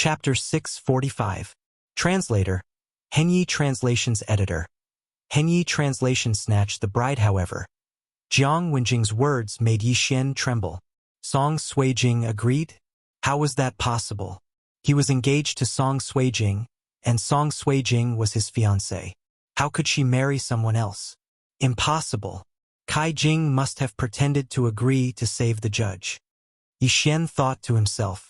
Chapter 645. Translator. Henyi Translations Editor. Henyi Translation snatched the bride however. Jiang Wenjing's words made Yi Xian tremble. Song Suijing agreed? How was that possible? He was engaged to Song Suijing, and Song Suijing was his fiancée. How could she marry someone else? Impossible. Kai Jing must have pretended to agree to save the judge. Yi Xian thought to himself.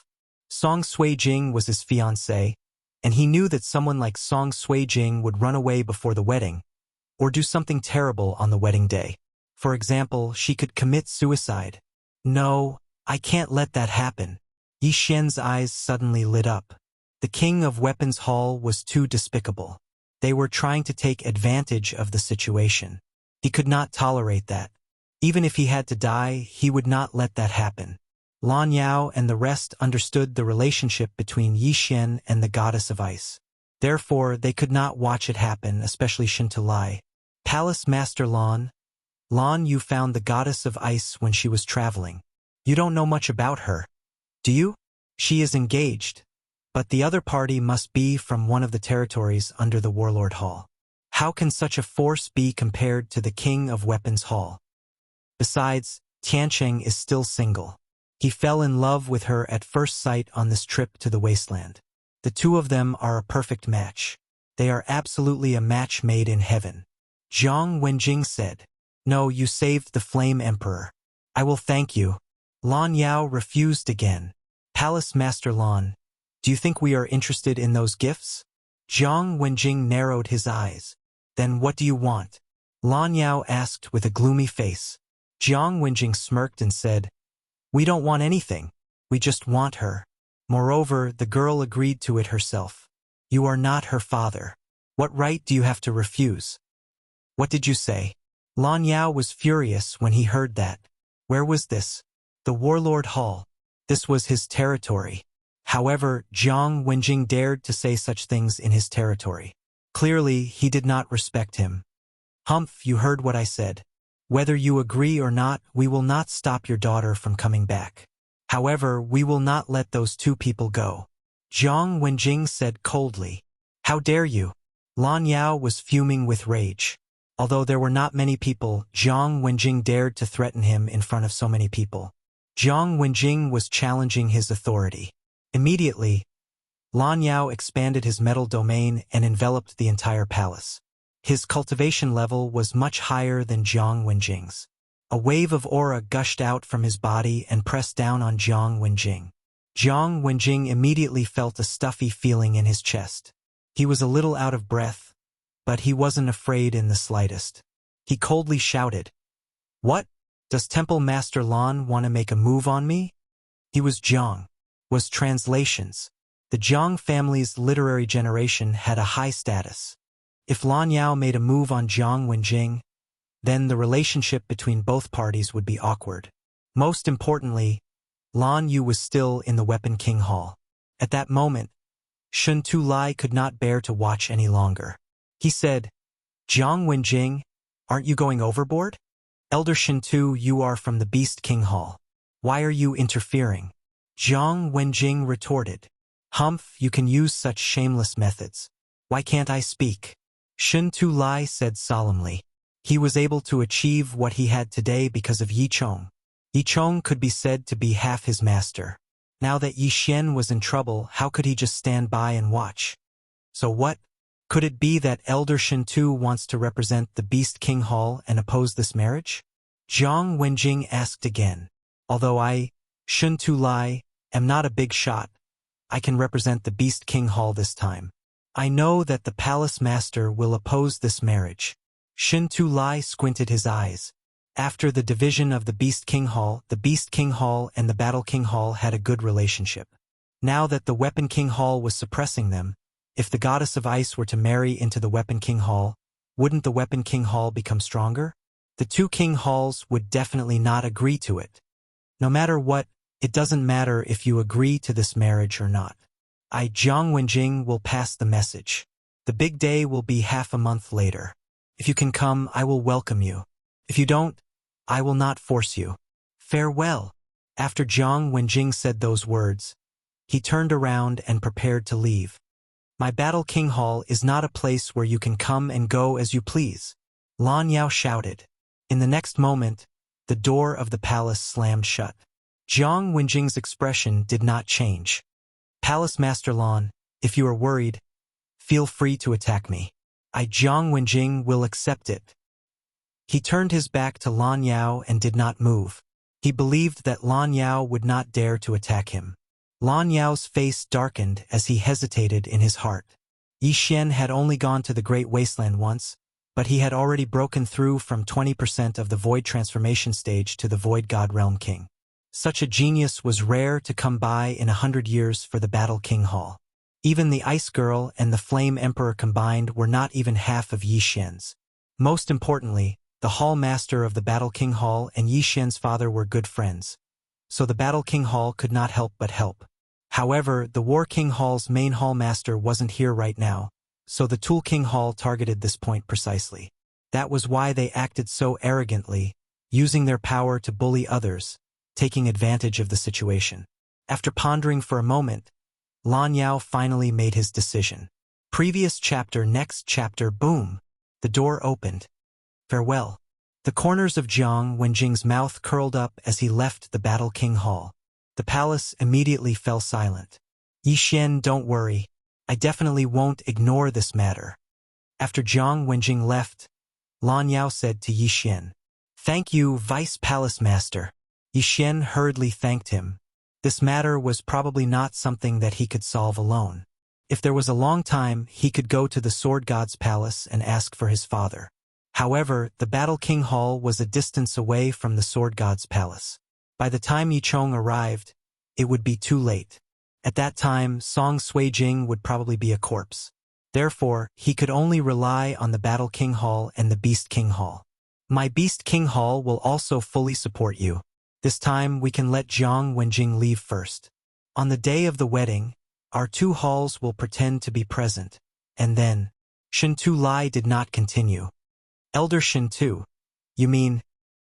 Song Suijing was his fiancée, and he knew that someone like Song Suijing would run away before the wedding, or do something terrible on the wedding day. For example, she could commit suicide. No, I can't let that happen. Yi Xian's eyes suddenly lit up. The king of Weapons Hall was too despicable. They were trying to take advantage of the situation. He could not tolerate that. Even if he had to die, he would not let that happen. Lan Yao and the rest understood the relationship between Yi Xian and the goddess of ice. Therefore, they could not watch it happen, especially Shen Tulai. Palace Master Lan. Lan, you found the goddess of ice when she was traveling. You don't know much about her, do you? She is engaged, but the other party must be from one of the territories under the Warlord Hall. How can such a force be compared to the King of Weapons Hall? Besides, Tiancheng is still single. He fell in love with her at first sight on this trip to the wasteland. The two of them are a perfect match. They are absolutely a match made in heaven. Jiang Wenjing said. No, you saved the Flame Emperor. I will thank you. Lan Yao refused again. Palace Master Lan, do you think we are interested in those gifts? Jiang Wenjing narrowed his eyes. Then what do you want? Lan Yao asked with a gloomy face. Jiang Wenjing smirked and said, we don't want anything. We just want her. Moreover, the girl agreed to it herself. You are not her father. What right do you have to refuse? What did you say? Lan Yao was furious when he heard that. Where was this? The Warlord Hall. This was his territory. However, Jiang Wenjing dared to say such things in his territory. Clearly, he did not respect him. Humph, you heard what I said. Whether you agree or not, we will not stop your daughter from coming back. However, we will not let those two people go. Jiang Wenjing said coldly. How dare you? Lan Yao was fuming with rage. Although there were not many people, Jiang Wenjing dared to threaten him in front of so many people. Jiang Wenjing was challenging his authority. Immediately, Lan Yao expanded his metal domain and enveloped the entire palace. His cultivation level was much higher than Jiang Wenjing's. A wave of aura gushed out from his body and pressed down on Jiang Wenjing. Jiang Wenjing immediately felt a stuffy feeling in his chest. He was a little out of breath, but he wasn't afraid in the slightest. He coldly shouted, What? Does Temple Master Lan want to make a move on me? He was Jiang. Was translations. The Jiang family's literary generation had a high status. If Lan Yao made a move on Jiang Wenjing, then the relationship between both parties would be awkward. Most importantly, Lan Yu was still in the Weapon King Hall. At that moment, Shun Tu Lai could not bear to watch any longer. He said, Jiang Wenjing, aren't you going overboard? Elder Shin Tu, you are from the Beast King Hall. Why are you interfering? Jiang Wenjing retorted. Humph, you can use such shameless methods. Why can't I speak? Shun Tu Lai said solemnly. He was able to achieve what he had today because of Yi Chong. Yi Chong could be said to be half his master. Now that Yi Xian was in trouble, how could he just stand by and watch? So what? Could it be that Elder Shin Tu wants to represent the Beast King Hall and oppose this marriage? Jiang Wenjing asked again. Although I, Shun Tu Lai, am not a big shot, I can represent the Beast King Hall this time. I know that the Palace Master will oppose this marriage. Shin Tu Lai squinted his eyes. After the division of the Beast King Hall and the Battle King Hall had a good relationship. Now that the Weapon King Hall was suppressing them, if the Goddess of Ice were to marry into the Weapon King Hall, wouldn't the Weapon King Hall become stronger? The two King Halls would definitely not agree to it. No matter what, it doesn't matter if you agree to this marriage or not. I, Jiang Wenjing, will pass the message. The big day will be half a month later. If you can come, I will welcome you. If you don't, I will not force you. Farewell. After Jiang Wenjing said those words, He turned around and prepared to leave. My Battle King Hall is not a place where you can come and go as you please, Lan Yao shouted. In the next moment, the door of the palace slammed shut. Jiang Wenjing's expression did not change. Palace Master Lan, if you are worried, feel free to attack me. Jiang Wenjing will accept it. He turned his back to Lan Yao and did not move. He believed that Lan Yao would not dare to attack him. Lan Yao's face darkened as he hesitated in his heart. Yi Xian had only gone to the Great Wasteland once, but he had already broken through from 20% of the Void Transformation stage to the Void God Realm King. Such a genius was rare to come by in 100 years for the Battle King Hall. Even the Ice Girl and the Flame Emperor combined were not even half of Yi Xian's. Most importantly, the Hall Master of the Battle King Hall and Yi Xian's father were good friends, so the Battle King Hall could not help but help. However, the War King Hall's main Hall Master wasn't here right now, so the Tool King Hall targeted this point precisely. That was why they acted so arrogantly, using their power to bully others, taking advantage of the situation. After pondering for a moment, Lan Yao finally made his decision. Previous chapter, next chapter, boom! The door opened. Farewell. The corners of Jiang Wenjing's mouth curled up as he left the Battle King Hall. The palace immediately fell silent. Yi Xian, don't worry. I definitely won't ignore this matter. After Jiang Wenjing left, Lan Yao said to Yi Xian, "Thank you, Vice Palace Master." Yi Xian hurriedly thanked him. This matter was probably not something that he could solve alone. If there was a long time, he could go to the Sword God's palace and ask for his father. However, the Battle King Hall was a distance away from the Sword God's palace. By the time Yi Chong arrived, it would be too late. At that time, Song Suijing would probably be a corpse. Therefore, he could only rely on the Battle King Hall and the Beast King Hall. My Beast King Hall will also fully support you. This time, we can let Jiang Wenjing leave first. On the day of the wedding, our two halls will pretend to be present. And then, Shen Tu Lai did not continue. Elder Shen Tu, you mean?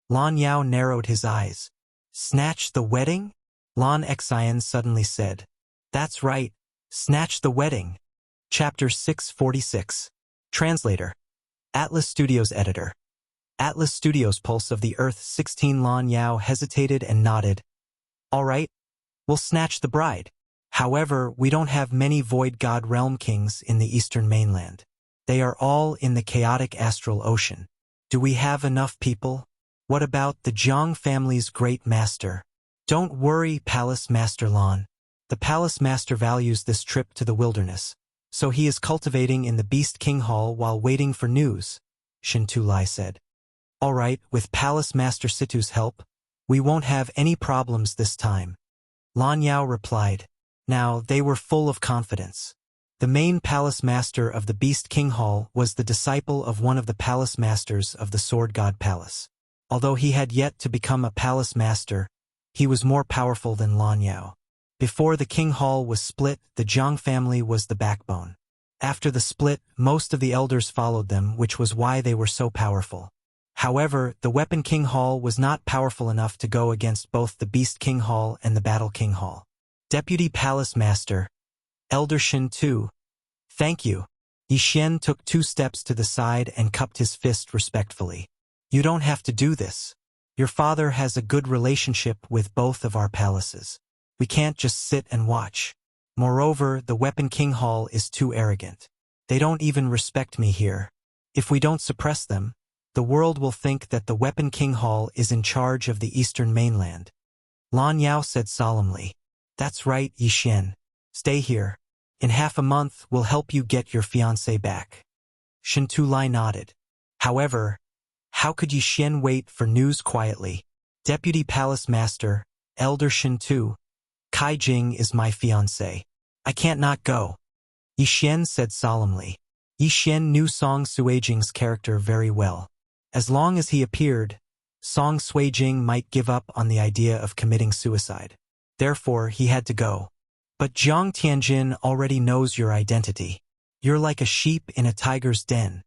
Lan Yao narrowed his eyes. Snatch the wedding? Lan Xian suddenly said. That's right, snatch the wedding. Chapter 646. Translator. Atlas Studios Editor. Atlas Studios Pulse of the Earth 16. Lan Yao hesitated and nodded. All right, we'll snatch the bride. However, we don't have many Void God Realm Kings in the Eastern Mainland. They are all in the chaotic astral ocean. Do we have enough people? What about the Jiang family's great master? Don't worry, Palace Master Lan. The Palace Master values this trip to the wilderness, so he is cultivating in the Beast King Hall while waiting for news, Shen Tu Lai said. All right, with Palace Master Situ's help, we won't have any problems this time. Lan Yao replied. Now, they were full of confidence. The main Palace Master of the Beast King Hall was the disciple of one of the Palace Masters of the Sword God Palace. Although he had yet to become a Palace Master, he was more powerful than Lan Yao. Before the King Hall was split, the Jiang family was the backbone. After the split, most of the elders followed them, which was why they were so powerful. However, the Weapon King Hall was not powerful enough to go against both the Beast King Hall and the Battle King Hall. Deputy Palace Master, Elder Shen Tu. Thank you. Yi Xian took 2 steps to the side and cupped his fist respectfully. You don't have to do this. Your father has a good relationship with both of our palaces. We can't just sit and watch. Moreover, the Weapon King Hall is too arrogant. They don't even respect me here. If we don't suppress them, the world will think that the Weapon King Hall is in charge of the Eastern Mainland. Lan Yao said solemnly. That's right, Yi Xian. Stay here. In half a month, we'll help you get your fiancé back. Shen Tu Lai nodded. However, how could Yi Xian wait for news quietly? Deputy Palace Master, Elder Shen Tu. Kai Jing is my fiancé. I can't not go. Yi Xian said solemnly. Yi Xian knew Song Suijing's character very well. As long as he appeared, Song Suijing might give up on the idea of committing suicide. Therefore, he had to go. But Jiang Tianjin already knows your identity. You're like a sheep in a tiger's den.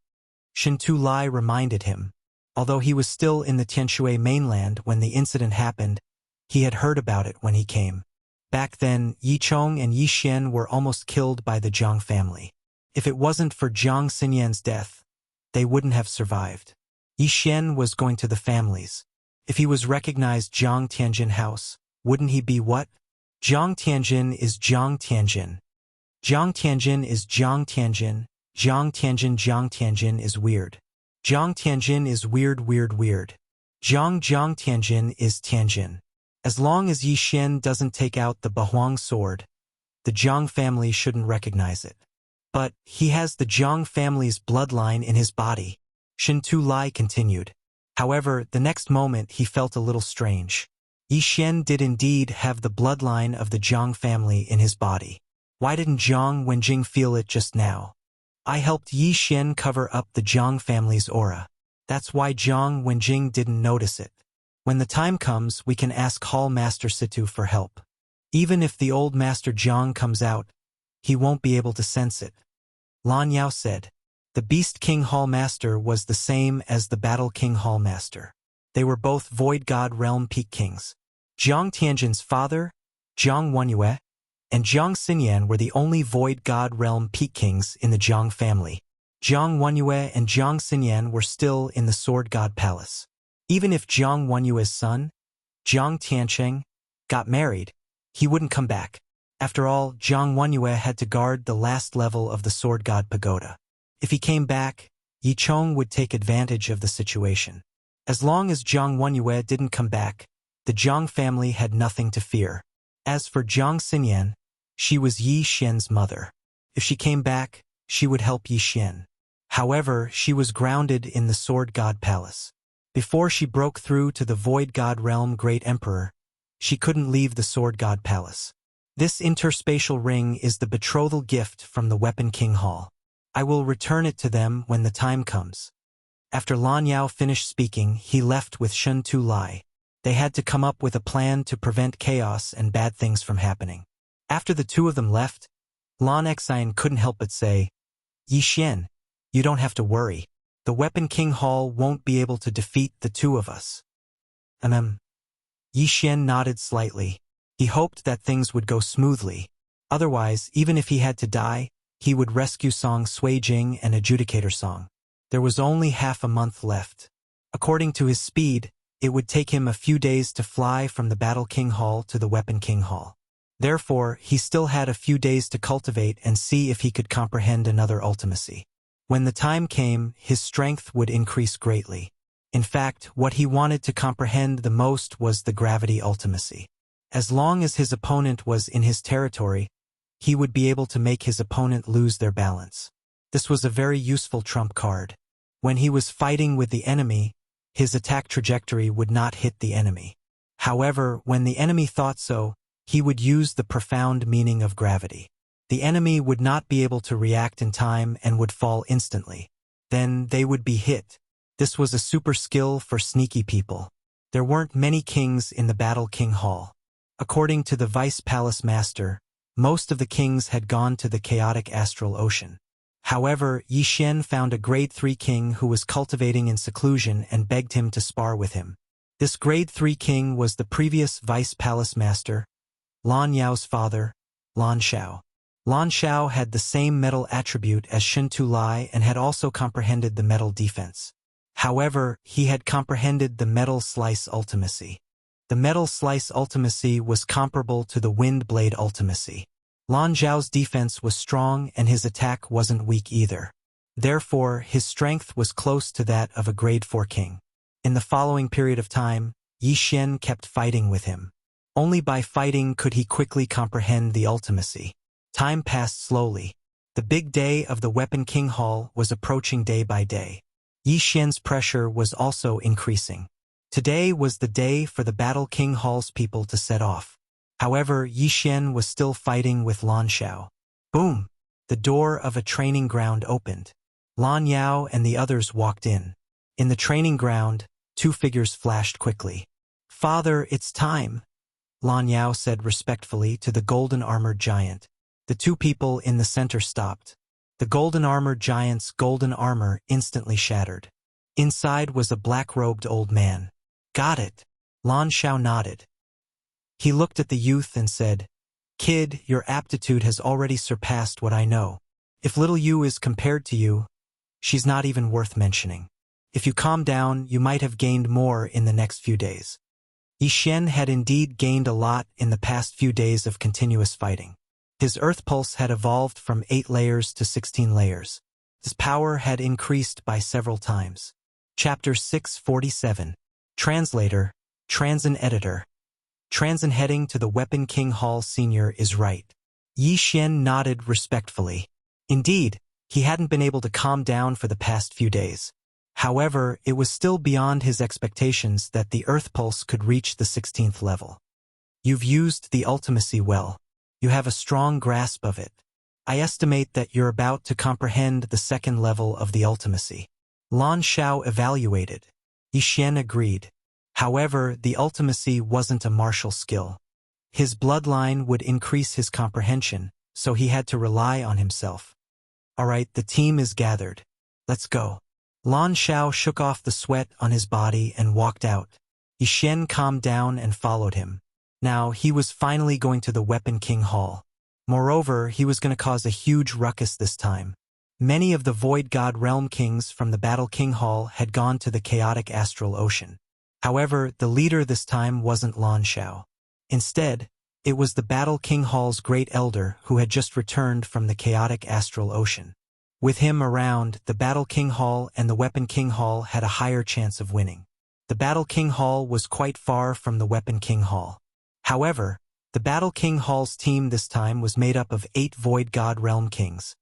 Shen Tu Lai reminded him. Although he was still in the Tianshui mainland when the incident happened, he had heard about it when he came. Back then, Yi Chong and Yi Xian were almost killed by the Jiang family. If it wasn't for Jiang Xinyan's death, they wouldn't have survived. Yi Xian was going to the families. If he was recognized Jiang Tianjin house, wouldn't he be what? Jiang Tianjin is Jiang Tianjin. Jiang Tianjin is Jiang Tianjin. Jiang Tianjin is weird. Jiang Tianjin is weird. Jiang Tianjin is Tianjin. As long as Yi Xian doesn't take out the Bahuang sword, the Jiang family shouldn't recognize it. But he has the Jiang family's bloodline in his body, Shen Tu Lai continued. However, the next moment he felt a little strange. Yi Xian did indeed have the bloodline of the Jiang family in his body. Why didn't Jiang Wenjing feel it just now? I helped Yi Xian cover up the Jiang family's aura. That's why Jiang Wenjing didn't notice it. When the time comes, we can ask Hall Master Situ for help. Even if the old Master Jiang comes out, he won't be able to sense it. Lan Yao said. The Beast King Hall Master was the same as the Battle King Hall Master. They were both Void God Realm Peak Kings. Jiang Tianjin's father, Jiang Wenyue, and Jiang Xinyan were the only Void God Realm Peak Kings in the Jiang family. Jiang Wenyue and Jiang Xinyan were still in the Sword God Palace. Even if Jiang Wenyue's son, Jiang Tiancheng, got married, he wouldn't come back. After all, Jiang Wenyue had to guard the last level of the Sword God Pagoda. If he came back, Yi Chong would take advantage of the situation. As long as Jiang Wenyue didn't come back, the Jiang family had nothing to fear. As for Jiang Xinyan, she was Yi Xian's mother. If she came back, she would help Yi Xian. However, she was grounded in the Sword God Palace. Before she broke through to the Void God Realm Great Emperor, she couldn't leave the Sword God Palace. This interspatial ring is the betrothal gift from the Weapon King Hall. I will return it to them when the time comes. After Lan Yao finished speaking, he left with Shen Tu Lai. They had to come up with a plan to prevent chaos and bad things from happening. After the two of them left, Lan Xian couldn't help but say, Yi Xian, you don't have to worry. The Weapon King Hall won't be able to defeat the two of us. Yi Xian nodded slightly. He hoped that things would go smoothly. Otherwise, even if he had to die, he would rescue Song Sui Jing and Adjudicator Song. There was only half a month left. According to his speed, it would take him a few days to fly from the Battle King Hall to the Weapon King Hall. Therefore, he still had a few days to cultivate and see if he could comprehend another ultimacy. When the time came, his strength would increase greatly. In fact, what he wanted to comprehend the most was the gravity ultimacy. As long as his opponent was in his territory, he would be able to make his opponent lose their balance. This was a very useful trump card. When he was fighting with the enemy, his attack trajectory would not hit the enemy. However, when the enemy thought so, he would use the profound meaning of gravity. The enemy would not be able to react in time and would fall instantly. Then they would be hit. This was a super skill for sneaky people. There weren't many kings in the Battle King Hall. According to the Vice Palace Master, most of the kings had gone to the chaotic astral ocean. However, Yi Xian found a grade 3 king who was cultivating in seclusion and begged him to spar with him. This grade 3 king was the previous Vice Palace Master, Lan Yao's father, Lan Shao. Lan Shao had the same metal attribute as Shen Tu Lai and had also comprehended the metal defense. However, he had comprehended the metal slice ultimacy. The metal slice ultimacy was comparable to the wind blade ultimacy. Lan Zhao's defense was strong and his attack wasn't weak either. Therefore, his strength was close to that of a grade 4 king. In the following period of time, Yi Xian kept fighting with him. Only by fighting could he quickly comprehend the ultimacy. Time passed slowly. The big day of the Weapon King Hall was approaching day by day. Yi Xian's pressure was also increasing. Today was the day for the Battle King Hall's people to set off. However, Yi Xian was still fighting with Lan Shao. Boom! The door of a training ground opened. Lan Yao and the others walked in. In the training ground, two figures flashed quickly. "Father, it's time," Lan Yao said respectfully to the golden-armored giant. The two people in the center stopped. The golden-armored giant's golden armor instantly shattered. Inside was a black-robed old man. "Got it." Lan Shao nodded. He looked at the youth and said, Kid, your aptitude has already surpassed what I know. If little you is compared to you, she's not even worth mentioning. If you calm down, you might have gained more in the next few days. Yi Xian had indeed gained a lot in the past few days of continuous fighting. His earth pulse had evolved from 8 layers to 16 layers. His power had increased by several times. Chapter 647. Translator, Transin Editor. Transin heading to the Weapon King Hall Senior is right. Yi Xian nodded respectfully. Indeed, he hadn't been able to calm down for the past few days. However, it was still beyond his expectations that the Earth Pulse could reach the 16th level. You've used the ultimacy well. You have a strong grasp of it. I estimate that you're about to comprehend the 2nd level of the ultimacy. Lan Xiao evaluated. Yi Xian agreed. However, the ultimacy wasn't a martial skill. His bloodline would increase his comprehension, so he had to rely on himself. All right, the team is gathered. Let's go. Lan Xiao shook off the sweat on his body and walked out. Yi Xian calmed down and followed him. Now, he was finally going to the Weapon King Hall. Moreover, he was going to cause a huge ruckus this time. Many of the Void God Realm Kings from the Battle King Hall had gone to the chaotic astral ocean. However, the leader this time wasn't Lan Xiao. Instead, it was the Battle King Hall's Great Elder who had just returned from the chaotic astral ocean. With him around, the Battle King Hall and the Weapon King Hall had a higher chance of winning. The Battle King Hall was quite far from the Weapon King Hall. However, the Battle King Hall's team this time was made up of 8 Void God Realm Kings,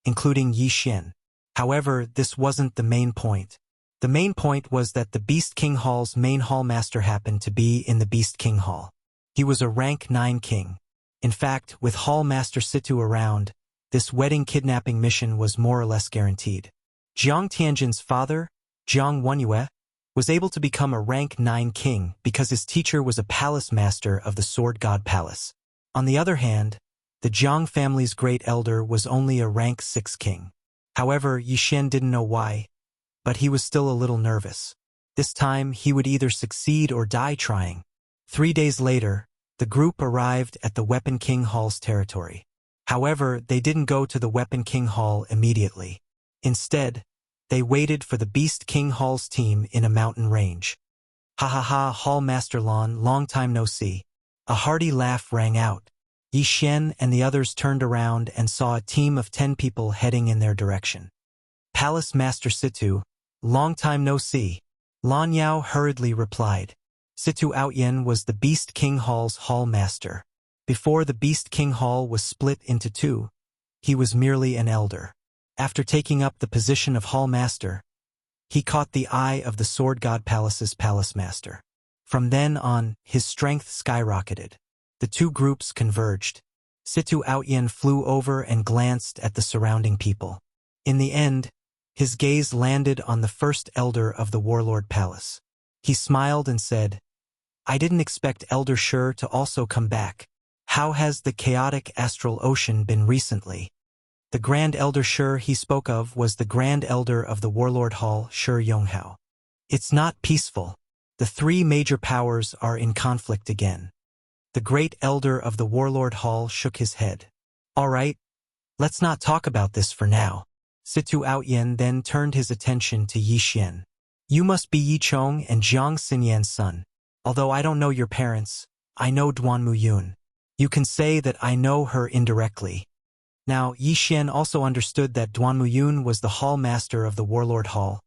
including Yi Xian. However, this wasn't the main point. The main point was that the Beast King Hall's main Hallmaster happened to be in the Beast King Hall. He was a rank 9 king. In fact, with Hallmaster Situ around, this wedding kidnapping mission was more or less guaranteed. Jiang Tianjin's father, Jiang Wenyue, was able to become a rank 9 king because his teacher was a palace master of the Sword God Palace. On the other hand, the Jiang family's great elder was only a rank 6 king. However, Yi Xian didn't know why, but he was still a little nervous. This time, he would either succeed or die trying. 3 days later, the group arrived at the Weapon King Hall's territory. However, they didn't go to the Weapon King Hall immediately. Instead, they waited for the Beast King Hall's team in a mountain range. Ha ha ha, Hall Master Lan, long time no see. A hearty laugh rang out. Yi Xian and the others turned around and saw a team of 10 people heading in their direction. Palace Master Situ, long time no see. Lan Yao hurriedly replied. Situ Outyen was the Beast King Hall's Hall Master. Before the Beast King Hall was split into 2, he was merely an elder. After taking up the position of Hall Master, he caught the eye of the Sword God Palace's Palace Master. From then on, his strength skyrocketed. The 2 groups converged. Situ Outyen flew over and glanced at the surrounding people. In the end, his gaze landed on the first elder of the Warlord Palace. He smiled and said, I didn't expect Elder Shi to also come back. How has the chaotic astral ocean been recently? The Grand Elder Shi he spoke of was the Grand Elder of the Warlord Hall, Shi Yonghao. It's not peaceful. The 3 major powers are in conflict again. The Great Elder of the Warlord Hall shook his head. All right, let's not talk about this for now. Situ Outyen then turned his attention to Yi Xian. You must be Yi Chong and Jiang Xinyan's son. Although I don't know your parents, I know Duan Muyun. You can say that I know her indirectly. Now, Yi Xian also understood that Duan Muyun was the Hall Master of the Warlord Hall,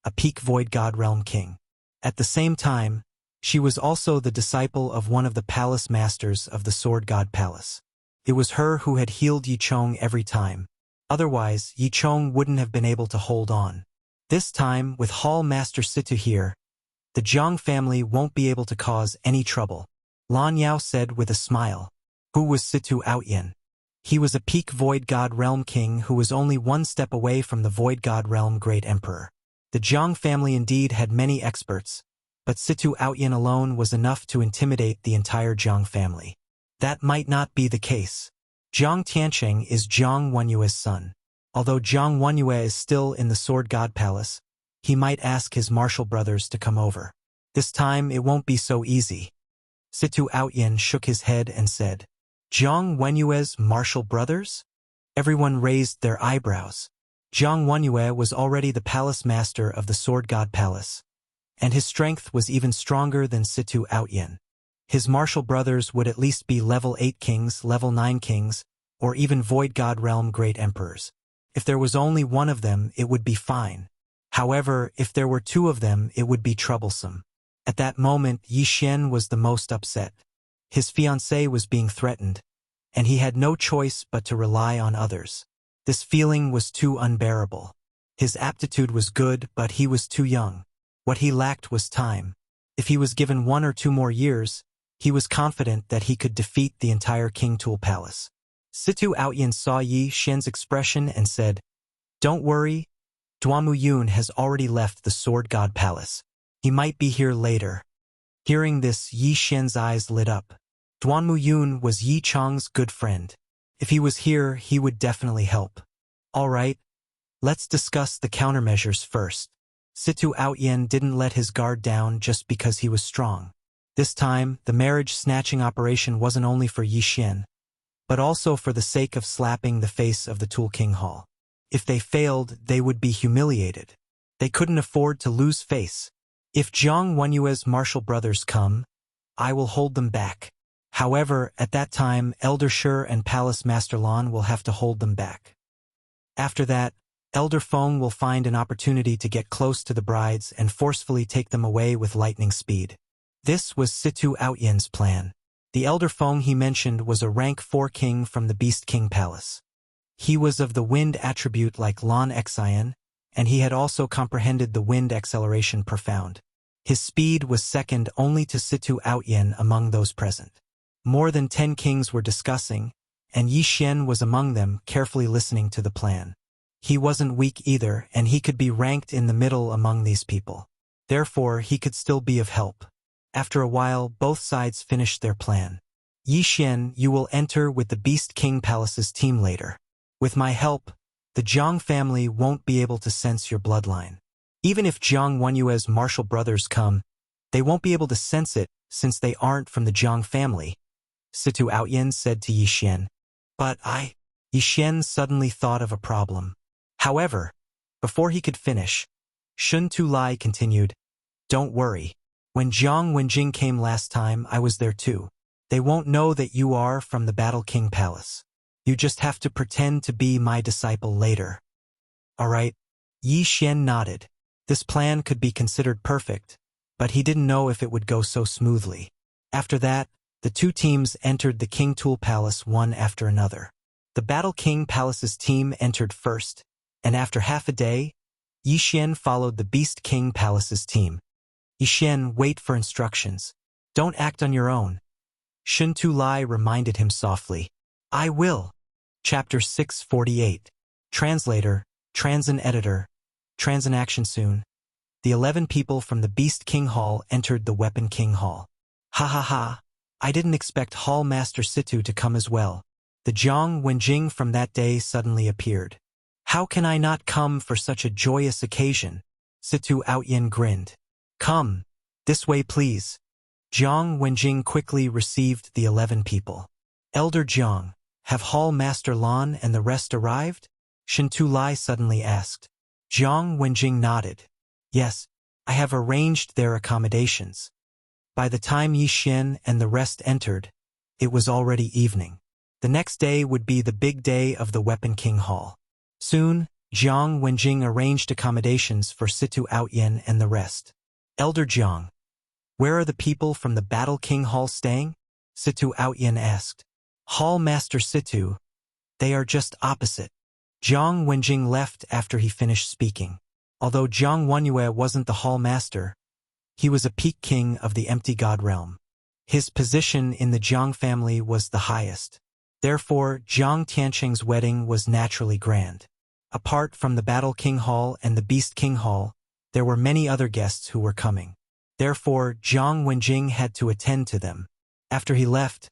a peak Void God Realm King. At the same time, she was also the disciple of one of the Palace Masters of the Sword God Palace. It was her who had healed Yi Chong every time. Otherwise, Yi Chong wouldn't have been able to hold on. This time, with Hall Master Situ here, the Jiang family won't be able to cause any trouble. Lan Yao said with a smile. Who was Situ Outyen? He was a peak Void God Realm King who was only 1 step away from the Void God Realm Great Emperor. The Jiang family indeed had many experts, but Situ Outyen alone was enough to intimidate the entire Jiang family. That might not be the case. Jiang Tiancheng is Jiang Wenyue's son. Although Jiang Wenyue is still in the Sword God Palace, he might ask his martial brothers to come over. This time it won't be so easy. Situ Outyen shook his head and said, Jiang Wenyue's martial brothers? Everyone raised their eyebrows. Jiang Wenyue was already the palace master of the Sword God Palace, and his strength was even stronger than Situ Outyin. His martial brothers would at least be level 8 kings, level 9 kings, or even Void God Realm Great Emperors. If there was only one of them, it would be fine. However, if there were two of them, it would be troublesome. At that moment, Yi Xian was the most upset. His fiancée was being threatened, and he had no choice but to rely on others. This feeling was too unbearable. His aptitude was good, but he was too young. What he lacked was time. If he was given 1 or 2 more years, he was confident that he could defeat the entire King Tool Palace. Situ Outyin saw Yi Xian's expression and said, "Don't worry, Duamu Yun has already left the Sword God Palace. He might be here later." Hearing this, Yi Xian's eyes lit up. Duanmu Yun was Yi Chang's good friend. If he was here, he would definitely help. All right, let's discuss the countermeasures first. Situ Outyin didn't let his guard down just because he was strong. This time, the marriage snatching operation wasn't only for Yi Xian, but also for the sake of slapping the face of the Tool King Hall. If they failed, they would be humiliated. They couldn't afford to lose face. If Jiang Wenyue's martial brothers come, I will hold them back. However, at that time, Elder Shi and Palace Master Lan will have to hold them back. After that, Elder Feng will find an opportunity to get close to the brides and forcefully take them away with lightning speed. This was Situ Outyin's plan. The Elder Feng he mentioned was a rank 4 king from the Beast King Palace. He was of the wind attribute like Lan Xian, and he had also comprehended the wind acceleration profound. His speed was second only to Situ Outyin among those present. More than 10 kings were discussing, and Yi Xian was among them, carefully listening to the plan. He wasn't weak either, and he could be ranked in the middle among these people. Therefore, he could still be of help. After a while, both sides finished their plan. Yi Xian, you will enter with the Beast King Palace's team later. With my help, the Jiang family won't be able to sense your bloodline. Even if Jiang Wenyue's martial brothers come, they won't be able to sense it since they aren't from the Jiang family, Situ Outyin said to Yi Xian. But Yi Xian suddenly thought of a problem. However, before he could finish, Shun Tu Lai continued, "Don't worry. When Jiang Wenjing came last time, I was there too. They won't know that you are from the Battle King Palace. You just have to pretend to be my disciple later." All right. Yi Xian nodded. This plan could be considered perfect, but he didn't know if it would go so smoothly. After that, the two teams entered the King Tool Palace one after another. The Battle King Palace's team entered first, and after half a day, Yi Xian followed the Beast King Palace's team. Yi Xian, wait for instructions. Don't act on your own. Shun Tu Lai reminded him softly. I will. Chapter 648. Translator, Transin Editor, Transin Action Soon. The 11 people from the Beast King Hall entered the Weapon King Hall. Ha ha ha. I didn't expect Hall Master Situ to come as well. The Jiang Wenjing from that day suddenly appeared. How can I not come for such a joyous occasion? Situ Outyin grinned. Come, this way please. Jiang Wenjing quickly received the 11 people. Elder Jiang, have Hall Master Lan and the rest arrived? Shun Tu Lai suddenly asked. Jiang Wenjing nodded. Yes, I have arranged their accommodations. By the time Yi Xian and the rest entered, it was already evening. The next day would be the big day of the Weapon King Hall. Soon, Jiang Wenjing arranged accommodations for Situ Outyin and the rest. Elder Jiang, where are the people from the Battle King Hall staying? Situ Outyin asked. Hall Master Situ, they are just opposite. Jiang Wenjing left after he finished speaking. Although Jiang Wenyue wasn't the Hall Master, he was a peak king of the Empty God Realm. His position in the Jiang family was the highest. Therefore, Jiang Tianqing's wedding was naturally grand. Apart from the Battle King Hall and the Beast King Hall, there were many other guests who were coming. Therefore, Jiang Wenjing had to attend to them. After he left,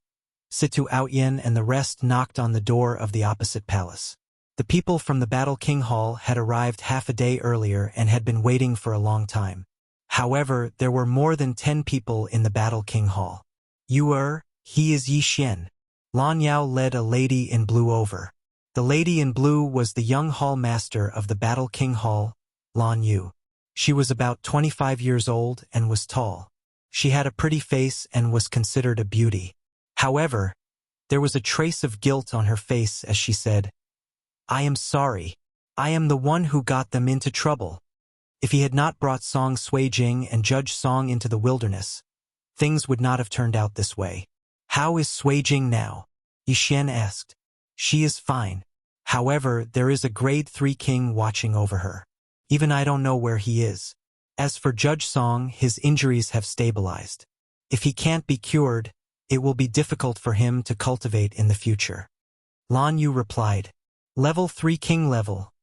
Situ Outyin and the rest knocked on the door of the opposite palace. The people from the Battle King Hall had arrived half a day earlier and had been waiting for a long time. However, there were more than 10 people in the Battle King Hall. He is Yi Xian. Lan Yao led a lady in blue over. The lady in blue was the young hall master of the Battle King Hall, Lan Yu. She was about 25 years old and was tall. She had a pretty face and was considered a beauty. However, there was a trace of guilt on her face as she said, "I am sorry. I am the one who got them into trouble. If he had not brought Song Suijing and Judge Song into the wilderness, things would not have turned out this way." "How is Suijing now?" Yixian asked. "She is fine. However, there is a grade 3 king watching over her. Even I don't know where he is. As for Judge Song, his injuries have stabilized. If he can't be cured, it will be difficult for him to cultivate in the future." Lan Yu replied, "Level 3 king level."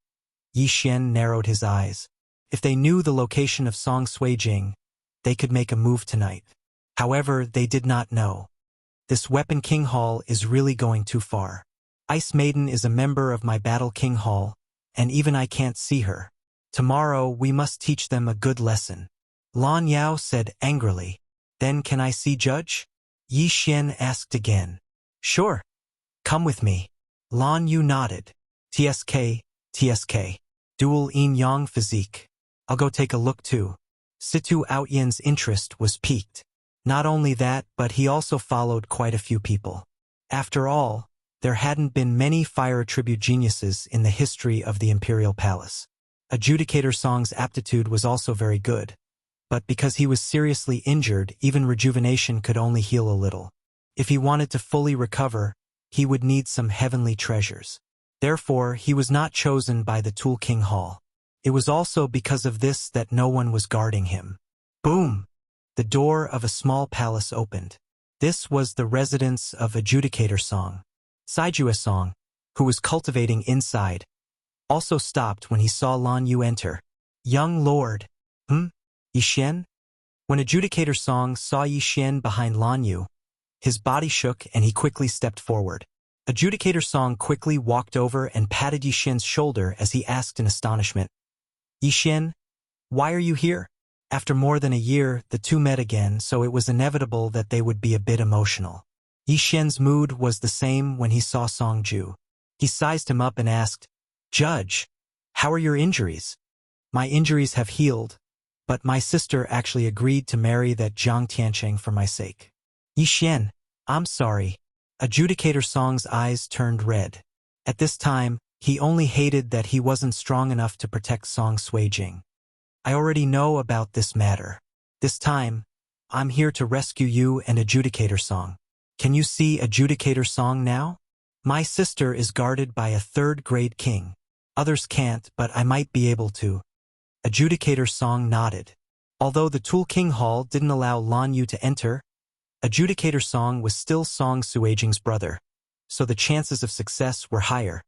Yixian narrowed his eyes. If they knew the location of Song Suijing, they could make a move tonight. However, they did not know. This Weapon King Hall is really going too far. Ice Maiden is a member of my Battle King Hall, and even I can't see her. Tomorrow we must teach them a good lesson." Lan Yao said angrily. "Then can I see Judge?" Yixian asked again. "Sure. Come with me." Lan Yu nodded. TSK. Dual yin-yang physique. I'll go take a look too." Situ Outyen's interest was piqued. Not only that, but he also followed quite a few people. After all, there hadn't been many fire attribute geniuses in the history of the Imperial Palace. Adjudicator Song's aptitude was also very good, but because he was seriously injured, even rejuvenation could only heal a little. If he wanted to fully recover, he would need some heavenly treasures. Therefore, he was not chosen by the Tool King Hall. It was also because of this that no one was guarding him. Boom! The door of a small palace opened. This was the residence of Adjudicator Song. Saijua Song, who was cultivating inside, also stopped when he saw Lan Yu enter. "Young lord." Yixian?" When Adjudicator Song saw Yixian behind Lan Yu, his body shook and he quickly stepped forward. Adjudicator Song quickly walked over and patted Yixian's shoulder as he asked in astonishment, "Yixian, why are you here?" After more than a year, the two met again, so it was inevitable that they would be a bit emotional. Yixian's mood was the same when he saw Song Ju. He sized him up and asked, "Judge, how are your injuries?" "My injuries have healed, but my sister actually agreed to marry that Jiang Tiancheng for my sake." "Yixian, I'm sorry." Adjudicator Song's eyes turned red. At this time, he only hated that he wasn't strong enough to protect Song Suijing. "I already know about this matter. This time, I'm here to rescue you and Adjudicator Song. Can you see Adjudicator Song now? My sister is guarded by a 3rd-grade king. Others can't, but I might be able to." Adjudicator Song nodded. Although the Tool King Hall didn't allow Lan Yu to enter, Adjudicator Song was still Song Suijing's brother, so the chances of success were higher.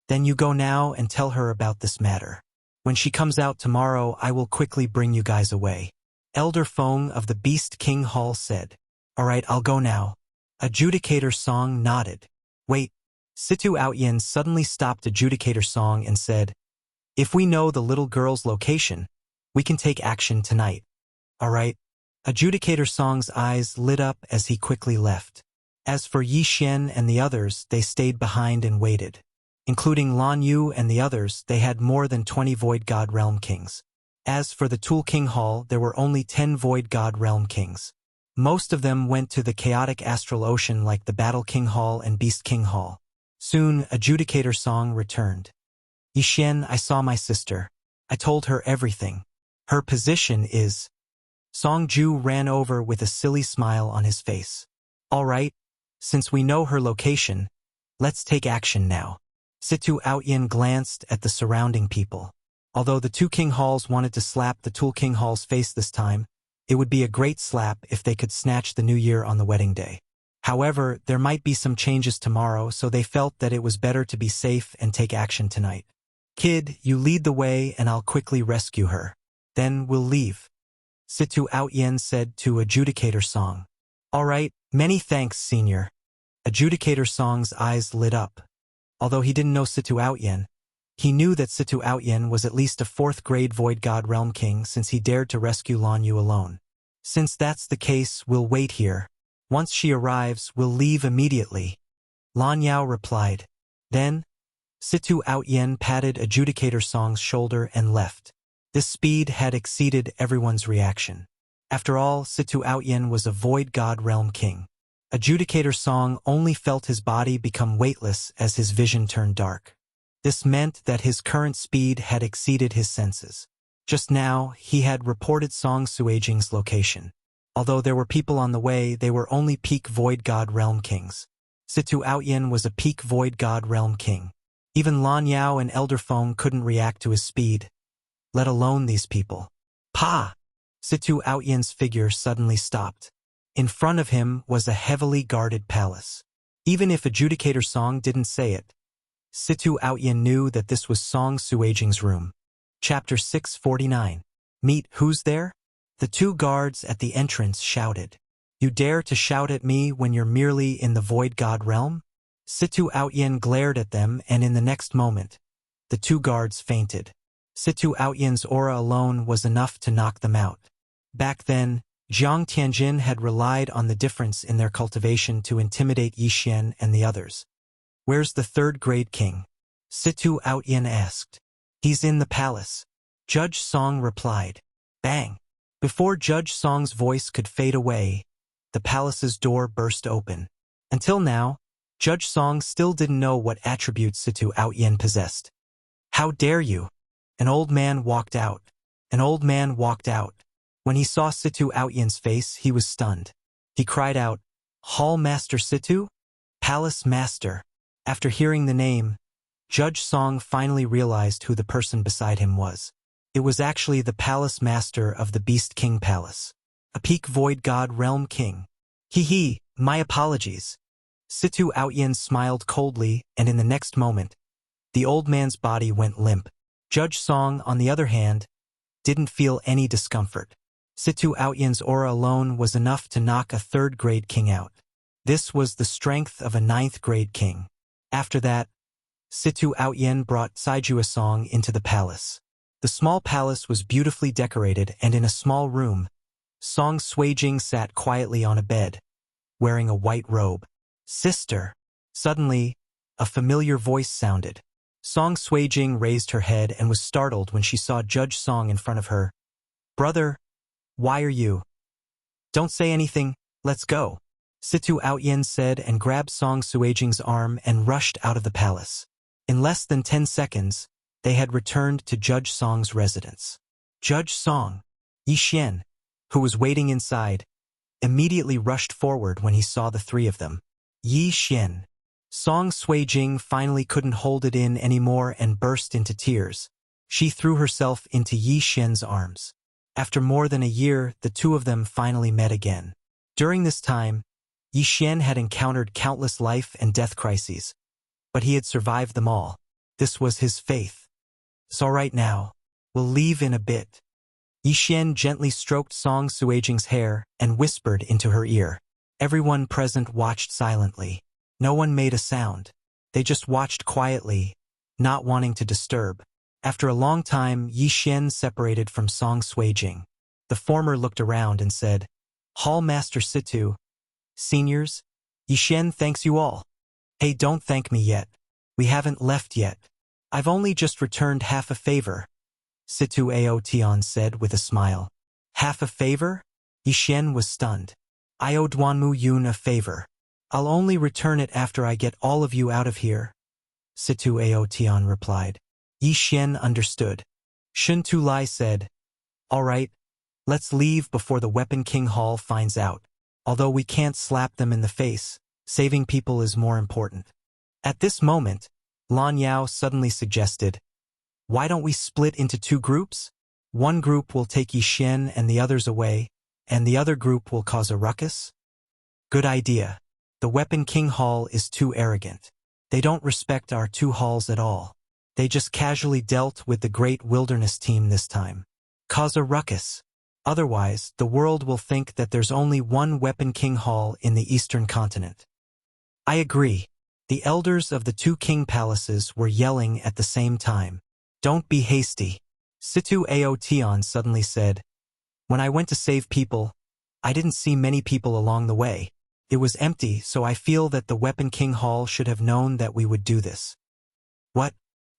"Then you go now and tell her about this matter. When she comes out tomorrow, I will quickly bring you guys away." Elder Feng of the Beast King Hall said. "All right, I'll go now." Adjudicator Song nodded. "Wait." Situ Outyen suddenly stopped Adjudicator Song and said, "If we know the little girl's location, we can take action tonight." "All right." Adjudicator Song's eyes lit up as he quickly left. As for Yixian and the others, they stayed behind and waited. Including Lan Yu and the others, they had more than 20 Void God Realm Kings. As for the Tool King Hall, there were only 10 Void God Realm Kings. Most of them went to the chaotic astral ocean like the Battle King Hall and Beast King Hall. Soon, Adjudicator Song returned. "Yixian, I saw my sister. I told her everything. Her position is..." Song Ju ran over with a silly smile on his face. "All right, since we know her location, let's take action now." Situ Outyen glanced at the surrounding people. Although the 2 King Halls wanted to slap the Tool King Hall's face this time, it would be a great slap if they could snatch the new year on the wedding day. However, there might be some changes tomorrow, so they felt that it was better to be safe and take action tonight. "Kid, you lead the way and I'll quickly rescue her. Then we'll leave," Situ Outyen said to Adjudicator Song. "All right, many thanks, Senior." Adjudicator Song's eyes lit up. Although he didn't know Situ Outyen, he knew that Situ Outyen was at least a 4th-grade Void God Realm King since he dared to rescue Lan Yu alone. "Since that's the case, we'll wait here. Once she arrives, we'll leave immediately." Lan Yao replied. Then, Situ Outyen patted Adjudicator Song's shoulder and left. This speed had exceeded everyone's reaction. After all, Situ Outyen was a void god realm king. Adjudicator Song only felt his body become weightless as his vision turned dark. This meant that his current speed had exceeded his senses. Just now, he had reported Song Suijing's location. Although there were people on the way, they were only peak void god realm kings. Situ Outyen was a peak void god realm king. Even Lan Yao and Elder Feng couldn't react to his speed, let alone these people. Pa! Situ Outyen's figure suddenly stopped. In front of him was a heavily guarded palace. Even if Adjudicator Song didn't say it, Situ Outyen knew that this was Song Suijing's room. Chapter 649. Meet who's there? The two guards at the entrance shouted. You dare to shout at me when you're merely in the void god realm? Situ Outyen glared at them, and in the next moment, the two guards fainted. Situ Outyen's aura alone was enough to knock them out. Back then, Jiang Tianjin had relied on the difference in their cultivation to intimidate Yixuan and the others. Where's the third-grade king? Situ Outyen asked. He's in the palace. Judge Song replied. Bang! Before Judge Song's voice could fade away, the palace's door burst open. Until now, Judge Song still didn't know what attributes Situ Outyen possessed. How dare you? An old man walked out. An old man walked out. When he saw Situ Outyen's face, he was stunned. He cried out, Hall Master Situ? Palace Master. After hearing the name, Judge Song finally realized who the person beside him was. It was actually the Palace Master of the Beast King Palace. A peak void god realm king. Hee, my apologies. Situ Outyen smiled coldly, and in the next moment, the old man's body went limp. Judge Song, on the other hand, didn't feel any discomfort. Situ Outyen's aura alone was enough to knock a third-grade king out. This was the strength of a ninth-grade king. After that, Situ Outyen brought Saijua Song into the palace. The small palace was beautifully decorated, and in a small room, Song Suijing sat quietly on a bed, wearing a white robe. Sister! Suddenly, a familiar voice sounded. Song Suijing raised her head and was startled when she saw Judge Song in front of her. Brother, why are you? Don't say anything, let's go. Situ Outyen said and grabbed Song Suijing's arm and rushed out of the palace. In less than 10 seconds, they had returned to Judge Song's residence. Judge Song, Yixuan, who was waiting inside, immediately rushed forward when he saw the three of them. Yixuan. Song Suijing finally couldn't hold it in anymore and burst into tears. She threw herself into Yixuan's arms. After more than a year, the two of them finally met again. During this time, Yixuan had encountered countless life and death crises, but he had survived them all. This was his faith. It's all right now. We'll leave in a bit. Yixuan gently stroked Song Suijing's hair and whispered into her ear. Everyone present watched silently. No one made a sound. They just watched quietly, not wanting to disturb. After a long time, Yixuan separated from Song Suijing. The former looked around and said, Hall Master Situ, seniors, Yixuan thanks you all. Hey, don't thank me yet. We haven't left yet. I've only just returned half a favor, Situ Aotian said with a smile. Half a favor? Yixuan was stunned. I owe Duanmu Yun a favor. I'll only return it after I get all of you out of here, Situ Aotian replied. Yixuan understood. Shun Tulai said, All right, let's leave before the Weapon King Hall finds out. Although we can't slap them in the face, saving people is more important. At this moment, Lan Yao suddenly suggested, Why don't we split into two groups? One group will take Yixuan and the others away, and the other group will cause a ruckus? Good idea. The Weapon King Hall is too arrogant. They don't respect our two halls at all. They just casually dealt with the Great Wilderness team this time. Cause a ruckus. Otherwise, the world will think that there's only one Weapon King Hall in the Eastern Continent. I agree. The elders of the two king palaces were yelling at the same time. Don't be hasty. Situ Aotian suddenly said, When I went to save people, I didn't see many people along the way. It was empty, so I feel that the Weapon King Hall should have known that we would do this. What?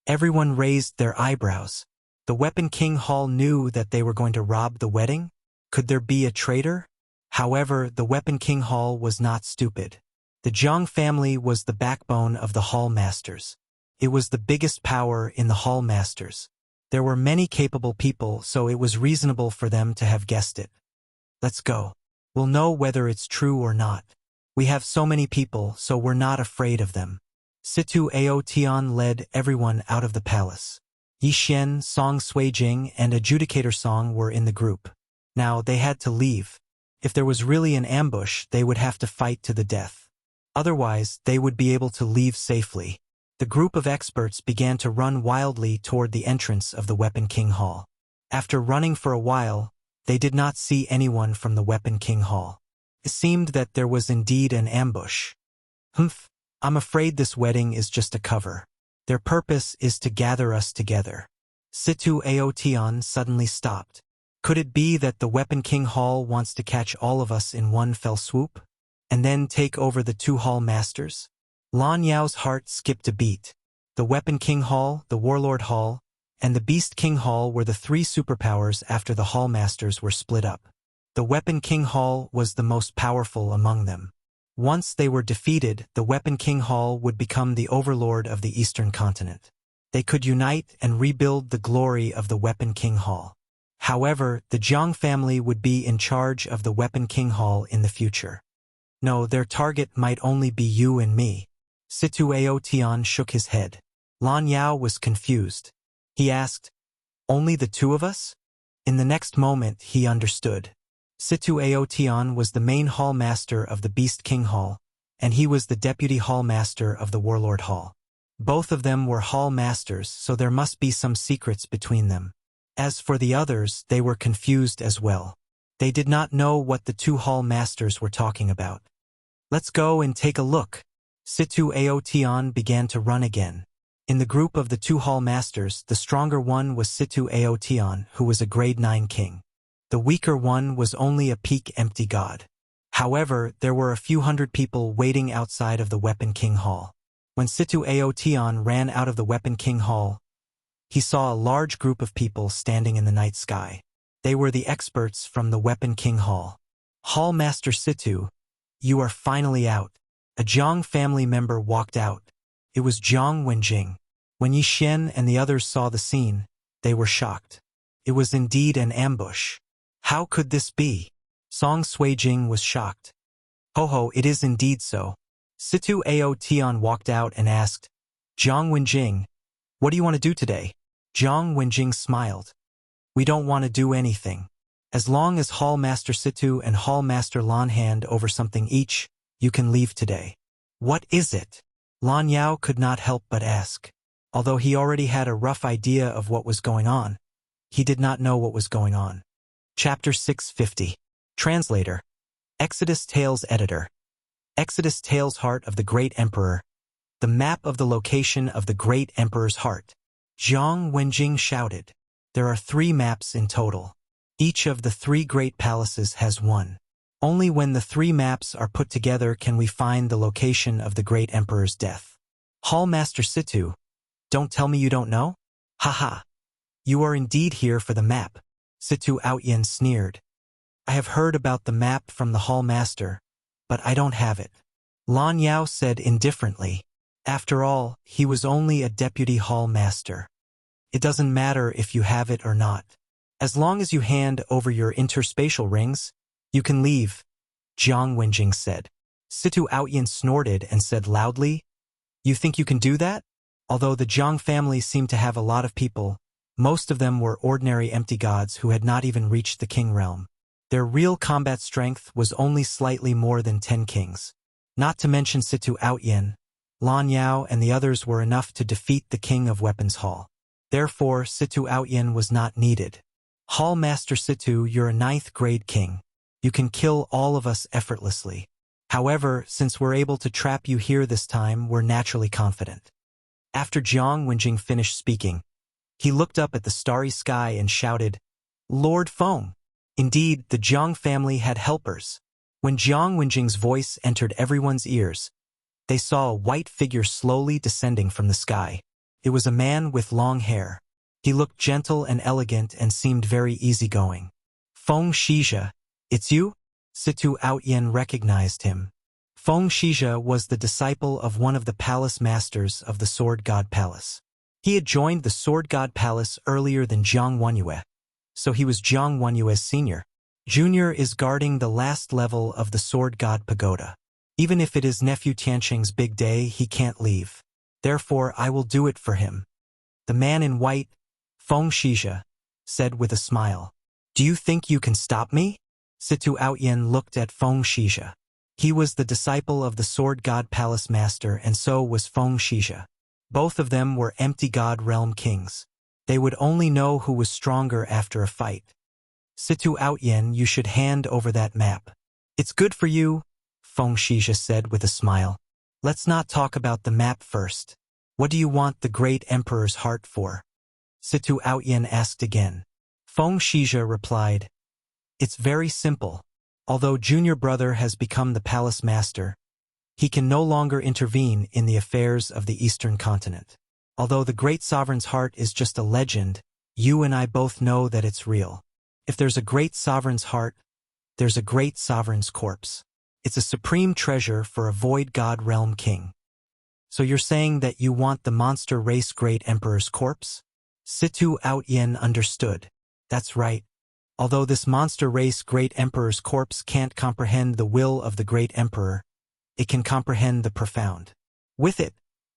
Everyone raised their eyebrows. The Weapon King Hall knew that they were going to rob the wedding? Could there be a traitor? However, the Weapon King Hall was not stupid. The Jiang family was the backbone of the Hall Masters. It was the biggest power in the Hall Masters. There were many capable people, so it was reasonable for them to have guessed it. Let's go. We'll know whether it's true or not. We have so many people, so we're not afraid of them. Situ Ao Tian led everyone out of the palace. Yi Xian, Song Suijing, and Adjudicator Song were in the group. Now, they had to leave. If there was really an ambush, they would have to fight to the death. Otherwise, they would be able to leave safely. The group of experts began to run wildly toward the entrance of the Weapon King Hall. After running for a while, they did not see anyone from the Weapon King Hall. It seemed that there was indeed an ambush. I'm afraid this wedding is just a cover. Their purpose is to gather us together. Situ Ao Tian suddenly stopped. Could it be that the Weapon King Hall wants to catch all of us in one fell swoop? And then take over the two Hall Masters? Lan Yao's heart skipped a beat. The Weapon King Hall, the Warlord Hall, and the Beast King Hall were the three superpowers after the Hall Masters were split up. The Weapon King Hall was the most powerful among them. Once they were defeated, the Weapon King Hall would become the overlord of the Eastern continent. They could unite and rebuild the glory of the Weapon King Hall. However, the Jiang family would be in charge of the Weapon King Hall in the future. No, their target might only be you and me. Situ Ao Tian shook his head. Lan Yao was confused. He asked, "Only the two of us?" In the next moment, he understood. Situ Ao Tian was the main Hall Master of the Beast King Hall, and he was the Deputy Hall Master of the Warlord Hall. Both of them were Hall Masters, so there must be some secrets between them. As for the others, they were confused as well. They did not know what the two Hall Masters were talking about. Let's go and take a look. Situ Ao Tian began to run again. In the group of the two Hall Masters, the stronger one was Situ Ao Tian, who was a grade 9 king. The weaker one was only a peak empty god. However, there were a few hundred people waiting outside of the Weapon King Hall. When Situ Ao Tian ran out of the Weapon King Hall, he saw a large group of people standing in the night sky. They were the experts from the Weapon King Hall. Hall Master Situ, you are finally out. A Jiang family member walked out. It was Jiang Wenjing. When Yi Xian and the others saw the scene, they were shocked. It was indeed an ambush. How could this be? Song Suijing was shocked. Ho, it is indeed so. Situ Ao Tian walked out and asked, "Jiang Wenjing, what do you want to do today?" Jiang Wenjing smiled. "We don't want to do anything. As long as Hall Master Situ and Hall Master Lan hand over something each, you can leave today." "What is it?" Lan Yao could not help but ask. Although he already had a rough idea of what was going on, he did not know what was going on. Chapter 650. Translator. Exodus Tales Editor. Exodus Tales Heart of the Great Emperor. The map of the location of the Great Emperor's heart. Jiang Wenjing shouted. There are 3 maps in total. Each of the 3 great palaces has one. Only when the 3 maps are put together can we find the location of the Great Emperor's death. Hall Master Situ, don't tell me you don't know? Haha. You are indeed here for the map. Situ Outyen sneered. I have heard about the map from the Hall Master, but I don't have it. Lan Yao said indifferently. After all, he was only a deputy Hall Master. It doesn't matter if you have it or not. As long as you hand over your interspatial rings, you can leave, Jiang Wenjing said. Situ Outyen snorted and said loudly, You think you can do that? Although the Jiang family seemed to have a lot of people, most of them were ordinary empty gods who had not even reached the king realm. Their real combat strength was only slightly more than 10 kings. Not to mention Situ Outyen, Lan Yao and the others were enough to defeat the king of Weapons Hall. Therefore, Situ Outyen was not needed. Hall Master Situ, you're a 9th grade king. You can kill all of us effortlessly. However, since we're able to trap you here this time, we're naturally confident. After Jiang Wenjing finished speaking, he looked up at the starry sky and shouted, Lord Feng! Indeed, the Jiang family had helpers. When Jiang Wenjing's voice entered everyone's ears, they saw a white figure slowly descending from the sky. It was a man with long hair. He looked gentle and elegant and seemed very easygoing. Feng Shizhe, it's you? Situ Outyen recognized him. Feng Shizhe was the disciple of one of the palace masters of the Sword God Palace. He had joined the Sword God Palace earlier than Jiang Wenyue, so he was Jiang Wenyue's senior. Junior is guarding the last level of the Sword God Pagoda. Even if it is nephew Tianqing's big day, he can't leave. Therefore, I will do it for him. The man in white, Feng Shizhe, said with a smile. Do you think you can stop me? Situ Outyen looked at Feng Shizhe. He was the disciple of the Sword God Palace Master, and so was Feng Shizhe. Both of them were empty God Realm kings. They would only know who was stronger after a fight. Situ Outyen, you should hand over that map. It's good for you, Feng Shizhe said with a smile. Let's not talk about the map first. What do you want the great emperor's heart for? Situ Outyen asked again. Feng Shizhe replied, it's very simple. Although junior brother has become the palace master, he can no longer intervene in the affairs of the Eastern continent. Although the great sovereign's heart is just a legend, you and I both know that it's real. If there's a great sovereign's heart, there's a great sovereign's corpse. It's a supreme treasure for a void god realm king. So you're saying that you want the monster race great emperor's corpse? Situ Outyen understood. That's right. Although this monster race great emperor's corpse can't comprehend the will of the great emperor, it can comprehend the profound. With it,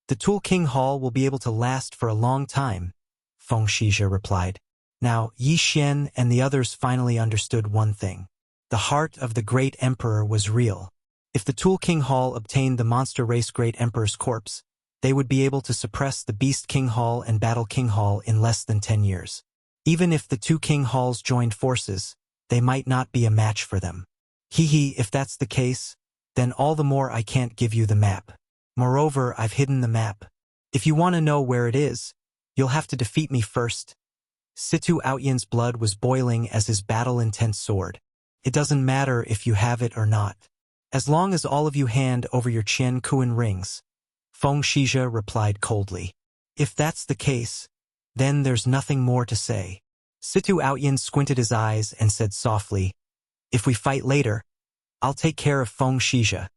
the Tool King Hall will be able to last for a long time, Feng Shizhe replied. Now, Yi Xian and the others finally understood one thing. The heart of the great emperor was real. If the Tool King Hall obtained the monster race great emperor's corpse, they would be able to suppress the Beast King Hall and Battle King Hall in less than 10 years. Even if the two King Halls joined forces, they might not be a match for them. If that's the case, then all the more I can't give you the map. Moreover, I've hidden the map. If you want to know where it is, you'll have to defeat me first. Situ Outyen's blood was boiling as his battle-intense sword. It doesn't matter if you have it or not. As long as all of you hand over your Qian Kuan rings, Feng Shizhe replied coldly. If that's the case, then there's nothing more to say. Situ Outyen squinted his eyes and said softly, if we fight later, I'll take care of Feng Shizhe.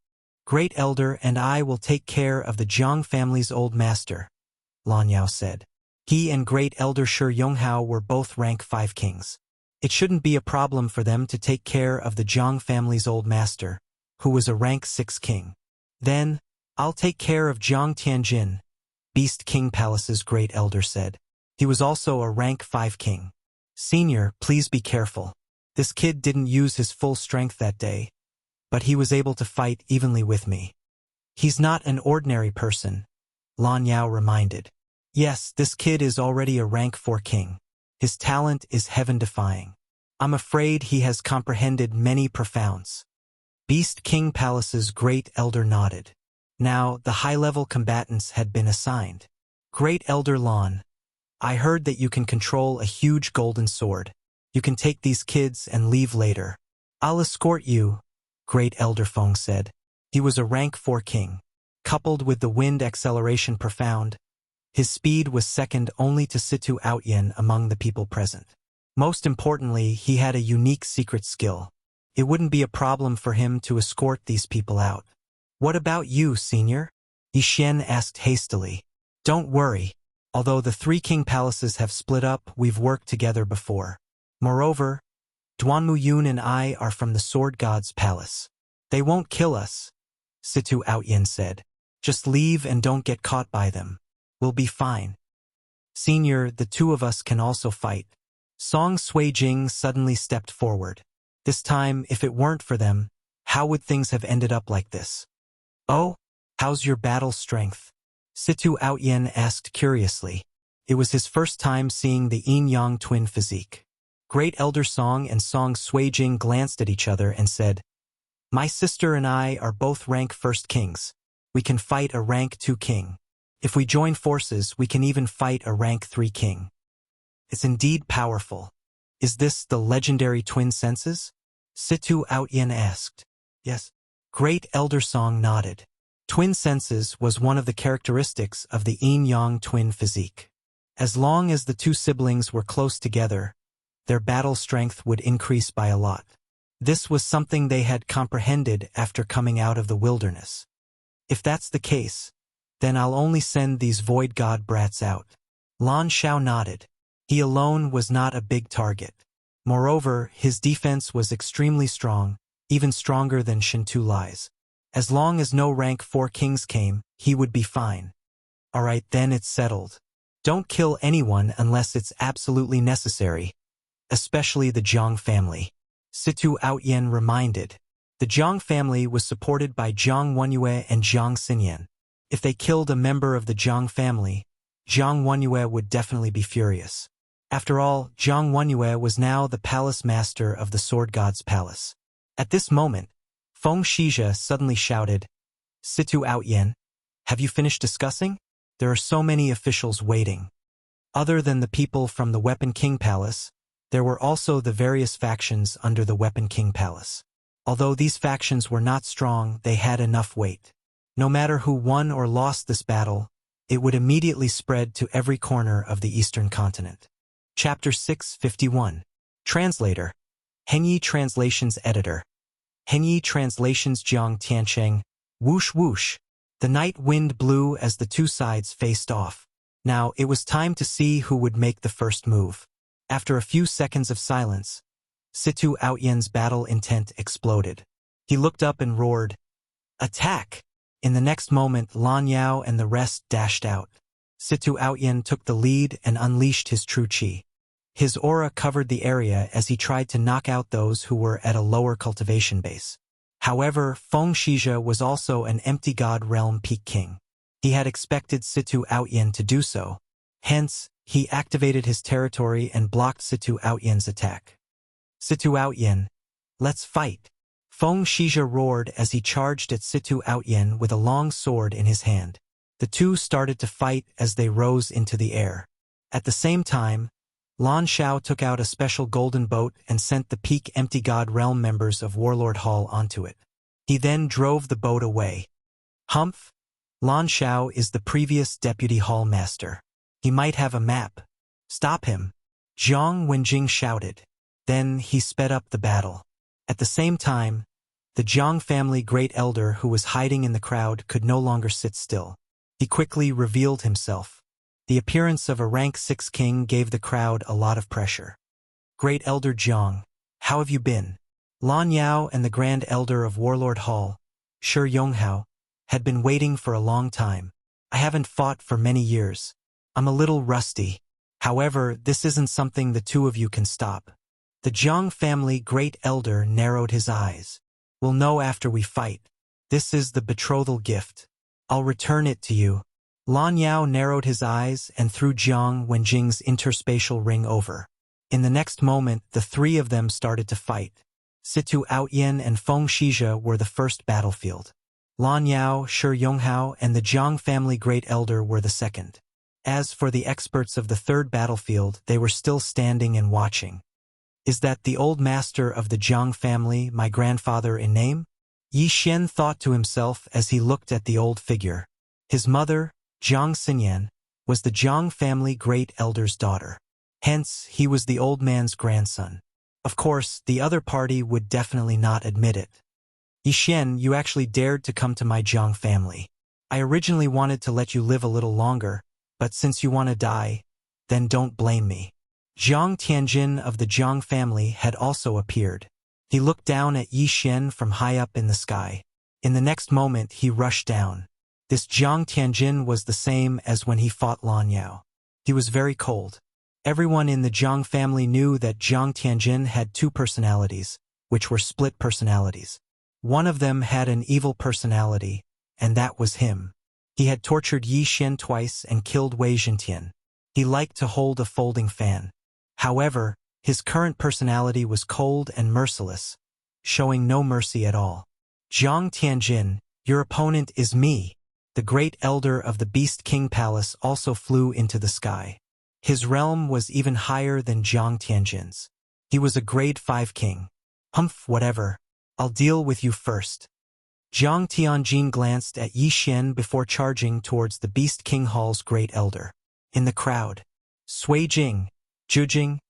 Great Elder and I will take care of the Jiang family's old master, Lan Yao said. He and Great Elder Shi Yonghao were both rank 5 kings. It shouldn't be a problem for them to take care of the Jiang family's old master, who was a rank 6 king. Then, I'll take care of Jiang Tianjin, Beast King Palace's Great Elder said. He was also a rank 5 king. Senior, please be careful. This kid didn't use his full strength that day, but he was able to fight evenly with me. He's not an ordinary person, Lan Yao reminded. Yes, this kid is already a rank 4 king. His talent is heaven-defying. I'm afraid he has comprehended many profounds. Beast King Palace's Great Elder nodded. Now, the high-level combatants had been assigned. Great Elder Lan, I heard that you can control a huge golden sword. You can take these kids and leave later. I'll escort you, Great Elder Feng said. He was a rank 4 king. Coupled with the wind acceleration profound, his speed was second only to Situ Outyen among the people present. Most importantly, he had a unique secret skill. It wouldn't be a problem for him to escort these people out. What about you, senior? Yi Xian asked hastily. Don't worry. Although the 3 king palaces have split up, we've worked together before. Moreover, Duanmu Yun and I are from the Sword God's palace. They won't kill us, Situ Outyen said. Just leave and don't get caught by them. We'll be fine. Senior, the 2 of us can also fight. Song Suijing suddenly stepped forward. This time, if it weren't for them, how would things have ended up like this? Oh, how's your battle strength? Situ Outyen asked curiously. It was his first time seeing the yin-yang twin physique. Great Elder Song and Song Suijing glanced at each other and said, My sister and I are both rank 1st kings. We can fight a rank 2 king. If we join forces, we can even fight a rank 3 king. It's indeed powerful. Is this the legendary twin senses? Situ Outyen asked. Yes. Great Elder Song nodded. Twin senses was one of the characteristics of the yin-yang twin physique. As long as the two siblings were close together, their battle strength would increase by a lot. This was something they had comprehended after coming out of the wilderness. If that's the case, then I'll only send these void god brats out. Lan Xiao nodded. He alone was not a big target. Moreover, his defense was extremely strong, even stronger than Shintu Lai's. As long as no rank 4 kings came, he would be fine. Alright, then it's settled. Don't kill anyone unless it's absolutely necessary, especially the Zhang family. Situ Outyen reminded. The Zhang family was supported by Zhang Wenyue and Zhang Xinyan. If they killed a member of the Zhang family, Zhang Wenyue would definitely be furious. After all, Zhang Wenyue was now the palace master of the Sword God's palace. At this moment, Feng Shizhe suddenly shouted, Situ Outyen, have you finished discussing? There are so many officials waiting. Other than the people from the Weapon King Palace, there were also the various factions under the Weapon King Palace. Although these factions were not strong, they had enough weight. No matter who won or lost this battle, it would immediately spread to every corner of the eastern continent. Chapter 651. Translator. Henyi Translations Editor. Henyi Translations Jiang Tiancheng. Whoosh whoosh. The night wind blew as the two sides faced off. Now it was time to see who would make the first move. After a few seconds of silence, Situ Outyen's battle intent exploded. He looked up and roared, Attack! In the next moment, Lan Yao and the rest dashed out. Situ Outyen took the lead and unleashed his true qi. His aura covered the area as he tried to knock out those who were at a lower cultivation base. However, Feng Shizhe was also an empty god realm peak king. He had expected Situ Outyen to do so. Hence, he activated his territory and blocked Situ Outyen's attack. Situ Outyen, let's fight! Feng Shizhe roared as he charged at Situ Outyen with a long sword in his hand. The two started to fight as they rose into the air. At the same time, Lan Xiao took out a special golden boat and sent the peak empty god realm members of Warlord Hall onto it. He then drove the boat away. Humph! Lan Xiao is the previous deputy hall master. He might have a map. Stop him! Zhang Wenjing shouted. Then he sped up the battle. At the same time, the Zhang family great elder who was hiding in the crowd could no longer sit still. He quickly revealed himself. The appearance of a rank 6 king gave the crowd a lot of pressure. Great Elder Zhang, how have you been? Lan Yao and the Grand Elder of Warlord Hall, Shi Yonghao, had been waiting for a long time. I haven't fought for many years. I'm a little rusty. However, this isn't something the two of you can stop. The Zhang family great elder narrowed his eyes. We'll know after we fight. This is the betrothal gift. I'll return it to you. Lan Yao narrowed his eyes and threw Zhang Wenjing's interspatial ring over. In the next moment, the three of them started to fight. Situ Outyen and Feng Shizhe were the first battlefield. Lan Yao, Shi Yonghao, and the Zhang family great elder were the second. As for the experts of the third battlefield, they were still standing and watching. Is that the old master of the Zhang family, my grandfather in name? Yi Xian thought to himself as he looked at the old figure. His mother, Zhang Xinyan, was the Zhang family great elder's daughter. Hence, he was the old man's grandson. Of course, the other party would definitely not admit it. Yi Xian, you actually dared to come to my Zhang family. I originally wanted to let you live a little longer, but since you want to die, then don't blame me. Zhang Tianjin of the Zhang family had also appeared. He looked down at Yi Xian from high up in the sky. In the next moment, he rushed down. This Zhang Tianjin was the same as when he fought Lan Yao. He was very cold. Everyone in the Zhang family knew that Zhang Tianjin had two personalities, which were split personalities. One of them had an evil personality, and that was him. He had tortured Yi Xian twice and killed Wei Zhentian. He liked to hold a folding fan. However, his current personality was cold and merciless, showing no mercy at all. Zhang Tianjin, your opponent is me. The great elder of the Beast King Palace also flew into the sky. His realm was even higher than Zhang Tianjin's. He was a grade 5 king. Humph, whatever. I'll deal with you first. Jiang Tianjin glanced at Yi Xian before charging towards the Beast King Hall's great elder. In the crowd, Sui Jing, Zhu Jing,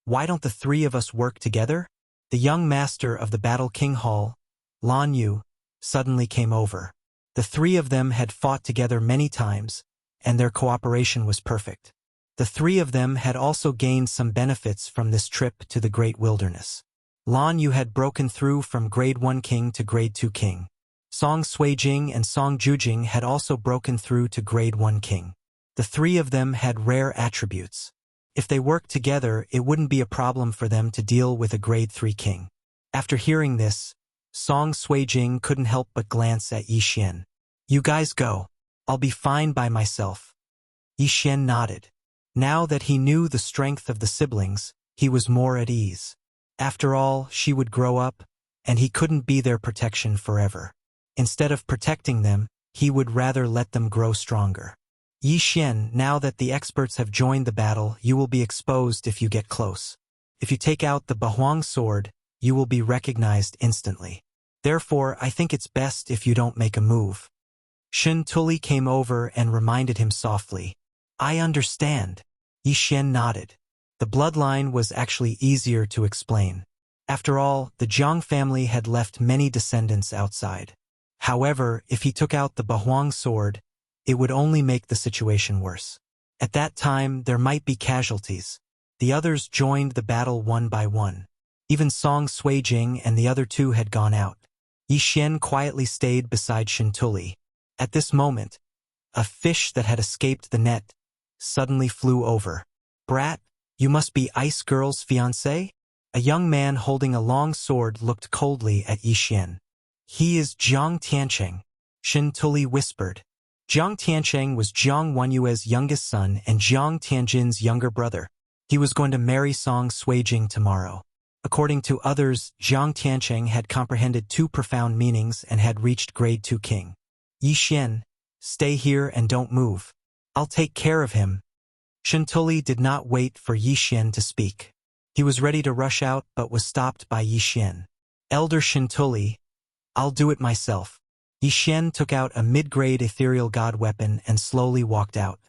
why don't the three of us work together? The young master of the Battle King Hall, Lan Yu, suddenly came over. The three of them had fought together many times, and their cooperation was perfect. The three of them had also gained some benefits from this trip to the Great Wilderness. Lan Yu had broken through from Grade 1 King to Grade 2 King. Song Suijing and Song Jujing had also broken through to Grade 1 King. The three of them had rare attributes. If they worked together, it wouldn't be a problem for them to deal with a Grade 3 King. After hearing this, Song Suijing couldn't help but glance at Yi Xian. You guys go. I'll be fine by myself. Yi Xian nodded. Now that he knew the strength of the siblings, he was more at ease. After all, she would grow up, and he couldn't be their protection forever. Instead of protecting them, he would rather let them grow stronger. Yi Xian, now that the experts have joined the battle, you will be exposed if you get close. If you take out the Bahuang sword, you will be recognized instantly. Therefore, I think it's best if you don't make a move. Shen Tuli came over and reminded him softly. I understand. Yi Xian nodded. The bloodline was actually easier to explain. After all, the Jiang family had left many descendants outside. However, if he took out the Bahuang sword, it would only make the situation worse. At that time, there might be casualties. The others joined the battle one by one. Even Song Suijing and the other two had gone out. Yi Xian quietly stayed beside Shintuli. At this moment, a fish that had escaped the net suddenly flew over. Brat, you must be Ice Girl's fiancé? A young man holding a long sword looked coldly at Yi Xian. He is Jiang Tiancheng, Shintuli whispered. Jiang Tiancheng was Jiang Wenyue's youngest son and Jiang Tianjin's younger brother. He was going to marry Song Suijing tomorrow. According to others, Jiang Tiancheng had comprehended two profound meanings and had reached Grade 2 King. Yi Xian, stay here and don't move. I'll take care of him. Shintuli did not wait for Yi Xian to speak. He was ready to rush out but was stopped by Yi Xian. Elder Shintuli, I'll do it myself. Yi Xian took out a mid-grade ethereal god weapon and slowly walked out.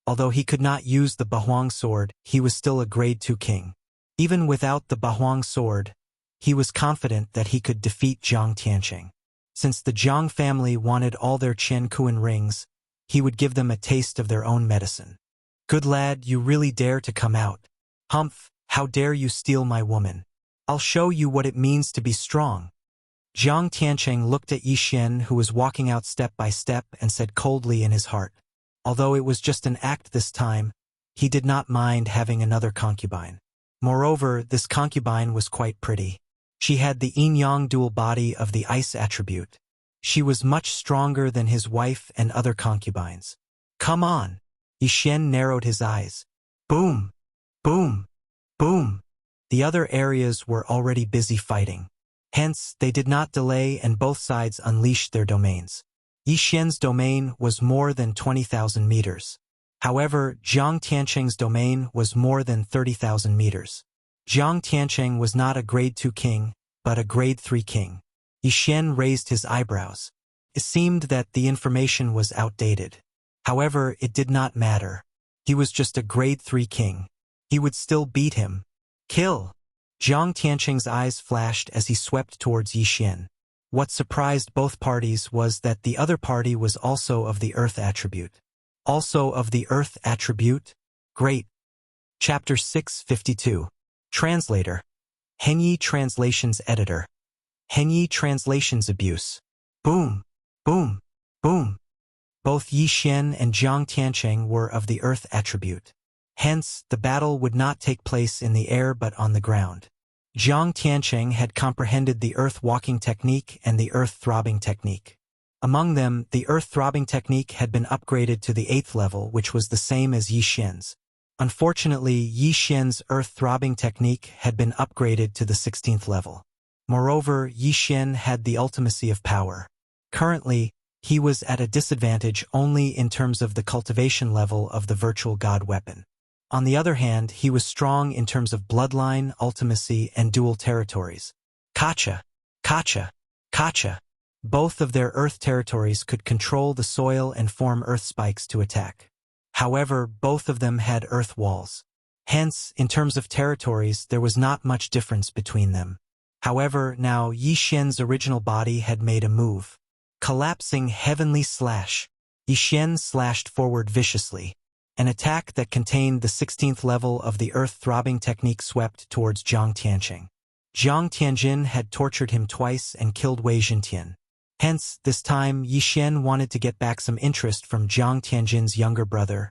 Although he could not use the Bahuang sword, he was still a Grade 2 King. Even without the Bahuang sword, he was confident that he could defeat Jiang Tiancheng. Since the Jiang family wanted all their Qian Kuan rings, he would give them a taste of their own medicine. Good lad, you really dare to come out. Humph, how dare you steal my woman? I'll show you what it means to be strong. Jiang Tiancheng looked at Yi Xian, who was walking out step by step, and said coldly in his heart. Although it was just an act this time, he did not mind having another concubine. Moreover, this concubine was quite pretty. She had the yin-yang dual body of the ice attribute. She was much stronger than his wife and other concubines. Come on! Yi Xian narrowed his eyes. Boom! Boom! Boom! The other areas were already busy fighting. Hence, they did not delay and both sides unleashed their domains. Yi Xian's domain was more than 20,000 meters. However, Jiang Tiancheng's domain was more than 30,000 meters. Jiang Tiancheng was not a Grade 2 King, but a Grade 3 King. Yi Xian raised his eyebrows. It seemed that the information was outdated. However, it did not matter. He was just a Grade 3 King. He would still beat him. Kill! Jiang Tiancheng's eyes flashed as he swept towards Yi Xian. What surprised both parties was that the other party was also of the Earth attribute. Also of the Earth attribute? Great. Chapter 652. Translator. Henyi Translations Editor. Henyi Translations Abuse. Boom. Boom. Boom. Both Yi Xian and Jiang Tiancheng were of the Earth attribute. Hence, the battle would not take place in the air but on the ground. Jiang Tiancheng had comprehended the earth-walking technique and the earth-throbbing technique. Among them, the earth-throbbing technique had been upgraded to the 8th level, which was the same as Yi Xian's. Unfortunately, Yi Xian's earth-throbbing technique had been upgraded to the 16th level. Moreover, Yi Xian had the ultimacy of power. Currently, he was at a disadvantage only in terms of the cultivation level of the virtual god weapon. On the other hand, he was strong in terms of bloodline, ultimacy, and dual territories. Kacha! Kacha, Kacha. Both of their earth territories could control the soil and form earth spikes to attack. However, both of them had earth walls. Hence, in terms of territories, there was not much difference between them. However, now Yi Xian's original body had made a move. Collapsing heavenly slash. Yi Xian slashed forward viciously. An attack that contained the 16th level of the earth-throbbing technique swept towards Jiang Tianqing. Jiang Tianjin had tortured him twice and killed Wei Jintian. Hence, this time, Yi Xian wanted to get back some interest from Jiang Tianjin's younger brother,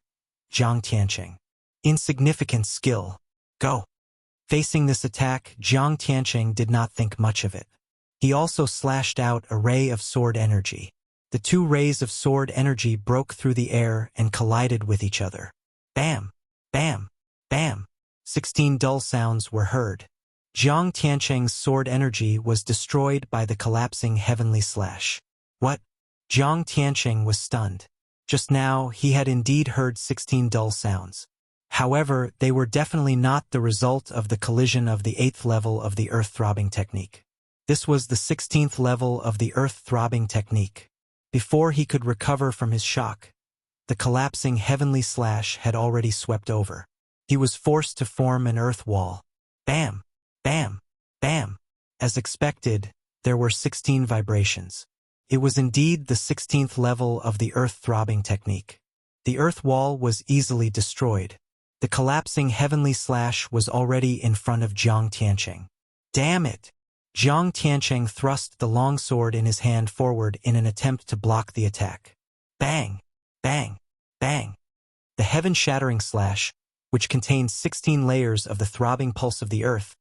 Jiang Tianqing. Insignificant skill. Go. Facing this attack, Jiang Tianqing did not think much of it. He also slashed out a ray of sword energy. The two rays of sword energy broke through the air and collided with each other. Bam! Bam! Bam! 16 dull sounds were heard. Jiang Tianqing's sword energy was destroyed by the collapsing heavenly slash. What? Jiang Tianqing was stunned. Just now, he had indeed heard 16 dull sounds. However, they were definitely not the result of the collision of the 8th level of the earth-throbbing technique. This was the 16th level of the earth-throbbing technique. Before he could recover from his shock, the collapsing heavenly slash had already swept over. He was forced to form an earth wall. Bam! Bam! Bam! As expected, there were 16 vibrations. It was indeed the 16th level of the earth-throbbing technique. The earth wall was easily destroyed. The collapsing heavenly slash was already in front of Jiang Tianqing. Damn it! Jiang Tianqing thrust the long sword in his hand forward in an attempt to block the attack. Bang! Bang! Bang! The heaven-shattering slash, which contained 16 layers of the throbbing pulse of the earth,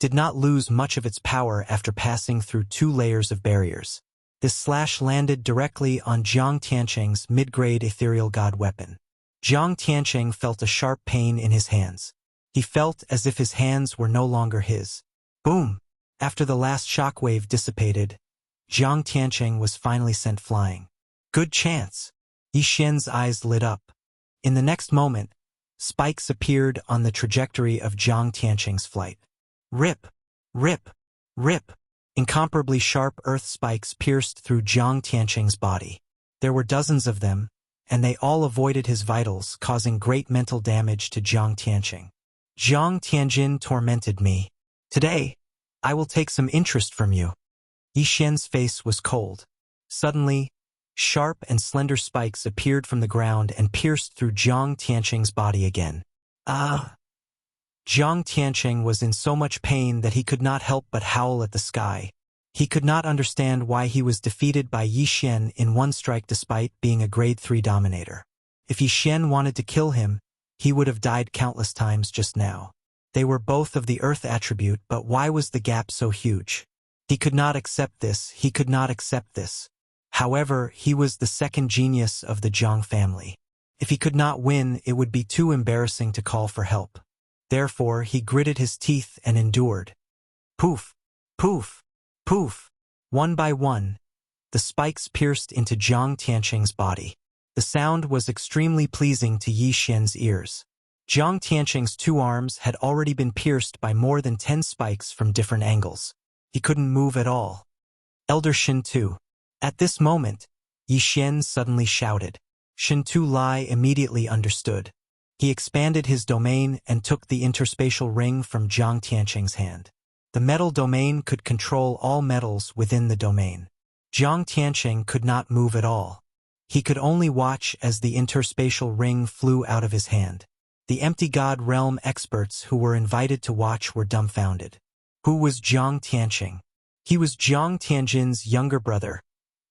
did not lose much of its power after passing through 2 layers of barriers. This slash landed directly on Jiang Tianqing's mid-grade ethereal god weapon. Jiang Tianqing felt a sharp pain in his hands. He felt as if his hands were no longer his. Boom! After the last shockwave dissipated, Jiang Tianqing was finally sent flying. Good chance! Yi Xian's eyes lit up. In the next moment, spikes appeared on the trajectory of Jiang Tianqing's flight. Rip! Rip! Rip! Incomparably sharp earth spikes pierced through Jiang Tianqing's body. There were dozens of them, and they all avoided his vitals, causing great mental damage to Jiang Tianqing. Jiang Tianjin tormented me. Today, I will take some interest from you. Yi Xian's face was cold. Suddenly, sharp and slender spikes appeared from the ground and pierced through Jiang Tianqing's body again. Ah! Jiang Tianqing was in so much pain that he could not help but howl at the sky. He could not understand why he was defeated by Yi Xian in one strike despite being a grade 3 dominator. If Yi Xian wanted to kill him, he would have died countless times just now. They were both of the earth attribute, but why was the gap so huge? He could not accept this, he could not accept this. However, he was the second genius of the Jiang family. If he could not win, it would be too embarrassing to call for help. Therefore, he gritted his teeth and endured. Poof! Poof! Poof! One by one, the spikes pierced into Jiang Tianqing's body. The sound was extremely pleasing to Yi Xian's ears. Jiang Tianqing's 2 arms had already been pierced by more than 10 spikes from different angles. He couldn't move at all. Elder Shin Tu. At this moment, Yi Xian suddenly shouted. Shin Tu Lai immediately understood. He expanded his domain and took the interspatial ring from Jiang Tianqing's hand. The metal domain could control all metals within the domain. Jiang Tianqing could not move at all. He could only watch as the interspatial ring flew out of his hand. The empty god realm experts who were invited to watch were dumbfounded. Who was Jiang Tianqing? He was Jiang Tianjin's younger brother,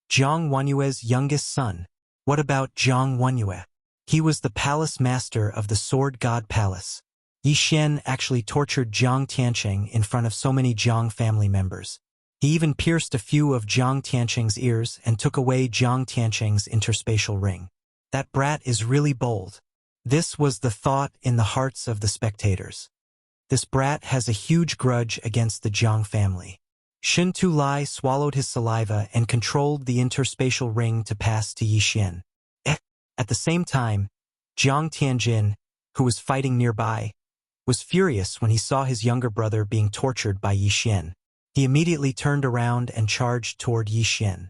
Jiang Wanyue's youngest son. What about Jiang Wanyue? He was the palace master of the Sword God Palace. Yi Xian actually tortured Jiang Tianqing in front of so many Jiang family members. He even pierced a few of Jiang Tianqing's ears and took away Jiang Tianqing's interspatial ring. That brat is really bold. This was the thought in the hearts of the spectators. This brat has a huge grudge against the Jiang family. Shin Tu Lai swallowed his saliva and controlled the interspatial ring to pass to Yi Xian. At the same time, Jiang Tianjin, who was fighting nearby, was furious when he saw his younger brother being tortured by Yi Xian. He immediately turned around and charged toward Yi Xian.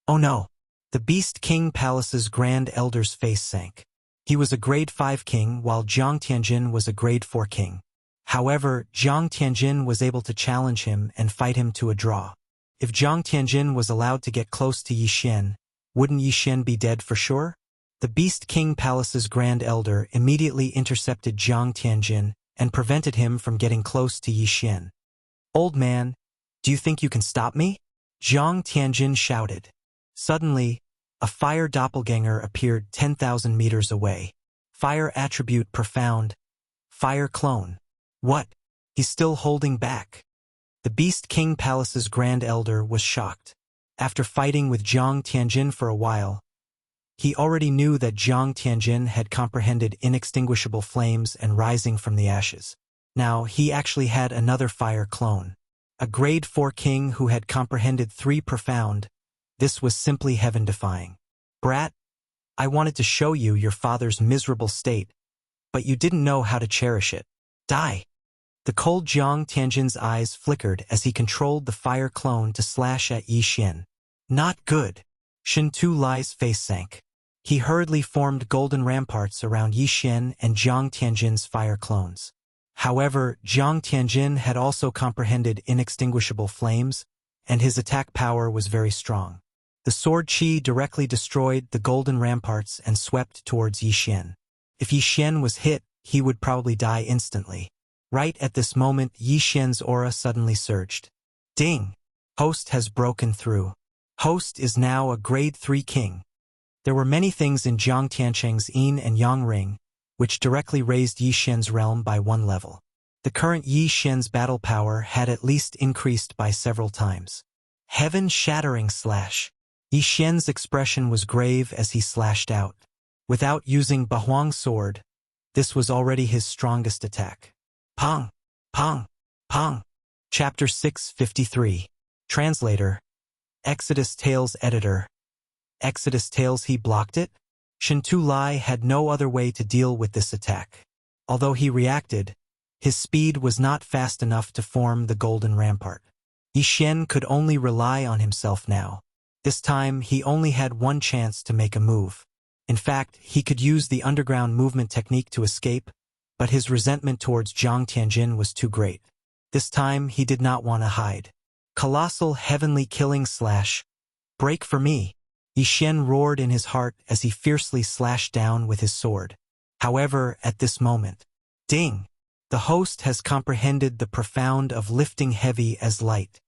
Oh no! The Beast King Palace's Grand Elder's face sank. He was a grade 5 king while Jiang Tianjin was a grade 4 king. However, Jiang Tianjin was able to challenge him and fight him to a draw. If Jiang Tianjin was allowed to get close to Yi Xian, wouldn't Yi Xian be dead for sure? The Beast King Palace's Grand Elder immediately intercepted Jiang Tianjin and prevented him from getting close to Yi Xian. Old man, do you think you can stop me? Jiang Tianjin shouted. Suddenly, a fire doppelganger appeared 10,000 meters away. Fire attribute profound. Fire clone. What? He's still holding back. The Beast King Palace's Grand Elder was shocked. After fighting with Jiang Tianjin for a while, he already knew that Jiang Tianjin had comprehended inextinguishable flames and rising from the ashes. Now, he actually had another fire clone. A grade 4 king who had comprehended 3 profound. This was simply heaven-defying. Brat, I wanted to show you your father's miserable state, but you didn't know how to cherish it. Die! The cold Jiang Tianjin's eyes flickered as he controlled the fire clone to slash at Yi Xian. Not good. Shen Tu Lai's face sank. He hurriedly formed golden ramparts around Yi Xian and Jiang Tianjin's fire clones. However, Jiang Tianjin had also comprehended inextinguishable flames, and his attack power was very strong. The sword qi directly destroyed the golden ramparts and swept towards Yi Xian. If Yi Xian was hit, he would probably die instantly. Right at this moment, Yi Xian's aura suddenly surged. Ding! Host has broken through. Host is now a grade 3 king. There were many things in Jiang Tiancheng's Yin and Yang ring, which directly raised Yi Xian's realm by 1 level. The current Yi Xian's battle power had at least increased by several times. Heaven-shattering slash. Yi Xian's expression was grave as he slashed out. Without using Bahuang's sword, this was already his strongest attack. Pong! Pong! Pong! Chapter 653. Translator. Exodus Tales Editor. Exodus Tales. He blocked it? Shen Tu Lai had no other way to deal with this attack. Although he reacted, his speed was not fast enough to form the golden rampart. Yi Xian could only rely on himself now. This time, he only had one chance to make a move. In fact, he could use the underground movement technique to escape, but his resentment towards Jiang Tianjin was too great. This time, he did not want to hide. Colossal heavenly killing slash. Break for me. Yi Xian roared in his heart as he fiercely slashed down with his sword. However, at this moment, ding! The host has comprehended the profound of lifting heavy as light.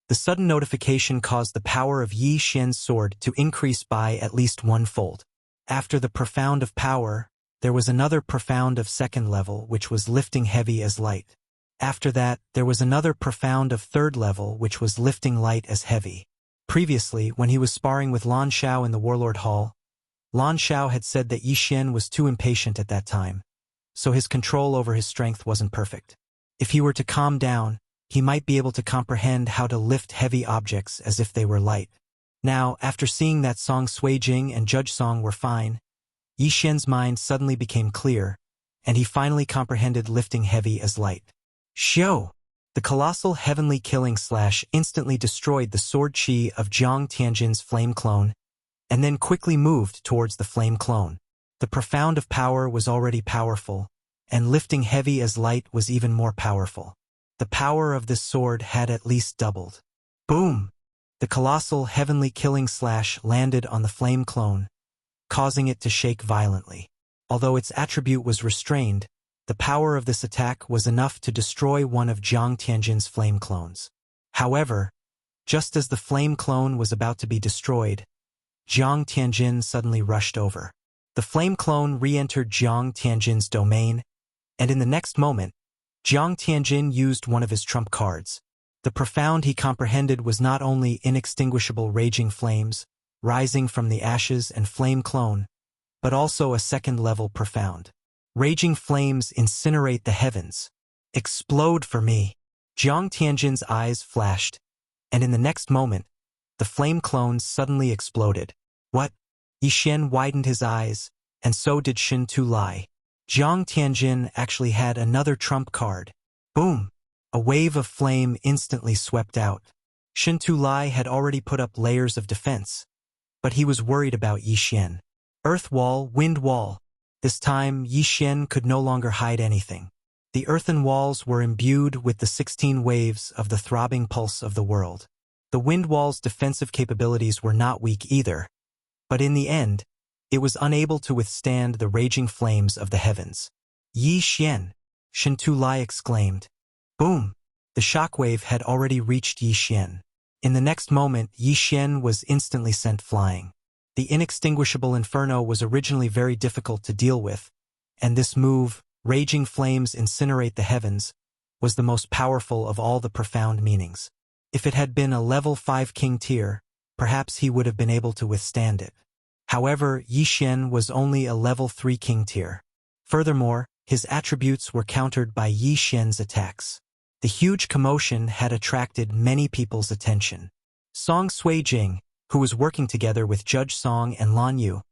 The sudden notification caused the power of Yi Xian's sword to increase by at least 1-fold. After the profound of power, there was another profound of 2nd level which was lifting heavy as light. After that, there was another profound of 3rd level which was lifting light as heavy. Previously, when he was sparring with Lan Xiao in the Warlord Hall, Lan Xiao had said that Yi Xian was too impatient at that time, so his control over his strength wasn't perfect. If he were to calm down, he might be able to comprehend how to lift heavy objects as if they were light. Now, after seeing that Song Sui Jing and Judge Song were fine, Yi Xian's mind suddenly became clear, and he finally comprehended lifting heavy as light. Xiao! The colossal heavenly killing slash instantly destroyed the sword qi of Jiang Tianjin's flame clone, and then quickly moved towards the flame clone. The profound of power was already powerful, and lifting heavy as light was even more powerful. The power of this sword had at least doubled. Boom! The colossal heavenly killing slash landed on the flame clone, causing it to shake violently. Although its attribute was restrained, the power of this attack was enough to destroy one of Jiang Tianjin's flame clones. However, just as the flame clone was about to be destroyed, Jiang Tianjin suddenly rushed over. The flame clone re-entered Jiang Tianjin's domain, and in the next moment, Jiang Tianjin used one of his trump cards. The profound he comprehended was not only inextinguishable raging flames, rising from the ashes and flame clone, but also a 2nd-level profound. Raging flames incinerate the heavens. Explode for me. Jiang Tianjin's eyes flashed, and in the next moment, the flame clones suddenly exploded. What? Yi Xian widened his eyes, and so did Shen Tu Lai. Jiang Tianjin actually had another trump card. Boom! A wave of flame instantly swept out. Shen Tulai had already put up layers of defense, but he was worried about Yi Xian. Earth wall, wind wall. This time, Yi Xian could no longer hide anything. The earthen walls were imbued with the 16 waves of the throbbing pulse of the world. The wind wall's defensive capabilities were not weak either, but in the end, it was unable to withstand the raging flames of the heavens. Yi Xian, Shen Tulai exclaimed. Boom! The shockwave had already reached Yi Xian. In the next moment, Yi Xian was instantly sent flying. The inextinguishable inferno was originally very difficult to deal with, and this move, raging flames incinerate the heavens, was the most powerful of all the profound meanings. If it had been a level 5 king tier, perhaps he would have been able to withstand it. However, Yi Xian was only a level 3 king tier. Furthermore, his attributes were countered by Yi Xian's attacks. The huge commotion had attracted many people's attention. Song Suijing, who was working together with Judge Song and Lan Yu,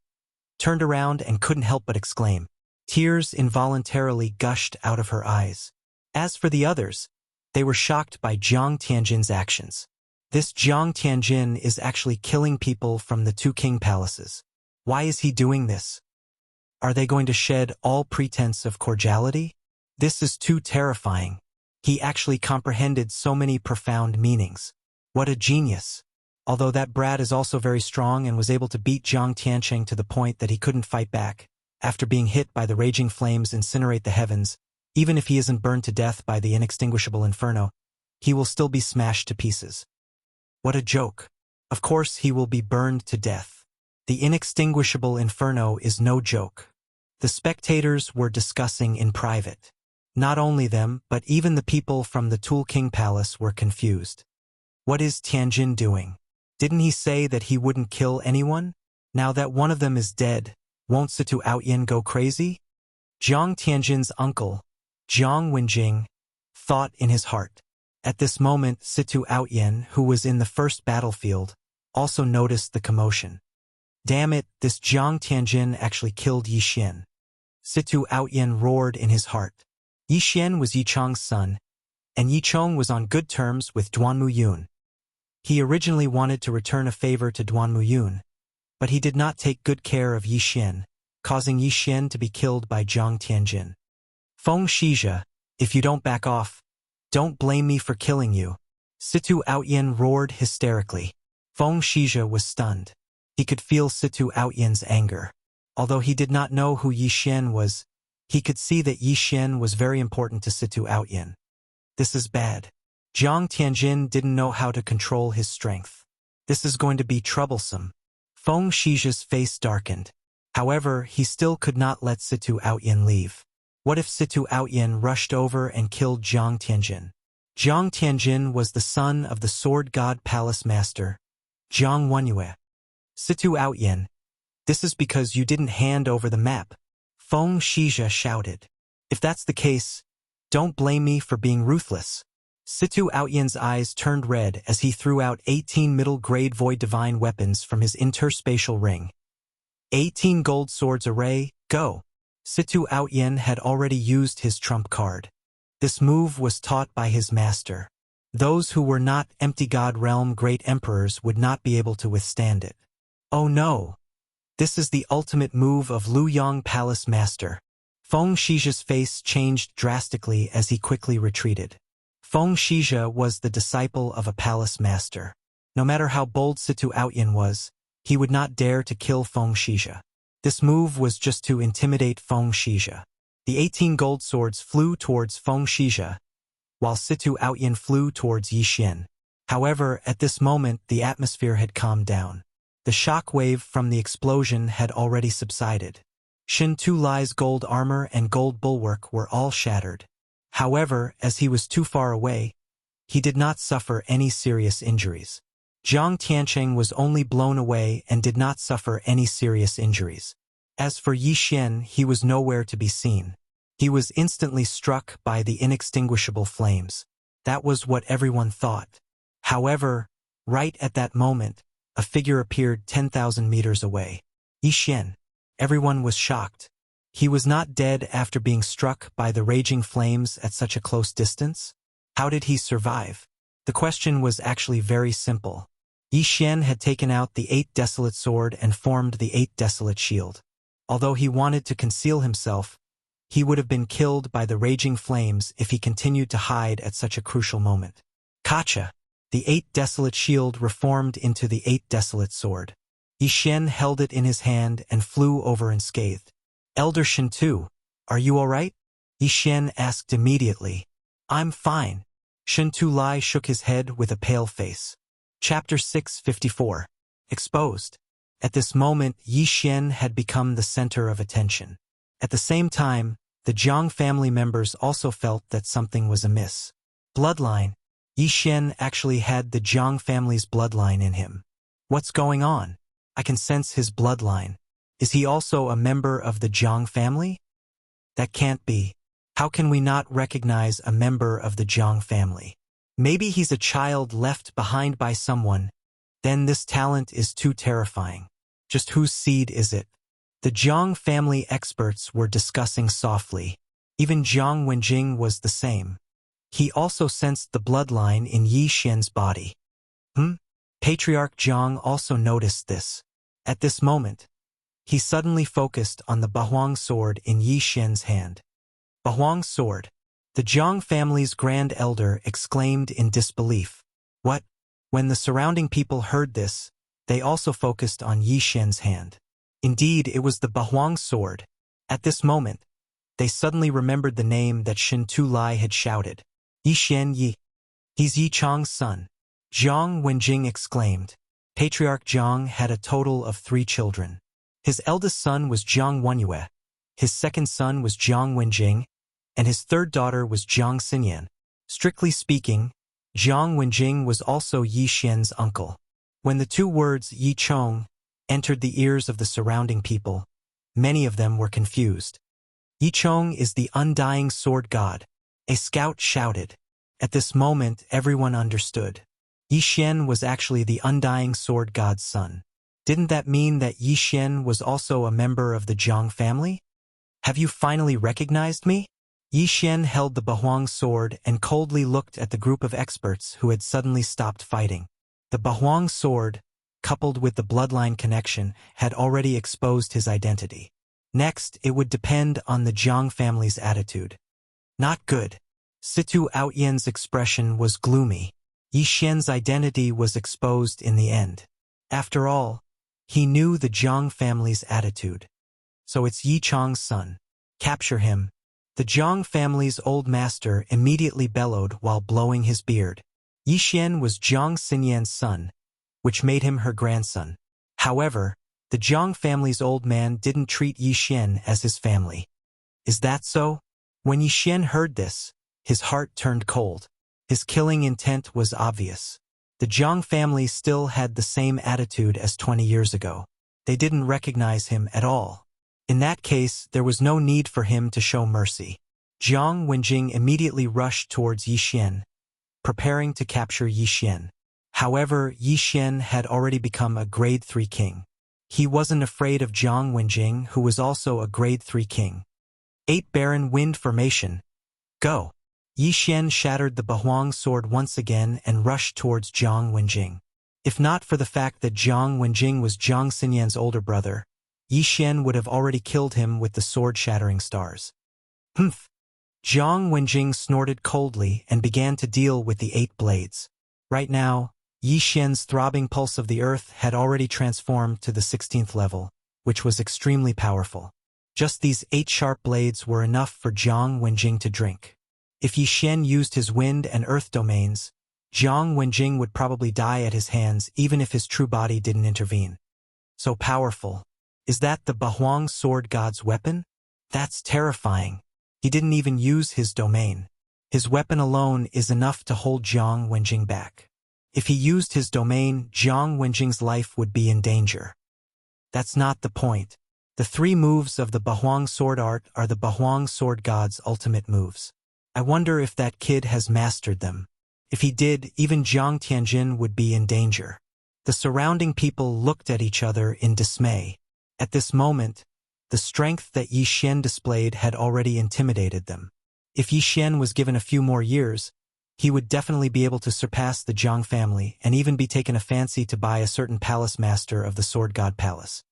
turned around and couldn't help but exclaim. Tears involuntarily gushed out of her eyes. As for the others, they were shocked by Jiang Tianjin's actions. This Jiang Tianjin is actually killing people from the 2 king palaces. Why is he doing this? Are they going to shed all pretense of cordiality? This is too terrifying. He actually comprehended so many profound meanings. What a genius. Although that brat is also very strong and was able to beat Jiang Tiancheng to the point that he couldn't fight back, after being hit by the raging flames incinerate the heavens, even if he isn't burned to death by the inextinguishable inferno, he will still be smashed to pieces. What a joke. Of course he will be burned to death. The inextinguishable inferno is no joke. The spectators were discussing in private. Not only them, but even the people from the Tool King Palace were confused. What is Tianjin doing? Didn't he say that he wouldn't kill anyone? Now that one of them is dead, won't Situ Outyin go crazy? Jiang Tianjin's uncle, Jiang Wenjing, thought in his heart. At this moment, Situ Outyin, who was in the first battlefield, also noticed the commotion. Damn it, this Jiang Tianjin actually killed Yi Xian. Situ Outyin roared in his heart. Yi Xian was Yi Chong's son, and Yi Chong was on good terms with Duanmu Yun. He originally wanted to return a favor to Duanmu Yun, but he did not take good care of Yi Xian, causing Yi Xian to be killed by Jiang Tianjin. Feng Shizhe, if you don't back off, don't blame me for killing you. Situ Outyin roared hysterically. Feng Shizhe was stunned. He could feel Situ Outyan's anger. Although he did not know who Yi Xian was, he could see that Yi Xian was very important to Situ Outyin. This is bad. Jiang Tianjin didn't know how to control his strength. This is going to be troublesome. Feng Shizhe's face darkened. However, he still could not let Situ Outyin leave. What if Situ Outyin rushed over and killed Jiang Tianjin? Jiang Tianjin was the son of the Sword God Palace Master, Jiang Wenyue. Situ Outyin, this is because you didn't hand over the map, Feng Shizhe shouted. If that's the case, don't blame me for being ruthless. Situ Outyan's eyes turned red as he threw out 18 middle-grade void divine weapons from his interspatial ring. 18 gold swords array, go! Situ Outyan had already used his trump card. This move was taught by his master. Those who were not Empty God Realm Great Emperors would not be able to withstand it. Oh no! This is the ultimate move of Lu Yong Palace Master. Feng Shizhe's face changed drastically as he quickly retreated. Feng Shizhe was the disciple of a palace master. No matter how bold Situ Outyan was, he would not dare to kill Feng Shizhe. This move was just to intimidate Feng Shizhe. The 18 gold swords flew towards Feng Shizhe, while Situ Outyan flew towards Yi Xian. However, at this moment the atmosphere had calmed down. The shock wave from the explosion had already subsided. Shen Tulai's gold armor and gold bulwark were all shattered. However, as he was too far away, he did not suffer any serious injuries. Jiang Tiancheng was only blown away and did not suffer any serious injuries. As for Yi Xian, he was nowhere to be seen. He was instantly struck by the inextinguishable flames. That was what everyone thought. However, right at that moment, a figure appeared 10,000 meters away. Yi Xian. Everyone was shocked. He was not dead after being struck by the raging flames at such a close distance? How did he survive? The question was actually very simple. Yi Xian had taken out the 8 desolate sword and formed the 8 desolate shield. Although he wanted to conceal himself, he would have been killed by the raging flames if he continued to hide at such a crucial moment. Kacha! The 8 desolate shield reformed into the 8 desolate sword. Yi Xian held it in his hand and flew over unscathed. Elder Shintu, are you all right? Yi Xian asked immediately. I'm fine. Shintu Lai shook his head with a pale face. Chapter 654. Exposed. At this moment, Yi Xian had become the center of attention. At the same time, the Jiang family members also felt that something was amiss. Bloodline. Yi Xian actually had the Jiang family's bloodline in him. What's going on? I can sense his bloodline. Is he also a member of the Jiang family? That can't be. How can we not recognize a member of the Jiang family? Maybe he's a child left behind by someone. Then this talent is too terrifying. Just whose seed is it? The Jiang family experts were discussing softly. Even Jiang Wenjing was the same. He also sensed the bloodline in Yi Xian's body. Patriarch Jiang also noticed this. At this moment, he suddenly focused on the Bahuang sword in Yi Xian's hand. Bahuang sword. The Jiang family's grand elder exclaimed in disbelief. What? When the surrounding people heard this, they also focused on Yi Xian's hand. Indeed, it was the Bahuang sword. At this moment, they suddenly remembered the name that Shintu Lai had shouted. Yi Xian Yi. He's Yi Chang's son. Jiang Wenjing exclaimed. Patriarch Jiang had a total of 3 children. His eldest son was Jiang Wenyue, his second son was Jiang Wenjing, and his third daughter was Jiang Xinyan. Strictly speaking, Jiang Wenjing was also Yi Xian's uncle. When the 2 words Yi Chong entered the ears of the surrounding people, many of them were confused. Yi Chong is the undying sword god, a scout shouted. At this moment, everyone understood. Yi Xian was actually the undying sword god's son. Didn't that mean that Yi Xian was also a member of the Jiang family? Have you finally recognized me? Yi Xian held the Bahuang sword and coldly looked at the group of experts who had suddenly stopped fighting. The Bahuang sword, coupled with the bloodline connection, had already exposed his identity. Next, it would depend on the Jiang family's attitude. Not good. Situ Outyen's expression was gloomy. Yi Xian's identity was exposed in the end. After all, he knew the Jiang family's attitude. So it's Yi Chang's son. Capture him. The Jiang family's old master immediately bellowed while blowing his beard. Yi Xian was Jiang Xinyan's son, which made him her grandson. However, the Jiang family's old man didn't treat Yi Xian as his family. Is that so? When Yi Xian heard this, his heart turned cold. His killing intent was obvious. The Jiang family still had the same attitude as 20 years ago. They didn't recognize him at all. In that case, there was no need for him to show mercy. Jiang Wenjing immediately rushed towards Yi Xian, preparing to capture Yi Xian. However, Yi Xian had already become a grade 3 king. He wasn't afraid of Jiang Wenjing, who was also a grade 3 king. 8 Baron Wind Formation. Go! Yi Xian shattered the Bahuang sword once again and rushed towards Jiang Wenjing. If not for the fact that Jiang Wenjing was Jiang Xinyan's older brother, Yi Xian would have already killed him with the sword-shattering stars. Humph! Jiang Wenjing snorted coldly and began to deal with the 8 blades. Right now, Yi Xian's throbbing pulse of the earth had already transformed to the 16th level, which was extremely powerful. Just these 8 sharp blades were enough for Jiang Wenjing to drink. If Yi Xian used his wind and earth domains, Jiang Wenjing would probably die at his hands even if his true body didn't intervene. So powerful. Is that the Bahuang sword god's weapon? That's terrifying. He didn't even use his domain. His weapon alone is enough to hold Jiang Wenjing back. If he used his domain, Jiang Wenjing's life would be in danger. That's not the point. The 3 moves of the Bahuang sword art are the Bahuang sword god's ultimate moves. I wonder if that kid has mastered them. If he did, even Jiang Tianjin would be in danger. The surrounding people looked at each other in dismay. At this moment, the strength that Yi Xian displayed had already intimidated them. If Yi Xian was given a few more years, he would definitely be able to surpass the Jiang family and even be taken a fancy to buy a certain palace master of the Sword God Palace.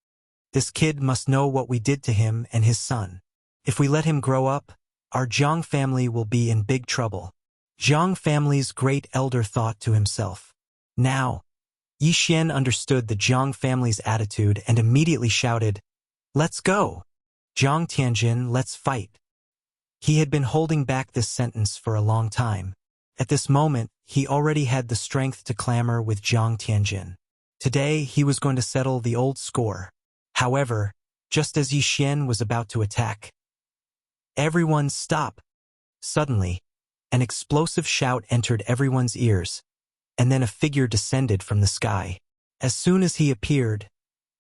This kid must know what we did to him and his son. If we let him grow up, our Jiang family will be in big trouble. Jiang family's great elder thought to himself. Now, Yi Xian understood the Jiang family's attitude and immediately shouted, "Let's go! Jiang Tianjin, let's fight!" He had been holding back this sentence for a long time. At this moment, he already had the strength to clamor with Jiang Tianjin. Today, he was going to settle the old score. However, just as Yi Xian was about to attack, "Everyone stop!" Suddenly, an explosive shout entered everyone's ears, and then a figure descended from the sky. As soon as he appeared,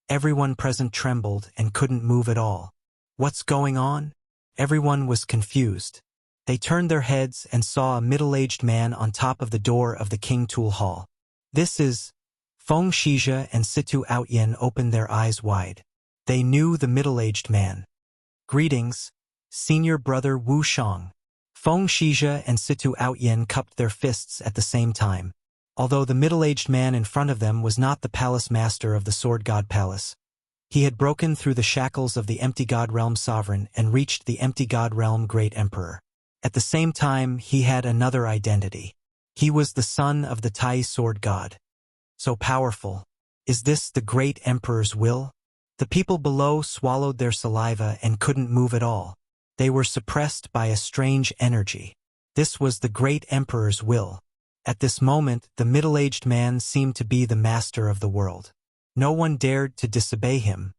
everyone present trembled and couldn't move at all. What's going on? Everyone was confused. They turned their heads and saw a middle-aged man on top of the door of the King Tool Hall. "This is..." Feng Shizhe and Situ Outyin opened their eyes wide. They knew the middle-aged man. "Greetings, senior brother Wu Shang." Feng Shizhe and Situ Outyin cupped their fists at the same time. Although the middle-aged man in front of them was not the palace master of the Sword God Palace, he had broken through the shackles of the Empty God Realm Sovereign and reached the Empty God Realm Great Emperor. At the same time, he had another identity. He was the son of the Tai Sword God. So powerful. Is this the Great Emperor's will? The people below swallowed their saliva and couldn't move at all. They were suppressed by a strange energy. This was the Great Emperor's will. At this moment, the middle-aged man seemed to be the master of the world. No one dared to disobey him.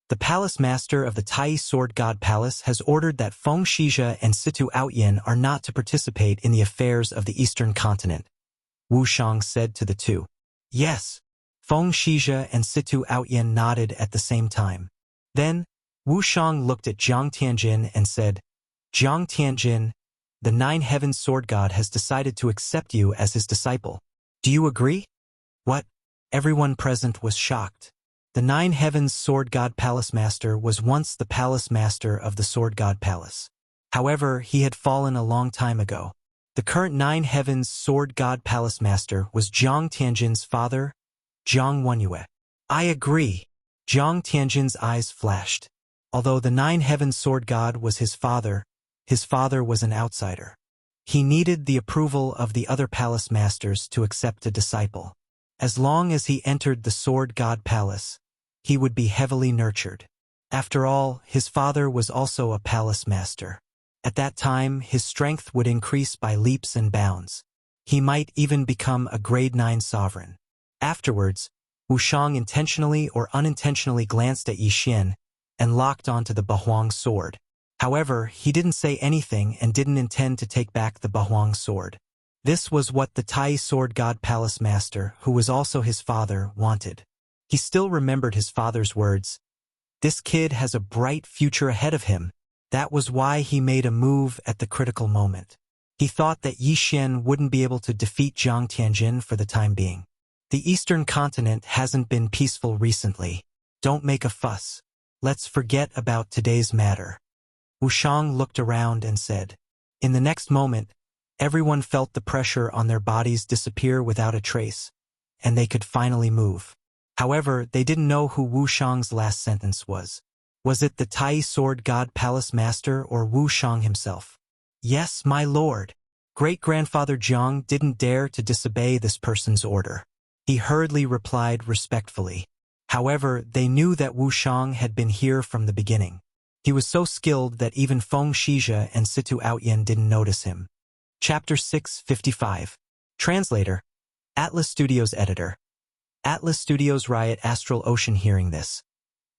The palace master of the Tai Sword God Palace has ordered that Feng Shizhe and Situ Outyin are not to participate in the affairs of the Eastern Continent, Wu Shang said to the two. Yes. Feng Shizhe and Situ Outyin nodded at the same time. Then, Wu Shang looked at Jiang Tianjin and said, "Jiang Tianjin, the Nine Heavens Sword God has decided to accept you as his disciple. Do you agree?" What? Everyone present was shocked. The Nine Heavens Sword God Palace Master was once the Palace Master of the Sword God Palace. However, he had fallen a long time ago. The current Nine Heavens Sword God Palace Master was Jiang Tianjin's father, Jiang Wenyue. I agree. Jiang Tianjin's eyes flashed. Although the Nine Heavens Sword God was his father was an outsider. He needed the approval of the other palace masters to accept a disciple. As long as he entered the Sword God Palace, he would be heavily nurtured. After all, his father was also a palace master. At that time, his strength would increase by leaps and bounds. He might even become a grade 9 sovereign. Afterwards, Wu Shang intentionally or unintentionally glanced at Yi Xian and locked onto the Bahuang sword. However, he didn't say anything and didn't intend to take back the Bahuang sword. This was what the Tai Sword God Palace Master, who was also his father, wanted. He still remembered his father's words. This kid has a bright future ahead of him. That was why he made a move at the critical moment. He thought that Yi Xian wouldn't be able to defeat Jiang Tianjin for the time being. The Eastern Continent hasn't been peaceful recently. Don't make a fuss. Let's forget about today's matter. Wu Shang looked around and said. In the next moment, everyone felt the pressure on their bodies disappear without a trace, and they could finally move. However, they didn't know who Wu Shang's last sentence was. Was it the Tai Sword God Palace Master or Wu Shang himself? Yes, my lord. Great-grandfather Jiang didn't dare to disobey this person's order. He hurriedly replied respectfully. However, they knew that Wu Shang had been here from the beginning. He was so skilled that even Feng Shizhe and Situ Outyin didn't notice him. Chapter 655. Translator. Atlas Studios Editor. Atlas Studios Riot Astral Ocean. Hearing this,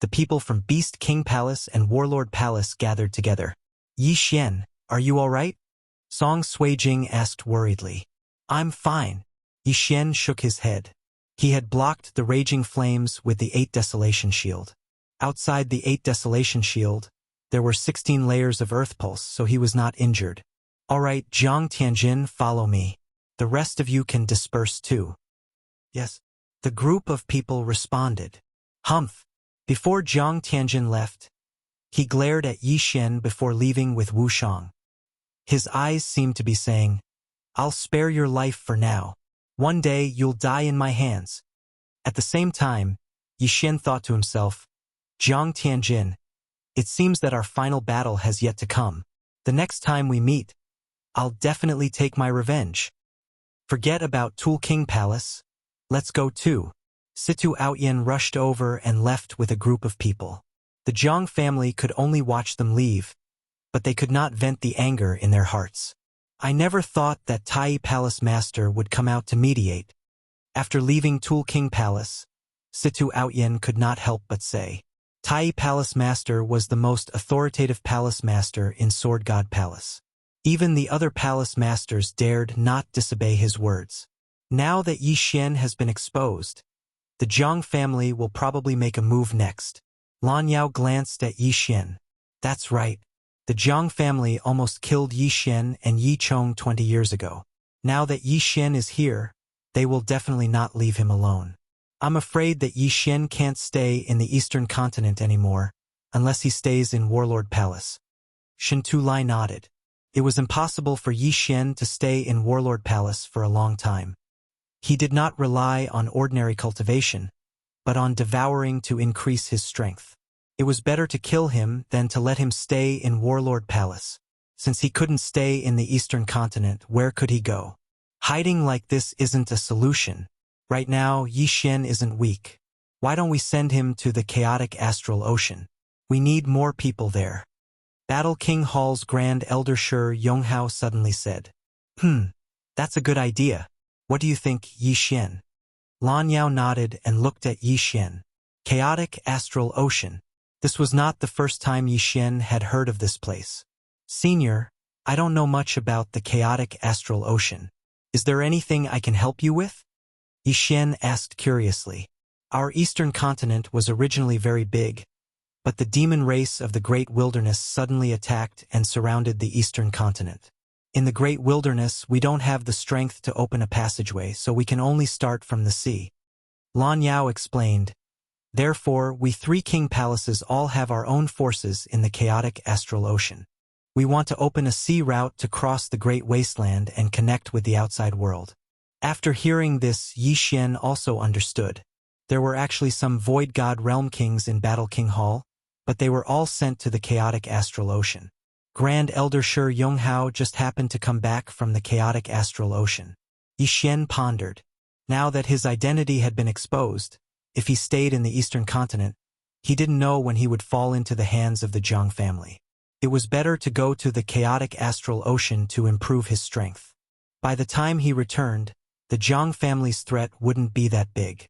the people from Beast King Palace and Warlord Palace gathered together. Yi Xian, are you all right? Song Suijing asked worriedly. I'm fine. Yi Xian shook his head. He had blocked the raging flames with the 8 Desolation Shield. Outside the 8 Desolation Shield, there were 16 layers of Earth Pulse, so he was not injured. All right, Jiang Tianjin, follow me. The rest of you can disperse too. Yes. The group of people responded. Humph. Before Jiang Tianjin left, he glared at Yi Xian before leaving with Wu Shang. His eyes seemed to be saying, I'll spare your life for now. One day you'll die in my hands. At the same time, Yi Xian thought to himself, Jiang Tianjin, it seems that our final battle has yet to come. The next time we meet, I'll definitely take my revenge. Forget about Tool King Palace. Let's go too. Situ Outyen rushed over and left with a group of people. The Jiang family could only watch them leave, but they could not vent the anger in their hearts. I never thought that Tai Palace Master would come out to mediate. After leaving Tool King Palace, Situ Outyen could not help but say, Tai Palace Master was the most authoritative palace master in Sword God Palace. Even the other palace masters dared not disobey his words. Now that Yi Xian has been exposed, the Jiang family will probably make a move next. Lan Yao glanced at Yi Xian. That's right. The Jiang family almost killed Yi Xian and Yi Chong 20 years ago. Now that Yi Xian is here, they will definitely not leave him alone. I'm afraid that Yi Xian can't stay in the Eastern Continent anymore, unless he stays in Warlord Palace. Shen Tulai nodded. It was impossible for Yi Xian to stay in Warlord Palace for a long time. He did not rely on ordinary cultivation, but on devouring to increase his strength. It was better to kill him than to let him stay in Warlord Palace. Since he couldn't stay in the Eastern Continent, where could he go? Hiding like this isn't a solution. Right now, Yi Xian isn't weak. Why don't we send him to the chaotic astral ocean? We need more people there. Battle King Hall's Grand Elder Shi Yonghao suddenly said. That's a good idea. What do you think, Yi Xian? Lan Yao nodded and looked at Yi Xian. Chaotic astral ocean. This was not the first time Yi Xian had heard of this place. Senior, I don't know much about the chaotic astral ocean. Is there anything I can help you with? Yi Xian asked curiously. Our eastern continent was originally very big, but the demon race of the Great Wilderness suddenly attacked and surrounded the eastern continent. In the Great Wilderness, we don't have the strength to open a passageway, so we can only start from the sea. Lan Yao explained. Therefore, we three king palaces all have our own forces in the chaotic astral ocean. We want to open a sea route to cross the Great Wasteland and connect with the outside world. After hearing this, Yi Xian also understood. There were actually some Void God Realm Kings in Battle King Hall, but they were all sent to the chaotic astral ocean. Grand Elder Shi Yonghao just happened to come back from the chaotic astral ocean. Yi Xian pondered. Now that his identity had been exposed, if he stayed in the eastern continent, he didn't know when he would fall into the hands of the Jiang family. It was better to go to the chaotic astral ocean to improve his strength. By the time he returned, the Jiang family's threat wouldn't be that big.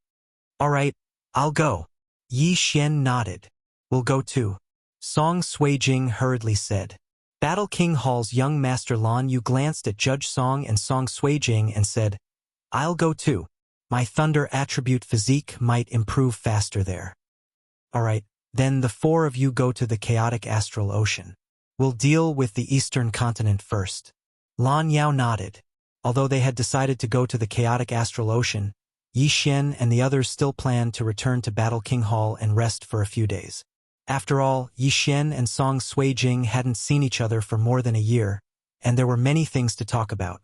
All right, I'll go. Yi Xian nodded. We'll go too. Song Suijing hurriedly said. Battle King Hall's young master Lan Yu glanced at Judge Song and Song Suijing and said, I'll go too. My thunder attribute physique might improve faster there. All right, then the four of you go to the chaotic astral ocean. We'll deal with the eastern continent first. Lan Yao nodded. Although they had decided to go to the chaotic astral ocean, Yi Xian and the others still planned to return to Battle King Hall and rest for a few days. After all, Yi Xian and Song Suijing hadn't seen each other for more than a year, and there were many things to talk about.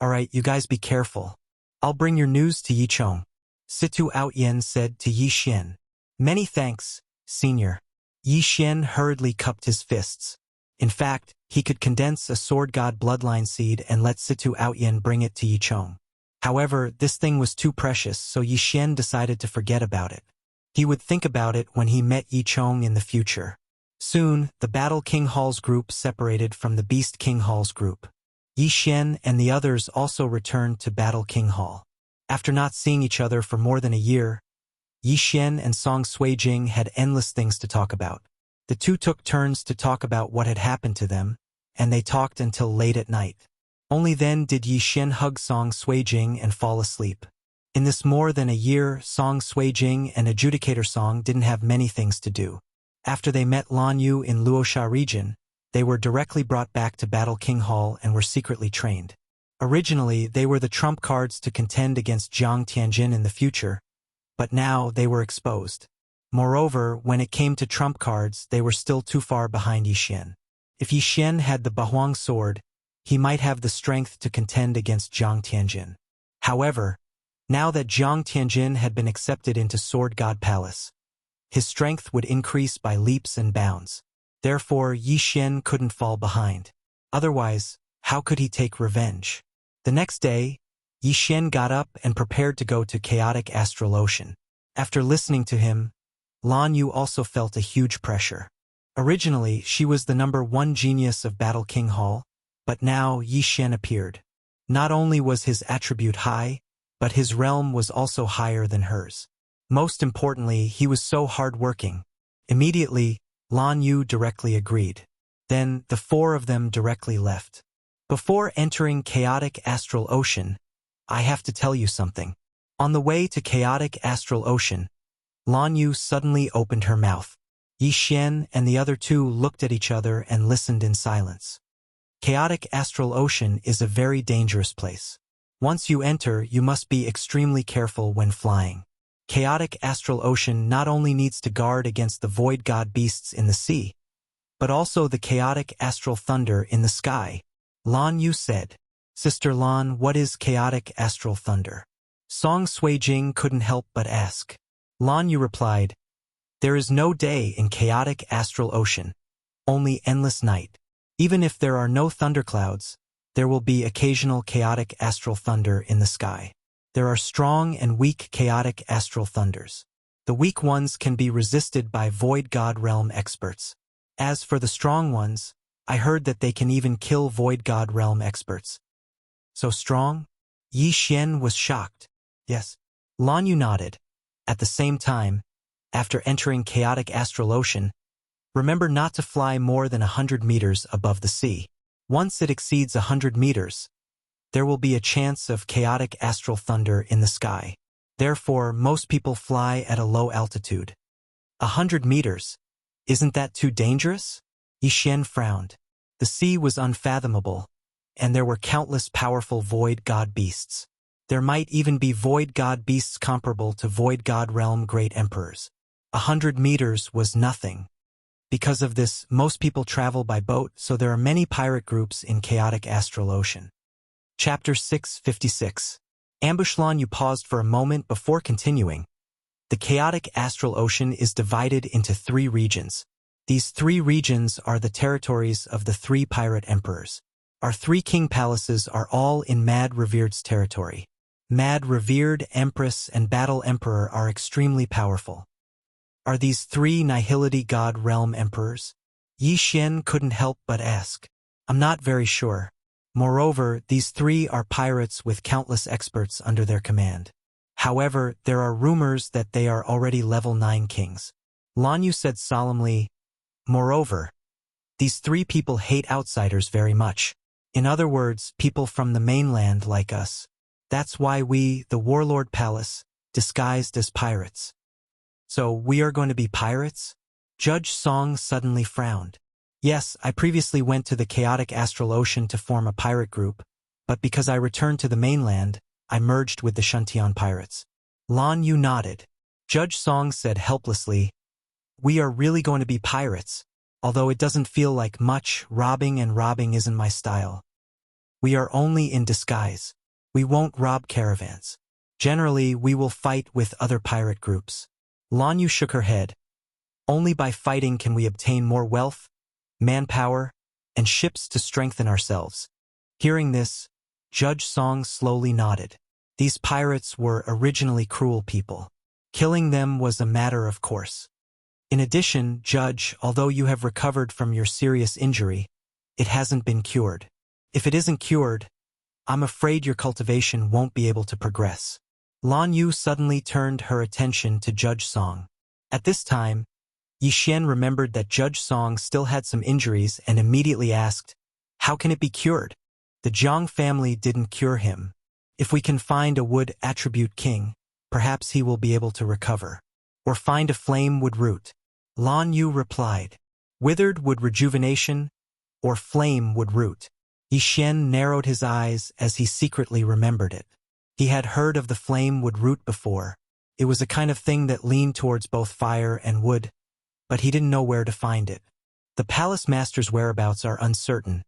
All right, you guys be careful. I'll bring your news to Yi Chong. Situ Outyen said to Yi Xian. Many thanks, senior. Yi Xian hurriedly cupped his fists. In fact, he could condense a sword god bloodline seed and let Situ Outyen bring it to Yi Chong. However, this thing was too precious, so Yi Xian decided to forget about it. He would think about it when he met Yi Chong in the future. Soon, the Battle King Hall's group separated from the Beast King Hall's group. Yi Xian and the others also returned to Battle King Hall. After not seeing each other for more than a year, Yi Xian and Song Suijing had endless things to talk about. The two took turns to talk about what had happened to them, and they talked until late at night. Only then did Yi Xian hug Song Suijing and fall asleep. In this more than a year, Song Suijing and Adjudicator Song didn't have many things to do. After they met Lan Yu in Luosha region, they were directly brought back to Battle King Hall and were secretly trained. Originally, they were the trump cards to contend against Jiang Tianjin in the future, but now they were exposed. Moreover, when it came to trump cards, they were still too far behind Yi Xian. If Yi Xian had the Bahuang sword, he might have the strength to contend against Jiang Tianjin. However, now that Jiang Tianjin had been accepted into Sword God Palace, his strength would increase by leaps and bounds. Therefore, Yi Xian couldn't fall behind. Otherwise, how could he take revenge? The next day, Yi Xian got up and prepared to go to chaotic astral ocean. After listening to him, Lan Yu also felt a huge pressure. Originally, she was the #1 genius of Battle King Hall, but now Yi Xian appeared. Not only was his attribute high, but his realm was also higher than hers. Most importantly, he was so hard-working. Immediately, Lan Yu directly agreed. Then, the four of them directly left. Before entering chaotic astral ocean, I have to tell you something. On the way to chaotic astral ocean, Lan Yu suddenly opened her mouth. Yi Xian and the other two looked at each other and listened in silence. Chaotic astral ocean is a very dangerous place. Once you enter, you must be extremely careful when flying. Chaotic astral ocean not only needs to guard against the void god beasts in the sea, but also the chaotic astral thunder in the sky. Lan Yu said, "Sister Lan, what is chaotic astral thunder?" Song Suijing couldn't help but ask. Lan Yu replied, "There is no day in chaotic astral ocean, only endless night. Even if there are no thunderclouds, there will be occasional chaotic astral thunder in the sky. There are strong and weak chaotic astral thunders. The weak ones can be resisted by Void God Realm experts. As for the strong ones, I heard that they can even kill Void God Realm experts." "So strong?" Yi Xian was shocked. "Yes." Lan Yu nodded. At the same time, after entering chaotic astral ocean, remember not to fly more than 100 meters above the sea. Once it exceeds 100 meters, there will be a chance of chaotic astral thunder in the sky. Therefore, most people fly at a low altitude. 100 meters? Isn't that too dangerous? Yi Xian frowned. The sea was unfathomable, and there were countless powerful void god beasts. There might even be void god beasts comparable to void god realm great emperors. 100 meters was nothing. Because of this, most people travel by boat, so there are many pirate groups in chaotic astral ocean. Chapter 656. Ambush. Lan Yu paused for a moment before continuing. The chaotic astral ocean is divided into 3 regions. These 3 regions are the territories of the 3 pirate emperors. Our 3 king palaces are all in Mad Revered's territory. Mad Revered, Empress, and Battle Emperor are extremely powerful. Are these 3 Nihility God Realm Emperors? Yi Xian couldn't help but ask. I'm not very sure. Moreover, these 3 are pirates with countless experts under their command. However, there are rumors that they are already level 9 kings. Lan Yu said solemnly, "Moreover, these 3 people hate outsiders very much. In other words, people from the mainland like us. That's why we, the Warlord Palace, disguised as pirates." "So we are going to be pirates?" Judge Song suddenly frowned. "Yes, I previously went to the chaotic astral ocean to form a pirate group, but because I returned to the mainland, I merged with the Shuntian pirates." Lan Yu nodded. Judge Song said helplessly, "We are really going to be pirates, although it doesn't feel like much. Robbing isn't my style. We are only in disguise. We won't rob caravans. Generally, we will fight with other pirate groups." Lan Yu shook her head. "Only by fighting can we obtain more wealth, manpower, and ships to strengthen ourselves." Hearing this, Judge Song slowly nodded. These pirates were originally cruel people. Killing them was a matter of course. In addition, Judge, although you have recovered from your serious injury, it hasn't been cured. If it isn't cured, I'm afraid your cultivation won't be able to progress. Lan Yu suddenly turned her attention to Judge Song. At this time, Yi Xian remembered that Judge Song still had some injuries and immediately asked, "How can it be cured?" "The Jiang family didn't cure him. If we can find a wood attribute king, perhaps he will be able to recover. Or find a flame wood root." Lan Yu replied, "Withered wood rejuvenation, or flame wood root." Yi Xian narrowed his eyes as he secretly remembered it. He had heard of the flame wood root before. It was a kind of thing that leaned towards both fire and wood, but he didn't know where to find it. The palace master's whereabouts are uncertain,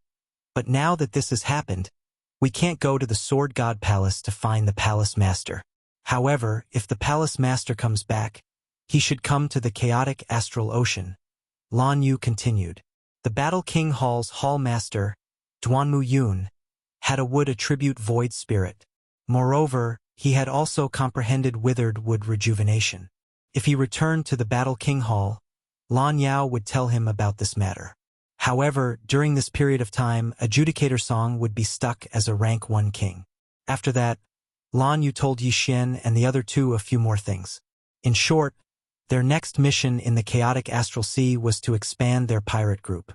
But now that this has happened, we can't go to the Sword God Palace to find the Palace Master. However, if the Palace Master comes back, he should come to the chaotic astral ocean. Lan Yu continued. The Battle King Hall's Hall Master, Duanmu Yun, had a wood attribute void spirit. Moreover, he had also comprehended withered wood rejuvenation. If he returned to the Battle King Hall, Lan Yao would tell him about this matter. However, during this period of time, Adjudicator Song would be stuck as a rank 1 king. After that, Lan Yu told Yi Xian and the other two a few more things. In short, their next mission in the chaotic astral sea was to expand their pirate group.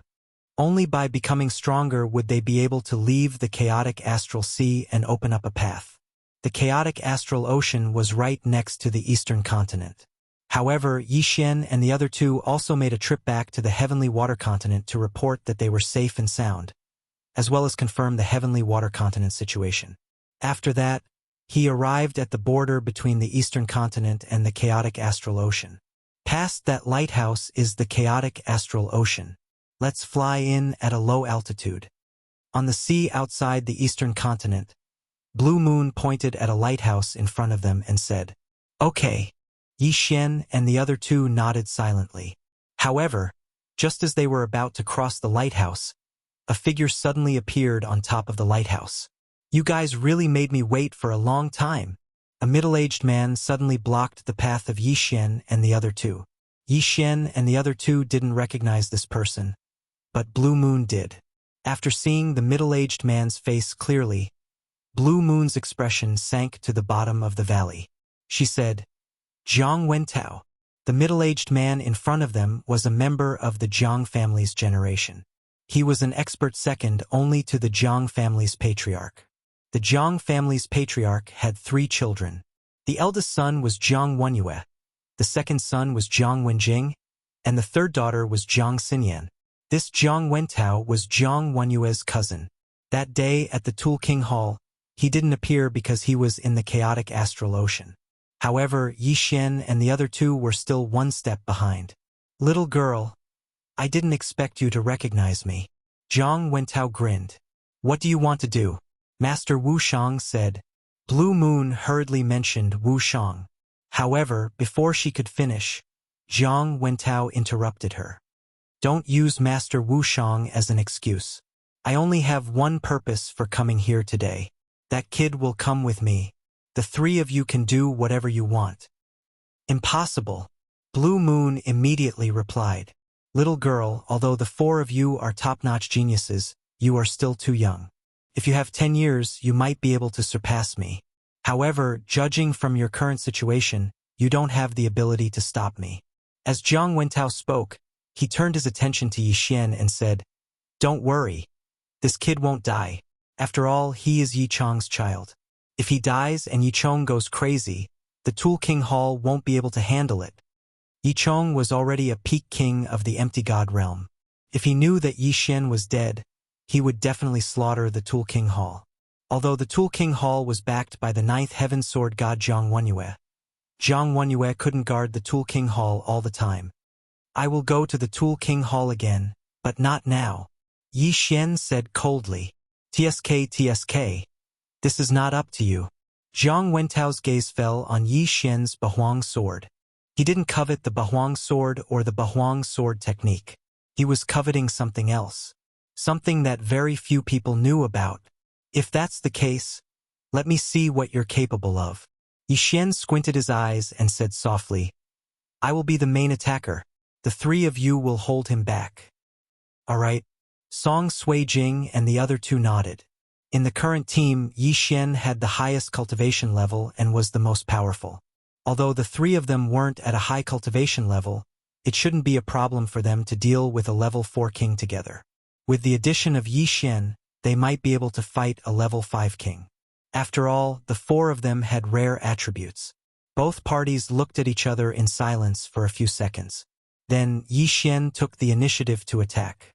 Only by becoming stronger would they be able to leave the chaotic astral sea and open up a path. The chaotic astral ocean was right next to the eastern continent. However, Yi Xian and the other two also made a trip back to the heavenly water continent to report that they were safe and sound, as well as confirm the heavenly water continent situation. After that, he arrived at the border between the eastern continent and the chaotic astral ocean. Past that lighthouse is the chaotic astral ocean. Let's fly in at a low altitude. On the sea outside the eastern continent, Blue Moon pointed at a lighthouse in front of them and said, "Okay." Yi Xian and the other two nodded silently. However, just as they were about to cross the lighthouse, a figure suddenly appeared on top of the lighthouse. "You guys really made me wait for a long time." A middle-aged man suddenly blocked the path of Yi Xian and the other two. Yi Xian and the other two didn't recognize this person, but Blue Moon did. After seeing the middle-aged man's face clearly, Blue Moon's expression sank to the bottom of the valley. She said, "Zhang Wentao." The middle-aged man in front of them was a member of the Zhang family's generation. He was an expert second only to the Zhang family's patriarch. The Zhang family's patriarch had 3 children. The eldest son was Zhang Wenyue, the second son was Zhang Wenjing, and the third daughter was Zhang Xinyan. This Zhang Wentao was Zhang Wenyue's cousin. That day at the Tool King Hall, he didn't appear because he was in the chaotic astral ocean. However, Yi Xian and the other two were still 1 step behind. "Little girl, I didn't expect you to recognize me." Zhang Wentao grinned. "What do you want to do?" Master Wu Shang said. Blue Moon hurriedly mentioned Wu Shang. However, before she could finish, Zhang Wentao interrupted her. "Don't use Master Wu Shang as an excuse. I only have one purpose for coming here today. That kid will come with me. The 3 of you can do whatever you want." "Impossible," Blue Moon immediately replied. "Little girl, although the 4 of you are top-notch geniuses, you are still too young. If you have 10 years, you might be able to surpass me. However, judging from your current situation, you don't have the ability to stop me." As Zhang Wentao spoke, he turned his attention to Yi Xian and said, "Don't worry. This kid won't die. After all, he is Yi Chong's child. If he dies and Yi Chong goes crazy, the Tool King Hall won't be able to handle it." Yi Chong was already a peak king of the Empty God realm. If he knew that Yi Xian was dead, he would definitely slaughter the Tool King Hall. Although the Tool King Hall was backed by the 9th Heaven Sword God Zhang Wenyue couldn't guard the Tool King Hall all the time. "I will go to the Tool King Hall again, but not now," Yi Xian said coldly. TSK. This is not up to you." Zhang Wentao's gaze fell on Yi Xian's Bahuang sword. He didn't covet the Bahuang sword or the Bahuang sword technique. He was coveting something else. Something that very few people knew about. "If that's the case, let me see what you're capable of." Yi Xian squinted his eyes and said softly, "I will be the main attacker. The 3 of you will hold him back." "All right." Song Sui Jing and the other two nodded. In the current team, Yi Xian had the highest cultivation level and was the most powerful. Although the 3 of them weren't at a high cultivation level, it shouldn't be a problem for them to deal with a level 4 king together. With the addition of Yi Xian, they might be able to fight a level 5 king. After all, the 4 of them had rare attributes. Both parties looked at each other in silence for a few seconds. Then Yi Xian took the initiative to attack.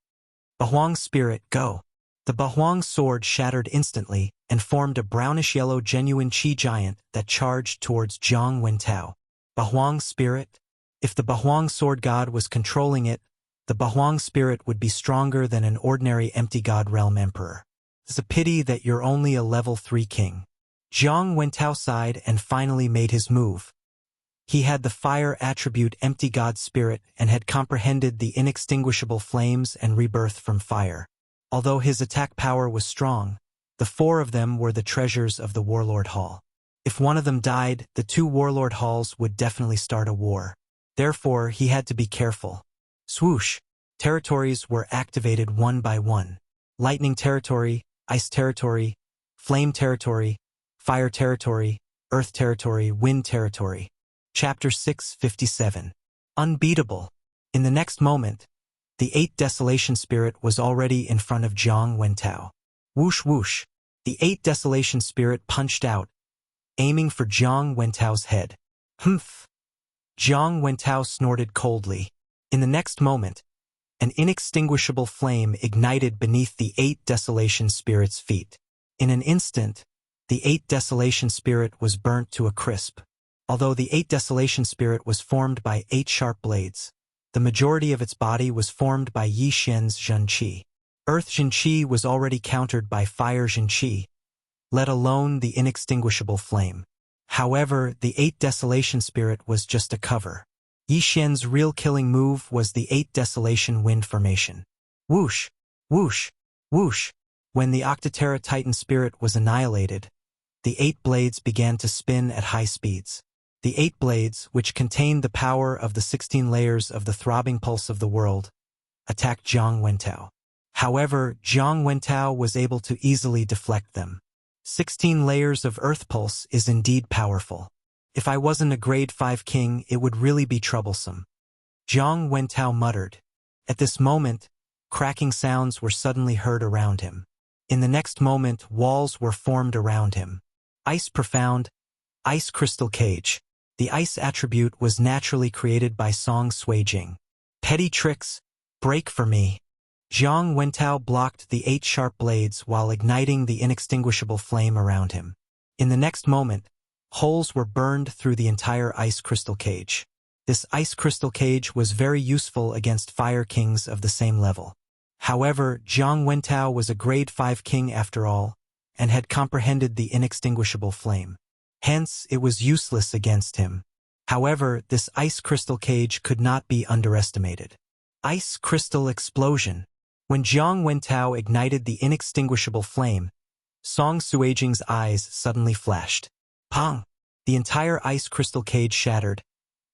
"Bahuang Spirit, go." The Bahuang sword shattered instantly and formed a brownish-yellow genuine Qi giant that charged towards Zhang Wentao. Bahuang Spirit? If the Bahuang sword god was controlling it, the Bahuang spirit would be stronger than an ordinary empty god realm emperor. It's a pity that you're only a level 3 king. Jiang Wentao sighed and finally made his move. He had the fire attribute empty god spirit and had comprehended the inextinguishable flames and rebirth from fire. Although his attack power was strong, the 4 of them were the treasures of the Warlord Hall. If one of them died, the 2 Warlord Halls would definitely start a war. Therefore, he had to be careful. Swoosh! Territories were activated one by one. Lightning territory, ice territory, flame territory, fire territory, earth territory, wind territory. Chapter 657. Unbeatable. In the next moment, the 8th Desolation Spirit was already in front of Jiang Wentao. Whoosh whoosh. The 8th Desolation Spirit punched out, aiming for Jiang Wentao's head. Humph! Jiang Wentao snorted coldly. In the next moment, an inextinguishable flame ignited beneath the 8th Desolation Spirit's feet. In an instant, the 8th Desolation Spirit was burnt to a crisp. Although the 8th Desolation Spirit was formed by 8 sharp blades, the majority of its body was formed by Yi Xian's Zhen Qi. Earth Zhen Qi was already countered by Fire Zhen Qi, let alone the inextinguishable flame. However, the 8th Desolation Spirit was just a cover. Yi Xian's real killing move was the 8th Desolation Wind Formation. Whoosh! Whoosh! Whoosh! When the Octoterra Titan Spirit was annihilated, the 8 blades began to spin at high speeds. The 8 blades, which contained the power of the 16 layers of the throbbing pulse of the world, attacked Jiang Wentao. However, Jiang Wentao was able to easily deflect them. 16 layers of earth pulse is indeed powerful. If I wasn't a grade 5 king, it would really be troublesome. Jiang Wentao muttered. At this moment, cracking sounds were suddenly heard around him. In the next moment, walls were formed around him. Ice profound, ice crystal cage. The ice attribute was naturally created by Song Suijing. Petty tricks, break for me. Jiang Wentao blocked the 8 sharp blades while igniting the inextinguishable flame around him. In the next moment, holes were burned through the entire ice crystal cage. This ice crystal cage was very useful against fire kings of the same level. However, Jiang Wentao was a grade 5 king after all, and had comprehended the inextinguishable flame. Hence, it was useless against him. However, this ice crystal cage could not be underestimated. Ice crystal explosion. When Jiang Wentao ignited the inextinguishable flame, Song Suijing's eyes suddenly flashed. Pong! The entire ice crystal cage shattered,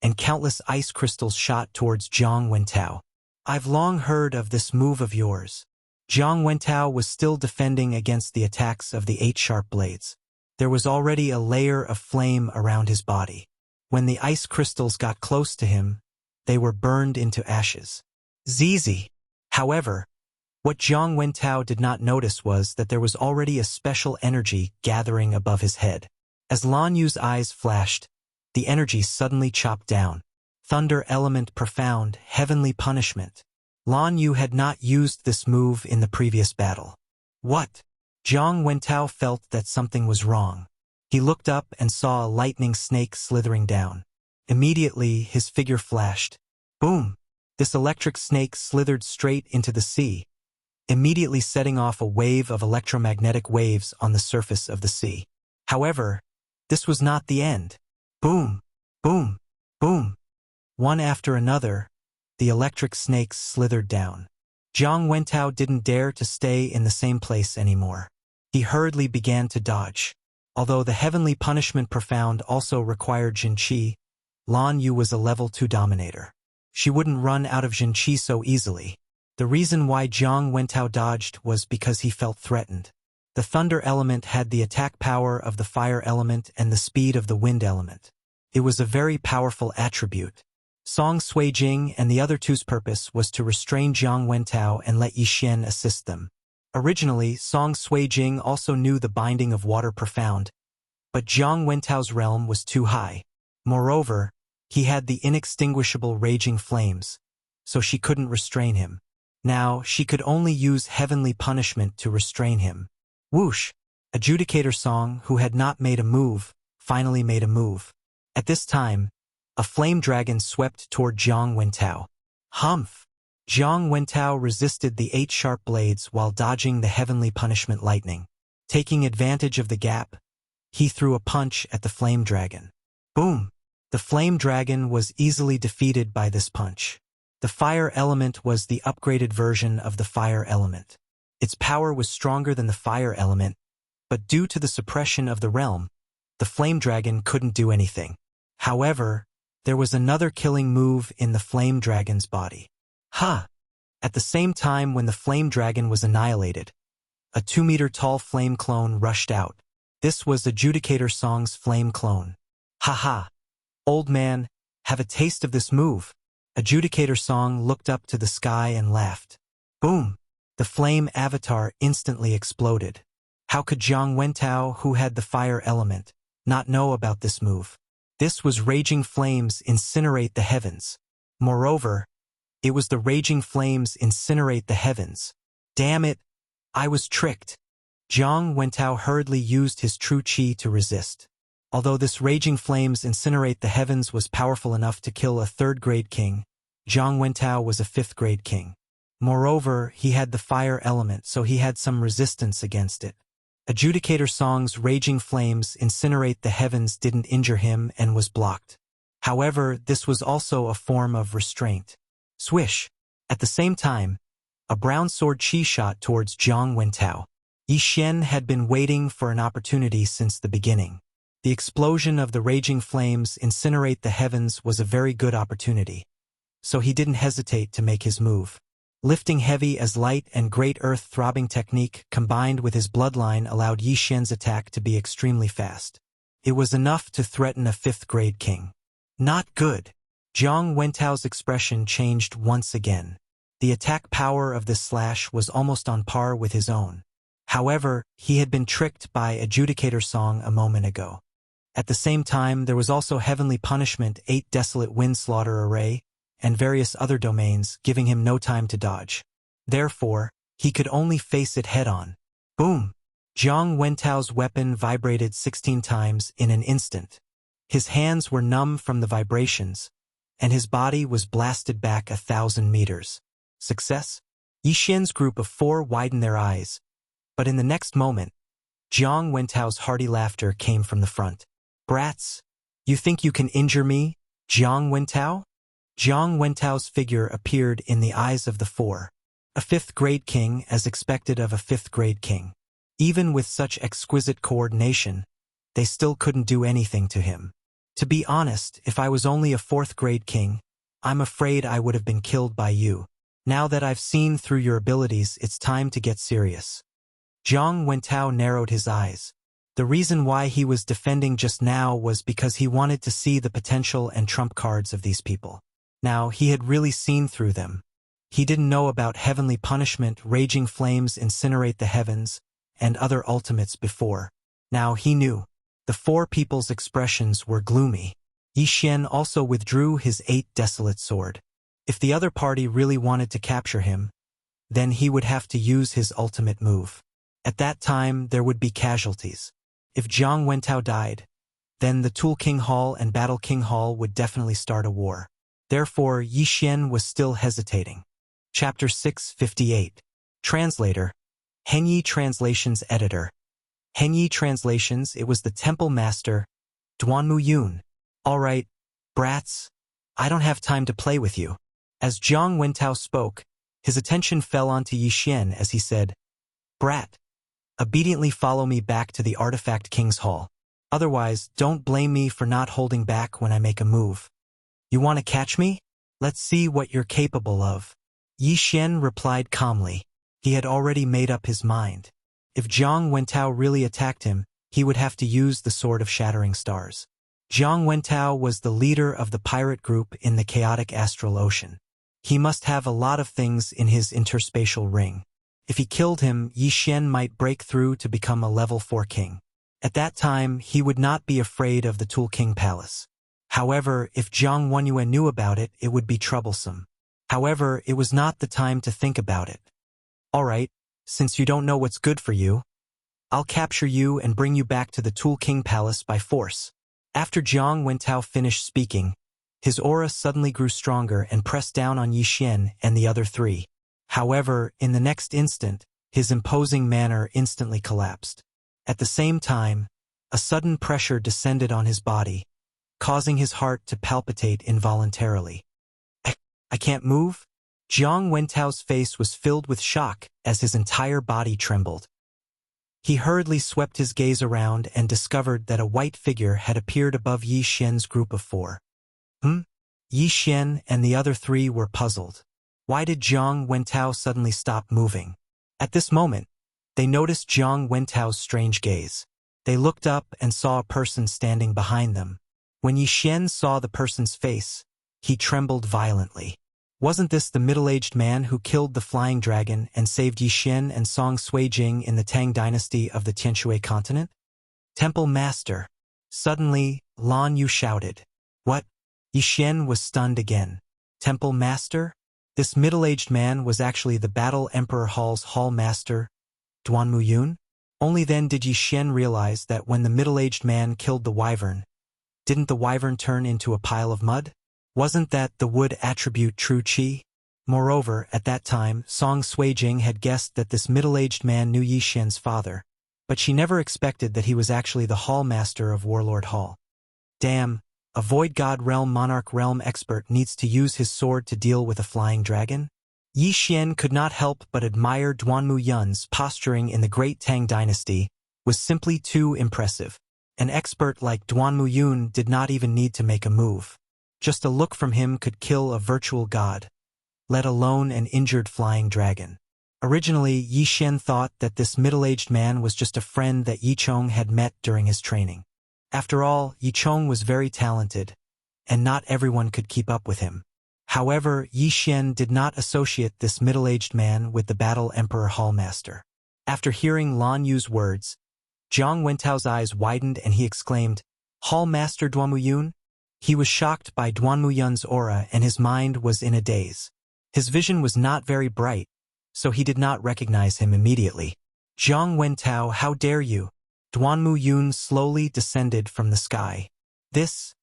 and countless ice crystals shot towards Jiang Wentao. I've long heard of this move of yours. Jiang Wentao was still defending against the attacks of the 8 sharp blades. There was already a layer of flame around his body. When the ice crystals got close to him, they were burned into ashes. Zizi! However, what Jiang Wentao did not notice was that there was already a special energy gathering above his head. As Lan Yu's eyes flashed, the energy suddenly chopped down. Thunder element profound, heavenly punishment. Lan Yu had not used this move in the previous battle. What? Jiang Wentao felt that something was wrong. He looked up and saw a lightning snake slithering down. Immediately, his figure flashed. Boom! This electric snake slithered straight into the sea, immediately setting off a wave of electromagnetic waves on the surface of the sea. However, this was not the end. Boom! Boom! Boom! One after another, the electric snakes slithered down. Jiang Wentao didn't dare to stay in the same place anymore. He hurriedly began to dodge. Although the heavenly punishment profound also required Zhen Qi, Lan Yu was a level 2 dominator. She wouldn't run out of Zhen Qi so easily. The reason why Jiang Wentao dodged was because he felt threatened. The thunder element had the attack power of the fire element and the speed of the wind element. It was a very powerful attribute. Song Suijing and the other two's purpose was to restrain Jiang Wentao and let Yi Xian assist them. Originally, Song Suijing also knew the binding of water profound, but Jiang Wentao's realm was too high. Moreover, he had the inextinguishable raging flames, so she couldn't restrain him. Now, she could only use heavenly punishment to restrain him. Whoosh! Adjudicator Song, who had not made a move, finally made a move. At this time, a flame dragon swept toward Jiang Wentao. Humph! Jiang Wentao resisted the 8 sharp blades while dodging the heavenly punishment lightning. Taking advantage of the gap, he threw a punch at the flame dragon. Boom! The flame dragon was easily defeated by this punch. The fire element was the upgraded version of the fire element. Its power was stronger than the fire element, but due to the suppression of the realm, the flame dragon couldn't do anything. However, there was another killing move in the flame dragon's body. Ha! At the same time when the flame dragon was annihilated, a 2-meter-tall flame clone rushed out. This was Adjudicator Song's flame clone. Ha ha! Old man, have a taste of this move. Adjudicator Song looked up to the sky and laughed. Boom! The flame avatar instantly exploded. How could Jiang Wentao, who had the fire element, not know about this move? This was Raging Flames Incinerate the Heavens. Moreover, it was the Raging Flames Incinerate the Heavens. Damn it! I was tricked. Jiang Wentao hurriedly used his true chi to resist. Although this Raging Flames Incinerate the Heavens was powerful enough to kill a 3rd-grade king, Jiang Wentao was a 5th-grade king. Moreover, he had the fire element, so he had some resistance against it. Adjudicator Song's Raging Flames Incinerate the Heavens didn't injure him and was blocked. However, this was also a form of restraint. Swish! At the same time, a brown sword chi shot towards Jiang Wentao. Yi Xian had been waiting for an opportunity since the beginning. The explosion of the Raging Flames Incinerate the Heavens was a very good opportunity, so he didn't hesitate to make his move. Lifting heavy as light and great earth throbbing technique combined with his bloodline allowed Yi Xian's attack to be extremely fast. It was enough to threaten a 5th-grade king. Not good. Jiang Wentao's expression changed once again. The attack power of this slash was almost on par with his own. However, he had been tricked by Adjudicator Song a moment ago. At the same time, there was also Heavenly Punishment, 8 Desolate Wind Slaughter Array, and various other domains, giving him no time to dodge. Therefore, he could only face it head-on. Boom! Jiang Wentao's weapon vibrated 16 times in an instant. His hands were numb from the vibrations, and his body was blasted back 1,000 meters. Success? Yi Xian's group of 4 widened their eyes, but in the next moment, Jiang Wentao's hearty laughter came from the front. Brats, you think you can injure me, Jiang Wentao? Jiang Wentao's figure appeared in the eyes of the 4. A 5th-grade king as expected of a 5th-grade king. Even with such exquisite coordination, they still couldn't do anything to him. To be honest, if I was only a 4th-grade king, I'm afraid I would have been killed by you. Now that I've seen through your abilities, it's time to get serious. Jiang Wentao narrowed his eyes. The reason why he was defending just now was because he wanted to see the potential and trump cards of these people. Now, he had really seen through them. He didn't know about Heavenly Punishment, Raging Flames Incinerate the Heavens, and other ultimates before. Now he knew. The 4 people's expressions were gloomy. Yi Xian also withdrew his 8 Desolate Sword. If the other party really wanted to capture him, then he would have to use his ultimate move. At that time, there would be casualties. If Jiang Wentao died, then the Tool King Hall and Battle King Hall would definitely start a war. Therefore, Yi Xian was still hesitating. Chapter 658. Translator. Henyi Translations Editor. Henyi Translations, it was the Temple Master, Duanmu Yun. Alright, brats, I don't have time to play with you. As Jiang Wentao spoke, his attention fell onto Yi Xian as he said, Brat, obediently follow me back to the Artifact King's Hall. Otherwise, don't blame me for not holding back when I make a move. You want to catch me? Let's see what you're capable of. Yi Xian replied calmly. He had already made up his mind. If Jiang Wentao really attacked him, he would have to use the Sword of Shattering Stars. Jiang Wentao was the leader of the pirate group in the chaotic astral ocean. He must have a lot of things in his interspatial ring. If he killed him, Yi Xian might break through to become a level 4 king. At that time, he would not be afraid of the Tool King Palace. However, if Jiang Wenyue knew about it, it would be troublesome. However, it was not the time to think about it. Alright, since you don't know what's good for you, I'll capture you and bring you back to the Tool King Palace by force. After Jiang Wentao finished speaking, His aura suddenly grew stronger and pressed down on Yi Xian and the other three. However, in the next instant, his imposing manner instantly collapsed. At the same time, a sudden pressure descended on his body, causing his heart to palpitate involuntarily. I can't move? Jiang Wentao's face was filled with shock as his entire body trembled. He hurriedly swept his gaze around and discovered that a white figure had appeared above Yi Xian's group of four. Yi Xian and the other three were puzzled. Why did Jiang Wentao suddenly stop moving? At this moment, they noticed Jiang Wentao's strange gaze. They looked up and saw a person standing behind them. When Yi Xian saw the person's face, he trembled violently. Wasn't this the middle-aged man who killed the flying dragon and saved Yi Xian and Song Suijing in the Tang dynasty of the Tianshui continent? Temple Master. Suddenly, Lan Yu shouted. What? Yi Xian was stunned again. Temple Master? This middle-aged man was actually the Battle Emperor Hall's Hall Master, Duanmu Yun? Only then did Yi Xian realize that when the middle-aged man killed the wyvern, didn't the wyvern turn into a pile of mud? Wasn't that the wood attribute true qi? Moreover, at that time, Song Suijing had guessed that this middle-aged man knew Yi Xian's father, but she never expected that he was actually the Hall Master of Warlord Hall. Damn, a Void God Realm Monarch Realm expert needs to use his sword to deal with a flying dragon? Yi Xian could not help but admire Duanmu Yun's posturing in the Great Tang Dynasty was simply too impressive. An expert like Duanmu Yun did not even need to make a move. Just a look from him could kill a virtual god, let alone an injured flying dragon. Originally, Yi Xian thought that this middle-aged man was just a friend that Yi Chong had met during his training. After all, Yi Chong was very talented, and not everyone could keep up with him. However, Yi Xian did not associate this middle-aged man with the Battle Emperor Hallmaster. After hearing Lan Yu's words, Jiang Wentao's eyes widened and he exclaimed, Hallmaster Duanmu Yun? He was shocked by Duanmu Yun's aura and his mind was in a daze. His vision was not very bright, so he did not recognize him immediately. Jiang Wentao, how dare you? Duanmu Yun slowly descended from the sky. This?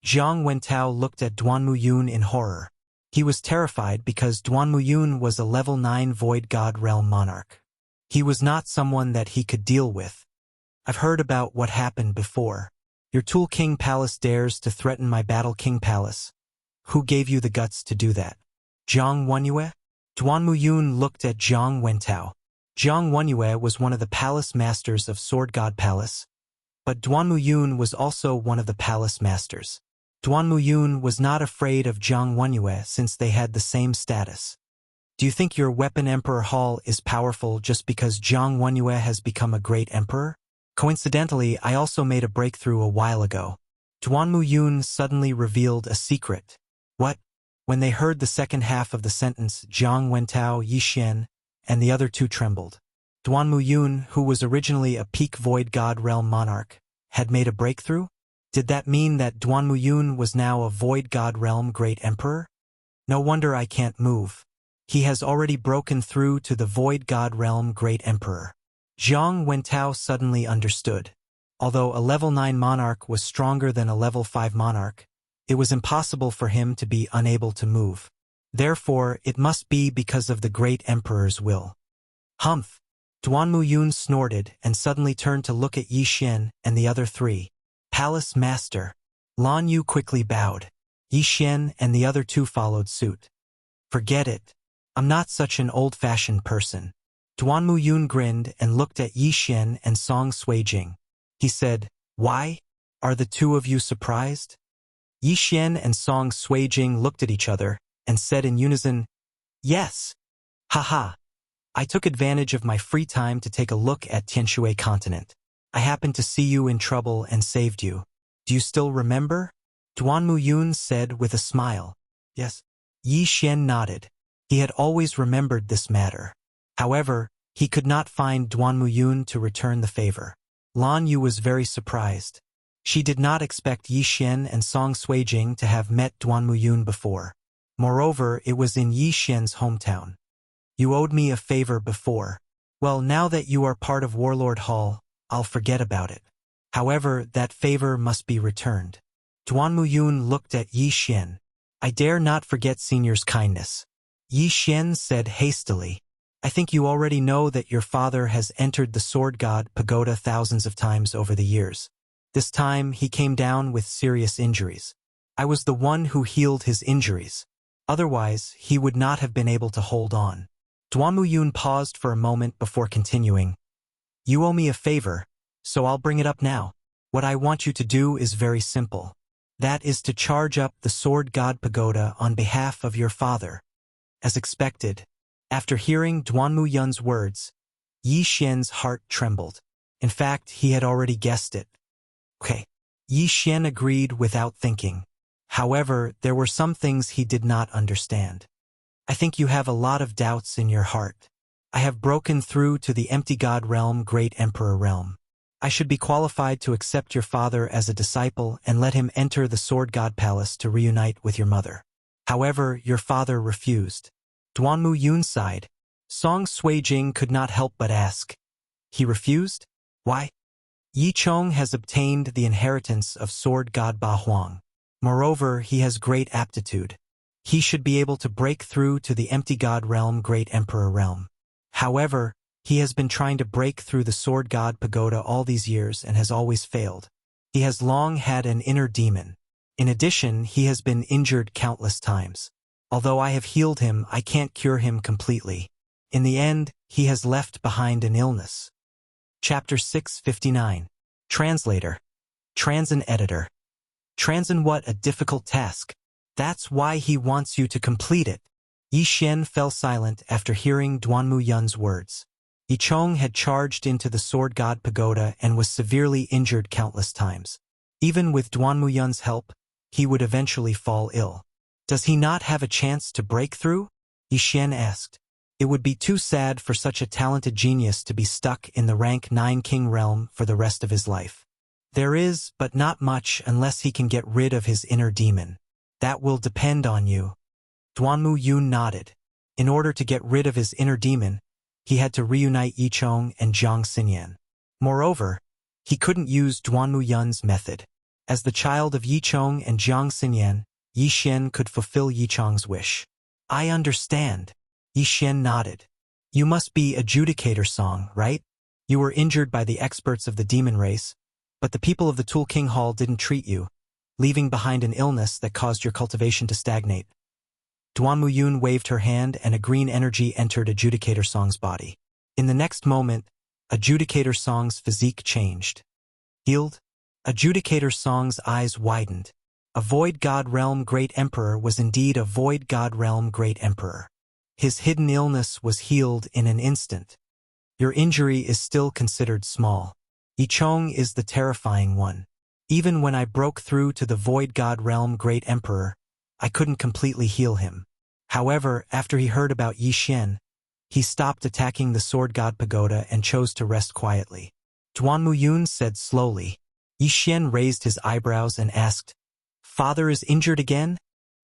Jiang Wentao looked at Duanmu Yun in horror. He was terrified because Duanmu Yun was a level 9 Void God Realm Monarch. He was not someone that he could deal with. I've heard about what happened before. Your Tool King Palace dares to threaten my Battle King Palace. Who gave you the guts to do that? Zhang Wenyue? Duanmu Yun looked at Zhang Wentao. Zhang Wenyue was one of the palace masters of Sword God Palace, but Duanmu Yun was also one of the palace masters. Duanmu Yun was not afraid of Zhang Wenyue since they had the same status. Do you think your Weapon Emperor Hall is powerful just because Zhang Wenyue has become a great emperor? Coincidentally, I also made a breakthrough a while ago. Duanmu Yun suddenly revealed a secret. What? When they heard the second half of the sentence, Zhang Wentao, Yi Xian, and the other two trembled. Duanmu Yun, who was originally a peak Void God Realm Monarch, had made a breakthrough? Did that mean that Duanmu Yun was now a Void God Realm Great Emperor? No wonder I can't move. He has already broken through to the Void God Realm Great Emperor. Zhang Wentao suddenly understood. Although a level 9 monarch was stronger than a level 5 monarch, it was impossible for him to be unable to move. Therefore, it must be because of the Great Emperor's will. Humph! Duanmu Yun snorted and suddenly turned to look at Yi Xian and the other three. Palace Master. Lan Yu quickly bowed. Yi Xian and the other two followed suit. Forget it. I'm not such an old-fashioned person. Duanmu Yun grinned and looked at Yi Xian and Song Suijing. He said, Why? Are the two of you surprised? Yi Xian and Song Suijing looked at each other and said in unison, Yes. Haha. I took advantage of my free time to take a look at Tianshui continent. I happened to see you in trouble and saved you. Do you still remember? Duanmu Yun said with a smile. Yes. Yi Xian nodded. He had always remembered this matter. However, he could not find Duanmu Yun to return the favor. Lan Yu was very surprised. She did not expect Yi Xian and Song Suijing to have met Duanmu Yun before. Moreover, it was in Yi Xian's hometown. You owed me a favor before. Well, now that you are part of Warlord Hall, I'll forget about it. However, that favor must be returned. Duanmuyun looked at Yi Xian. I dare not forget Senior's kindness. Yi Xian said hastily. I think you already know that your father has entered the Sword God Pagoda thousands of times over the years. This time he came down with serious injuries. I was the one who healed his injuries. Otherwise, he would not have been able to hold on. Duanmuyun paused for a moment before continuing. You owe me a favor, so I'll bring it up now. What I want you to do is very simple. That is to charge up the Sword God Pagoda on behalf of your father. As expected, after hearing Duanmuyun's words, Yi Xian's heart trembled. In fact, he had already guessed it. Okay. Yi Xian agreed without thinking. However, there were some things he did not understand. I think you have a lot of doubts in your heart. I have broken through to the empty god realm, Great Emperor realm. I should be qualified to accept your father as a disciple and let him enter the Sword God Palace to reunite with your mother. However, your father refused. Duanmuyun sighed. Song Suijing could not help but ask. He refused? Why? Yi Chong has obtained the inheritance of Sword God Ba Huang. Moreover, he has great aptitude. He should be able to break through to the empty god realm, Great Emperor realm. However, he has been trying to break through the Sword God Pagoda all these years and has always failed. He has long had an inner demon. In addition, he has been injured countless times. Although I have healed him, I can't cure him completely. In the end, he has left behind an illness. Chapter 659. Translator. Transin Editor. Transin, what a difficult task. That's why he wants you to complete it. Yi Xian fell silent after hearing Duanmuyun's words. Yi Chong had charged into the Sword God Pagoda and was severely injured countless times. Even with Duanmuyun's help, he would eventually fall ill. Does he not have a chance to break through? Yi Xian asked. It would be too sad for such a talented genius to be stuck in the rank 9 king realm for the rest of his life. There is, but not much unless he can get rid of his inner demon. That will depend on you. Duanmuyun nodded. In order to get rid of his inner demon, he had to reunite Yi Chong and Jiang Xinyan. Moreover, he couldn't use Duanmuyun's method. As the child of Yi Chong and Jiang Xinyan, Yi Xian could fulfill Yi Chong's wish. I understand. Yi Xian nodded. You must be Adjudicator Song, right? You were injured by the experts of the demon race, but the people of the Tool King Hall didn't treat you, leaving behind an illness that caused your cultivation to stagnate. Duanmuyun waved her hand and a green energy entered Adjudicator Song's body. In the next moment, Adjudicator Song's physique changed. Healed? Adjudicator Song's eyes widened. A Void God Realm Great Emperor was indeed a Void God Realm Great Emperor. His hidden illness was healed in an instant. Your injury is still considered small. Yi Chong is the terrifying one. Even when I broke through to the Void God Realm Great Emperor, I couldn't completely heal him. However, after he heard about Yi Xian, he stopped attacking the Sword God Pagoda and chose to rest quietly. Duanmuyun said slowly. Yi Xian raised his eyebrows and asked, Father is injured again?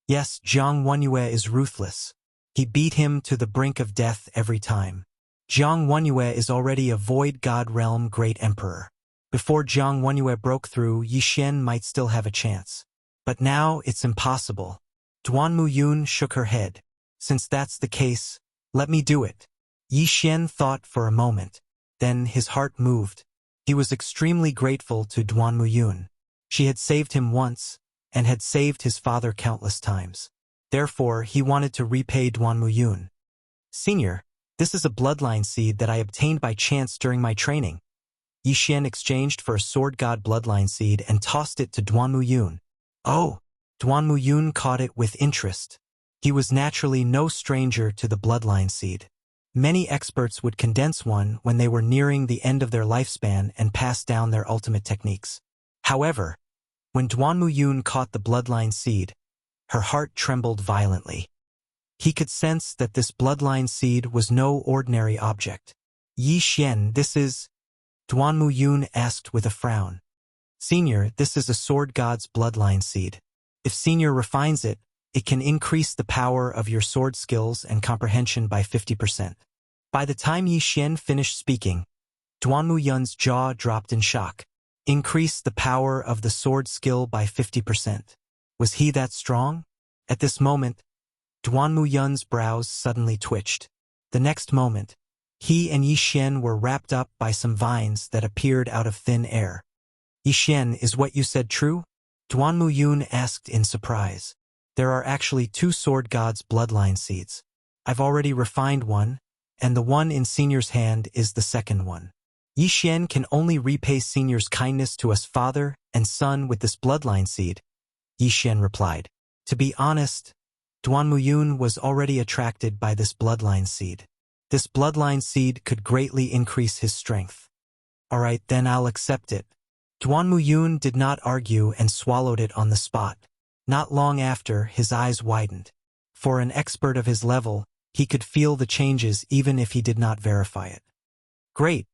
Yes, Jiang Wenyue is ruthless. He beat him to the brink of death every time. Jiang Wenyue is already a Void God Realm Great Emperor. Before Jiang Wenyue broke through, Yi Xian might still have a chance. But now it's impossible. Duanmuyun shook her head. Since that's the case, let me do it. Yi Xian thought for a moment. Then his heart moved. He was extremely grateful to Duanmuyun. She had saved him once, and had saved his father countless times. Therefore, he wanted to repay Duanmuyun. Senior, this is a bloodline seed that I obtained by chance during my training. Yi Xian exchanged for a Sword God bloodline seed and tossed it to Duanmuyun. Oh! Duanmuyun caught it with interest. He was naturally no stranger to the bloodline seed. Many experts would condense one when they were nearing the end of their lifespan and pass down their ultimate techniques. However, when Duanmuyun caught the bloodline seed, her heart trembled violently. He could sense that this bloodline seed was no ordinary object. Yi Xian, this is... Duanmuyun asked with a frown. Senior, this is a Sword God's bloodline seed. If Senior refines it, it can increase the power of your sword skills and comprehension by 50%. By the time Yi Xian finished speaking, Duanmuyun's jaw dropped in shock. Increase the power of the sword skill by 50%. Was he that strong? At this moment, Duanmu Yun's brows suddenly twitched. The next moment, he and Yi Xian were wrapped up by some vines that appeared out of thin air. Yi Xian, is what you said true? Duanmu Yun asked in surprise. There are actually 2 sword gods' bloodline seeds. I've already refined one, and the one in Senior's hand is the second one. Yi Xian can only repay Senior's kindness to us father and son with this bloodline seed, Yi Xian replied. To be honest, Duanmu Yun was already attracted by this bloodline seed. This bloodline seed could greatly increase his strength. Alright, then I'll accept it. Duanmu Yun did not argue and swallowed it on the spot. Not long after, his eyes widened. For an expert of his level, he could feel the changes even if he did not verify it. Great!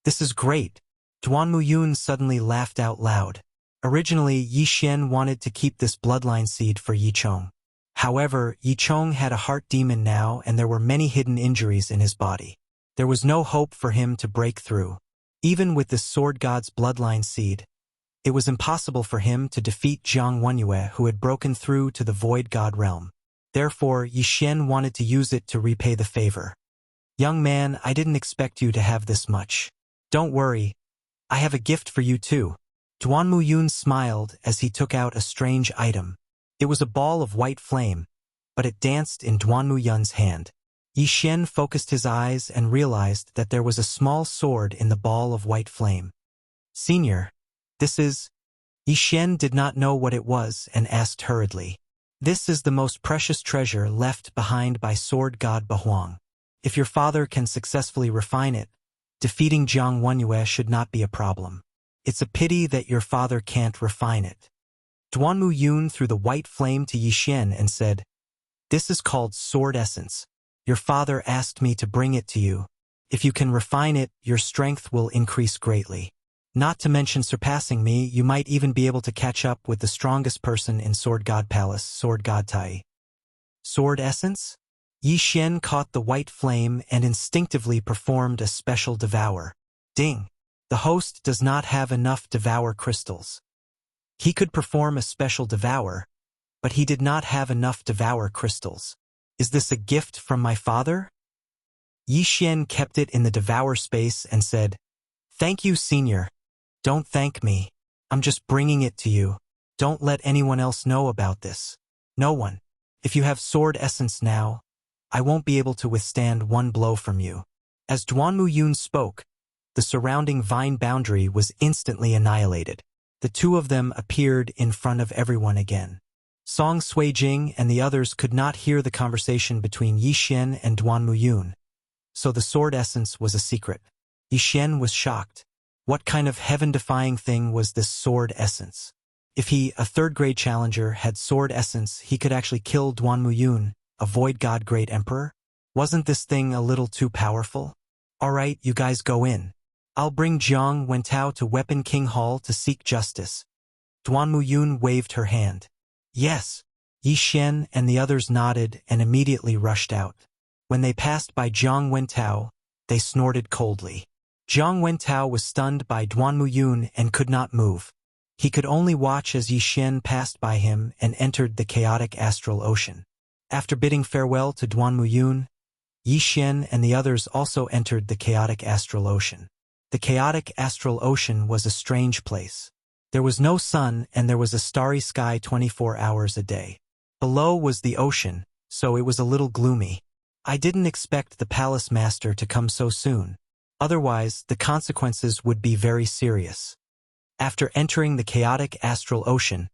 This is great! Duanmu Yun suddenly laughed out loud. Originally, Yi Xian wanted to keep this bloodline seed for Yi Chong. However, Yi Chong had a heart demon now and there were many hidden injuries in his body. There was no hope for him to break through. Even with this sword god's bloodline seed, it was impossible for him to defeat Jiang Wenyue, who had broken through to the void god realm. Therefore, Yi Xian wanted to use it to repay the favor. Young man, I didn't expect you to have this much. Don't worry, I have a gift for you too. Duanmu Yun smiled as he took out a strange item. It was a ball of white flame, but it danced in Duanmu Yun's hand. Yi Xian focused his eyes and realized that there was a small sword in the ball of white flame. Senior, this is... Yi Xian did not know what it was and asked hurriedly. This is the most precious treasure left behind by sword god Bahuang. If your father can successfully refine it, defeating Jiang Wenyue should not be a problem. It's a pity that your father can't refine it. Duanmu Yun threw the white flame to Yi Xian and said, This is called sword essence. Your father asked me to bring it to you. If you can refine it, your strength will increase greatly. Not to mention surpassing me, you might even be able to catch up with the strongest person in Sword God Palace, Sword God Tai. Sword essence? Yi Xian caught the white flame and instinctively performed a special devour. Ding! The host does not have enough devour crystals. He could perform a special devour, but he did not have enough devour crystals. Is this a gift from my father? Yi Xian kept it in the devour space and said, Thank you, Senior. Don't thank me. I'm just bringing it to you. Don't let anyone else know about this. No one. If you have sword essence now, I won't be able to withstand one blow from you. As Duanmu Yun spoke, the surrounding vine boundary was instantly annihilated. The two of them appeared in front of everyone again. Song Suijing and the others could not hear the conversation between Yi Xian and Duanmu Yun, so the sword essence was a secret. Yi Xian was shocked. What kind of heaven-defying thing was this sword essence? If he, a third-grade challenger, had sword essence, he could actually kill Duanmu Yun, a void god great emperor? Wasn't this thing a little too powerful? Alright, you guys go in. I'll bring Jiang Wentao to Weapon King Hall to seek justice. Duanmu Yun waved her hand. Yes. Yi Xian and the others nodded and immediately rushed out. When they passed by Jiang Wentao, they snorted coldly. Jiang Wentao was stunned by Duanmu Yun and could not move. He could only watch as Yi Xian passed by him and entered the chaotic astral ocean. After bidding farewell to Duanmu Yun, Yi Xian and the others also entered the chaotic astral ocean. The chaotic astral ocean was a strange place. There was no sun and there was a starry sky 24 hours a day. Below was the ocean, so it was a little gloomy. I didn't expect the palace master to come so soon. Otherwise, the consequences would be very serious. After entering the chaotic astral ocean,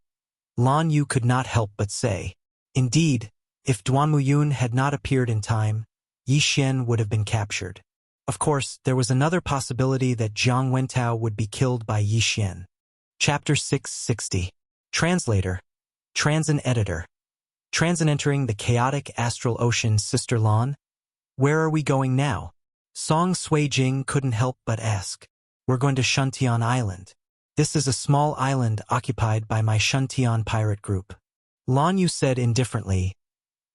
Lan Yu could not help but say, Indeed, if Duanmu Yun had not appeared in time, Yi Xian would have been captured. Of course, there was another possibility that Jiang Wentao would be killed by Yi Xian. Chapter 660. Translator. Transin Editor. Transin entering the chaotic astral ocean. Sister Lan, where are we going now? Song Suijing couldn't help but ask. We're going to Shuntian Island. This is a small island occupied by my Shuntian pirate group. Lan Yu said indifferently,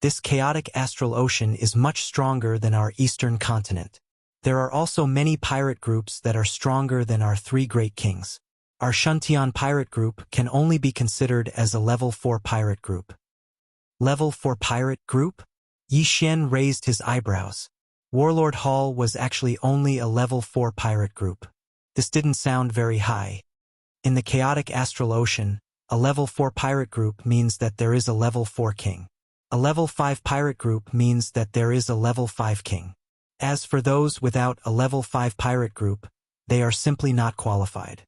This chaotic astral ocean is much stronger than our eastern continent. There are also many pirate groups that are stronger than our three great kings. Our Shuntian pirate group can only be considered as a level 4 pirate group. Level 4 pirate group? Yi Xian raised his eyebrows. Warlord Hall was actually only a level 4 pirate group. This didn't sound very high. In the chaotic astral ocean, a level 4 pirate group means that there is a level 4 king. A level 5 pirate group means that there is a level 5 king. As for those without a level 5 pirate group, they are simply not qualified.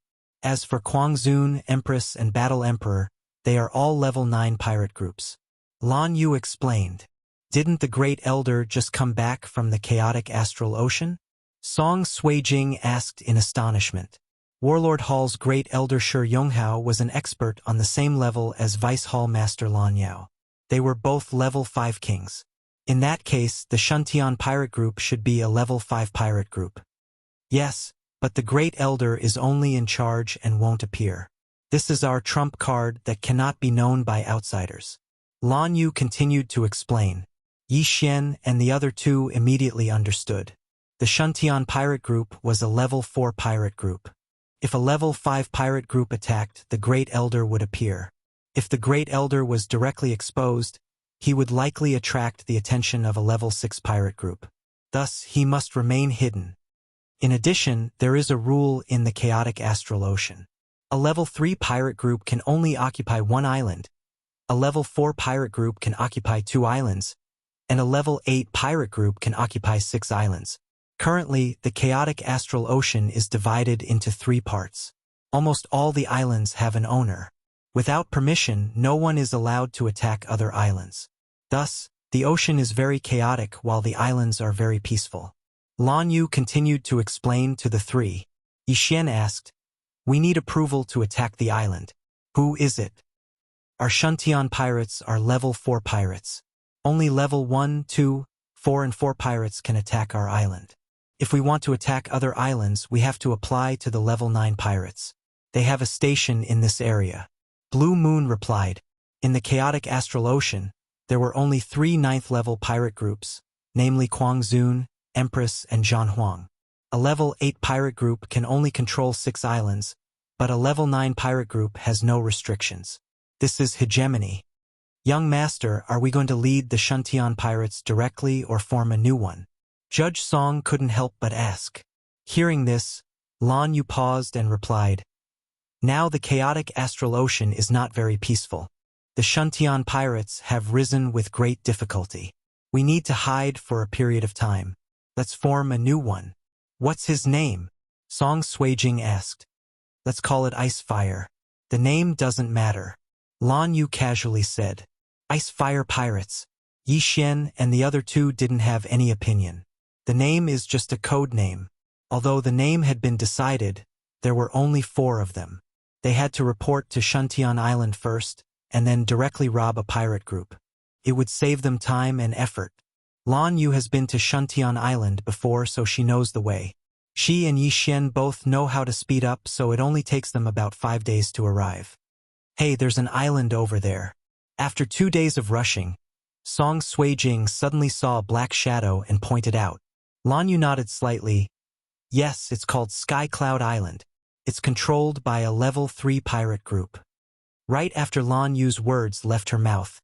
As for Quangzun, Empress, and Battle Emperor, they are all level 9 pirate groups. Lan Yu explained. Didn't the Great Elder just come back from the chaotic astral ocean? Song Suijing asked in astonishment. Warlord Hall's Great Elder Shi Yonghao was an expert on the same level as Vice Hall Master Lan Yao. They were both level 5 kings. In that case, the Shuntian pirate group should be a level 5 pirate group. Yes, but the Great Elder is only in charge and won't appear. This is our trump card that cannot be known by outsiders. Lan Yu continued to explain. Yi Xian and the other two immediately understood. The Shuntian pirate group was a level 4 pirate group. If a level 5 pirate group attacked, the Great Elder would appear. If the Great Elder was directly exposed, he would likely attract the attention of a level 6 pirate group. Thus, he must remain hidden. In addition, there is a rule in the chaotic astral ocean. A level 3 pirate group can only occupy 1 island. A level 4 pirate group can occupy 2 islands. And a level 8 pirate group can occupy 6 islands. Currently, the chaotic astral ocean is divided into 3 parts. Almost all the islands have an owner. Without permission, no one is allowed to attack other islands. Thus, the ocean is very chaotic while the islands are very peaceful. Lan Yu continued to explain to the 3. Yi Xian asked, "We need approval to attack the island. Who is it?" Our Shuntian pirates are level 4 pirates. Only level 1, 2, 4 and 4 pirates can attack our island. If we want to attack other islands, we have to apply to the level 9 pirates. They have a station in this area. Blue Moon replied. In the chaotic astral ocean, there were only 3 9th-level pirate groups, namely Quangzun, Empress, and Zhanhuang. A level 8 pirate group can only control 6 islands, but a level 9 pirate group has no restrictions. This is hegemony. Young Master, are we going to lead the Shuntian pirates directly or form a new one? Judge Song couldn't help but ask. Hearing this, Lan Yu paused and replied, "Now the chaotic astral ocean is not very peaceful. The Shuntian pirates have risen with great difficulty. We need to hide for a period of time. Let's form a new one." "What's his name?" Song Suijing asked. "Let's call it Ice Fire." "The name doesn't matter," Lan Yu casually said. "Ice Fire Pirates." Yi Xian and the other 2 didn't have any opinion. The name is just a code name. Although the name had been decided, there were only 4 of them. They had to report to Shuntian Island first, and then directly rob a pirate group. It would save them time and effort. Lan Yu has been to Shuntian Island before, so she knows the way. She and Yi Xian both know how to speed up, so it only takes them about 5 days to arrive. "Hey, there's an island over there." After 2 days of rushing, Song Suijing suddenly saw a black shadow and pointed out. Lan Yu nodded slightly. "Yes, it's called Sky Cloud Island. It's controlled by a level 3 pirate group." Right after Lan Yu's words left her mouth,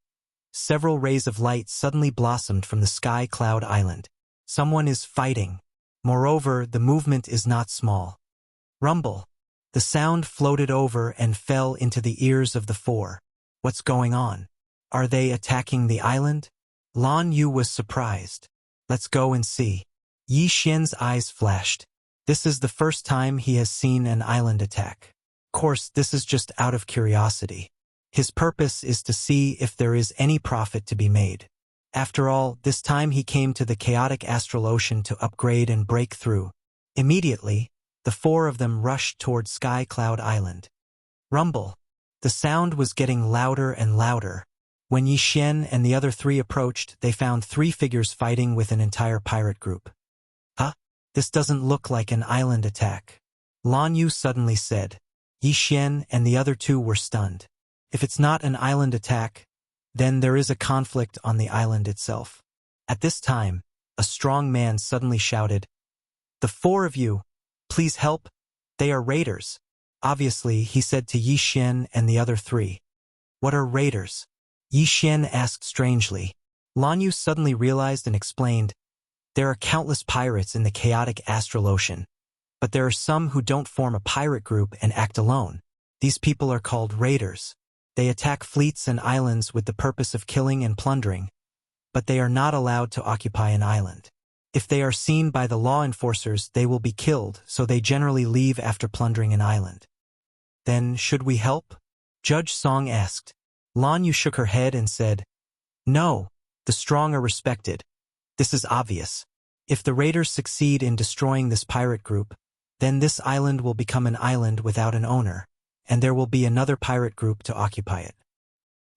several rays of light suddenly blossomed from the Sky Cloud Island. Someone is fighting. Moreover, the movement is not small. Rumble. The sound floated over and fell into the ears of the 4. What's going on? Are they attacking the island? Lan Yu was surprised. Let's go and see. Yi Xian's eyes flashed. This is the first time he has seen an island attack. Of course, this is just out of curiosity. His purpose is to see if there is any profit to be made. After all, this time he came to the chaotic astral ocean to upgrade and break through. Immediately, the 4 of them rushed toward Sky Cloud Island. Rumble. The sound was getting louder and louder. When Yi Xian and the other 3 approached, they found 3 figures fighting with an entire pirate group. "Huh? This doesn't look like an island attack," Lan Yu suddenly said. Yi Xian and the other 2 were stunned. If it's not an island attack, then there is a conflict on the island itself. At this time, a strong man suddenly shouted, "The 4 of you, please help, they are raiders." Obviously, he said to Yi Xian and the other three. What are raiders? Yi Xian asked strangely. Lan Yu suddenly realized and explained, there are countless pirates in the chaotic astral ocean, but there are some who don't form a pirate group and act alone. These people are called raiders. They attack fleets and islands with the purpose of killing and plundering, but they are not allowed to occupy an island. If they are seen by the law enforcers, they will be killed, so they generally leave after plundering an island. Then, should we help? Judge Song asked. Lan Yu shook her head and said, no, the strong are respected. This is obvious. If the raiders succeed in destroying this pirate group, then this island will become an island without an owner, and there will be another pirate group to occupy it.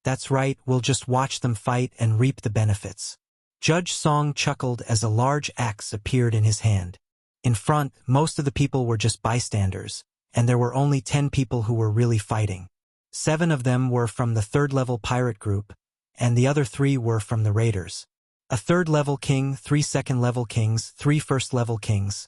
That's right, we'll just watch them fight and reap the benefits. Judge Song chuckled as a large axe appeared in his hand. In front, most of the people were just bystanders, and there were only 10 people who were really fighting. 7 of them were from the third-level pirate group, and the other 3 were from the raiders. A third-level king, 3 second-level kings, 3 first-level kings.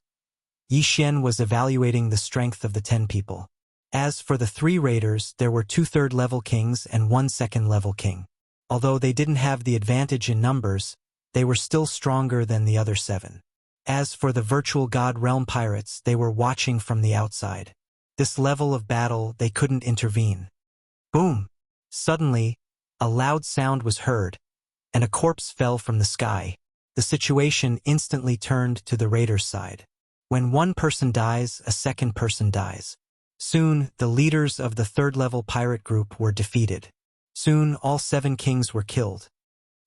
Yi Xian was evaluating the strength of the 10 people. As for the 3 raiders, there were 2 third-level kings and 1 second-level king. Although they didn't have the advantage in numbers, they were still stronger than the other 7. As for the virtual god realm pirates, they were watching from the outside. This level of battle, they couldn't intervene. Boom! Suddenly, a loud sound was heard, and a corpse fell from the sky. The situation instantly turned to the raiders' side. When one person dies, a second person dies. Soon, the leaders of the third-level pirate group were defeated. Soon, all 7 kings were killed.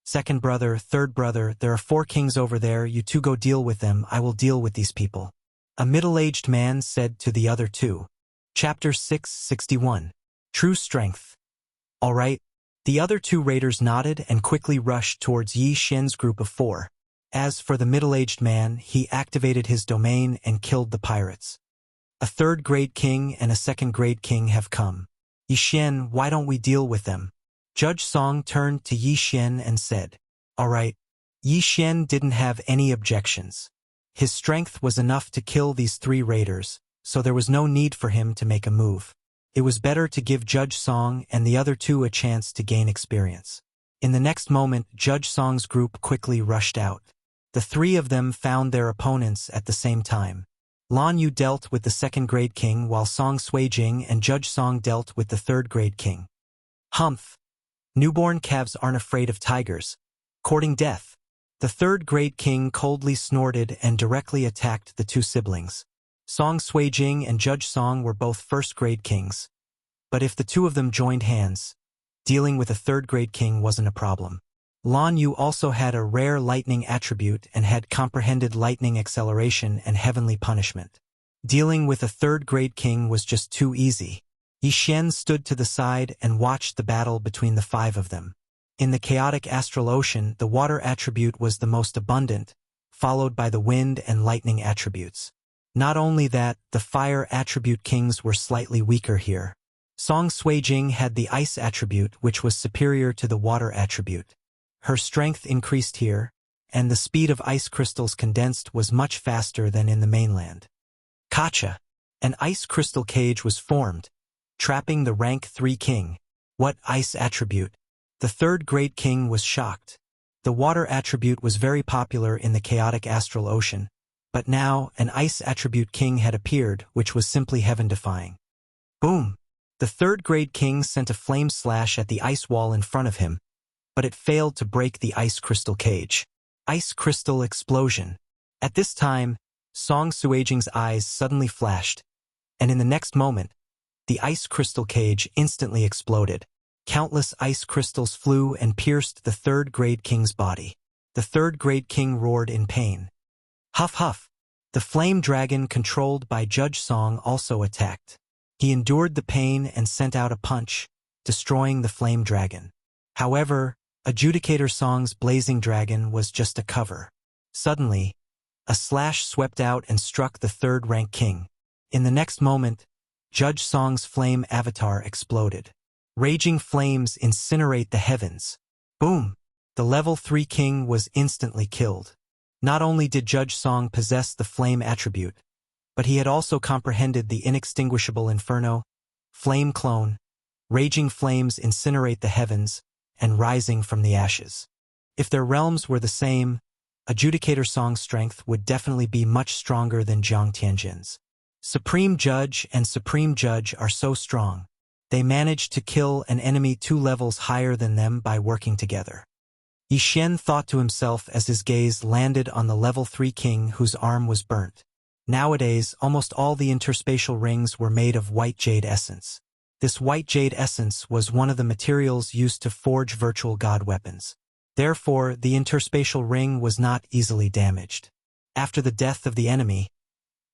Second brother, third brother, there are 4 kings over there, you 2 go deal with them, I will deal with these people. A middle-aged man said to the other 2. Chapter 661. True Strength. All right. The other 2 raiders nodded and quickly rushed towards Yi Xian's group of 4. As for the middle-aged man, he activated his domain and killed the pirates. A third-grade king and a second-grade king have come. Yi Xian, why don't we deal with them? Judge Song turned to Yi Xian and said, all right. Yi Xian didn't have any objections. His strength was enough to kill these 3 raiders, so there was no need for him to make a move. It was better to give Judge Song and the other 2 a chance to gain experience. In the next moment, Judge Song's group quickly rushed out. The 3 of them found their opponents at the same time. Lan Yu dealt with the second-grade king while Song Suijing and Judge Song dealt with the third-grade king. Humph! Newborn calves aren't afraid of tigers. Courting death. The third-grade king coldly snorted and directly attacked the 2 siblings. Song Suijing and Judge Song were both first-grade kings. But if the 2 of them joined hands, dealing with a third-grade king wasn't a problem. Lan Yu also had a rare lightning attribute and had comprehended lightning acceleration and heavenly punishment. Dealing with a third-grade king was just too easy. Yi Xian stood to the side and watched the battle between the 5 of them. In the chaotic astral ocean, the water attribute was the most abundant, followed by the wind and lightning attributes. Not only that, the fire attribute kings were slightly weaker here. Song Suijing had the ice attribute, which was superior to the water attribute. Her strength increased here, and the speed of ice crystals condensed was much faster than in the mainland. Gotcha! An ice crystal cage was formed, trapping the rank 3 king. What ice attribute? The third-grade king was shocked. The water attribute was very popular in the chaotic astral ocean, but now an ice attribute king had appeared, which was simply heaven-defying. Boom! The third-grade king sent a flame slash at the ice wall in front of him, but it failed to break the ice crystal cage. Ice crystal explosion. At this time, Song Suijing's eyes suddenly flashed, and in the next moment, the ice crystal cage instantly exploded. Countless ice crystals flew and pierced the third-grade king's body. The third-grade king roared in pain. Huff huff! The flame dragon controlled by Judge Song also attacked. He endured the pain and sent out a punch, destroying the flame dragon. However, Adjudicator Song's blazing dragon was just a cover. Suddenly, a slash swept out and struck the third-rank king. In the next moment, Judge Song's flame avatar exploded. Raging flames incinerate the heavens. Boom! The level 3 king was instantly killed. Not only did Judge Song possess the flame attribute, but he had also comprehended the inextinguishable inferno, flame clone, raging flames incinerate the heavens, and rising from the ashes. If their realms were the same, Adjudicator Song's strength would definitely be much stronger than Jiang Tianjin's. Supreme Judge and Supreme Judge are so strong. They managed to kill an enemy 2 levels higher than them by working together. Yi Xian thought to himself as his gaze landed on the level 3 king whose arm was burnt. Nowadays, almost all the interspatial rings were made of white jade essence. This white jade essence was one of the materials used to forge virtual god weapons. Therefore, the interspatial ring was not easily damaged. After the death of the enemy,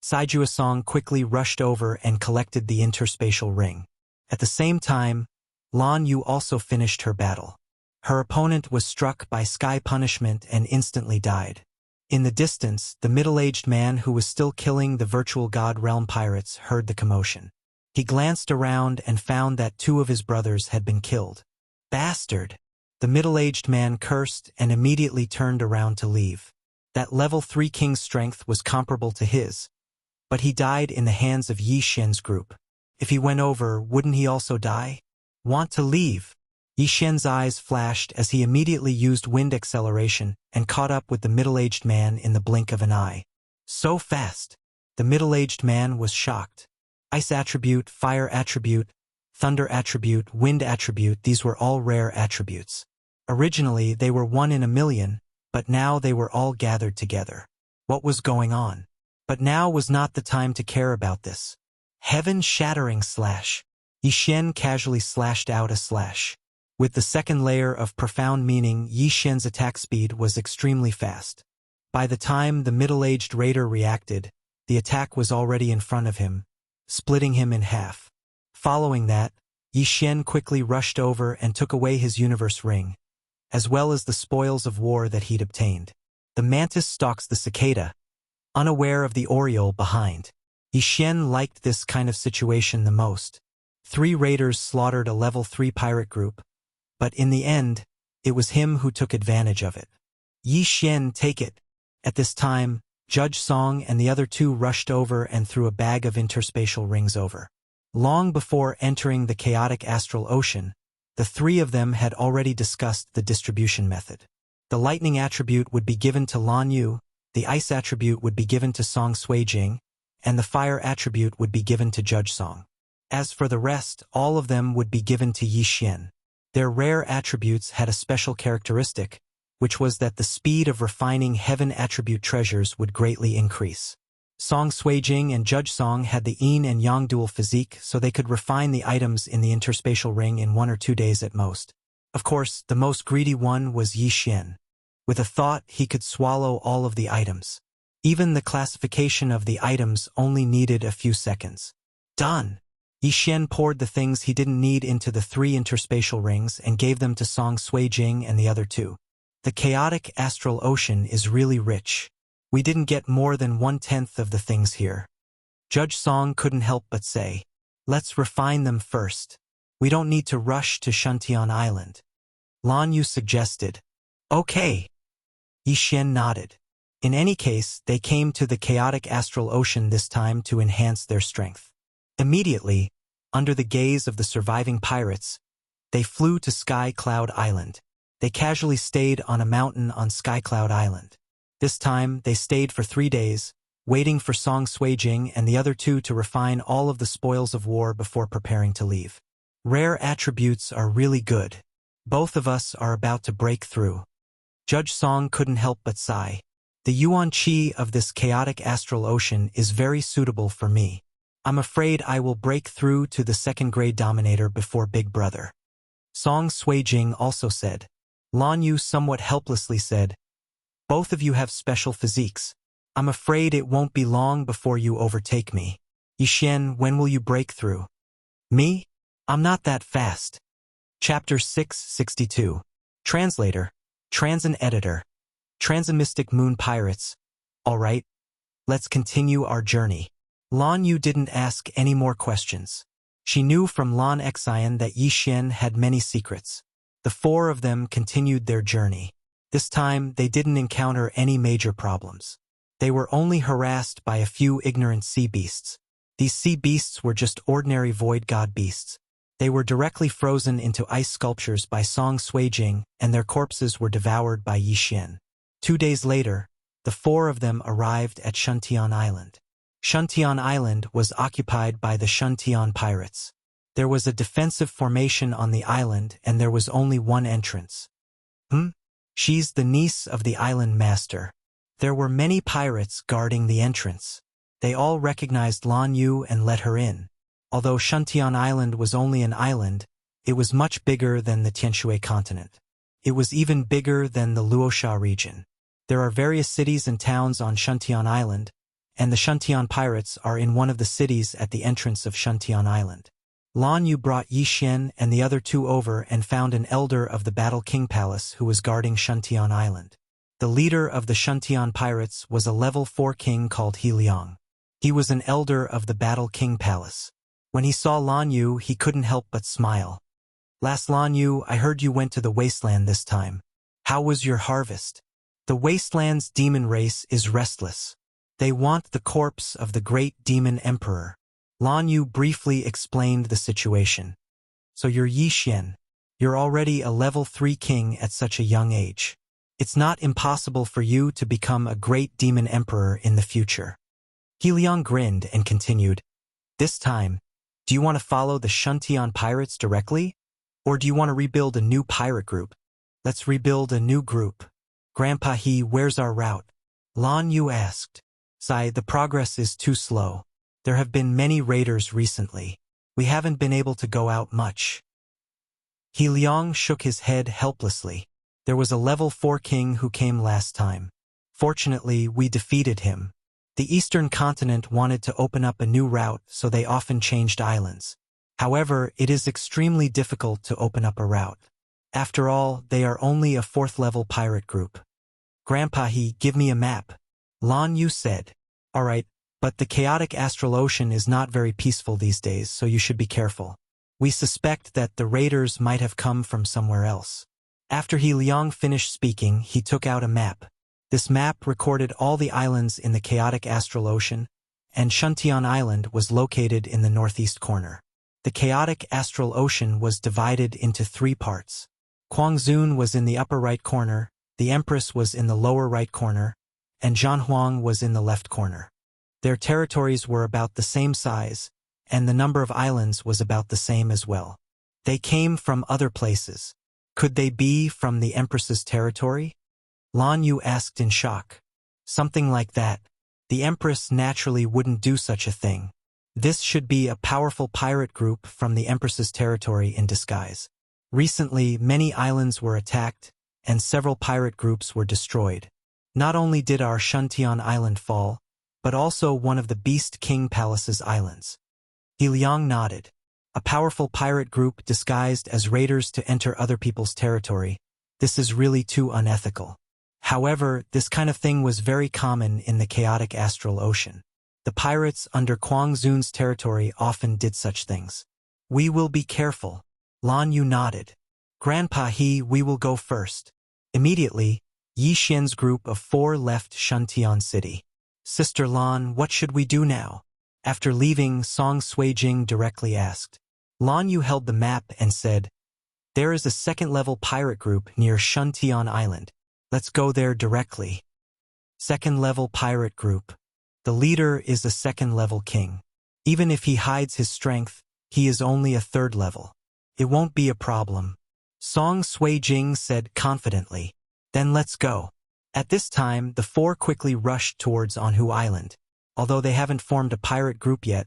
Saijua Song quickly rushed over and collected the interspatial ring. At the same time, Lan Yu also finished her battle. Her opponent was struck by sky punishment and instantly died. In the distance, the middle-aged man who was still killing the virtual god realm pirates heard the commotion. He glanced around and found that 2 of his brothers had been killed. Bastard! The middle-aged man cursed and immediately turned around to leave. That level 3 king's strength was comparable to his, but he died in the hands of Yi Xian's group. If he went over, wouldn't he also die? Want to leave? Yi Xian's eyes flashed as he immediately used wind acceleration and caught up with the middle-aged man in the blink of an eye. So fast! The middle-aged man was shocked. Ice attribute, fire attribute, thunder attribute, wind attribute, these were all rare attributes. Originally, they were 1 in a million, but now they were all gathered together. What was going on? But now was not the time to care about this. Heaven-shattering slash. Yi Xian casually slashed out a slash. With the second layer of profound meaning, Yi Xian's attack speed was extremely fast. By the time the middle-aged raider reacted, the attack was already in front of him, splitting him in half. Following that, Yi Xian quickly rushed over and took away his universe ring, as well as the spoils of war that he'd obtained. The mantis stalks the cicada, unaware of the oriole behind. Yi Xian liked this kind of situation the most. 3 raiders slaughtered a level 3 pirate group, but in the end, it was him who took advantage of it. Yi Xian, take it. At this time, Judge Song and the other 2 rushed over and threw a bag of interspatial rings over. Long before entering the chaotic astral ocean, the 3 of them had already discussed the distribution method. The lightning attribute would be given to Lan Yu, the ice attribute would be given to Song Suijing, and the fire attribute would be given to Judge Song. As for the rest, all of them would be given to Yi Xian. Their rare attributes had a special characteristic, which was that the speed of refining heaven attribute treasures would greatly increase. Song Suijing and Judge Song had the yin and yang dual physique, so they could refine the items in the interspatial ring in 1 or 2 days at most. Of course, the most greedy one was Yi Xian. With a thought, he could swallow all of the items. Even the classification of the items only needed a few seconds. Done! Yi Xian poured the things he didn't need into the 3 interspatial rings and gave them to Song Suijing and the other 2. The chaotic astral ocean is really rich. We didn't get more than 1/10 of the things here. Judge Song couldn't help but say, let's refine them first. We don't need to rush to Shuntian Island. Lan Yu suggested. Okay. Yi Xian nodded. In any case, they came to the chaotic astral ocean this time to enhance their strength. Immediately, under the gaze of the surviving pirates, they flew to Sky Cloud Island. They casually stayed on a mountain on Sky Cloud Island. This time, they stayed for 3 days, waiting for Song Suijing and the other 2 to refine all of the spoils of war before preparing to leave. Rare attributes are really good. Both of us are about to break through. Judge Song couldn't help but sigh. The yuan qi of this chaotic astral ocean is very suitable for me. I'm afraid I will break through to the 2nd grade dominator before Big Brother. Song Suijing also said. Lan Yu somewhat helplessly said, both of you have special physiques. I'm afraid it won't be long before you overtake me. Yi Xian, when will you break through? Me? I'm not that fast. Chapter 662. Translator, Transan Editor, Transamistic Moon Pirates. Alright, let's continue our journey. Lan Yu didn't ask any more questions. She knew from Lan Xian that Yi Xian had many secrets. The 4 of them continued their journey. This time, they didn't encounter any major problems. They were only harassed by a few ignorant sea beasts. These sea beasts were just ordinary void god beasts. They were directly frozen into ice sculptures by Song Suijing, and their corpses were devoured by Yi Xian. 2 days later, the 4 of them arrived at Shuntian Island. Shuntian Island was occupied by the Shuntian pirates. There was a defensive formation on the island, and there was only one entrance. She's the niece of the island master. There were many pirates guarding the entrance. They all recognized Lan Yu and let her in. Although Shuntian Island was only an island, it was much bigger than the Tianshui continent. It was even bigger than the Luosha region. There are various cities and towns on Shuntian Island, and the Shuntian pirates are in one of the cities at the entrance of Shuntian Island. Lan Yu brought Yi Xian and the other 2 over and found an elder of the Battle King Palace who was guarding Shuntian Island. The leader of the Shuntian pirates was a level 4 king called He Liang. He was an elder of the Battle King Palace. When he saw Lan Yu, he couldn't help but smile. "Last Lan Yu, I heard you went to the wasteland this time. How was your harvest?" "The wasteland's demon race is restless. They want the corpse of the great demon emperor." Lan Yu briefly explained the situation. "So you're Yi Xian. You're already a level 3 king at such a young age. It's not impossible for you to become a great demon emperor in the future." He Liang grinned and continued, "This time, do you want to follow the Shuntian pirates directly? Or do you want to rebuild a new pirate group?" "Let's rebuild a new group." "Grandpa He, where's our route?" Lan Yu asked. "Sai, the progress is too slow. There have been many raiders recently. We haven't been able to go out much." He Liang shook his head helplessly. "There was a level 4 king who came last time. Fortunately, we defeated him. The eastern continent wanted to open up a new route, so they often changed islands. However, it is extremely difficult to open up a route. After all, they are only a 4th-level pirate group." "Grandpa He, give me a map," Lan Yu said. "All right, but the chaotic astral ocean is not very peaceful these days, so you should be careful. We suspect that the raiders might have come from somewhere else." After He Liang finished speaking, he took out a map. This map recorded all the islands in the chaotic astral ocean, and Shuntian Island was located in the northeast corner. The chaotic astral ocean was divided into 3 parts. Guangzhou was in the upper right corner, the Empress was in the lower right corner, and Zhanhuang was in the left corner. Their territories were about the same size, and the number of islands was about the same as well. They came from other places. Could they be from the Empress's territory? Lan Yu asked in shock. "Something like that. The Empress naturally wouldn't do such a thing. This should be a powerful pirate group from the Empress's territory in disguise. Recently, many islands were attacked, and several pirate groups were destroyed. Not only did our Shuntian Island fall, but also one of the Beast King Palace's islands." He Liang nodded. "A powerful pirate group disguised as raiders to enter other people's territory. This is really too unethical. However, this kind of thing was very common in the chaotic astral ocean. The pirates under Guangzhou's territory often did such things." "We will be careful." Lan Yu nodded. "Grandpa He, we will go first." Immediately, Yi Xian's group of 4 left Shuntian City. "Sister Lan, what should we do now?" After leaving, Song Suijing directly asked. Lan Yu held the map and said, "There is a 2nd-level pirate group near Shuntian Island. Let's go there directly." 2nd-level pirate group. The leader is a 2nd-level king. Even if he hides his strength, he is only a 3rd level. It won't be a problem. Song Suijing said confidently. "Then let's go." At this time, the 4 quickly rushed towards Anhu Island. Although they haven't formed a pirate group yet,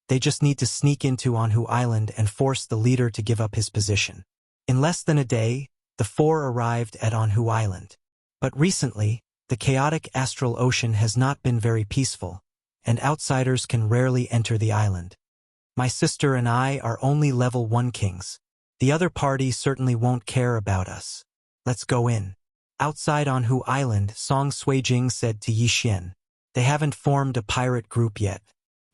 they just need to sneak into Anhu Island and force the leader to give up his position. In less than a day, the 4 arrived at Anhu Island. But recently, the chaotic astral ocean has not been very peaceful, and outsiders can rarely enter the island. My sister and I are only level 1 kings. The other party certainly won't care about us. Let's go in. Outside Anhu Island, Song Suijing said to Yi Xian. They haven't formed a pirate group yet.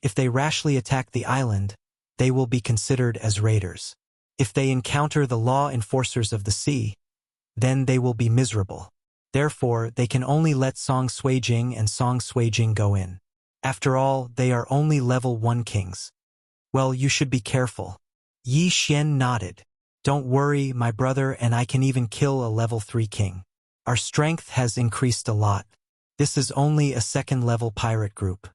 If they rashly attack the island, they will be considered as raiders. If they encounter the law enforcers of the sea, then they will be miserable. Therefore, they can only let Song Suijing and Song Suijing go in. After all, they are only level 1 kings. Well, you should be careful. Yi Xian nodded. Don't worry, my brother, and I can even kill a level 3 king. Our strength has increased a lot. This is only a second-level pirate group.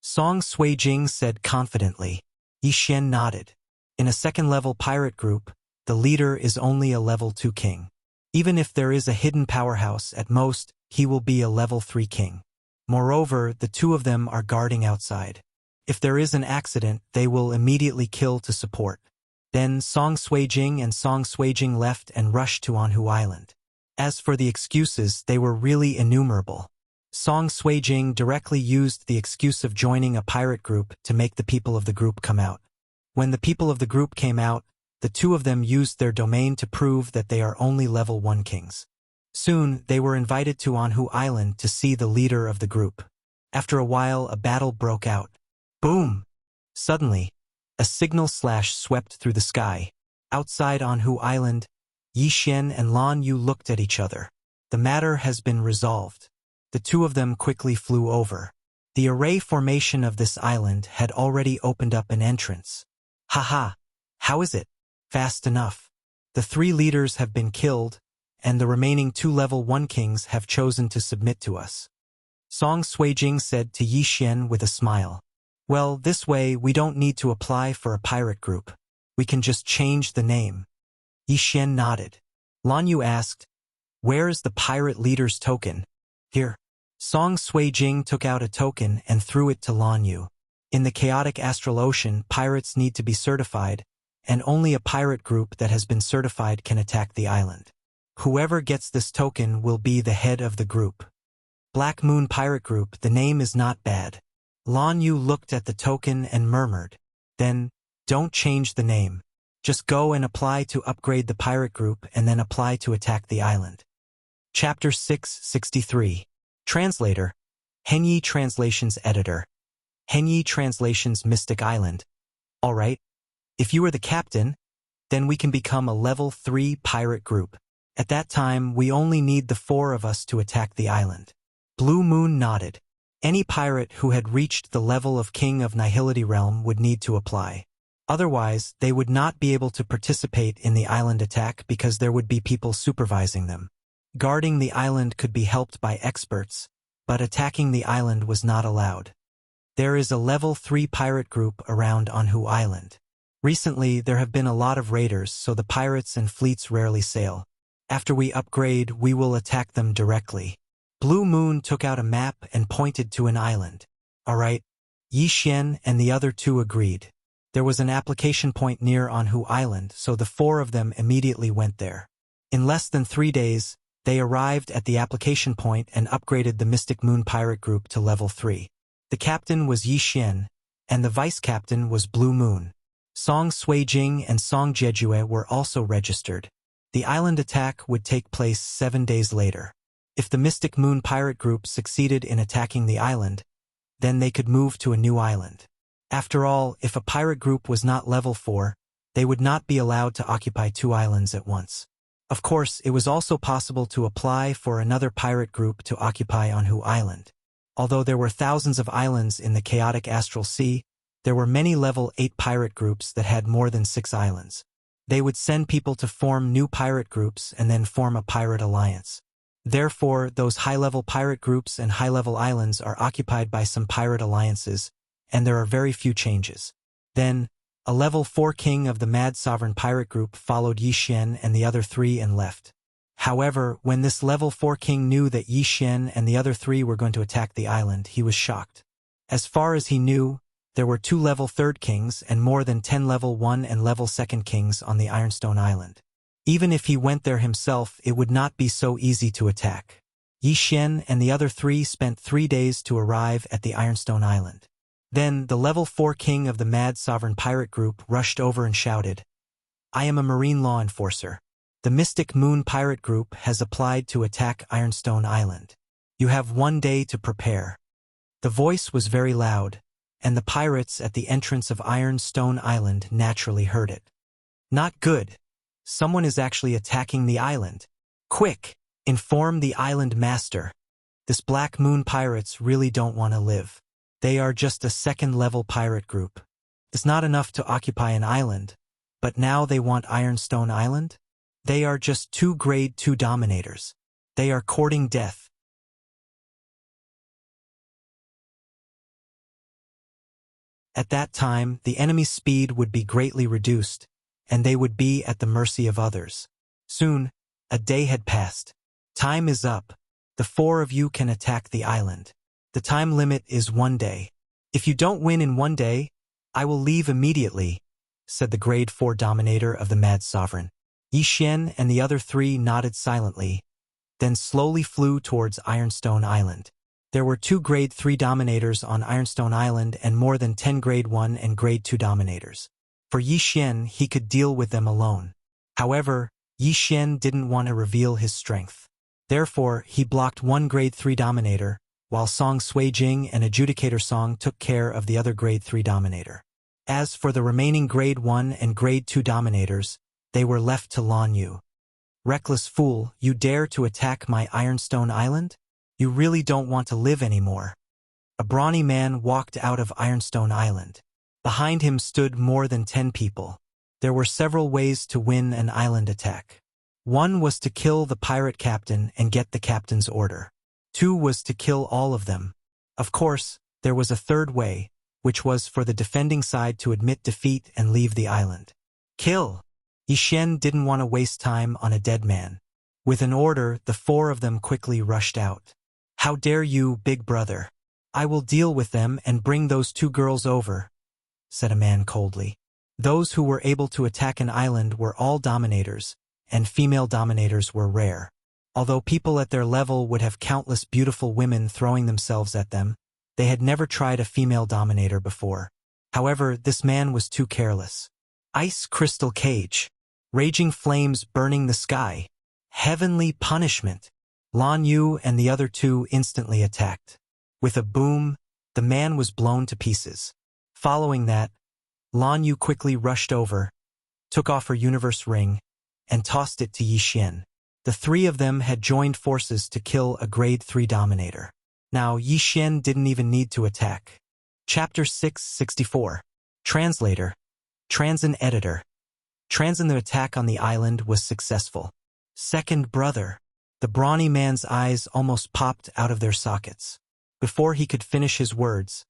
Song Suijing said confidently. Yi Xian nodded. In a second-level pirate group, the leader is only a level 2 king. Even if there is a hidden powerhouse, at most, he will be a level 3 king. Moreover, the two of them are guarding outside. If there is an accident, they will immediately kill to support. Then Song Suijing and Song Suijing left and rushed to Anhu Island. As for the excuses, they were really innumerable. Song Suijing directly used the excuse of joining a pirate group to make the people of the group come out. When the people of the group came out, the two of them used their domain to prove that they are only level 1 kings. Soon, they were invited to Anhu Island to see the leader of the group. After a while, a battle broke out. Boom! Suddenly, a signal slash swept through the sky. Outside Anhu Island, Yi Xian and Lan Yu looked at each other. The matter has been resolved. The two of them quickly flew over. The array formation of this island had already opened up an entrance. Haha! How is it? Fast enough. The 3 leaders have been killed, and the remaining 2 level 1 kings have chosen to submit to us. Song Suijing said to Yi Xian with a smile. Well, this way we don't need to apply for a pirate group. We can just change the name. Yi Xian nodded. Lan Yu asked, where is the pirate leader's token? Here. Song Suijing took out a token and threw it to Lan Yu. In the chaotic astral ocean, pirates need to be certified, and only a pirate group that has been certified can attack the island. Whoever gets this token will be the head of the group. Black Moon Pirate Group, the name is not bad. Lan Yu looked at the token and murmured. Then, don't change the name. Just go and apply to upgrade the pirate group and then apply to attack the island. Chapter 663. Translator. Henyi Translations Editor. Henyi Translations Mystic Island. Alright. If you are the captain, then we can become a level 3 pirate group. At that time, we only need the 4 of us to attack the island. Blue Moon nodded. Any pirate who had reached the level of King of Nihility Realm would need to apply. Otherwise, they would not be able to participate in the island attack because there would be people supervising them. Guarding the island could be helped by experts, but attacking the island was not allowed. There is a level 3 pirate group around Anhu Island. Recently, there have been a lot of raiders, so the pirates and fleets rarely sail. After we upgrade, we will attack them directly. Blue Moon took out a map and pointed to an island. Alright. Yi Xian and the other 2 agreed. There was an application point near Anhu Island, so the 4 of them immediately went there. In less than 3 days, they arrived at the application point and upgraded the Mystic Moon Pirate Group to level 3. The captain was Yi Xian, and the vice-captain was Blue Moon. Song Suijing and Song Jejue were also registered. The island attack would take place 7 days later. If the Mystic Moon Pirate Group succeeded in attacking the island, then they could move to a new island. After all, if a pirate group was not level 4, they would not be allowed to occupy 2 islands at once. Of course, it was also possible to apply for another pirate group to occupy Anhu Island. Although there were thousands of islands in the chaotic astral sea, there were many level 8 pirate groups that had more than 6 islands. They would send people to form new pirate groups and then form a pirate alliance. Therefore, those high-level pirate groups and high-level islands are occupied by some pirate alliances, and there are very few changes. Then, a level 4 king of the Mad Sovereign Pirate Group followed Yi Xian and the other 3 and left. However, when this level 4 king knew that Yi Xian and the other 3 were going to attack the island, he was shocked. As far as he knew, there were 2 level 3rd kings and more than 10 level 1 and level 2nd kings on the Ironstone Island. Even if he went there himself, it would not be so easy to attack. Yi Xian and the other 3 spent 3 days to arrive at the Ironstone Island. Then, the level 4 king of the Mad Sovereign Pirate Group rushed over and shouted, "I am a marine law enforcer. The Mystic Moon Pirate Group has applied to attack Ironstone Island. You have 1 day to prepare." The voice was very loud, and the pirates at the entrance of Ironstone Island naturally heard it. Not good. Someone is actually attacking the island. Quick! Inform the island master. This Black Moon pirates really don't want to live. They are just a second-level pirate group. It's not enough to occupy an island, but now they want Ironstone Island? They are just 2 grade 2 dominators. They are courting death. At that time, the enemy's speed would be greatly reduced, and they would be at the mercy of others. Soon, a day had passed. Time is up. The 4 of you can attack the island. The time limit is 1 day. If you don't win in 1 day, I will leave immediately, said the grade 4 dominator of the Mad Sovereign. Yi Xian and the other 3 nodded silently, then slowly flew towards Ironstone Island. There were 2 grade 3 dominators on Ironstone Island and more than 10 grade 1 and grade 2 dominators. For Yi Xian, he could deal with them alone. However, Yi Xian didn't want to reveal his strength. Therefore, he blocked 1 grade 3 dominator, while Song Suijing and Adjudicator Song took care of the other grade 3 dominator. As for the remaining grade 1 and grade 2 dominators, they were left to Lan Yu. Reckless fool, you dare to attack my Ironstone Island? You really don't want to live anymore. A brawny man walked out of Ironstone Island. Behind him stood more than 10 people. There were several ways to win an island attack. 1 was to kill the pirate captain and get the captain's order. 2 was to kill all of them. Of course, there was a 3rd way, which was for the defending side to admit defeat and leave the island. Kill! Yi Xian didn't want to waste time on a dead man. With an order, the 4 of them quickly rushed out. How dare you, big brother? I will deal with them and bring those 2 girls over, said a man coldly. Those who were able to attack an island were all dominators, and female dominators were rare. Although people at their level would have countless beautiful women throwing themselves at them, they had never tried a female dominator before. However, this man was too careless. Ice crystal cage. Raging flames burning the sky. Heavenly punishment. Lan Yu and the other 2 instantly attacked. With a boom, the man was blown to pieces. Following that, Lan Yu quickly rushed over, took off her universe ring, and tossed it to Yi Xian. The 3 of them had joined forces to kill a grade 3 dominator. Now Yi Xian didn't even need to attack. Chapter 664. Translator. Transin Editor. Transin. The attack on the island was successful. Second brother. The brawny man's eyes almost popped out of their sockets. Before he could finish his words,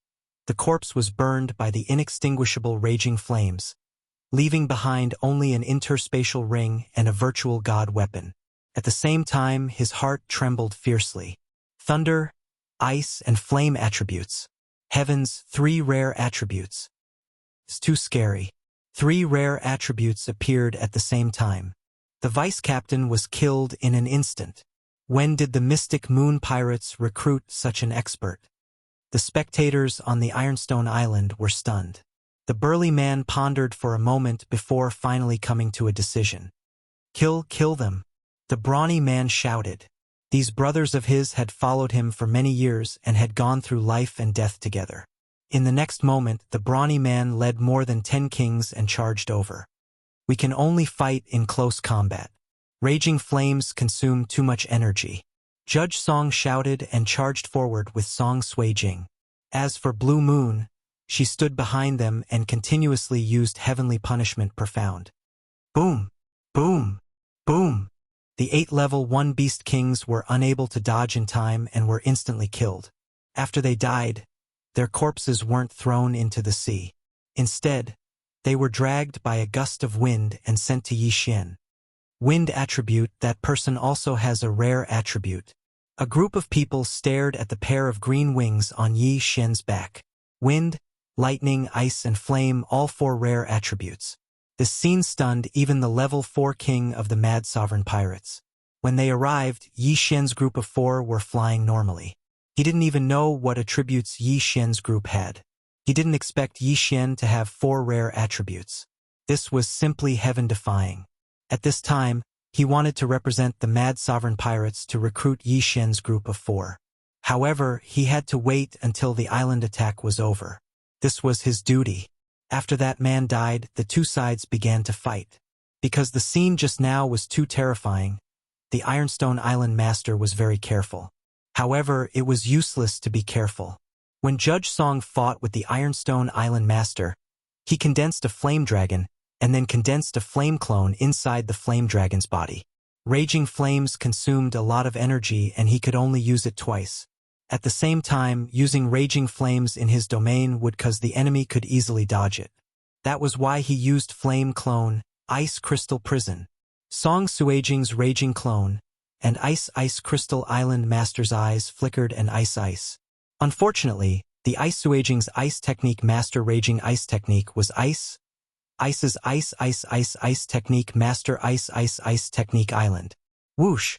the corpse was burned by the inextinguishable raging flames, leaving behind only an interspatial ring and a virtual god weapon. At the same time, his heart trembled fiercely. Thunder, ice, and flame attributes. Heaven's 3 rare attributes. It's too scary. 3 rare attributes appeared at the same time. The vice-captain was killed in an instant. When did the mystic moon pirates recruit such an expert? The spectators on the Ironstone Island were stunned. The burly man pondered for a moment before finally coming to a decision. Kill them. The brawny man shouted. These brothers of his had followed him for many years and had gone through life and death together. In the next moment, the brawny man led more than 10 kings and charged over. We can only fight in close combat. Raging flames consume too much energy. Judge Song shouted and charged forward with Song Suijing. As for Blue Moon, she stood behind them and continuously used heavenly punishment profound. Boom! Boom! Boom! The 8 level 1 beast kings were unable to dodge in time and were instantly killed. After they died, their corpses weren't thrown into the sea. Instead, they were dragged by a gust of wind and sent to Yi Xian. Wind attribute. That person also has a rare attribute. A group of people stared at the pair of green wings on Yi Xian's back. Wind, lightning, ice, and flame, all 4 rare attributes. This scene stunned even the level 4 king of the Mad Sovereign Pirates. When they arrived, Yi Xian's group of 4 were flying normally. He didn't even know what attributes Yi Xian's group had. He didn't expect Yi Xian to have 4 rare attributes. This was simply heaven-defying. At this time, he wanted to represent the Mad Sovereign Pirates to recruit Yi Xian's group of 4. However, he had to wait until the island attack was over. This was his duty. After that man died, the 2 sides began to fight. Because the scene just now was too terrifying, the Ironstone Island master was very careful. However, it was useless to be careful. When Judge Song fought with the Ironstone Island master, he condensed a flame dragon and then condensed a flame clone inside the flame dragon's body. Raging flames consumed a lot of energy and he could only use it twice. At the same time, using raging flames in his domain would cause the enemy could easily dodge it. That was why he used Flame Clone, Ice Crystal Prison, Song Suajing's Raging Clone, and Ice Crystal Island Master's eyes flickered and Ice. Unfortunately, the Ice Suajing's Ice Technique Master Raging Ice Technique was Ice's Ice Technique Master Ice Technique Island. Whoosh!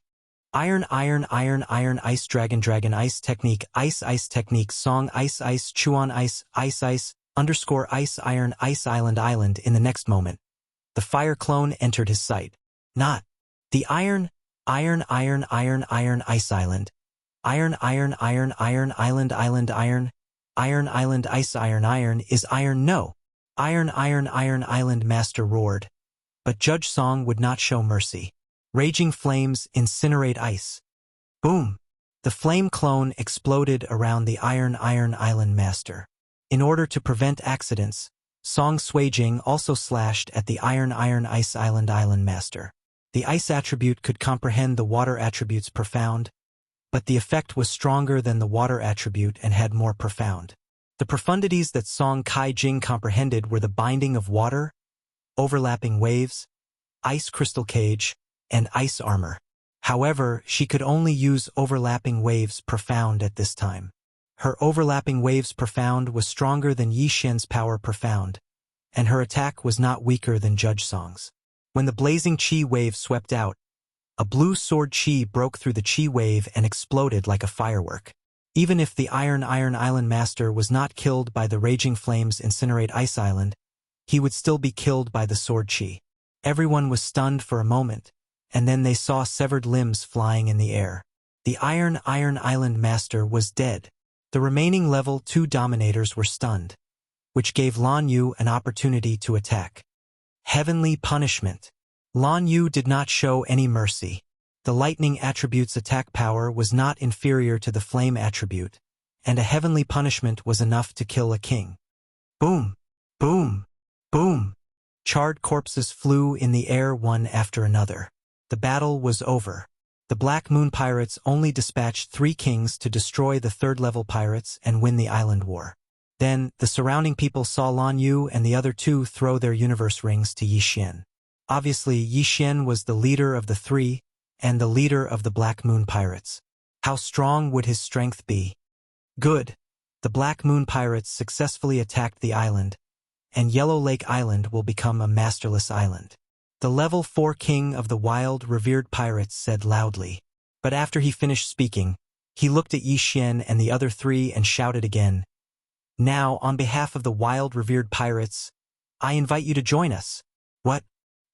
Iron Ice Dragon Ice Technique Ice Technique Song Ice Chuan Ice _ Ice Iron Ice Island. In the next moment, the fire clone entered his sight. Not the Iron Ice Island. Iron Island Ice Iron is Iron no. Iron Island Master roared. But Judge Song would not show mercy. Raging flames incinerate ice. Boom! The flame clone exploded around the Iron Island Master. In order to prevent accidents, Song Suajing also slashed at the Iron Ice Island Master. The ice attribute could comprehend the water attribute's profound, but the effect was stronger than the water attribute and had more profound. The profundities that Song Kai-jing comprehended were the binding of water, overlapping waves, ice crystal cage, and ice armor. However, she could only use overlapping waves profound at this time. Her overlapping waves profound was stronger than Yi Xian's power profound, and her attack was not weaker than Judge Song's. When the blazing chi wave swept out, a blue sword chi broke through the chi wave and exploded like a firework. Even if the Iron Island Master was not killed by the raging flames incinerate Ice Island, he would still be killed by the sword chi. Everyone was stunned for a moment, and then they saw severed limbs flying in the air. The Iron Island Master was dead. The remaining level 2 dominators were stunned, which gave Lan Yu an opportunity to attack. Heavenly Punishment. Lan Yu did not show any mercy. The lightning attribute's attack power was not inferior to the flame attribute, and a heavenly punishment was enough to kill a king. Boom! Boom! Boom! Charred corpses flew in the air one after another. The battle was over. The Black Moon Pirates only dispatched 3 kings to destroy the 3rd-level pirates and win the island war. Then, the surrounding people saw Lan Yu and the other 2 throw their universe rings to Yi Xian. Obviously, Yi Xian was the leader of the 3 and the leader of the Black Moon Pirates. How strong would his strength be? Good. The Black Moon Pirates successfully attacked the island, and Yellow Lake Island will become a masterless island. The level 4 king of the wild, revered pirates said loudly. But after he finished speaking, he looked at Yi Xian and the other 3 and shouted again, "Now, on behalf of the wild, revered pirates, I invite you to join us." What?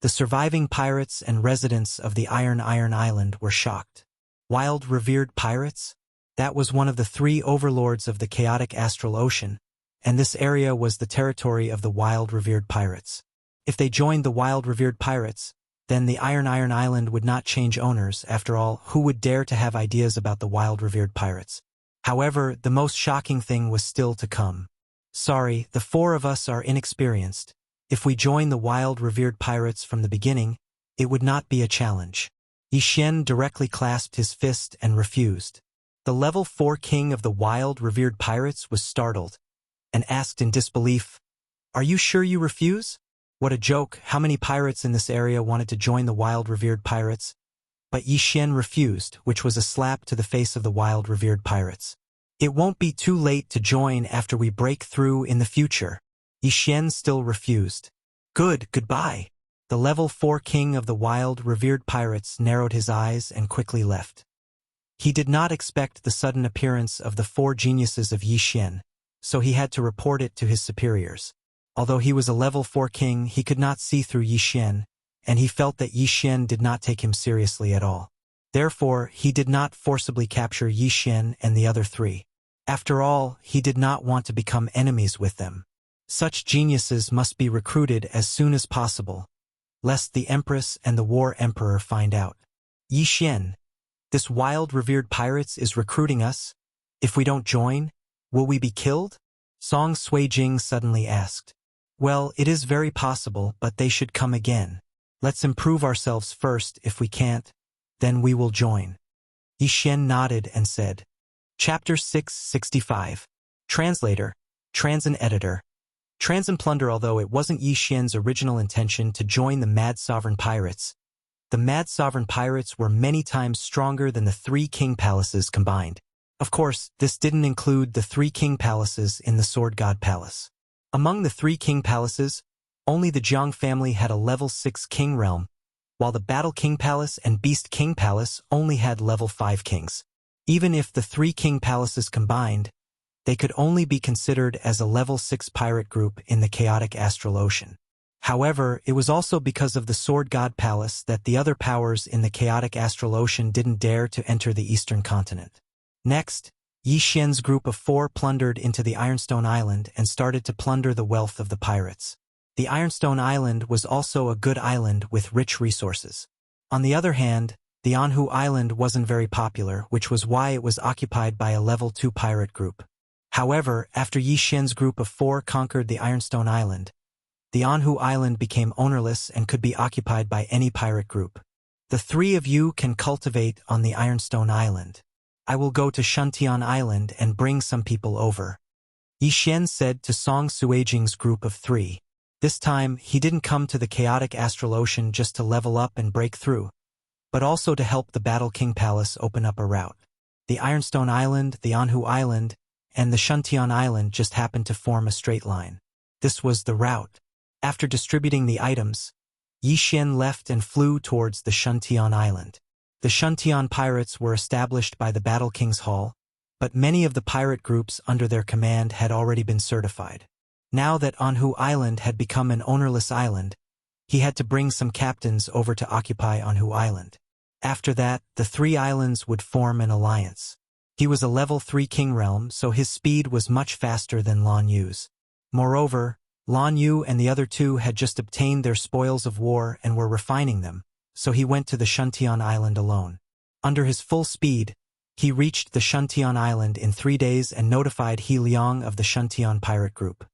The surviving pirates and residents of the Iron Island were shocked. Wild, revered pirates? That was one of the 3 overlords of the chaotic astral ocean, and this area was the territory of the wild, revered pirates. If they joined the wild, revered pirates, then the Iron Island would not change owners. After all, who would dare to have ideas about the wild, revered pirates? However, the most shocking thing was still to come. Sorry, the 4 of us are inexperienced. If we join the wild, revered pirates from the beginning, it would not be a challenge. Yi Xian directly clasped his fist and refused. The level 4 king of the wild, revered pirates was startled and asked in disbelief, "Are you sure you refuse?" What a joke! How many pirates in this area wanted to join the wild, revered pirates? But Yi Xian refused, which was a slap to the face of the wild, revered pirates. It won't be too late to join after we break through in the future. Yi Xian still refused. Goodbye. The level 4 king of the wild, revered pirates narrowed his eyes and quickly left. He did not expect the sudden appearance of the 4 geniuses of Yi Xian, so he had to report it to his superiors. Although he was a level 4 king, he could not see through Yi Xian, and he felt that Yi Xian did not take him seriously at all. Therefore, he did not forcibly capture Yi Xian and the other 3. After all, he did not want to become enemies with them. Such geniuses must be recruited as soon as possible, lest the Empress and the War Emperor find out. Yi Xian, this wild revered pirates is recruiting us. If we don't join, will we be killed? Song Suijing suddenly asked. Well, it is very possible, but they should come again. Let's improve ourselves first. If we can't, then we will join. Yi Xian nodded and said. Chapter 665. Translator, Trans and Editor. Trans and Plunder. Although it wasn't Yi Xian's original intention to join the Mad Sovereign Pirates, the Mad Sovereign Pirates were many times stronger than the 3 king palaces combined. Of course, this didn't include the 3 king palaces in the Sword God Palace. Among the 3 king palaces, only the Jiang family had a level 6 king realm, while the Battle King Palace and Beast King Palace only had level 5 kings. Even if the 3 king palaces combined, they could only be considered as a level 6 pirate group in the chaotic astral ocean. However, it was also because of the Sword God Palace that the other powers in the chaotic astral ocean didn't dare to enter the eastern continent. Next, Yi Xian's group of 4 plundered into the Ironstone Island and started to plunder the wealth of the pirates. The Ironstone Island was also a good island with rich resources. On the other hand, the Anhu Island wasn't very popular, which was why it was occupied by a level 2 pirate group. However, after Yi Xian's group of 4 conquered the Ironstone Island, the Anhu Island became ownerless and could be occupied by any pirate group. The 3 of you can cultivate on the Ironstone Island. I will go to Shuntian Island and bring some people over. Yi Xian said to Song Suijing's group of 3. This time, he didn't come to the chaotic astral ocean just to level up and break through, but also to help the Battle King Palace open up a route. The Ironstone Island, the Anhu Island, and the Shuntian Island just happened to form a straight line. This was the route. After distributing the items, Yi Xian left and flew towards the Shuntian Island. The Shuntian pirates were established by the Battle King's Hall, but many of the pirate groups under their command had already been certified. Now that Anhu Island had become an ownerless island, he had to bring some captains over to occupy Anhu Island. After that, the 3 islands would form an alliance. He was a level 3 king realm, so his speed was much faster than Lan Yu's. Moreover, Lan Yu and the other 2 had just obtained their spoils of war and were refining them, so he went to the Shuntian Island alone. Under his full speed, he reached the Shuntian Island in 3 days and notified He Liang of the Shuntian pirate group.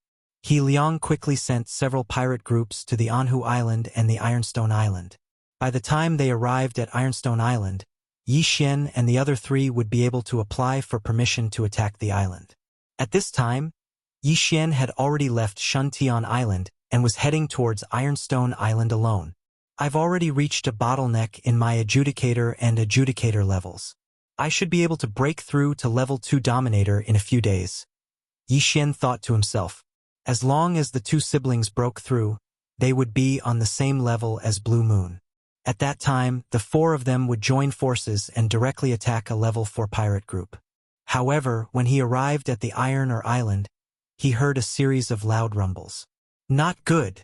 He Liang quickly sent several pirate groups to the Anhu Island and the Ironstone Island. By the time they arrived at Ironstone Island, Yi Xian and the other 3 would be able to apply for permission to attack the island. At this time, Yi Xian had already left Shuntian Island and was heading towards Ironstone Island alone. I've already reached a bottleneck in my adjudicator and adjudicator levels. I should be able to break through to level 2 dominator in a few days. Yi Xian thought to himself. As long as the 2 siblings broke through, they would be on the same level as Blue Moon. At that time, the 4 of them would join forces and directly attack a level 4 pirate group. However, when he arrived at the Iron or Island, he heard a series of loud rumbles. Not good.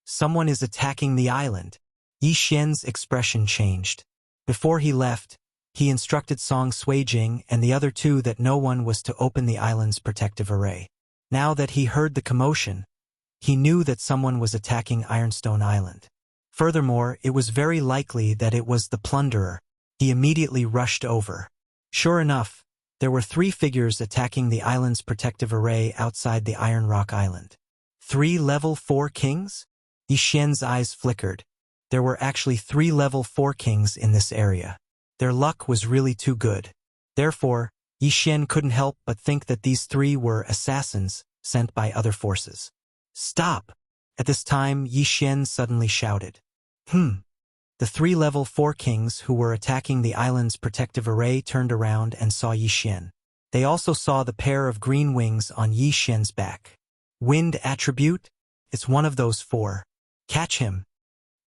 Someone is attacking the island. Yi Xian's expression changed. Before he left, he instructed Song Suijing and the other 2 that no one was to open the island's protective array. Now that he heard the commotion, he knew that someone was attacking Ironstone Island. Furthermore, it was very likely that it was the plunderer. He immediately rushed over. Sure enough, there were 3 figures attacking the island's protective array outside the Iron Rock Island. 3 level 4 kings? Yi Xian's eyes flickered. There were actually 3 level 4 kings in this area. Their luck was really too good. Therefore, Yi Xian couldn't help but think that these 3 were assassins sent by other forces. Stop! At this time, Yi Xian suddenly shouted. The 3 level 4 kings who were attacking the island's protective array turned around and saw Yi Xian. They also saw the pair of green wings on Yi Xian's back. Wind attribute? It's one of those 4. Catch him!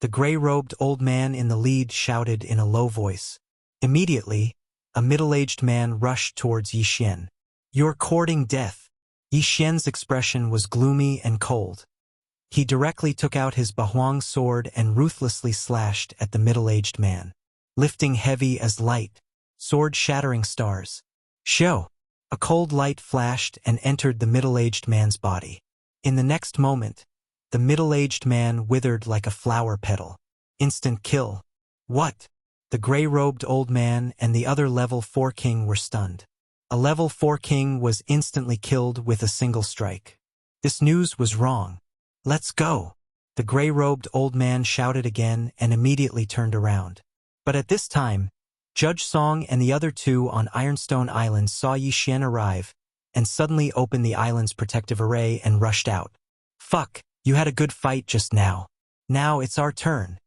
The gray-robed old man in the lead shouted in a low voice. Immediately, a middle-aged man rushed towards Yi Xian. You're courting death. Yi Xian's expression was gloomy and cold. He directly took out his Bahuang sword and ruthlessly slashed at the middle-aged man. Lifting heavy as light, sword shattering stars. Show! A cold light flashed and entered the middle-aged man's body. In the next moment, the middle-aged man withered like a flower petal. Instant kill. What? The gray-robed old man and the other level 4 king were stunned. A level 4 king was instantly killed with a single strike. This news was wrong. Let's go! The gray-robed old man shouted again and immediately turned around. But at this time, Judge Song and the other two on Ironstone Island saw Yi Xian arrive, and suddenly opened the island's protective array and rushed out. Fuck, you had a good fight just now. Now it's our turn.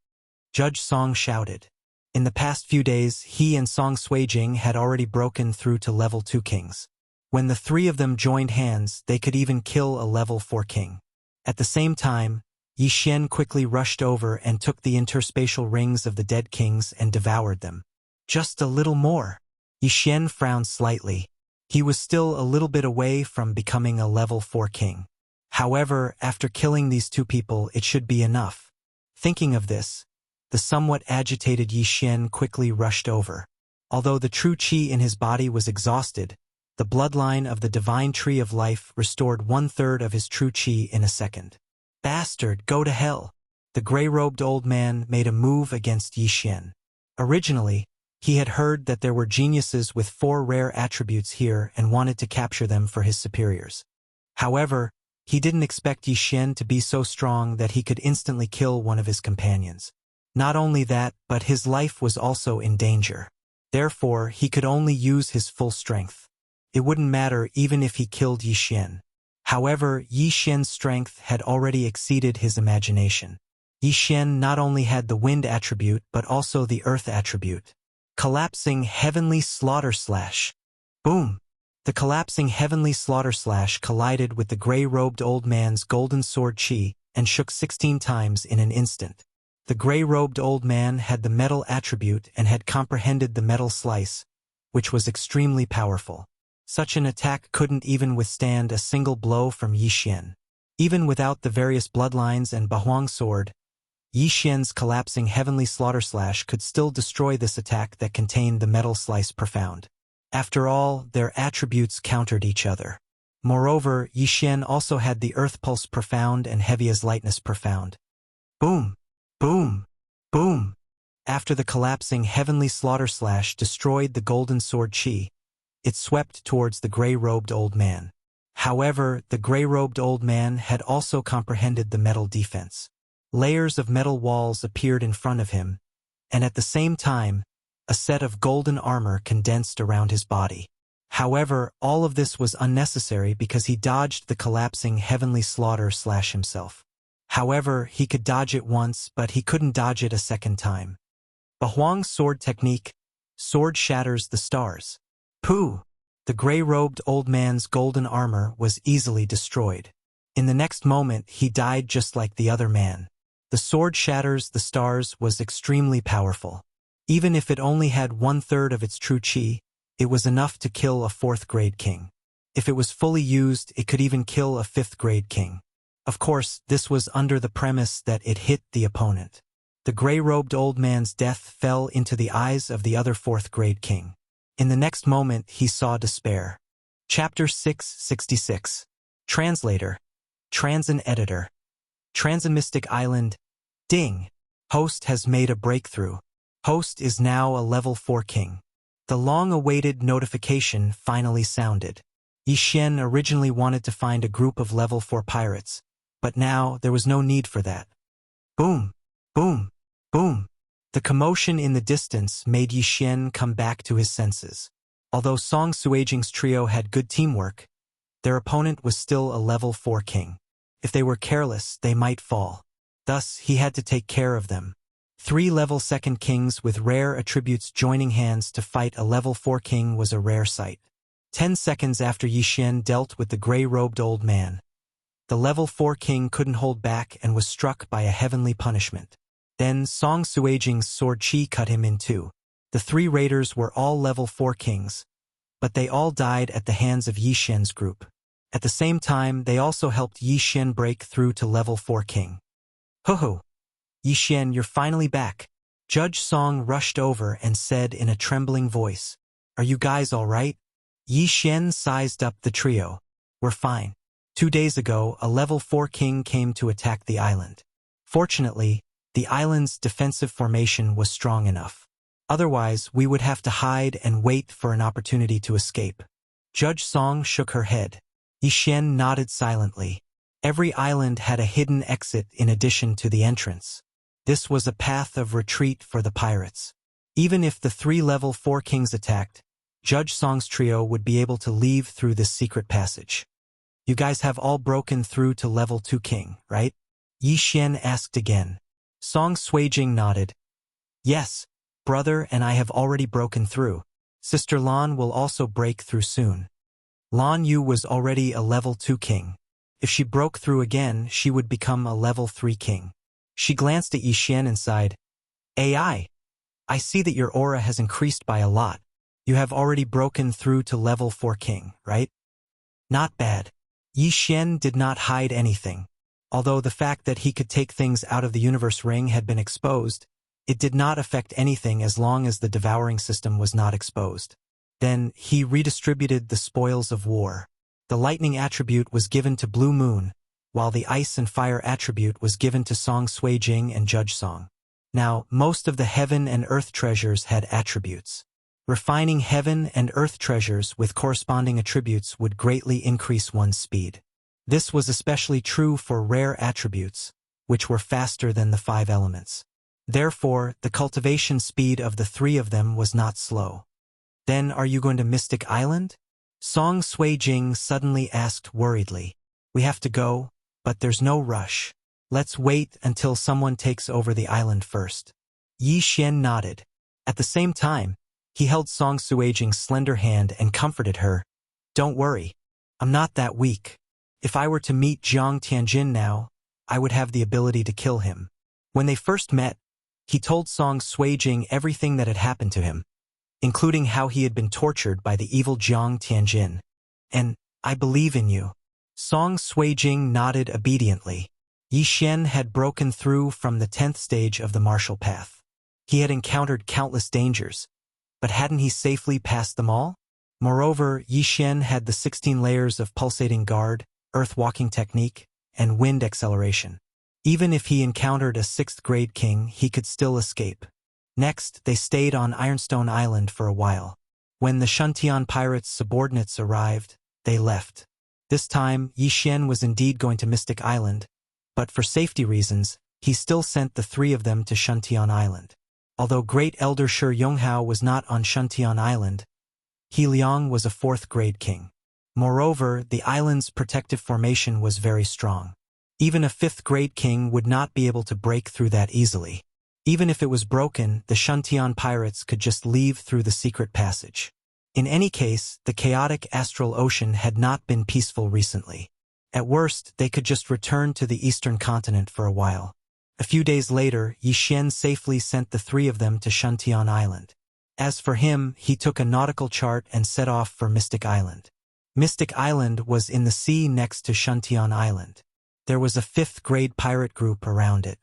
Judge Song shouted. In the past few days, he and Song Suijing had already broken through to level 2 kings. When the three of them joined hands, they could even kill a level 4 king. At the same time, Yi Xian quickly rushed over and took the interspatial rings of the dead kings and devoured them. Just a little more. Yi Xian frowned slightly. He was still a little bit away from becoming a level 4 king. However, after killing these two people, it should be enough. Thinking of this, the somewhat agitated Yi Xian quickly rushed over. Although the true qi in his body was exhausted, the bloodline of the divine tree of life restored 1/3 of his true qi in a second. Bastard, go to hell! The gray-robed old man made a move against Yi Xian. Originally, he had heard that there were geniuses with 4 rare attributes here and wanted to capture them for his superiors. However, he didn't expect Yi Xian to be so strong that he could instantly kill one of his companions. Not only that, but his life was also in danger. Therefore, he could only use his full strength. It wouldn't matter even if he killed Yi Xian. However, Yi Xian's strength had already exceeded his imagination. Yi Xian not only had the wind attribute but also the earth attribute. Collapsing heavenly slaughter slash. Boom! The collapsing heavenly slaughter slash collided with the gray-robed old man's golden sword qi and shook 16 times in an instant. The gray-robed old man had the metal attribute and had comprehended the metal slice, which was extremely powerful. Such an attack couldn't even withstand a single blow from Yi Xian. Even without the various bloodlines and Bahuang sword, Yi Xian's collapsing heavenly slaughter slash could still destroy this attack that contained the metal slice profound. After all, their attributes countered each other. Moreover, Yi Xian also had the earth pulse profound and heavy as lightness profound. Boom! Boom! Boom! After the collapsing heavenly slaughter slash destroyed the golden sword qi, it swept towards the gray-robed old man. However, the gray-robed old man had also comprehended the metal defense. Layers of metal walls appeared in front of him, and at the same time, a set of golden armor condensed around his body. However, all of this was unnecessary because he dodged the collapsing heavenly slaughter slash himself. However, he could dodge it once, but he couldn't dodge it a second time. Bahuang's sword technique, sword shatters the stars. Pooh! The gray-robed old man's golden armor was easily destroyed. In the next moment, he died just like the other man. The sword shatters the stars was extremely powerful. Even if it only had 1/3 of its true qi, it was enough to kill a 4th-grade king. If it was fully used, it could even kill a 5th-grade king. Of course, this was under the premise that it hit the opponent. The gray-robed old man's death fell into the eyes of the other 4th-grade king. In the next moment, he saw despair. Chapter 666. Translator. Transin Editor. Transimystic Island. Ding! Host has made a breakthrough. Host is now a level 4 king. The long-awaited notification finally sounded. Yi Xian originally wanted to find a group of level 4 pirates, but now there was no need for that. Boom! Boom! Boom! The commotion in the distance made Yi Xian come back to his senses. Although Song Suijing's trio had good teamwork, their opponent was still a level 4 king. If they were careless, they might fall. Thus, he had to take care of them. 3 level 2nd kings with rare attributes joining hands to fight a level 4 king was a rare sight. 10 seconds after Yi Xian dealt with the gray-robed old man, the level 4 king couldn't hold back and was struck by a heavenly punishment. Then Song Suijing's sword qi cut him in two. The 3 raiders were all level 4 kings, but they all died at the hands of Yi Xian's group. At the same time, they also helped Yi Xian break through to level 4 king. Ho-ho! Yi Xian, you're finally back. Judge Song rushed over and said in a trembling voice, "Are you guys all right?" Yi Xian sized up the trio. "We're fine. 2 days ago, a level 4 king came to attack the island. Fortunately, the island's defensive formation was strong enough. Otherwise, we would have to hide and wait for an opportunity to escape. Judge Song shook her head. Yixian nodded silently. Every island had a hidden exit in addition to the entrance. This was a path of retreat for the pirates. Even if the 3 level 4 kings attacked, Judge Song's trio would be able to leave through this secret passage. You guys have all broken through to level 2 king, right? Yixian asked again. Song Suijing nodded. Yes, brother, and I have already broken through. Sister Lan will also break through soon. Lan Yu was already a level 2 king. If she broke through again, she would become a level 3 king. She glanced at Yixian and sighed. I see that your aura has increased by a lot. You have already broken through to level 4 king, right? Not bad. Yixian did not hide anything. Although the fact that he could take things out of the universe ring had been exposed, it did not affect anything as long as the devouring system was not exposed. Then, he redistributed the spoils of war. The lightning attribute was given to Blue Moon, while the ice and fire attribute was given to Song Suijing and Judge Song. Now, most of the heaven and earth treasures had attributes. Refining heaven and earth treasures with corresponding attributes would greatly increase one's speed. This was especially true for rare attributes, which were faster than the 5 elements. Therefore, the cultivation speed of the 3 of them was not slow. Then are you going to Mystic Island? Song Suijing suddenly asked worriedly. We have to go, but there's no rush. Let's wait until someone takes over the island first. Yixian nodded. At the same time, he held Song Suijing's slender hand and comforted her. Don't worry. I'm not that weak. If I were to meet Jiang Tianjin now, I would have the ability to kill him. When they first met, he told Song Suijing everything that had happened to him, including how he had been tortured by the evil Jiang Tianjin. And, I believe in you. Song Suijing nodded obediently. Yixian had broken through from the 10th stage of the martial path. He had encountered countless dangers, but hadn't he safely passed them all? Moreover, Yixian had the 16 layers of pulsating guard, earth walking technique, and wind acceleration. Even if he encountered a 6th grade king, he could still escape. Next, they stayed on Ironstone Island for a while. When the Shuntian pirates' subordinates arrived, they left. This time, Yixian was indeed going to Mystic Island, but for safety reasons, he still sent the 3 of them to Shuntian Island. Although Great Elder Shi Yonghao was not on Shuntian Island, He Liang was a 4th grade king. Moreover, the island's protective formation was very strong. Even a 5th grade king would not be able to break through that easily. Even if it was broken, the Shuntian pirates could just leave through the secret passage. In any case, the chaotic astral ocean had not been peaceful recently. At worst, they could just return to the eastern continent for a while. A few days later, Yixian safely sent the 3 of them to Shuntian Island. As for him, he took a nautical chart and set off for Mystic Island. Mystic Island was in the sea next to Shuntian Island. There was a 5th grade pirate group around it.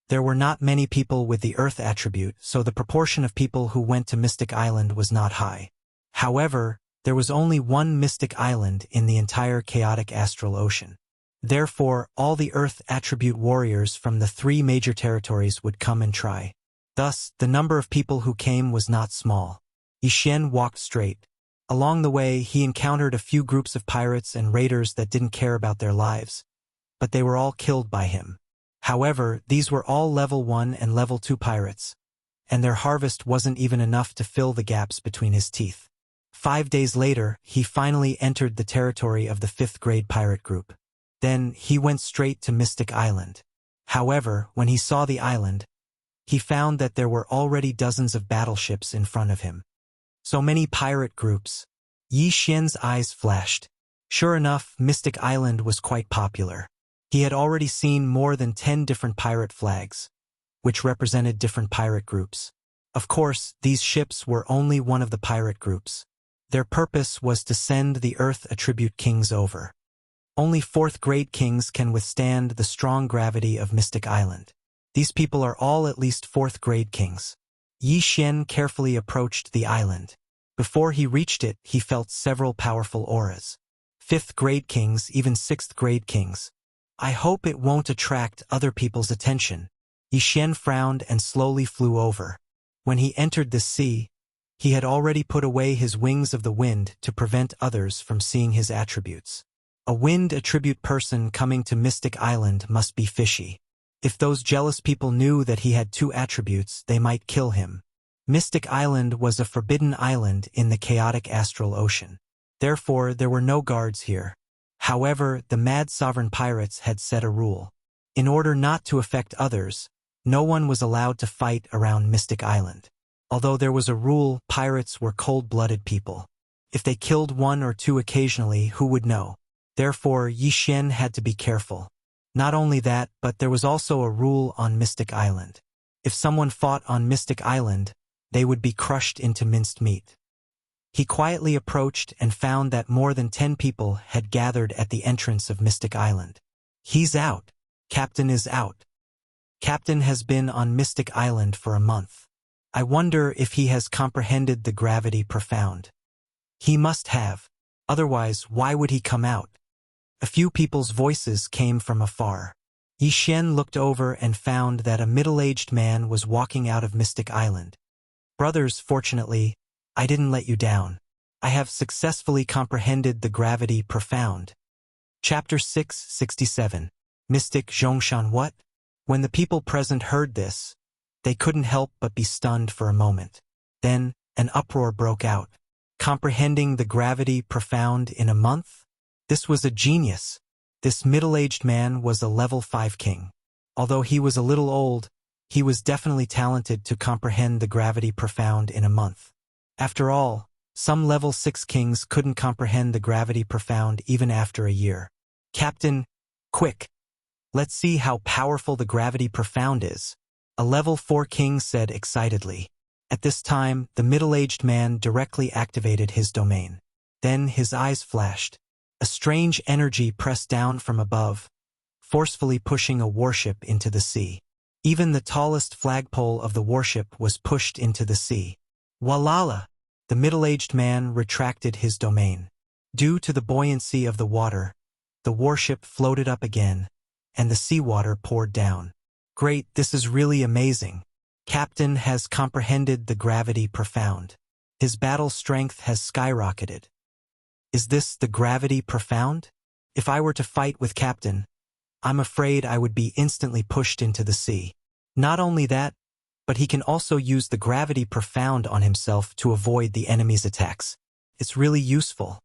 There were not many people with the Earth attribute, so the proportion of people who went to Mystic Island was not high. However, there was only one Mystic Island in the entire chaotic astral ocean. Therefore, all the Earth attribute warriors from the 3 major territories would come and try. Thus, the number of people who came was not small. Yixian walked straight. Along the way, he encountered a few groups of pirates and raiders that didn't care about their lives, but they were all killed by him. However, these were all level 1 and level 2 pirates, and their harvest wasn't even enough to fill the gaps between his teeth. 5 days later, he finally entered the territory of the 5th grade pirate group. Then, he went straight to Mystic Island. However, when he saw the island, he found that there were already dozens of battleships in front of him. So many pirate groups. Yixian's eyes flashed. Sure enough, Mystic Island was quite popular. He had already seen more than 10 different pirate flags, which represented different pirate groups. Of course, these ships were only one of the pirate groups. Their purpose was to send the Earth attribute kings over. Only 4th grade kings can withstand the strong gravity of Mystic Island. These people are all at least 4th grade kings. Yixian carefully approached the island. Before he reached it, he felt several powerful auras. 5th grade kings, even 6th grade kings. I hope it won't attract other people's attention. Yixian frowned and slowly flew over. When he entered the sea, he had already put away his wings of the wind to prevent others from seeing his attributes. A wind attribute person coming to Mystic Island must be fishy. If those jealous people knew that he had 2 attributes, they might kill him. Mystic Island was a forbidden island in the chaotic astral ocean. Therefore, there were no guards here. However, the mad sovereign pirates had set a rule. In order not to affect others, no one was allowed to fight around Mystic Island. Although there was a rule, pirates were cold-blooded people. If they killed 1 or 2 occasionally, who would know? Therefore, Yi Xian had to be careful. Not only that, but there was also a rule on Mystic Island. If someone fought on Mystic Island, they would be crushed into minced meat. He quietly approached and found that more than 10 people had gathered at the entrance of Mystic Island. He's out. Captain is out. Captain has been on Mystic Island for a month. I wonder if he has comprehended the gravity profound. He must have. Otherwise, why would he come out? A few people's voices came from afar. Yi Xian looked over and found that a middle-aged man was walking out of Mystic Island. Brothers, fortunately, I didn't let you down. I have successfully comprehended the gravity profound. Chapter 667. Mystic Zhongshan. What? When the people present heard this, they couldn't help but be stunned for a moment. Then, an uproar broke out. Comprehending the gravity profound in a month? This was a genius. This middle-aged man was a level 5 king. Although he was a little old, he was definitely talented to comprehend the gravity profound in a month. After all, some level 6 kings couldn't comprehend the gravity profound even after a year. Captain, quick! Let's see how powerful the gravity profound is. A level 4 king said excitedly. At this time, the middle-aged man directly activated his domain. Then his eyes flashed. A strange energy pressed down from above, forcefully pushing a warship into the sea. Even the tallest flagpole of the warship was pushed into the sea. Walala! The middle-aged man retracted his domain. Due to the buoyancy of the water, the warship floated up again, and the seawater poured down. Great, this is really amazing. Captain has comprehended the gravity profound. His battle strength has skyrocketed. Is this the gravity profound? If I were to fight with Captain, I'm afraid I would be instantly pushed into the sea. Not only that, but he can also use the gravity profound on himself to avoid the enemy's attacks. It's really useful.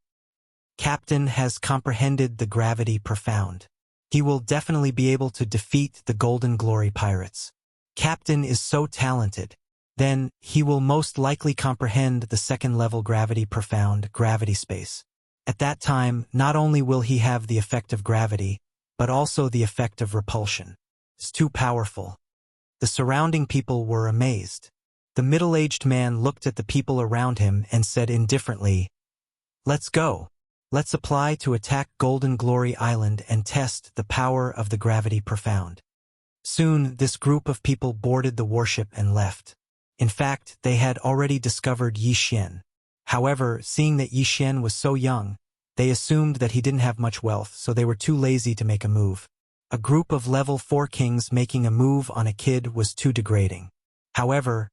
Captain has comprehended the gravity profound. He will definitely be able to defeat the Golden Glory pirates. Captain is so talented. Then, he will most likely comprehend the 2nd-level gravity profound, gravity space. At that time, not only will he have the effect of gravity, but also the effect of repulsion. It's too powerful. The surrounding people were amazed. The middle-aged man looked at the people around him and said indifferently, "Let's go. Let's apply to attack Golden Glory Island and test the power of the gravity profound." Soon, this group of people boarded the warship and left. In fact, they had already discovered Yi Xian. However, seeing that Yi Xian was so young, they assumed that he didn't have much wealth, so they were too lazy to make a move. A group of level 4 kings making a move on a kid was too degrading. However,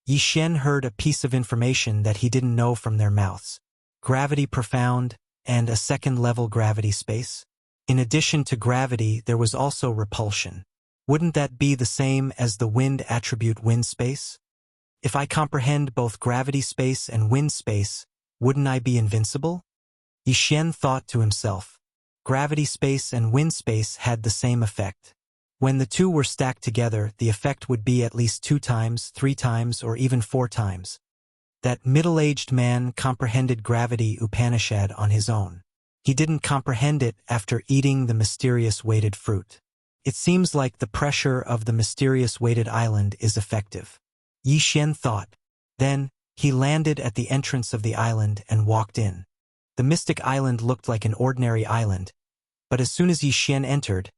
Yi Xian heard a piece of information that he didn't know from their mouths. Gravity profound and a 2nd-level gravity space. In addition to gravity, there was also repulsion. Wouldn't that be the same as the wind attribute wind space? If I comprehend both gravity space and wind space, wouldn't I be invincible? Yi Xian thought to himself. Gravity space and wind space had the same effect. When the two were stacked together, the effect would be at least 2 times, 3 times, or even 4 times. That middle-aged man comprehended gravity Upanishad on his own. He didn't comprehend it after eating the mysterious weighted fruit. It seems like the pressure of the mysterious weighted island is effective. Yi Xian thought. Then, he landed at the entrance of the island and walked in. The mystic island looked like an ordinary island, but as soon as Yi Xian entered,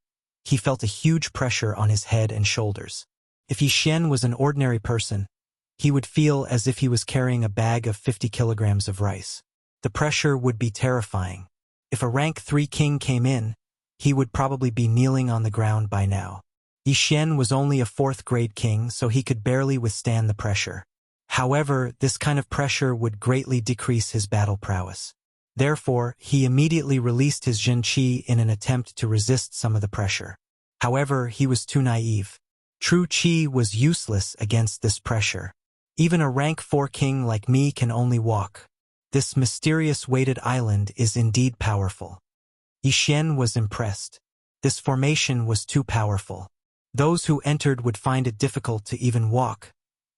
he felt a huge pressure on his head and shoulders. If Yi Xian was an ordinary person, he would feel as if he was carrying a bag of 50 kilograms of rice. The pressure would be terrifying. If a rank 3 king came in, he would probably be kneeling on the ground by now. Yi Xian was only a 4th-grade king, so he could barely withstand the pressure. However, this kind of pressure would greatly decrease his battle prowess. Therefore, he immediately released his Jin Qi in an attempt to resist some of the pressure. However, he was too naive. True Qi was useless against this pressure. Even a rank 4 king like me can only walk. This mysterious weighted island is indeed powerful. Yi Xian was impressed. This formation was too powerful. Those who entered would find it difficult to even walk,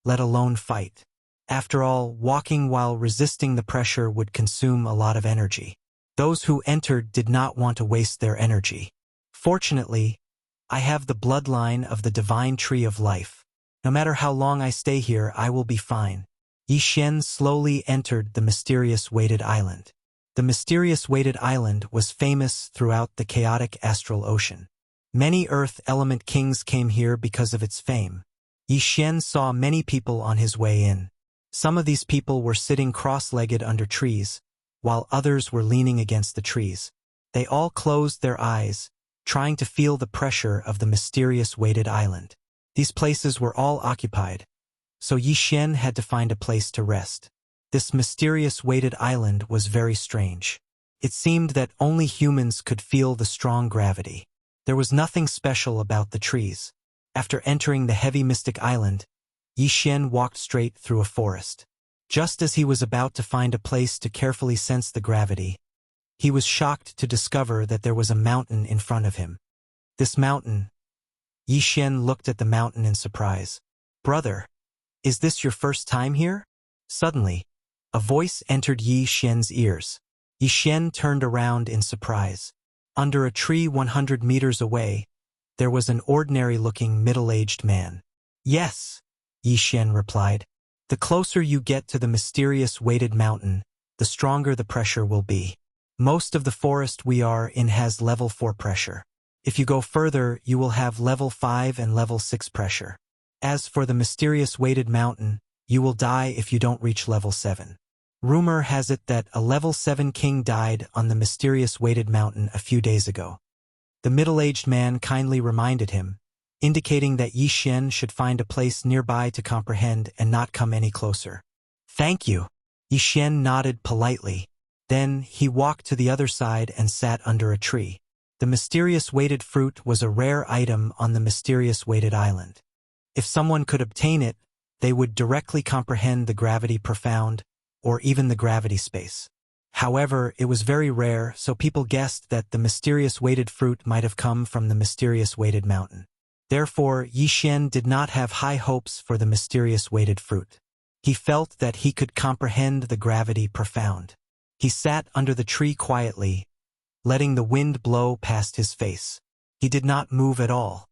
let alone fight. After all, walking while resisting the pressure would consume a lot of energy. Those who entered did not want to waste their energy. Fortunately, I have the bloodline of the divine tree of life. No matter how long I stay here, I will be fine. Yi Xian slowly entered the mysterious weighted island. The mysterious weighted island was famous throughout the chaotic astral ocean. Many earth element kings came here because of its fame. Yi Xian saw many people on his way in. Some of these people were sitting cross-legged under trees, while others were leaning against the trees. They all closed their eyes, trying to feel the pressure of the mysterious weighted island. These places were all occupied, so Yi Xian had to find a place to rest. This mysterious weighted island was very strange. It seemed that only humans could feel the strong gravity. There was nothing special about the trees. After entering the heavy mystic island, Yi Xian walked straight through a forest. Just as he was about to find a place to carefully sense the gravity, he was shocked to discover that there was a mountain in front of him. This mountain. Yi Xian looked at the mountain in surprise. "Brother, is this your first time here?" Suddenly, a voice entered Yi Xian's ears. Yi Xian turned around in surprise. Under a tree 100 meters away, there was an ordinary-looking middle-aged man. "Yes," Yi Xian replied. "The closer you get to the mysterious weighted mountain, the stronger the pressure will be. Most of the forest we are in has level 4 pressure. If you go further, you will have level 5 and level 6 pressure. As for the mysterious weighted mountain, you will die if you don't reach level 7. Rumor has it that a level 7 king died on the mysterious weighted mountain a few days ago." The middle-aged man kindly reminded him, indicating that Yi Xian should find a place nearby to comprehend and not come any closer. "Thank you." Yi Xian nodded politely. Then he walked to the other side and sat under a tree. The mysterious weighted fruit was a rare item on the mysterious weighted island. If someone could obtain it, they would directly comprehend the gravity profound, or even the gravity space. However, it was very rare, so people guessed that the mysterious weighted fruit might have come from the mysterious weighted mountain. Therefore, Yi Xian did not have high hopes for the mysterious weighted fruit. He felt that he could comprehend the gravity profound. He sat under the tree quietly, letting the wind blow past his face. He did not move at all.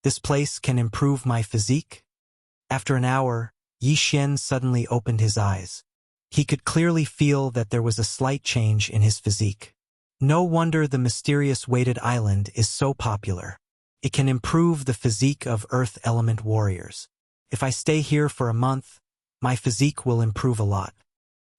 This place can improve my physique?" After an hour, Yi Xian suddenly opened his eyes. He could clearly feel that there was a slight change in his physique. No wonder the mysterious weighted island is so popular. It can improve the physique of earth element warriors. If I stay here for a month, my physique will improve a lot.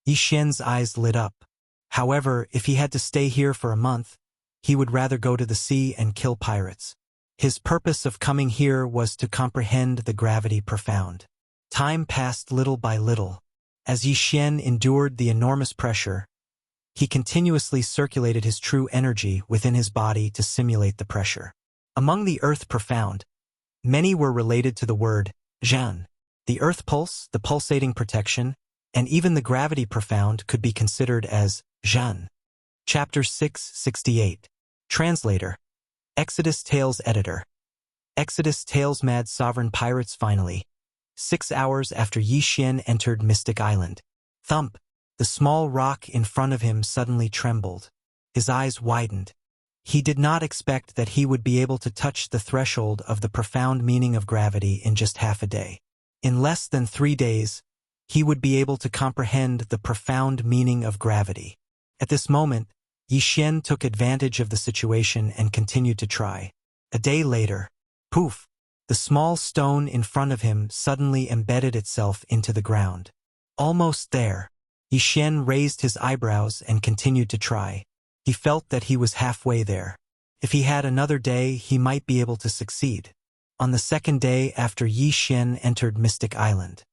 Yi Xian's eyes lit up. However, if he had to stay here for a month, he would rather go to the sea and kill pirates. His purpose of coming here was to comprehend the gravity profound. Time passed little by little. As Yi Xian endured the enormous pressure, he continuously circulated his true energy within his body to simulate the pressure. Among the earth profound, many were related to the word Zhan. The earth pulse, the pulsating protection, and even the gravity profound could be considered as Zhan. Chapter 668. Translator. Exodus Tales Editor. Exodus Tales. Mad Sovereign Pirates. Finally, 6 hours after Yi Xian entered Mystic Island. Thump! The small rock in front of him suddenly trembled. His eyes widened. He did not expect that he would be able to touch the threshold of the profound meaning of gravity in just half a day. In less than 3 days, he would be able to comprehend the profound meaning of gravity. At this moment, Yi Xian took advantage of the situation and continued to try. A day later, poof! The small stone in front of him suddenly embedded itself into the ground. Almost there. Yi Xian raised his eyebrows and continued to try. He felt that he was halfway there. If he had another day, he might be able to succeed. On the second day after Yi Xian entered Mystic Island.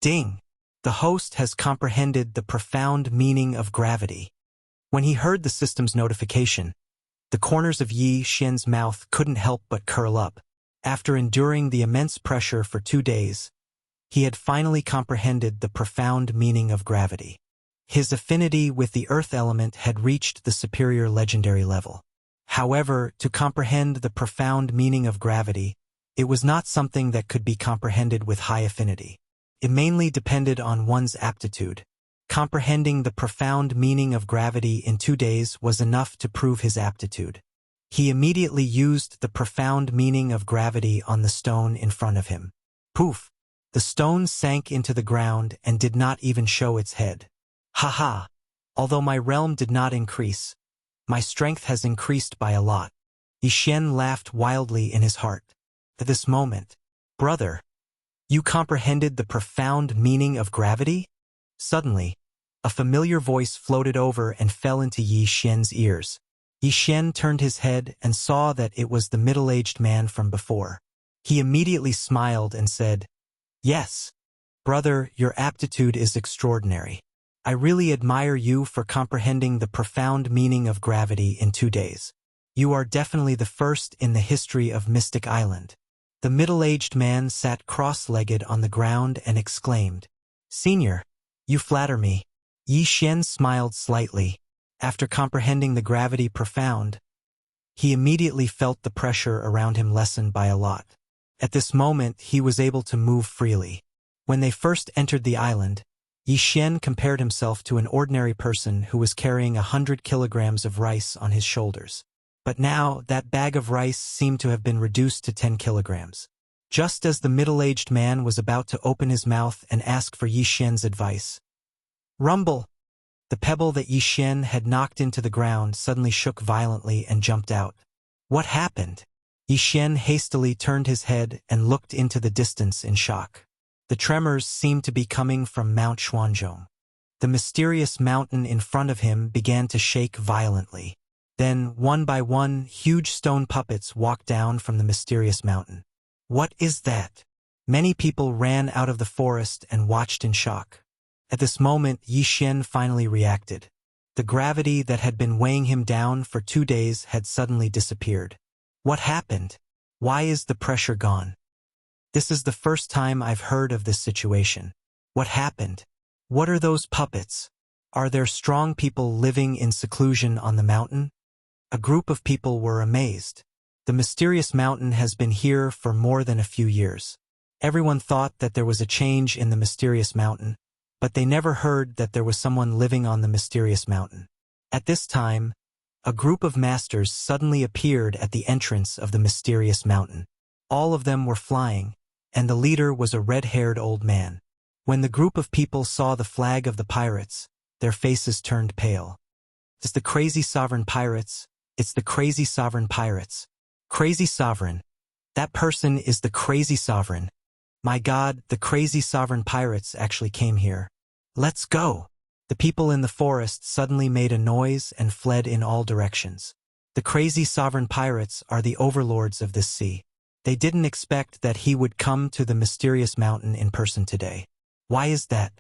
Ding! The host has comprehended the profound meaning of gravity. When he heard the system's notification, the corners of Yi Xian's mouth couldn't help but curl up. After enduring the immense pressure for 2 days, he had finally comprehended the profound meaning of gravity. His affinity with the earth element had reached the superior legendary level. However, to comprehend the profound meaning of gravity, it was not something that could be comprehended with high affinity. It mainly depended on one's aptitude. Comprehending the profound meaning of gravity in 2 days was enough to prove his aptitude. He immediately used the profound meaning of gravity on the stone in front of him. Poof! The stone sank into the ground and did not even show its head. Ha! Although my realm did not increase, my strength has increased by a lot. Yi Xian laughed wildly in his heart. At this moment, brother, you comprehended the profound meaning of gravity? Suddenly, a familiar voice floated over and fell into Yi Xian's ears. Yi Xian turned his head and saw that it was the middle-aged man from before. He immediately smiled and said, "Yes, brother, your aptitude is extraordinary. I really admire you for comprehending the profound meaning of gravity in 2 days. You are definitely the first in the history of Mystic Island." The middle-aged man sat cross-legged on the ground and exclaimed, "Senior, you flatter me." Yi Xian smiled slightly. After comprehending the gravity profound, he immediately felt the pressure around him lessen by a lot. At this moment, he was able to move freely. When they first entered the island, Yi Xian compared himself to an ordinary person who was carrying 100 kilograms of rice on his shoulders. But now, that bag of rice seemed to have been reduced to 10 kilograms. Just as the middle-aged man was about to open his mouth and ask for Yi Xian's advice, rumble! The pebble that Yi Xian had knocked into the ground suddenly shook violently and jumped out. What happened? Yi Xian hastily turned his head and looked into the distance in shock. The tremors seemed to be coming from Mount Xuanzhong. The mysterious mountain in front of him began to shake violently. Then, one by one, huge stone puppets walked down from the mysterious mountain. What is that? Many people ran out of the forest and watched in shock. At this moment, Yi Xian finally reacted. The gravity that had been weighing him down for 2 days had suddenly disappeared. What happened? Why is the pressure gone? This is the first time I've heard of this situation. What happened? What are those puppets? Are there strong people living in seclusion on the mountain? A group of people were amazed. The mysterious mountain has been here for more than a few years. Everyone thought that there was a change in the mysterious mountain, but they never heard that there was someone living on the mysterious mountain. At this time, a group of masters suddenly appeared at the entrance of the mysterious mountain. All of them were flying, and the leader was a red-haired old man. When the group of people saw the flag of the pirates, their faces turned pale. It's the crazy sovereign pirates. It's the crazy sovereign pirates. Crazy sovereign. That person is the crazy sovereign. My God, the crazy sovereign pirates actually came here. Let's go. The people in the forest suddenly made a noise and fled in all directions. The crazy sovereign pirates are the overlords of this sea. They didn't expect that he would come to the mysterious mountain in person today. Why is that?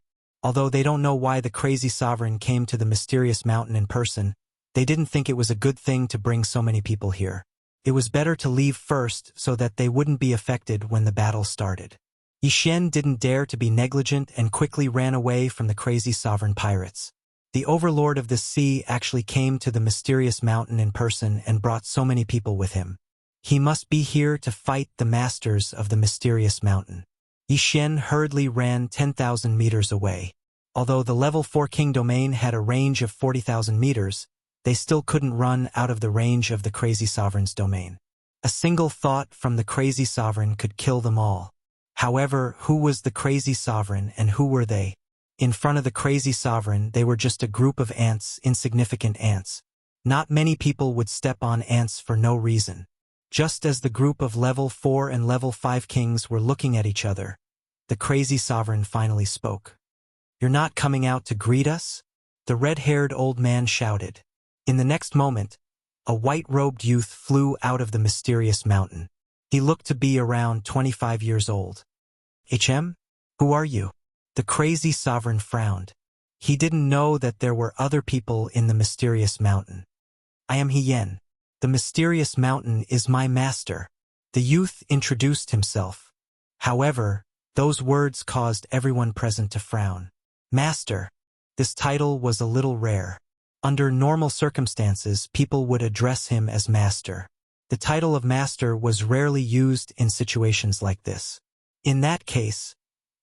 Although they don't know why the crazy sovereign came to the mysterious mountain in person, they didn't think it was a good thing to bring so many people here. It was better to leave first so that they wouldn't be affected when the battle started. Yi Xian didn't dare to be negligent and quickly ran away from the crazy sovereign pirates. The overlord of this sea actually came to the mysterious mountain in person and brought so many people with him. He must be here to fight the masters of the mysterious mountain. Yi Xian hurriedly ran 10,000 meters away. Although the level 4 king domain had a range of 40,000 meters, they still couldn't run out of the range of the crazy sovereign's domain. A single thought from the crazy sovereign could kill them all. However, who was the crazy sovereign and who were they? In front of the crazy sovereign, they were just a group of ants, insignificant ants. Not many people would step on ants for no reason. Just as the group of level 4 and level 5 kings were looking at each other, the crazy sovereign finally spoke. "You're not coming out to greet us?" The red-haired old man shouted. In the next moment, a white-robed youth flew out of the mysterious mountain. He looked to be around 25 years old. "HM? Who are you?" The crazy sovereign frowned. He didn't know that there were other people in the mysterious mountain. I am Hien. The mysterious mountain is my master. The youth introduced himself. However, those words caused everyone present to frown. Master. This title was a little rare. Under normal circumstances, people would address him as master. The title of master was rarely used in situations like this. In that case,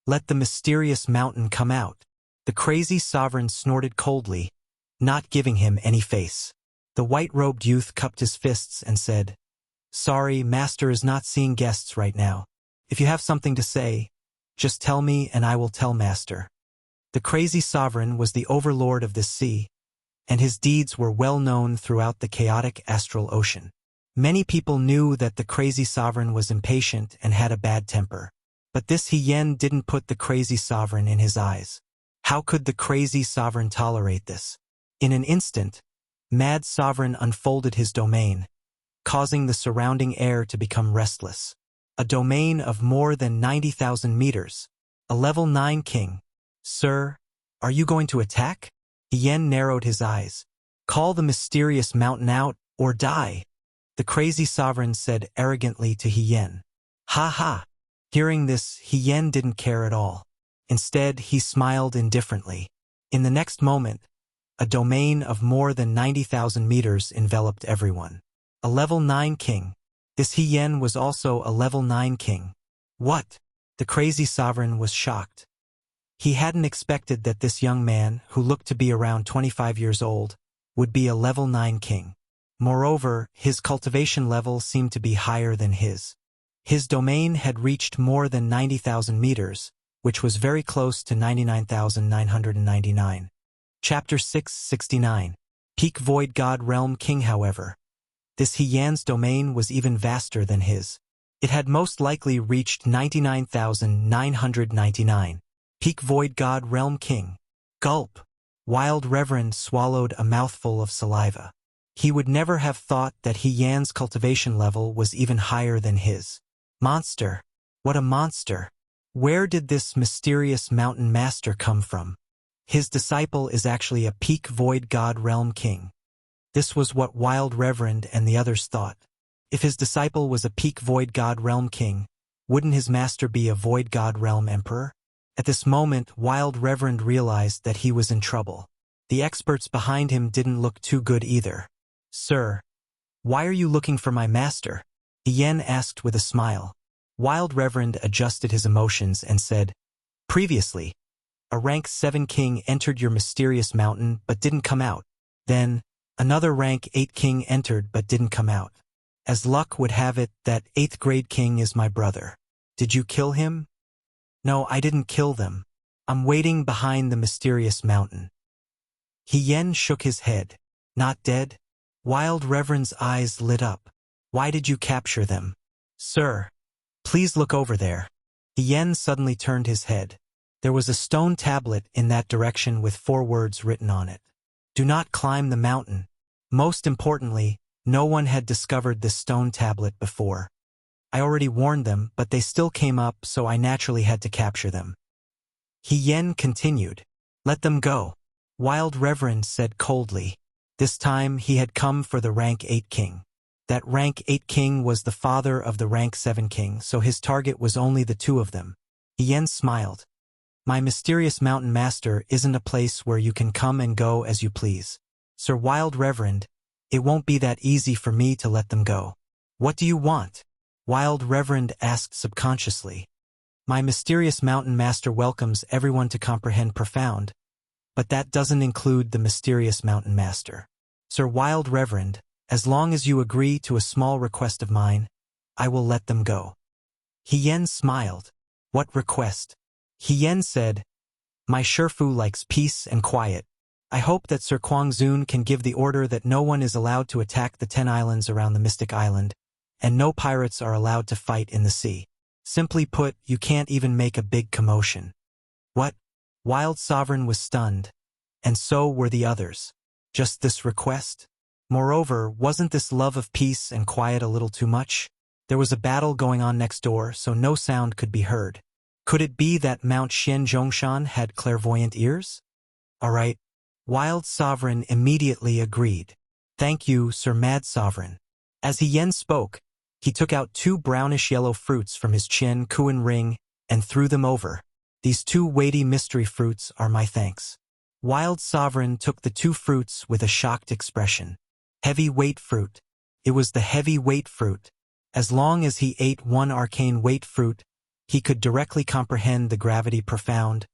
let the mysterious mountain come out. The crazy sovereign snorted coldly, not giving him any face. The white-robed youth cupped his fists and said, Sorry, master is not seeing guests right now. If you have something to say, just tell me and I will tell master. The crazy sovereign was the overlord of this sea, and his deeds were well known throughout the chaotic astral ocean. Many people knew that the crazy sovereign was impatient and had a bad temper. But this Hien didn't put the crazy sovereign in his eyes. How could the crazy sovereign tolerate this? In an instant, Mad Sovereign unfolded his domain, causing the surrounding air to become restless. A domain of more than 90,000 meters. A level 9 king. Sir, are you going to attack? Hien narrowed his eyes. Call the mysterious mountain out, or die. The crazy sovereign said arrogantly to Hien. Ha ha. Hearing this, Hien didn't care at all. Instead, he smiled indifferently. In the next moment, a domain of more than 90,000 meters enveloped everyone. A level 9 king. This Hien was also a level 9 king. What? The crazy sovereign was shocked. He hadn't expected that this young man, who looked to be around 25 years old, would be a level 9 king. Moreover, his cultivation level seemed to be higher than his. His domain had reached more than 90,000 meters, which was very close to 99,999. Chapter 669. Peak Void God Realm King. However, this Hien's domain was even vaster than his. It had most likely reached 99,999. Peak Void God Realm King. Gulp. Wild Reverend swallowed a mouthful of saliva. He would never have thought that Hien's cultivation level was even higher than his. Monster. What a monster. Where did this mysterious mountain master come from? His disciple is actually a peak void god realm king. This was what Wild Reverend and the others thought. If his disciple was a peak void god realm king, wouldn't his master be a void god realm emperor? At this moment, Wild Reverend realized that he was in trouble. The experts behind him didn't look too good either. Sir, why are you looking for my master? Hien asked with a smile. Wild Reverend adjusted his emotions and said, Previously, a rank 7 king entered your mysterious mountain but didn't come out. Then, another rank 8 king entered but didn't come out. As luck would have it, that 8th grade king is my brother. Did you kill him? No, I didn't kill them. I'm waiting behind the mysterious mountain. Hien shook his head. Not dead? Wild Reverend's eyes lit up. Why did you capture them? Sir, please look over there. Hien suddenly turned his head. There was a stone tablet in that direction with 4 words written on it. Do not climb the mountain. Most importantly, no one had discovered this stone tablet before. I already warned them, but they still came up, so I naturally had to capture them. Hien continued. Let them go. Wild Reverend said coldly. This time he had come for the rank 8 king. That rank 8 king was the father of the rank 7 king, so his target was only the 2 of them. Hien smiled. My mysterious mountain master isn't a place where you can come and go as you please. Sir Wild Reverend, it won't be that easy for me to let them go. What do you want? Wild Reverend asked subconsciously. My mysterious mountain master welcomes everyone to comprehend profound, but that doesn't include the mysterious mountain master. Sir Wild Reverend, as long as you agree to a small request of mine, I will let them go. Hien smiled. What request? Hien said, My Shifu likes peace and quiet. I hope that Sir Kwangzun can give the order that no one is allowed to attack the 10 islands around the Mystic Island, and no pirates are allowed to fight in the sea. Simply put, you can't even make a big commotion. What? Wild Sovereign was stunned, and so were the others. Just this request? Moreover, wasn't this love of peace and quiet a little too much? There was a battle going on next door, so no sound could be heard. Could it be that Mount Xianzhongshan had clairvoyant ears? All right. Wild Sovereign immediately agreed. Thank you, Sir Mad Sovereign. As He Yen spoke, he took out 2 brownish-yellow fruits from his Qian Kuan ring and threw them over. These 2 weighty mystery fruits are my thanks. Wild Sovereign took the 2 fruits with a shocked expression. Heavy weight fruit. It was the heavy weight fruit. As long as he ate 1 arcane weight fruit, he could directly comprehend the gravity profound,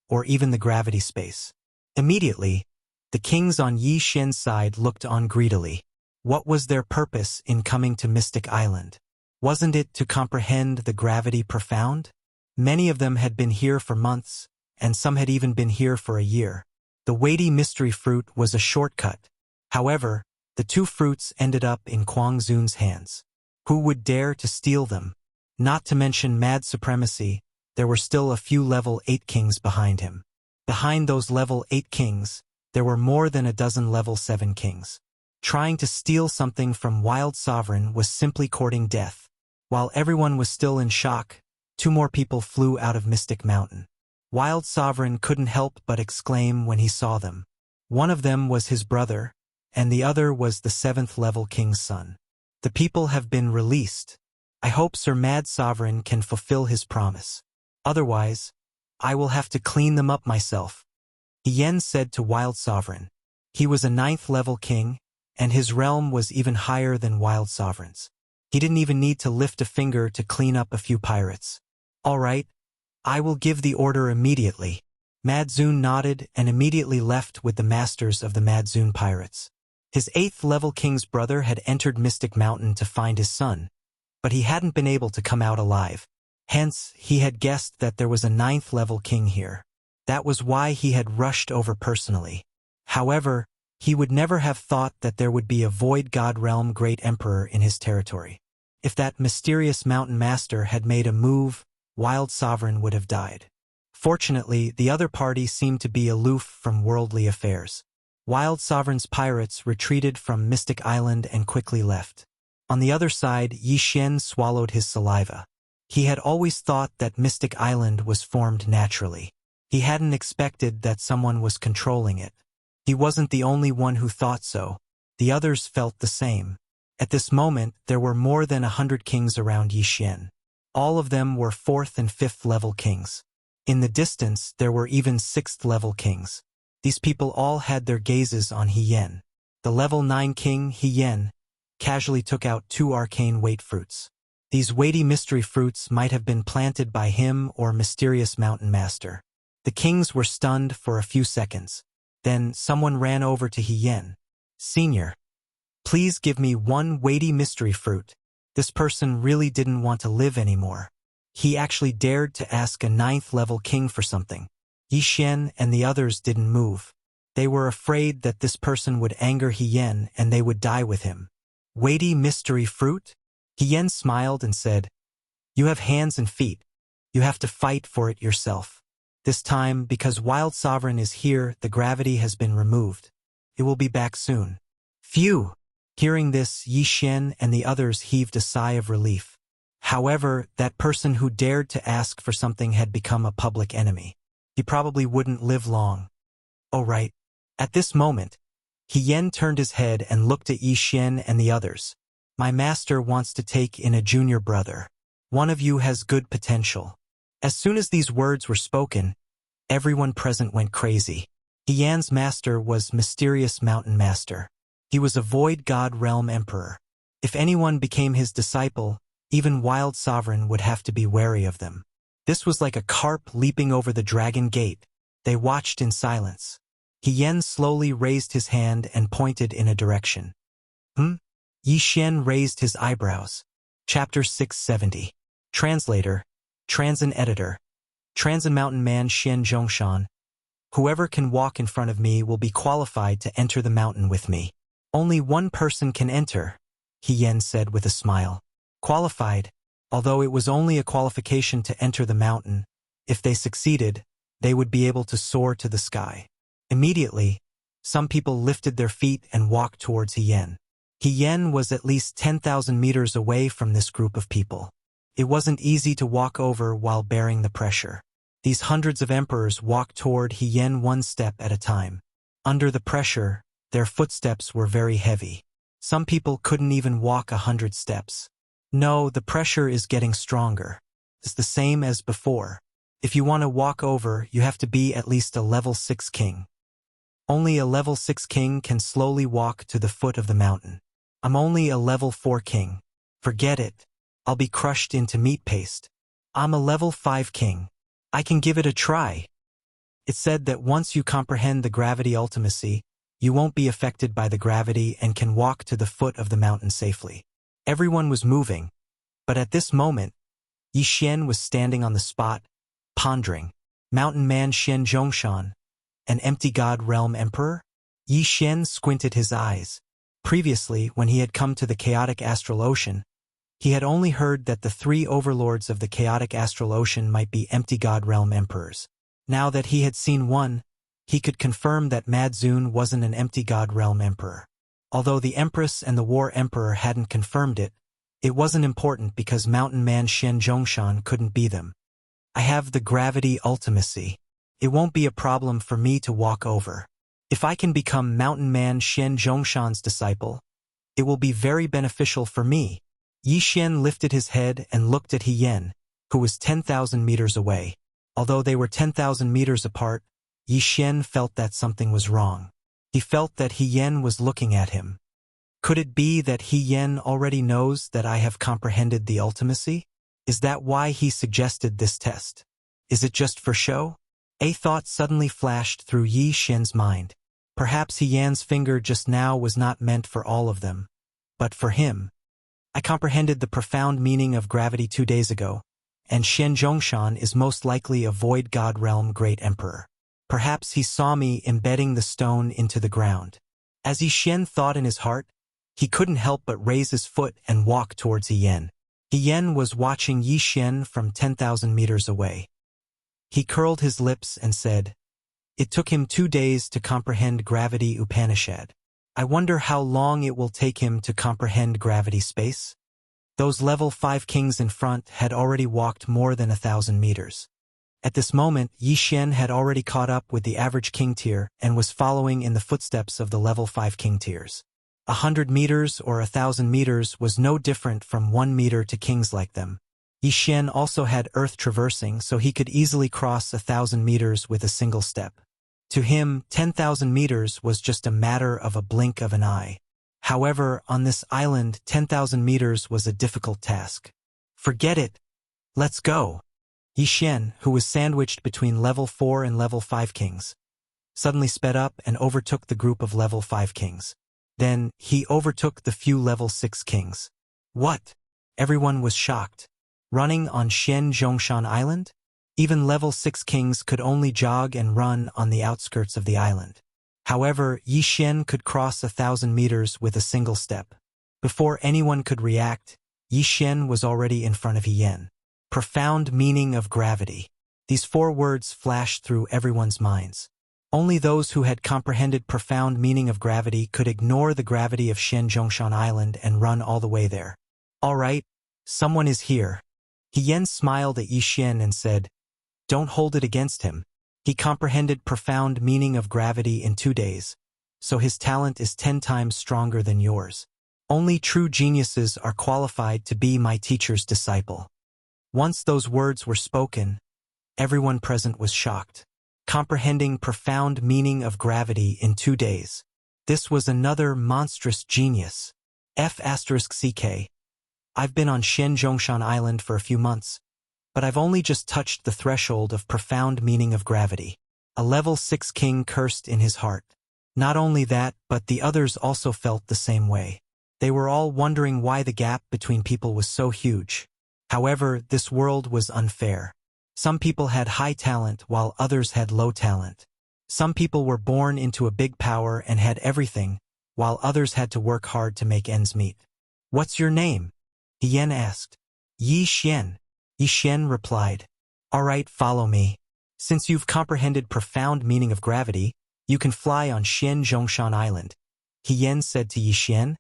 or even the gravity space. Immediately, the kings on Yi Xin's side looked on greedily. What was their purpose in coming to Mystic Island? Wasn't it to comprehend the gravity profound? Many of them had been here for months, and some had even been here for a year. The weighty mystery fruit was a shortcut. However, the 2 fruits ended up in Kuang Zun's hands. Who would dare to steal them? Not to mention mad supremacy, there were still a few level 8 kings behind him. Behind those level 8 kings, there were more than a dozen level 7 kings. Trying to steal something from Wild Sovereign was simply courting death. While everyone was still in shock, 2 more people flew out of Mystic Mountain. Wild Sovereign couldn't help but exclaim when he saw them. One of them was his brother, and the other was the 7th level king's son. The people have been released. I hope Sir Mad Sovereign can fulfill his promise. Otherwise, I will have to clean them up myself. He Yen said to Wild Sovereign. He was a 9th level king, and his realm was even higher than Wild Sovereign's. He didn't even need to lift a finger to clean up a few pirates. All right, I will give the order immediately. Mad Zun nodded and immediately left with the masters of the Mad Zun pirates. His 8th level king's brother had entered Mystic Mountain to find his son, but he hadn't been able to come out alive. Hence, he had guessed that there was a 9th level king here. That was why he had rushed over personally. However, he would never have thought that there would be a Void God Realm Great Emperor in his territory. If that mysterious mountain master had made a move, Wild Sovereign would have died. Fortunately, the other party seemed to be aloof from worldly affairs. Wild Sovereign's pirates retreated from Mystic Island and quickly left. On the other side, Yi Xian swallowed his saliva. He had always thought that Mystic Island was formed naturally. He hadn't expected that someone was controlling it. He wasn't the only one who thought so. The others felt the same. At this moment, there were more than 100 kings around Yi Xian. All of them were 4th and 5th level kings. In the distance, there were even 6th level kings. These people all had their gazes on He Yen. The level 9 king, He Yen, casually took out 2 arcane weight fruits. These weighty mystery fruits might have been planted by him or mysterious mountain master. The kings were stunned for a few seconds. Then someone ran over to He Yen. Senior, please give me 1 weighty mystery fruit. This person really didn't want to live anymore. He actually dared to ask a 9th level king for something. Yi Xian and the others didn't move. They were afraid that this person would anger He Yen and they would die with him. Weighty mystery fruit? He Yen smiled and said, You have hands and feet. You have to fight for it yourself. This time, because Wild Sovereign is here, the gravity has been removed. It will be back soon. Phew! Hearing this, Yi Xian and the others heaved a sigh of relief. However, that person who dared to ask for something had become a public enemy. He probably wouldn't live long. Oh right. At this moment, He Yen turned his head and looked at Yi Xian and the others. My master wants to take in a junior brother. One of you has good potential. As soon as these words were spoken, everyone present went crazy. He Yan's master was Mysterious Mountain Master. He was a Void God Realm Emperor. If anyone became his disciple, even Wild Sovereign would have to be wary of them. This was like a carp leaping over the dragon gate. They watched in silence. He Yen slowly raised his hand and pointed in a direction. Yi Xian raised his eyebrows. Chapter 670. Translator, Transin Editor, Transin Mountain Man Xian Zhongshan. Whoever can walk in front of me will be qualified to enter the mountain with me. Only one person can enter, He Yen said with a smile. Qualified, although it was only a qualification to enter the mountain. If they succeeded, they would be able to soar to the sky. Immediately, some people lifted their feet and walked towards He Yen. He Yen was at least 10,000 meters away from this group of people. It wasn't easy to walk over while bearing the pressure. These hundreds of emperors walked toward He Yen one step at a time. Under the pressure, their footsteps were very heavy. Some people couldn't even walk 100 steps. No, the pressure is getting stronger. It's the same as before. If you want to walk over, you have to be at least a level 6 king. Only a level 6 king can slowly walk to the foot of the mountain. I'm only a level 4 king. Forget it. I'll be crushed into meat paste. I'm a level 5 king. I can give it a try. It's said that once you comprehend the gravity ultimacy, you won't be affected by the gravity and can walk to the foot of the mountain safely. Everyone was moving, but at this moment, Yi Xian was standing on the spot, pondering. Mountain man Xian Zhongshan, an empty god realm emperor? Yi Xian squinted his eyes. Previously, when he had come to the chaotic astral ocean, he had only heard that the 3 overlords of the chaotic astral ocean might be empty god realm emperors. Now that he had seen one, he could confirm that Madzun wasn't an empty god realm emperor. Although the Empress and the War Emperor hadn't confirmed it, it wasn't important because Mountain Man Xian Zhongshan couldn't be them. I have the gravity ultimacy. It won't be a problem for me to walk over. If I can become Mountain Man Xian Zhongshan's disciple, it will be very beneficial for me. Yi Xian lifted his head and looked at He Yen, who was 10,000 meters away. Although they were 10,000 meters apart, Yi Xian felt that something was wrong. He felt that He Yen was looking at him. Could it be that He Yen already knows that I have comprehended the ultimacy? Is that why he suggested this test? Is it just for show? A thought suddenly flashed through Yi Xian's mind. Perhaps He Yan's finger just now was not meant for all of them, but for him. I comprehended the profound meaning of gravity 2 days ago, and Xian Zhongshan is most likely a void god realm great emperor. Perhaps he saw me embedding the stone into the ground. As Yi Xian thought in his heart, he couldn't help but raise his foot and walk towards He Yen. He Yen was watching Yi Xian from 10,000 meters away. He curled his lips and said, "It took him 2 days to comprehend gravity Upanishad. I wonder how long it will take him to comprehend gravity space." Those level 5 kings in front had already walked more than 1,000 meters. At this moment, Yi Xian had already caught up with the average king tier and was following in the footsteps of the level 5 king tiers. 100 meters or 1,000 meters was no different from 1 meter to kings like them. Yi Xian also had earth traversing, so he could easily cross 1,000 meters with a single step. To him, 10,000 meters was just a matter of a blink of an eye. However, on this island, 10,000 meters was a difficult task. Forget it. Let's go. Yi Xian, who was sandwiched between level 4 and level 5 kings, suddenly sped up and overtook the group of level 5 kings. Then, he overtook the few level 6 kings. What? Everyone was shocked. Running on Xian Zhongshan Island? Even level 6 kings could only jog and run on the outskirts of the island. However, Yi Xian could cross 1,000 meters with a single step. Before anyone could react, Yi Xian was already in front of He Yen. Profound meaning of gravity. These 4 words flashed through everyone's minds. Only those who had comprehended profound meaning of gravity could ignore the gravity of Xian Zhongshan Island and run all the way there. All right, someone is here. He Yen smiled at Yi Xian and said, "Don't hold it against him. He comprehended profound meaning of gravity in 2 days, so his talent is 10 times stronger than yours. Only true geniuses are qualified to be my teacher's disciple." Once those words were spoken, everyone present was shocked. Comprehending profound meaning of gravity in 2 days. This was another monstrous genius. F*CK. I've been on Xian Zhongshan Island for a few months, but I've only just touched the threshold of profound meaning of gravity. A level 6 king cursed in his heart. Not only that, but the others also felt the same way. They were all wondering why the gap between people was so huge. However, this world was unfair. Some people had high talent while others had low talent. Some people were born into a big power and had everything, while others had to work hard to make ends meet. "What's your name?" He Yen asked. "Yi Xian." Yi Xian replied. "All right, follow me. Since you've comprehended profound meaning of gravity, you can fly on Xian Zhongshan Island," He Yen said to Yi Xian,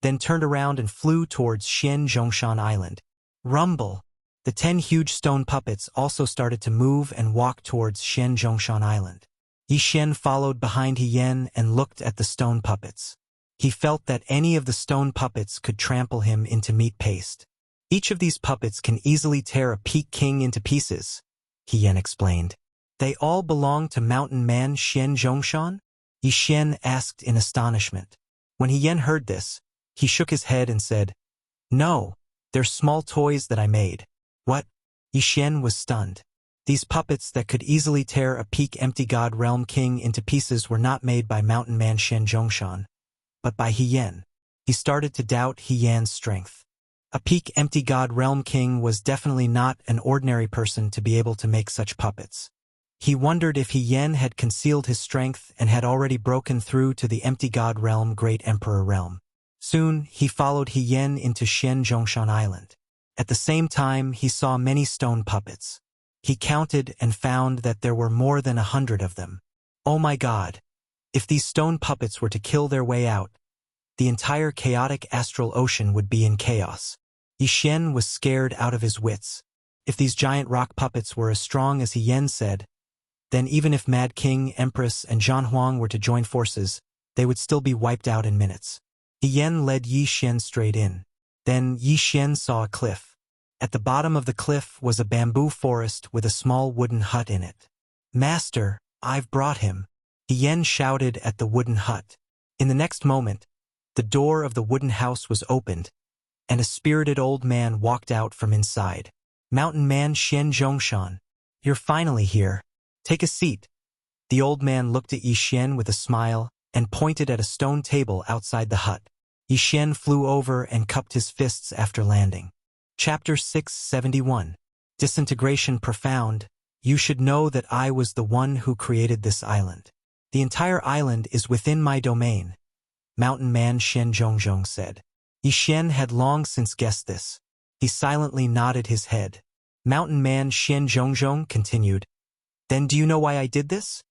then turned around and flew towards Xian Zhongshan Island. Rumble. The 10 huge stone puppets also started to move and walk towards Xian Zhongshan Island. Yi Xian followed behind He Yan and looked at the stone puppets. He felt that any of the stone puppets could trample him into meat paste. Each of these puppets can easily tear a peak king into pieces, He Yan explained. They all belong to mountain man Xian Zhongshan? Yi Xian asked in astonishment. When He Yan heard this, he shook his head and said, "No, they're small toys that I made." What? Yi Xian was stunned. These puppets that could easily tear a peak empty god realm king into pieces were not made by mountain man Xian Zhongshan, but by He Yan. He started to doubt He Yan's strength. A peak empty god realm king was definitely not an ordinary person to be able to make such puppets. He wondered if He Yan had concealed his strength and had already broken through to the empty god realm Great Emperor realm. Soon, he followed He Yan into Xian Zhongshan Island. At the same time, he saw many stone puppets. He counted and found that there were more than 100 of them. Oh my God! If these stone puppets were to kill their way out, the entire chaotic astral ocean would be in chaos. Yi Xian was scared out of his wits. If these giant rock puppets were as strong as He Yan said, then even if Mad King, Empress, and Zhan Huang were to join forces, they would still be wiped out in minutes. He Yan led Yi Xian straight in. Then Yi Xian saw a cliff. At the bottom of the cliff was a bamboo forest with a small wooden hut in it. "Master, I've brought him," He Yan shouted at the wooden hut. In the next moment, the door of the wooden house was opened, and a spirited old man walked out from inside. "Mountain man Xian Zhongshan, you're finally here. Take a seat." The old man looked at Yi Xian with a smile and pointed at a stone table outside the hut. Yi Xian flew over and cupped his fists after landing. Chapter 671. Disintegration Profound. You should know that I was the one who created this island. The entire island is within my domain, Mountain Man Xian Zhongzhong said. Yi Xian had long since guessed this. He silently nodded his head. Mountain Man Xian Zhongzhong continued, "Then do you know why I did this?"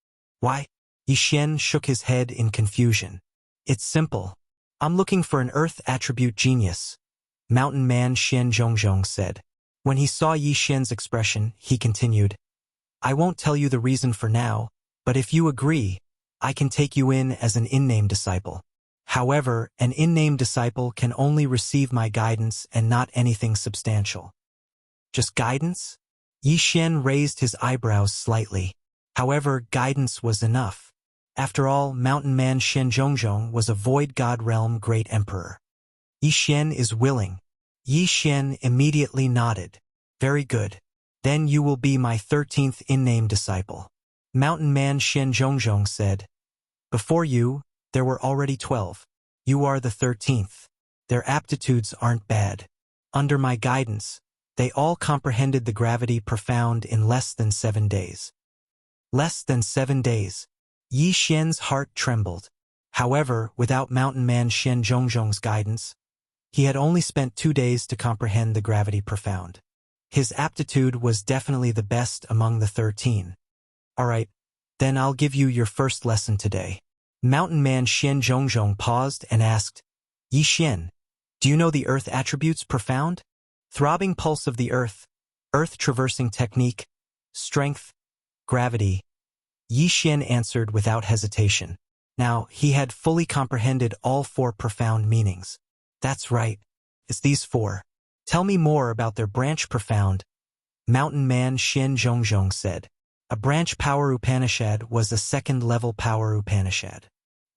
"Why?" Yi Xian shook his head in confusion. "It's simple. I'm looking for an earth attribute genius," Mountain Man Xian Zhongzhong said. When he saw Yi Xian's expression, he continued, "I won't tell you the reason for now, but if you agree, I can take you in as an in-name disciple. However, an in-name disciple can only receive my guidance and not anything substantial." "Just guidance?" Yi Xian raised his eyebrows slightly. However, guidance was enough. After all, Mountain Man Xian Zhongzhong was a void god realm great emperor. Yi Xian is willing. Yi Xian immediately nodded. "Very good. Then you will be my 13th in-name disciple," Mountain Man Xian Zhongzhong said. "Before you, there were already 12. You are the 13th. Their aptitudes aren't bad. Under my guidance, they all comprehended the gravity profound in less than 7 days." Less than 7 days. Yi Xian's heart trembled. However, without Mountain Man Xian Zhongzhong's guidance, he had only spent 2 days to comprehend the gravity profound. His aptitude was definitely the best among the 13. "All right, then I'll give you your first lesson today." Mountain Man Xian Zhongzhong paused and asked, "Yi Xian, do you know the earth attributes profound? Throbbing pulse of the earth traversing technique, strength, gravity." Yi Xian answered without hesitation. Now, he had fully comprehended all 4 profound meanings. "That's right. It's these 4. Tell me more about their branch profound," Mountain Man Xian Zhongzhong said. A branch power Upanishad was a second-level power Upanishad.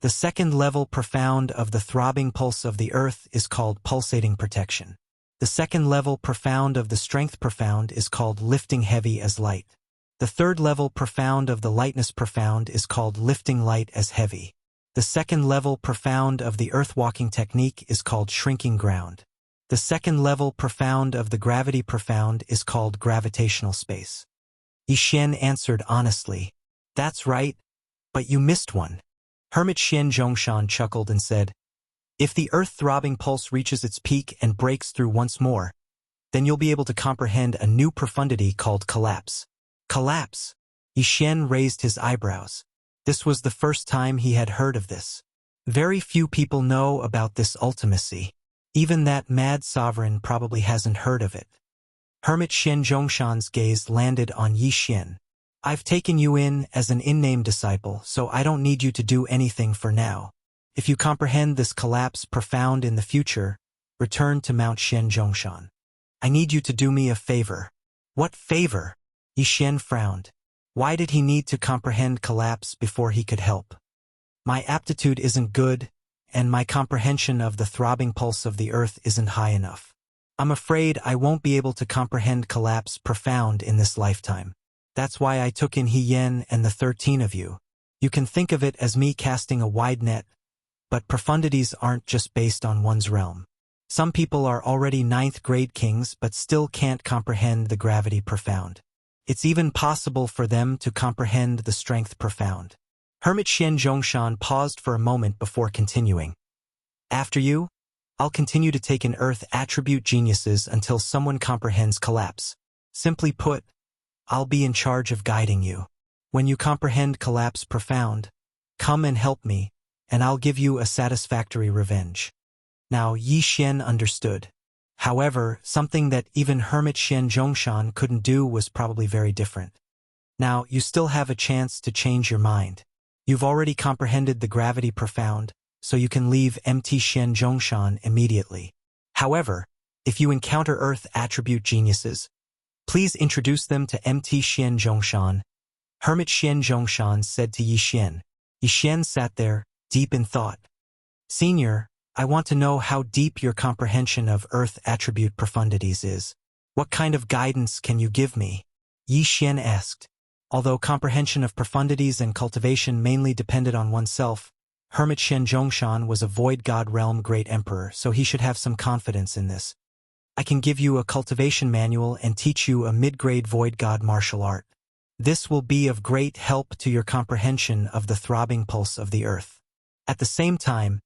The second-level profound of the throbbing pulse of the earth is called pulsating protection. The second-level profound of the strength profound is called lifting heavy as light. The third-level profound of the lightness profound is called lifting light as heavy. The second-level profound of the earth-walking technique is called shrinking ground. The second-level profound of the gravity profound is called gravitational space. Yi Xian answered honestly, "That's right, but you missed one." Hermit Xian Zhongshan chuckled and said, "If the earth-throbbing pulse reaches its peak and breaks through once more, then you'll be able to comprehend a new profundity called collapse." Collapse? Yi Xian raised his eyebrows. This was the first time he had heard of this. Very few people know about this ultimacy. Even that mad sovereign probably hasn't heard of it. Hermit Xian Zhongshan's gaze landed on Yi Xian. I've taken you in as an unnamed disciple, so I don't need you to do anything for now. If you comprehend this collapse profound in the future, return to Mount Xian Zhongshan. I need you to do me a favor. What favor? Yi Xian frowned. Why did he need to comprehend collapse before he could help? My aptitude isn't good, and my comprehension of the throbbing pulse of the earth isn't high enough. I'm afraid I won't be able to comprehend collapse profound in this lifetime. That's why I took in He Yen and the 13 of you. You can think of it as me casting a wide net, but profundities aren't just based on one's realm. Some people are already 9th grade kings but still can't comprehend the gravity profound. It's even possible for them to comprehend the strength profound. Hermit Xian Zhongshan paused for a moment before continuing. After you, I'll continue to take in earth attribute geniuses until someone comprehends collapse. Simply put, I'll be in charge of guiding you. When you comprehend collapse profound, come and help me, and I'll give you a satisfactory revenge. Now Yi Xian understood. However, something that even Hermit Xian Zhongshan couldn't do was probably very different. Now, you still have a chance to change your mind. You've already comprehended the gravity profound, so you can leave MT Xian Zhongshan immediately. However, if you encounter Earth attribute geniuses, please introduce them to MT Xian Zhongshan. Hermit Xian Zhongshan said to Yi Xian. Yi Xian sat there, deep in thought. Senior, I want to know how deep your comprehension of Earth attribute profundities is. What kind of guidance can you give me? Yi Xian asked. Although comprehension of profundities and cultivation mainly depended on oneself, Hermit Xian Zhongshan was a void god realm great emperor, so he should have some confidence in this. I can give you a cultivation manual and teach you a mid-grade void god martial art. This will be of great help to your comprehension of the throbbing pulse of the earth. At the same time,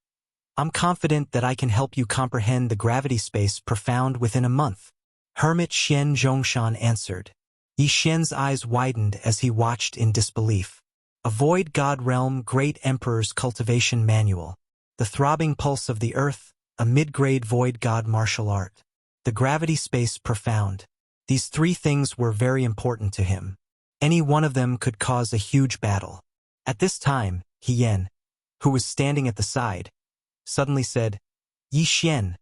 I'm confident that I can help you comprehend the gravity space profound within a month. Hermit Xian Zhongshan answered. Yi Xian's eyes widened as he watched in disbelief. A void god realm great emperor's cultivation manual. The throbbing pulse of the earth, a mid-grade void god martial art. The gravity space profound. These three things were very important to him. Any one of them could cause a huge battle. At this time, He Yen, who was standing at the side, suddenly said, Yi Xian,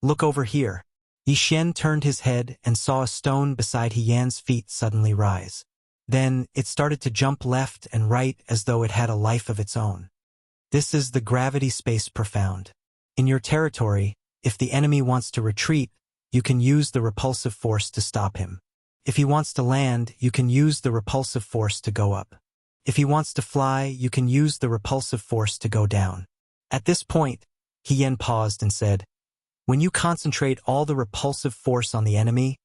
look over here. Yi Xian turned his head and saw a stone beside He Yan's feet suddenly rise. Then, it started to jump left and right as though it had a life of its own. This is the gravity space profound. In your territory, if the enemy wants to retreat, you can use the repulsive force to stop him. If he wants to land, you can use the repulsive force to go up. If he wants to fly, you can use the repulsive force to go down. At this point, He Yen paused and said, when you concentrate all the repulsive force on the enemy,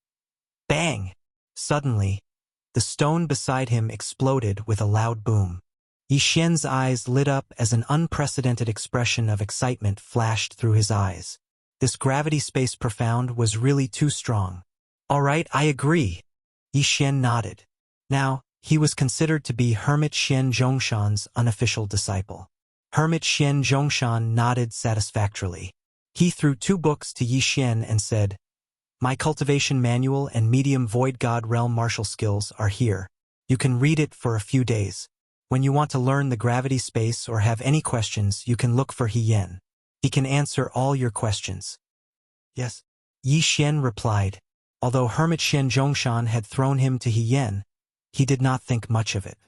bang! Suddenly, the stone beside him exploded with a loud boom. Yi Xian's eyes lit up as an unprecedented expression of excitement flashed through his eyes. This gravity space profound was really too strong. All right, I agree. Yi Xian nodded. Now, he was considered to be Hermit Xian Zhongshan's unofficial disciple. Hermit Xian Zhongshan nodded satisfactorily. He threw 2 books to Yi Xian and said, my cultivation manual and medium void god realm martial skills are here. You can read it for a few days. When you want to learn the gravity space or have any questions, you can look for He Yen. He can answer all your questions. Yes, Yi Xian replied. Although Hermit Xian Zhongshan had thrown him to He Yen, he did not think much of it.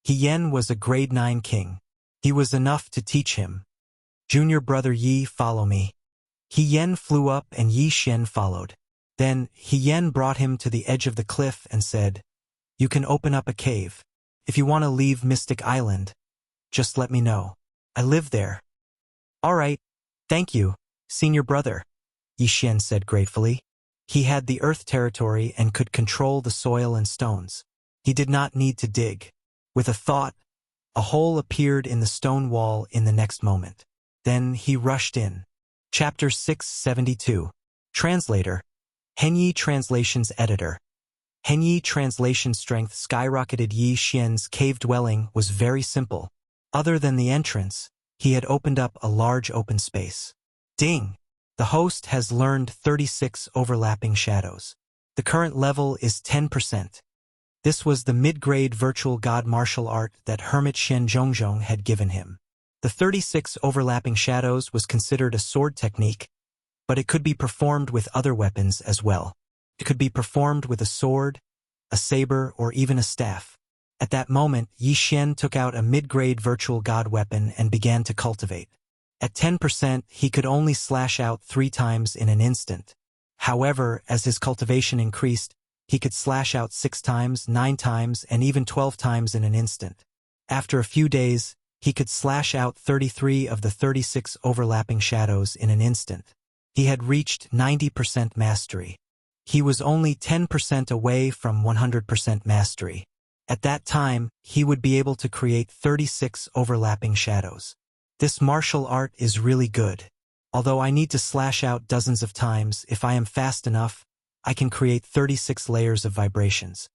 He Yen was a grade 9 king. He was enough to teach him. Junior brother Yi, follow me. He Yen flew up and Yi Xian followed. Then, He Yen brought him to the edge of the cliff and said, you can open up a cave. If you want to leave Mystic Island, just let me know. I live there. All right, thank you, senior brother, Yi Xian said gratefully. He had the earth territory and could control the soil and stones. He did not need to dig. With a thought, a hole appeared in the stone wall in the next moment. Then he rushed in. Chapter 672. Translator. Henyi Translation's Editor. Henyi Translation strength skyrocketed. Yi Xian's cave dwelling was very simple. Other than the entrance, he had opened up a large open space. Ding! The host has learned 36 overlapping shadows. The current level is 10%. This was the mid-grade virtual god martial art that Hermit Shen Zhongzhong had given him. The 36 overlapping shadows was considered a sword technique, but it could be performed with other weapons as well. It could be performed with a sword, a saber, or even a staff. At that moment, Yi Xian took out a mid-grade virtual god weapon and began to cultivate. At 10%, he could only slash out 3 times in an instant. However, as his cultivation increased, he could slash out 6 times, 9 times, and even 12 times in an instant. After a few days, he could slash out 33 of the 36 overlapping shadows in an instant. He had reached 90% mastery. He was only 10% away from 100% mastery. At that time, he would be able to create 36 overlapping shadows. This martial art is really good. Although I need to slash out dozens of times, if I am fast enough, I can create 36 layers of vibrations.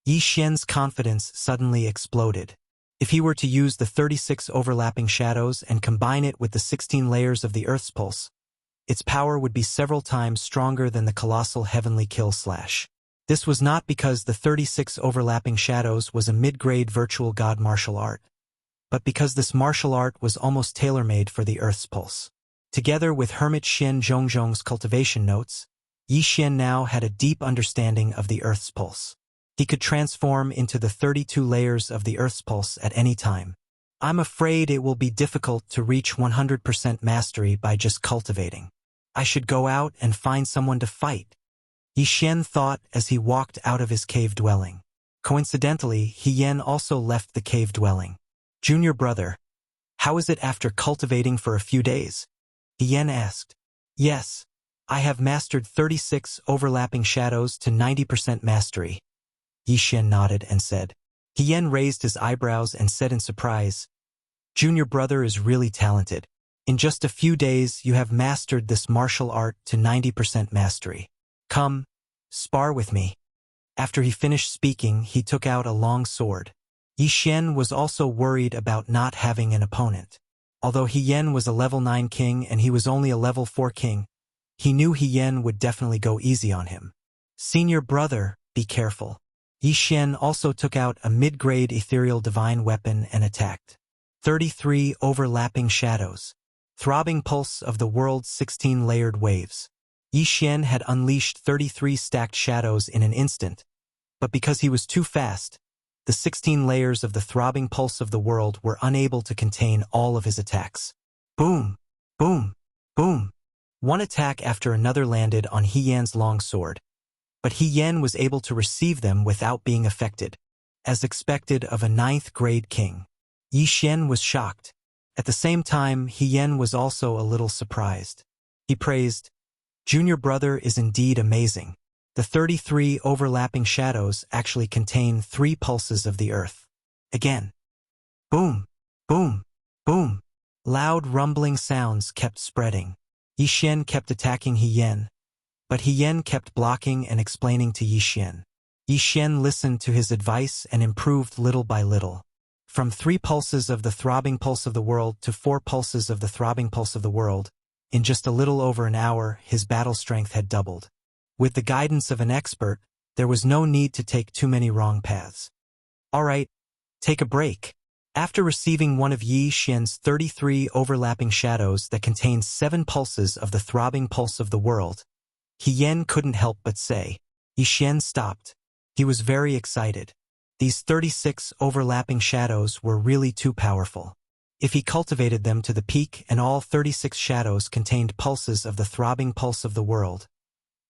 Yi Xian's confidence suddenly exploded. If he were to use the 36 overlapping shadows and combine it with the 16 layers of the Earth's pulse, its power would be several times stronger than the colossal heavenly kill slash. This was not because the 36 overlapping shadows was a mid-grade virtual god martial art, but because this martial art was almost tailor-made for the Earth's pulse. Together with Hermit Shen Zhongzhong's cultivation notes, Yi Xian now had a deep understanding of the Earth's pulse. He could transform into the 32 layers of the Earth's pulse at any time. I'm afraid it will be difficult to reach 100% mastery by just cultivating. I should go out and find someone to fight, Yi Xian thought as he walked out of his cave dwelling. Coincidentally, He Yan also left the cave dwelling. Junior brother, how is it after cultivating for a few days? He Yan asked. Yes, I have mastered 36 overlapping shadows to 90% mastery. Yi Xian nodded and said. He Yan raised his eyebrows and said in surprise, Junior brother is really talented. In just a few days you have mastered this martial art to 90% mastery. Come, spar with me. After he finished speaking, he took out a long sword. Yi Xian was also worried about not having an opponent. Although He Yan was a level 9 king and he was only a level 4 king, he knew He Yan would definitely go easy on him. Senior brother, be careful. Yi Xian also took out a mid-grade ethereal divine weapon and attacked. 33 overlapping shadows. Throbbing pulse of the world's 16 layered waves. Yi Xian had unleashed 33 stacked shadows in an instant, but because he was too fast, the 16 layers of the throbbing pulse of the world were unable to contain all of his attacks. Boom! Boom! Boom! One attack after another landed on He Yan's long sword, but He Yan was able to receive them without being affected, as expected of a 9th grade king. Yi Xian was shocked. At the same time, He Yan was also a little surprised. He praised, Junior brother is indeed amazing. The 33 overlapping shadows actually contain 3 pulses of the earth. Again. Boom! Boom! Boom! Loud rumbling sounds kept spreading. Yi Xian kept attacking He Yan, but He Yan kept blocking and explaining to Yi Xian. Yi Xian listened to his advice and improved little by little. From 3 pulses of the throbbing pulse of the world to 4 pulses of the throbbing pulse of the world, in just a little over an hour, his battle strength had doubled. With the guidance of an expert, there was no need to take too many wrong paths. All right, take a break. After receiving one of Yi Xian's 33 overlapping shadows that contained 7 pulses of the throbbing pulse of the world, He Yan couldn't help but say. Yi Xian stopped. He was very excited. These 36 overlapping shadows were really too powerful. If he cultivated them to the peak and all 36 shadows contained pulses of the throbbing pulse of the world,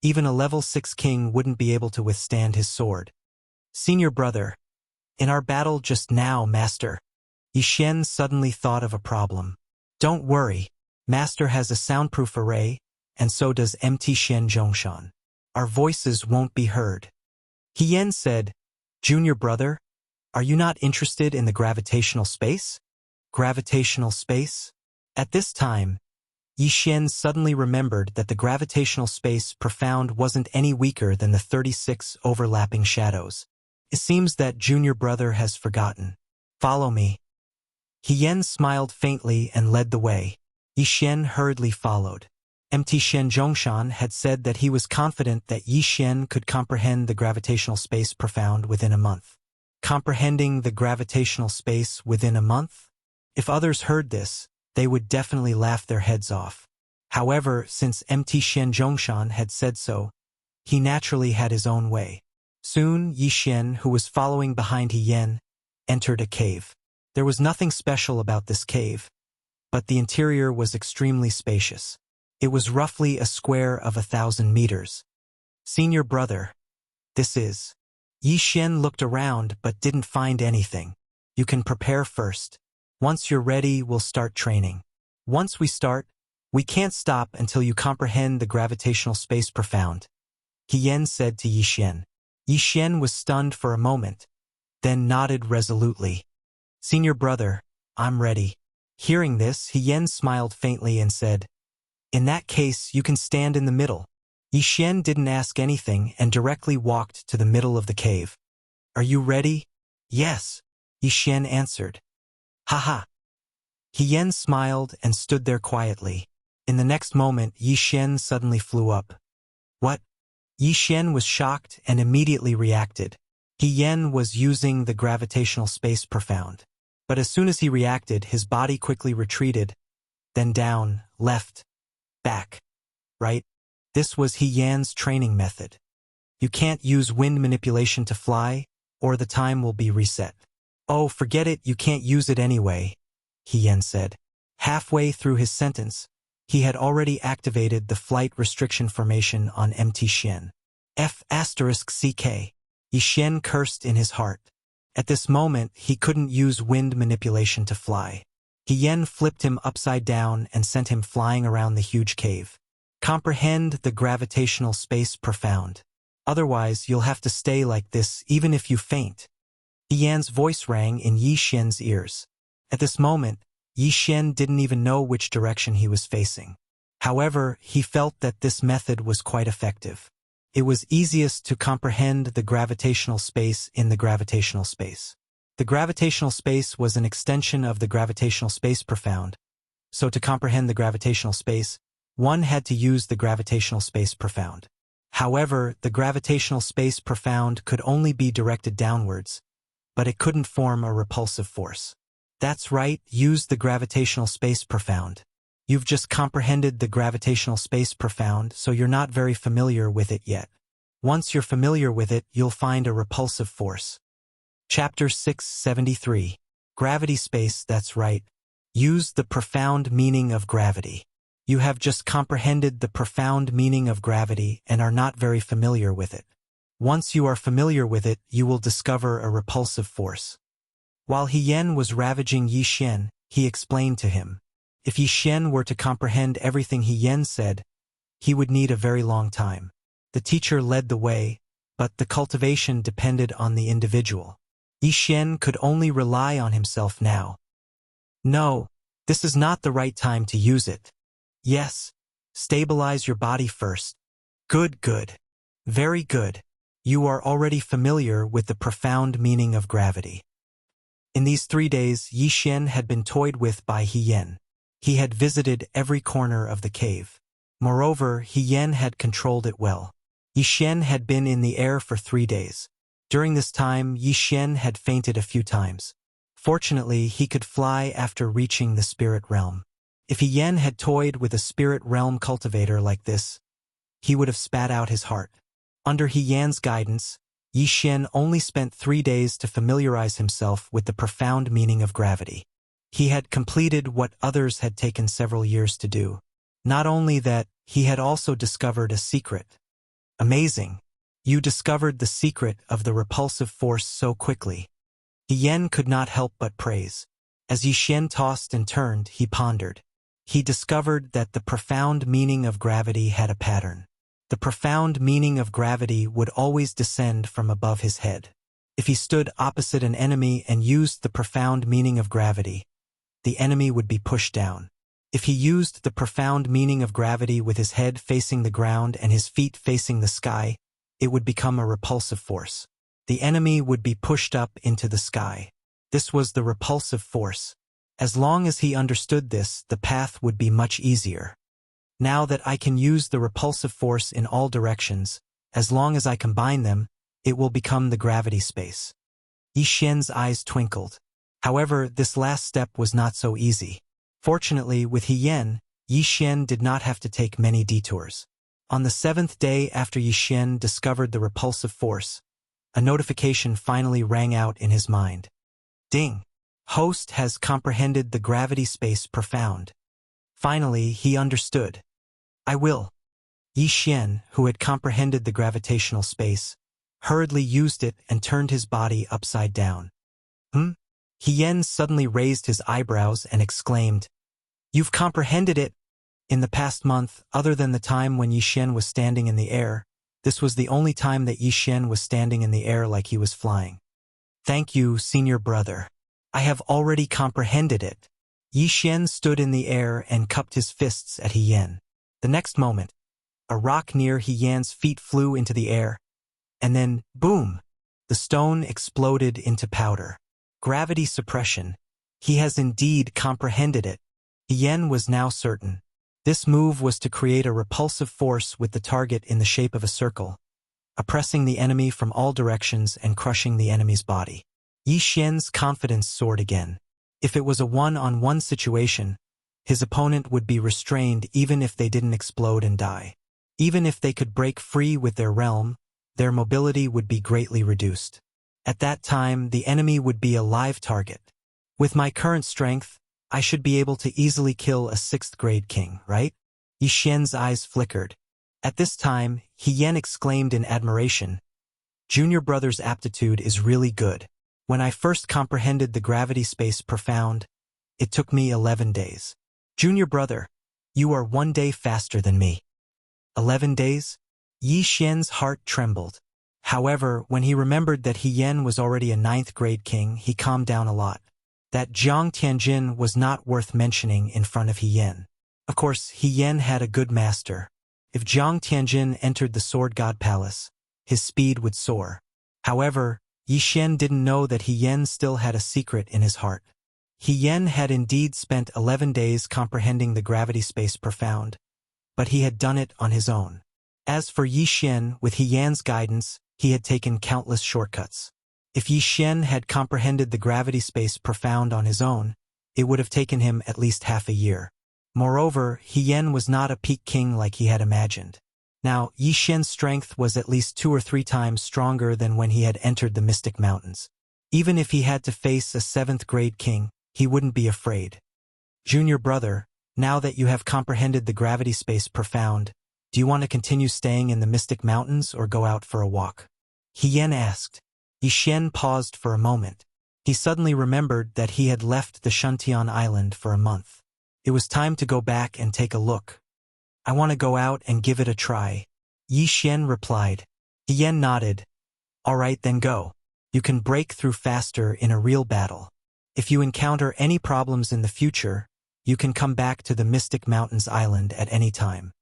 even a level 6 king wouldn't be able to withstand his sword. Senior brother, in our battle just now, master, Yi Xian suddenly thought of a problem. Don't worry, master has a soundproof array, and so does MT Shen Zhongshan. Our voices won't be heard. He Yan said, Junior brother, are you not interested in the gravitational space? Gravitational space? At this time, Yi Xian suddenly remembered that the gravitational space profound wasn't any weaker than the 36 overlapping shadows. It seems that junior brother has forgotten. Follow me. He Yan smiled faintly and led the way. Yi Xian hurriedly followed. Mt. Shen Zhongshan had said that he was confident that Yi Xian could comprehend the gravitational space profound within a month. Comprehending the gravitational space within a month? If others heard this, they would definitely laugh their heads off. However, since Mt. Shen Zhongshan had said so, he naturally had his own way. Soon, Yi Xian, who was following behind He Yan, entered a cave. There was nothing special about this cave, but the interior was extremely spacious. It was roughly a square of 1,000 meters. Senior brother, this is. Yi Xian looked around but didn't find anything. You can prepare first. Once you're ready, we'll start training. Once we start, we can't stop until you comprehend the gravitational space profound, He Yan said to Yi Xian. Yi Xian was stunned for a moment, then nodded resolutely. Senior brother, I'm ready. Hearing this, He Yan smiled faintly and said, in that case, you can stand in the middle. Yi Xian didn't ask anything and directly walked to the middle of the cave. Are you ready? Yes, Yi Xian answered. Haha. He Yan smiled and stood there quietly. In the next moment, Yi Xian suddenly flew up. What? Yi Xian was shocked and immediately reacted. He Yan was using the gravitational space profound. But as soon as he reacted, his body quickly retreated, then down, left, back, right. This was He Yan's training method. You can't use wind manipulation to fly, or the time will be reset. Oh, forget it, you can't use it anyway, He Yan said. Halfway through his sentence, he had already activated the flight restriction formation on Mt. Shen. F***ck. Yi Xian cursed in his heart. At this moment, he couldn't use wind manipulation to fly. He Yan flipped him upside down and sent him flying around the huge cave. Comprehend the gravitational space profound. Otherwise, you'll have to stay like this even if you faint. He Yan's voice rang in Yi Xian's ears. At this moment, Yi Xian didn't even know which direction he was facing. However, he felt that this method was quite effective. It was easiest to comprehend the gravitational space in the gravitational space. The gravitational space was an extension of the gravitational space profound, so to comprehend the gravitational space, one had to use the gravitational space profound. However, the gravitational space profound could only be directed downwards, but it couldn't form a repulsive force. That's right, use the gravitational space profound. You've just comprehended the gravitational space profound, so you're not very familiar with it yet. Once you're familiar with it, you'll find a repulsive force. Chapter 673. Gravity Space, that's right. Use the profound meaning of gravity. You have just comprehended the profound meaning of gravity and are not very familiar with it. Once you are familiar with it, you will discover a repulsive force. While He Yan was ravaging Yi Xian, he explained to him. If Yi Xian were to comprehend everything He Yan said, he would need a very long time. The teacher led the way, but the cultivation depended on the individual. Yi Xian could only rely on himself now. No, this is not the right time to use it. Yes, stabilize your body first. Good, good. Very good. You are already familiar with the profound meaning of gravity. In these 3 days, Yi Xian had been toyed with by He Yan. He had visited every corner of the cave. Moreover, He Yan had controlled it well. Yi Xian had been in the air for 3 days. During this time, Yi Xian had fainted a few times. Fortunately, he could fly after reaching the spirit realm. If He Yan had toyed with a spirit realm cultivator like this, he would have spat out his heart. Under He Yan's guidance, Yi Xian only spent 3 days to familiarize himself with the profound meaning of gravity. He had completed what others had taken several years to do. Not only that, he had also discovered a secret. Amazing! You discovered the secret of the repulsive force so quickly. He Yan could not help but praise. As Yi Xian tossed and turned, he pondered. He discovered that the profound meaning of gravity had a pattern. The profound meaning of gravity would always descend from above his head. If he stood opposite an enemy and used the profound meaning of gravity, the enemy would be pushed down. If he used the profound meaning of gravity with his head facing the ground and his feet facing the sky, it would become a repulsive force. The enemy would be pushed up into the sky. This was the repulsive force. As long as he understood this, the path would be much easier. Now that I can use the repulsive force in all directions, as long as I combine them, it will become the gravity space. Yi Xian's eyes twinkled. However, this last step was not so easy. Fortunately, with He Yan, Yi Xian did not have to take many detours. On the 7th day after Yi Xian discovered the repulsive force, a notification finally rang out in his mind. Ding! Host has comprehended the gravity space profound. Finally, he understood. I will. Yi Xian, who had comprehended the gravitational space, hurriedly used it and turned his body upside down. He Yan suddenly raised his eyebrows and exclaimed, You've comprehended it! In the past month, other than the time when Yi Xian was standing in the air, this was the only time that Yi Xian was standing in the air like he was flying. Thank you, senior brother. I have already comprehended it. Yi Xian stood in the air and cupped his fists at He Yan. The next moment, a rock near He Yan's feet flew into the air, and then, boom! The stone exploded into powder. Gravity suppression. He has indeed comprehended it. He Yan was now certain. This move was to create a repulsive force with the target in the shape of a circle, oppressing the enemy from all directions and crushing the enemy's body. Yi Xian's confidence soared again. If it was a one-on-one situation, his opponent would be restrained even if they didn't explode and die. Even if they could break free with their realm, their mobility would be greatly reduced. At that time, the enemy would be a live target. With my current strength, I should be able to easily kill a 6th-grade king, right? Yi Xian's eyes flickered. At this time, He Yan exclaimed in admiration, Junior brother's aptitude is really good. When I first comprehended the gravity space profound, it took me 11 days. Junior brother, you are 1 day faster than me. 11 days? Yi Xian's heart trembled. However, when he remembered that He Yan was already a 9th-grade king, he calmed down a lot. That Jiang Tianjin was not worth mentioning in front of He Yan. Of course, He Yan had a good master. If Jiang Tianjin entered the Sword God Palace, his speed would soar. However, Yi Xian didn't know that He Yan still had a secret in his heart. He Yan had indeed spent 11 days comprehending the gravity space profound, but he had done it on his own. As for Yi Xian, with He Yan's guidance, he had taken countless shortcuts. If Yi Xian had comprehended the gravity space profound on his own, it would have taken him at least half a year. Moreover, He Yan was not a peak king like he had imagined. Now, Yi Xian's strength was at least 2 or 3 times stronger than when he had entered the Mystic Mountains. Even if he had to face a 7th-grade king, he wouldn't be afraid. Junior brother, now that you have comprehended the gravity space profound, do you want to continue staying in the Mystic Mountains or go out for a walk? He Yan asked. Yi Xian paused for a moment. He suddenly remembered that he had left the Shuntian Island for a month. It was time to go back and take a look. I want to go out and give it a try. Yi Xian replied. He Yan nodded. All right, then go. You can break through faster in a real battle. If you encounter any problems in the future, you can come back to the Mystic Mountains Island at any time.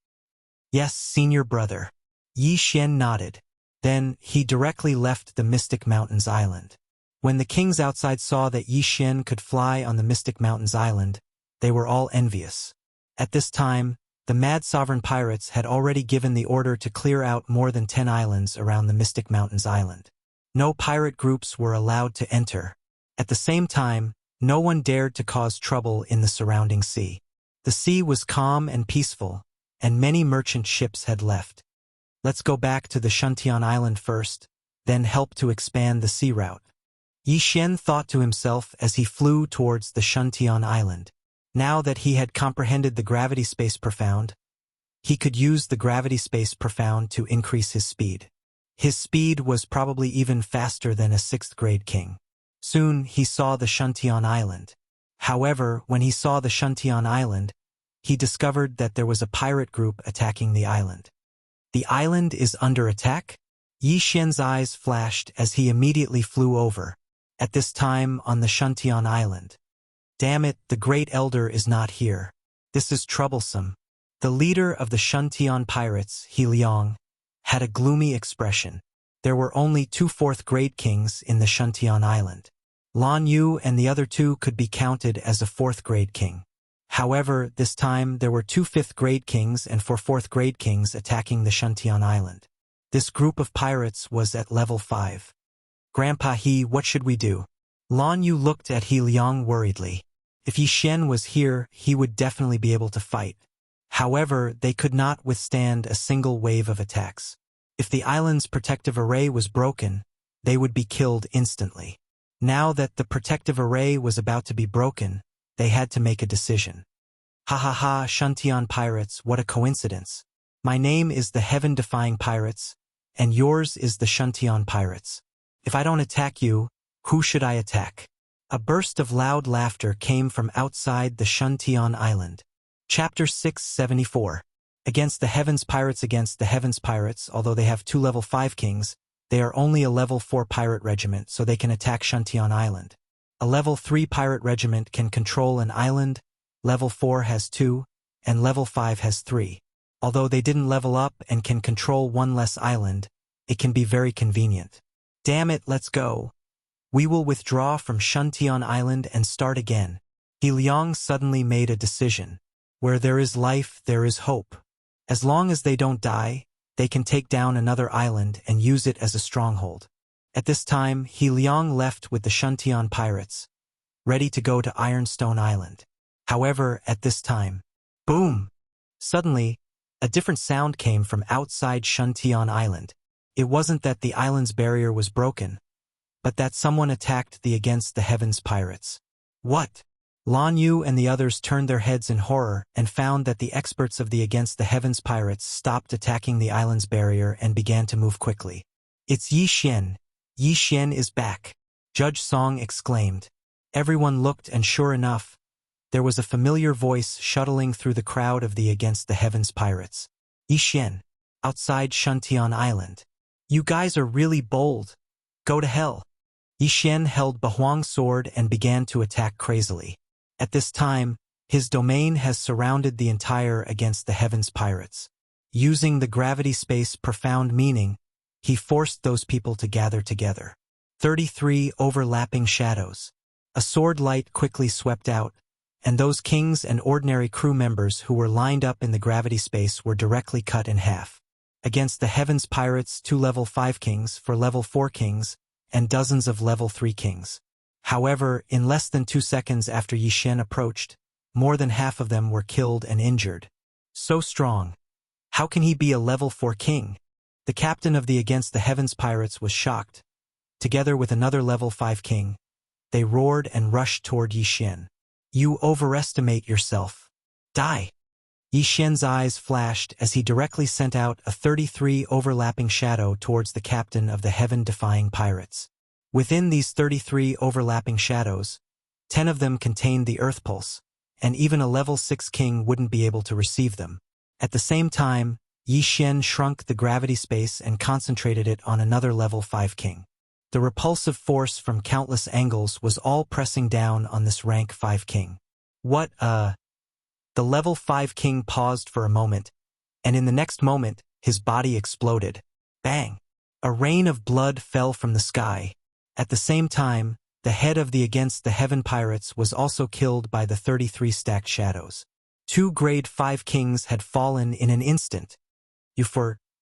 Yes, senior brother. Yi Xian nodded. Then, he directly left the Mystic Mountains Island. When the kings outside saw that Yi Xian could fly on the Mystic Mountains Island, they were all envious. At this time, the mad sovereign pirates had already given the order to clear out more than 10 islands around the Mystic Mountains Island. No pirate groups were allowed to enter. At the same time, no one dared to cause trouble in the surrounding sea. The sea was calm and peaceful, and many merchant ships had left. Let's go back to the Shuntian Island first, then help to expand the sea route. Yi Xian thought to himself as he flew towards the Shuntian Island. Now that he had comprehended the gravity space profound, he could use the gravity space profound to increase his speed. His speed was probably even faster than a 6th-grade king. Soon he saw the Shuntian Island. However, when he saw the Shuntian Island, he discovered that there was a pirate group attacking the island. The island is under attack? Yi Xian's eyes flashed as he immediately flew over, at this time on the Shuntian Island. Damn it, the Great Elder is not here. This is troublesome. The leader of the Shuntian pirates, He Liang, had a gloomy expression. There were only 2 4th-grade kings in the Shuntian Island. Lan Yu and the other 2 could be counted as a 4th-grade king. However, this time there were 2 5th-grade kings and 4 4th-grade kings attacking the Shuntian Island. This group of pirates was at level 5. Grandpa He, what should we do? Lan Yu looked at He Liang worriedly. If Yi Xian was here, he would definitely be able to fight. However, they could not withstand a single wave of attacks. If the island's protective array was broken, they would be killed instantly. Now that the protective array was about to be broken, they had to make a decision. Ha ha ha, Shuntian pirates, what a coincidence. My name is the Heaven-Defying Pirates, and yours is the Shuntian Pirates. If I don't attack you, who should I attack? A burst of loud laughter came from outside the Shuntian Island. Chapter 674. Against the Heavens Pirates. Against the Heavens Pirates, although they have 2 level 5 kings, they are only a level 4 pirate regiment, so they can attack Shuntian Island. A level 3 pirate regiment can control an island, level 4 has 2, and level 5 has 3. Although they didn't level up and can control 1 less island, it can be very convenient. Damn it, let's go. We will withdraw from Shuntian Island and start again. He Liang suddenly made a decision. Where there is life, there is hope. As long as they don't die, they can take down another island and use it as a stronghold. At this time, He Liang left with the Shuntian pirates, ready to go to Ironstone Island. However, at this time, boom! Suddenly, a different sound came from outside Shuntian Island. It wasn't that the island's barrier was broken, but that someone attacked the Against the Heavens pirates. What? Lan Yu and the others turned their heads in horror and found that the experts of the Against the Heavens pirates stopped attacking the island's barrier and began to move quickly. It's Yi Xian. Yi Xian is back, Judge Song exclaimed. Everyone looked, and sure enough, there was a familiar voice shuttling through the crowd of the Against the Heavens pirates. Yi Xian, outside Shuntian Island. You guys are really bold. Go to hell. Yi Xian held Bahuang's sword and began to attack crazily. At this time, his domain has surrounded the entire Against the Heavens pirates. Using the gravity space profound meaning, he forced those people to gather together. 33 overlapping shadows. A sword light quickly swept out, and those kings and ordinary crew members who were lined up in the gravity space were directly cut in half. Against the Heavens pirates, 2 level 5 kings for level 4 kings, and dozens of level 3 kings. However, in less than 2 seconds after Yi Xian approached, more than half of them were killed and injured. So strong. How can he be a level 4 king? The captain of the Against the Heavens pirates was shocked. Together with another level 5 king, they roared and rushed toward Yi Xian. You overestimate yourself. Die! Yi Xian's eyes flashed as he directly sent out a 33 overlapping shadow towards the captain of the Heaven-Defying Pirates. Within these 33 overlapping shadows, 10 of them contained the Earth Pulse, and even a level 6 king wouldn't be able to receive them. At the same time, Yi Xian shrunk the gravity space and concentrated it on another level 5 king. The repulsive force from countless angles was all pressing down on this rank 5 king. What, The level 5 king paused for a moment, and in the next moment, his body exploded. Bang! A rain of blood fell from the sky. At the same time, the head of the Against the Heaven pirates was also killed by the 33 stacked shadows. 2 grade 5 kings had fallen in an instant.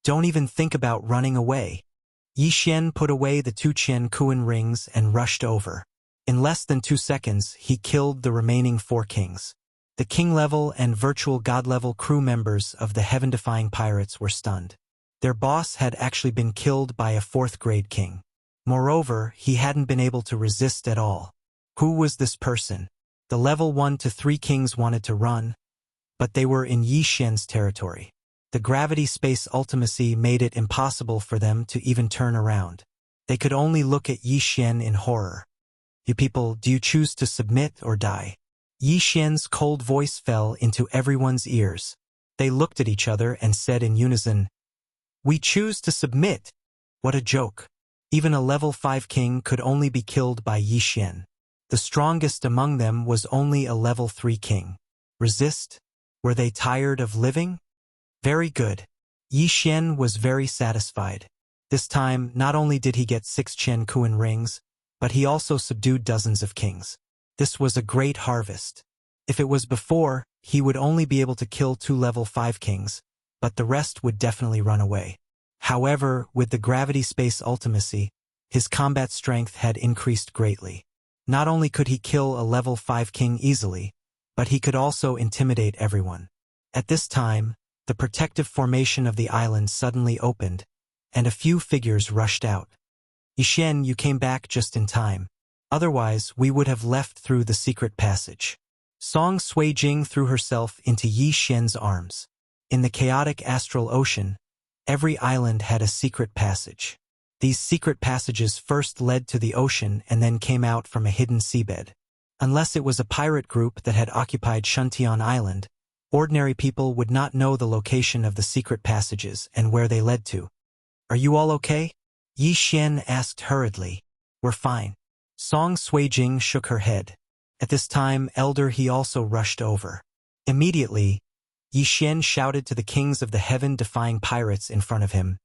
Don't even think about running away. Yi Xian put away the 2 Qian Kuan rings and rushed over. In less than 2 seconds, he killed the remaining 4 kings. The king-level and virtual god-level crew members of the Heaven-Defying Pirates were stunned. Their boss had actually been killed by a 4th-grade king. Moreover, he hadn't been able to resist at all. Who was this person? The level 1 to 3 kings wanted to run, but they were in Yi Xian's territory. The gravity space ultimacy made it impossible for them to even turn around. They could only look at Yi Xian in horror. You people, do you choose to submit or die? Yi Xian's cold voice fell into everyone's ears. They looked at each other and said in unison, "We choose to submit." What a joke. Even a level 5 king could only be killed by Yi Xian. The strongest among them was only a level 3 king. Resist? Were they tired of living? Very good. Yi Xian was very satisfied. This time, not only did he get 6 Qian Kuan rings, but he also subdued dozens of kings. This was a great harvest. If it was before, he would only be able to kill 2 level 5 kings, but the rest would definitely run away. However, with the gravity space ultimacy, his combat strength had increased greatly. Not only could he kill a level 5 king easily, but he could also intimidate everyone. At this time, the protective formation of the island suddenly opened, and a few figures rushed out. Yishen, you came back just in time. Otherwise, we would have left through the secret passage. Song Suijing threw herself into Yishen's arms. In the chaotic astral ocean, every island had a secret passage. These secret passages first led to the ocean and then came out from a hidden seabed. Unless it was a pirate group that had occupied Shuntian Island, ordinary people would not know the location of the secret passages and where they led to. Are you all okay? Yishen asked hurriedly. We're fine. Song Suijing shook her head. At this time, Elder He also rushed over. Immediately, Yishen shouted to the kings of the heaven-defying pirates in front of him.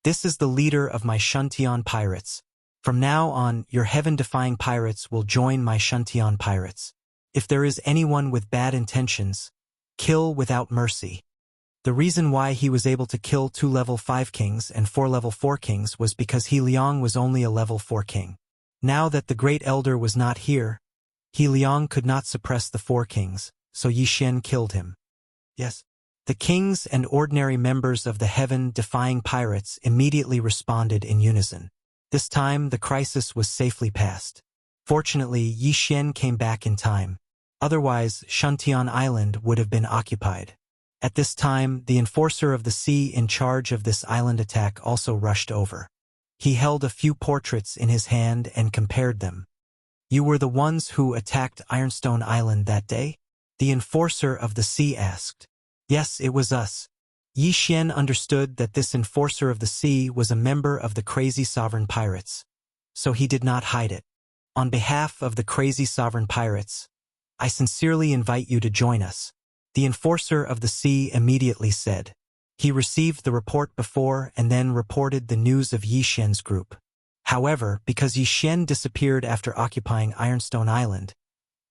This is the leader of my Shuntian pirates. From now on, your heaven-defying pirates will join my Shuntian pirates. If there is anyone with bad intentions, kill without mercy. The reason why he was able to kill 2 level 5 kings and 4 level 4 kings was because He Liang was only a level 4 king. Now that the Great Elder was not here, He Liang could not suppress the 4 kings, so Yishen killed him. Yes. The kings and ordinary members of the heaven-defying pirates immediately responded in unison. This time, the crisis was safely passed. Fortunately, Yishen came back in time. Otherwise, Shuntian Island would have been occupied. At this time, the enforcer of the sea in charge of this island attack also rushed over. He held a few portraits in his hand and compared them. You were the ones who attacked Ironstone Island that day? The enforcer of the sea asked. Yes, it was us. Yishen understood that this enforcer of the sea was a member of the Crazy Sovereign Pirates, so he did not hide it. On behalf of the Crazy Sovereign Pirates, I sincerely invite you to join us. The enforcer of the sea immediately said. He received the report before and then reported the news of Yishen's group. However, because Yishen disappeared after occupying Ironstone Island,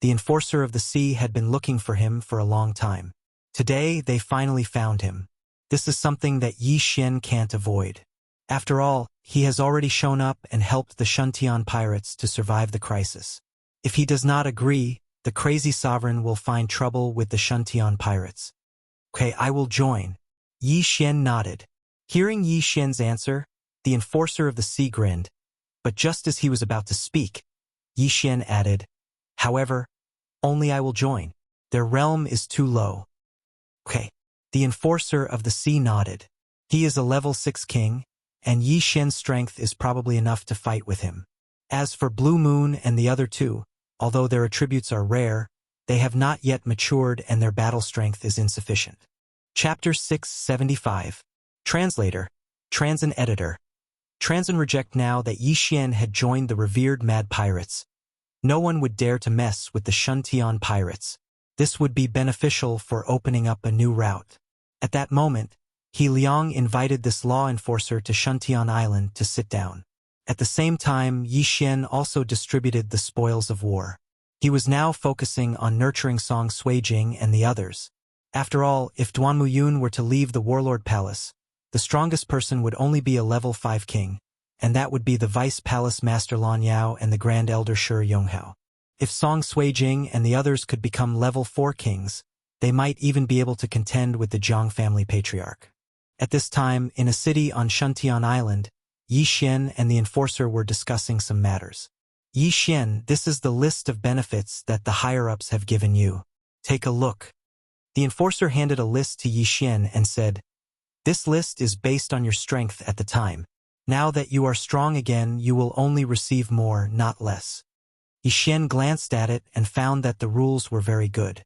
the enforcer of the sea had been looking for him for a long time. Today, they finally found him. This is something that Yishen can't avoid. After all, he has already shown up and helped the Shuntian pirates to survive the crisis. If he does not agree, the Crazy Sovereign will find trouble with the Shuntian pirates. Okay, I will join. Yishen nodded. Hearing Yishen's answer, the enforcer of the sea grinned. But just as he was about to speak, Yishen added, however, only I will join. Their realm is too low. Okay. The enforcer of the sea nodded. He is a level 6 king, and Yishen's strength is probably enough to fight with him. As for Blue Moon and the other 2, although their attributes are rare, they have not yet matured and their battle strength is insufficient. Chapter 675. Translator, Transin Editor. Transin reject now that Yishen had joined the revered Mad Pirates. No one would dare to mess with the Shuntian pirates. This would be beneficial for opening up a new route. At that moment, He Liang invited this law enforcer to Shuntian Island to sit down. At the same time, Yishen also distributed the spoils of war. He was now focusing on nurturing Song Suijing and the others. After all, if Duan Muyun were to leave the Warlord Palace, the strongest person would only be a level 5 king, and that would be the Vice Palace Master Lan Yao and the Grand Elder Shi Yonghao. If Song Suijing and the others could become level 4 kings, they might even be able to contend with the Jiang family patriarch. At this time, in a city on Shuntian Island, Yishen and the enforcer were discussing some matters. Yishen, this is the list of benefits that the higher-ups have given you. Take a look. The enforcer handed a list to Yishen and said, this list is based on your strength at the time. Now that you are strong again, you will only receive more, not less. Yishen glanced at it and found that the rules were very good.